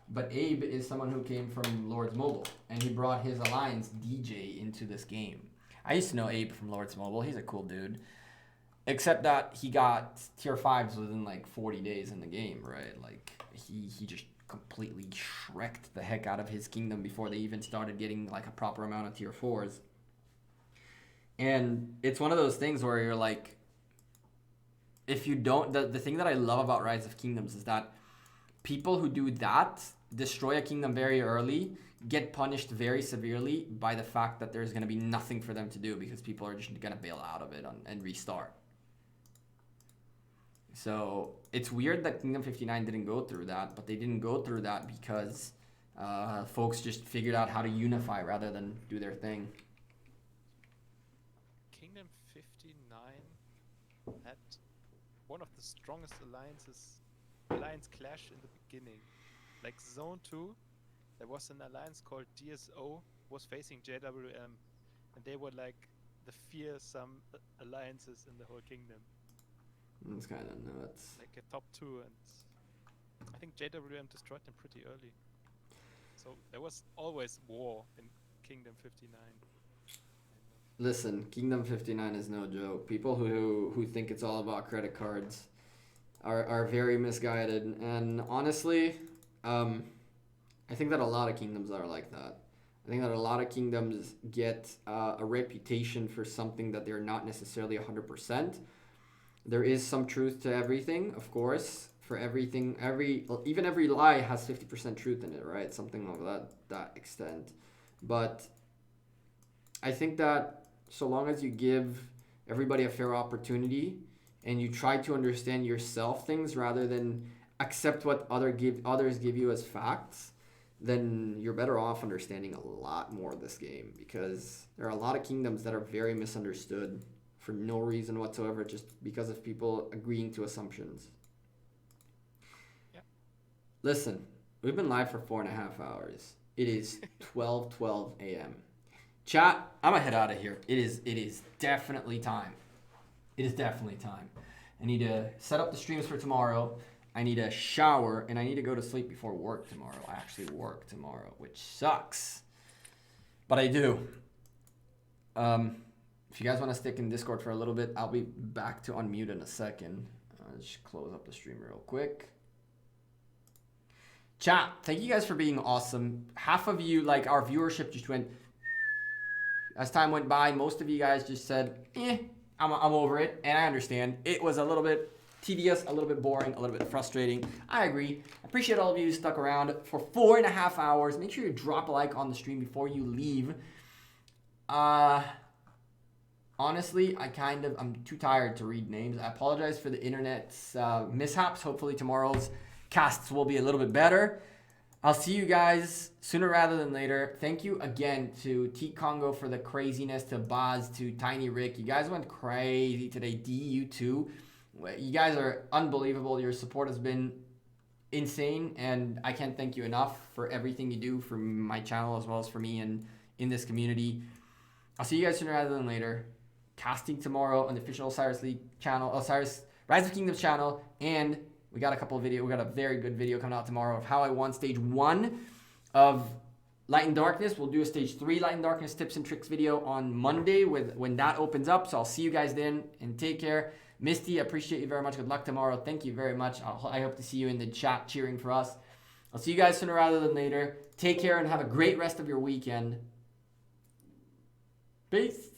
But Abe is someone who came from Lords Mobile, and he brought his alliance DJ into this game. I used to know Abe from Lords Mobile. He's a cool dude. Except that he got tier 5s within like 40 days in the game, right? Like, he just completely shreked the heck out of his kingdom before they even started getting like a proper amount of tier 4s. And it's one of those things where you're like, if you don't, the thing that I love about Rise of Kingdoms is that people who do that, destroy a kingdom very early, get punished very severely by the fact that there's going to be nothing for them to do because people are just going to bail out of it and restart. So it's weird that Kingdom 59 didn't go through that, but they didn't go through that because folks just figured out how to unify rather than do their thing. Kingdom 59 had one of the strongest alliance clash in the beginning. Like Zone 2, there was an alliance called DSO, was facing JWM, and they were like the fearsome alliances in the whole kingdom. It's kind of nuts. Like a top 2, and I think JWM destroyed them pretty early. So there was always war in Kingdom 59. Listen, Kingdom 59 is no joke. People who think it's all about credit cards are very misguided. And honestly, I think that a lot of kingdoms are like that. I think that a lot of kingdoms get a reputation for something that they're not necessarily 100%. There is some truth to everything, of course. For everything, even every lie has 50% truth in it, right? Something of that extent. But I think that so long as you give everybody a fair opportunity and you try to understand yourself things rather than accept what others give you as facts, then you're better off understanding a lot more of this game, because there are a lot of kingdoms that are very misunderstood for no reason whatsoever, just because of people agreeing to assumptions. Yeah. Listen, we've been live for 4.5 hours. It is 12:12 a.m. Chat, I'm gonna head out of here. It is definitely time. It is definitely time. I need to set up the streams for tomorrow. I need a shower, and I need to go to sleep before work tomorrow. I actually work tomorrow, which sucks. But I do. If you guys want to stick in Discord for a little bit, I'll be back to unmute in a second. Just close up the stream real quick. Chat, thank you guys for being awesome. Half of you, like, our viewership just went... As time went by, most of you guys just said, I'm over it, and I understand. It was a little bit tedious, a little bit boring, a little bit frustrating. I agree. I appreciate all of you who stuck around for 4.5 hours. Make sure you drop a like on the stream before you leave. Honestly, I'm too tired to read names. I apologize for the internet's mishaps. Hopefully tomorrow's casts will be a little bit better. I'll see you guys sooner rather than later. Thank you again to T Congo for the craziness, to Baz, to Tiny Rick. You guys went crazy today. D, you too. You guys are unbelievable. Your support has been insane, and I can't thank you enough for everything you do for my channel as well as for me and in this community. I'll see you guys sooner rather than later. Casting tomorrow on the official Osiris League channel, Osiris Rise of Kingdoms channel, and we got a very good video coming out tomorrow of how I won stage 1 of Light and Darkness. We'll do a stage 3 Light and Darkness tips and tricks video on Monday when that opens up. So I'll see you guys then, and take care. Misty, I appreciate you very much. Good luck tomorrow. Thank you very much. I hope to see you in the chat cheering for us. I'll see you guys sooner rather than later. Take care and have a great rest of your weekend. Peace.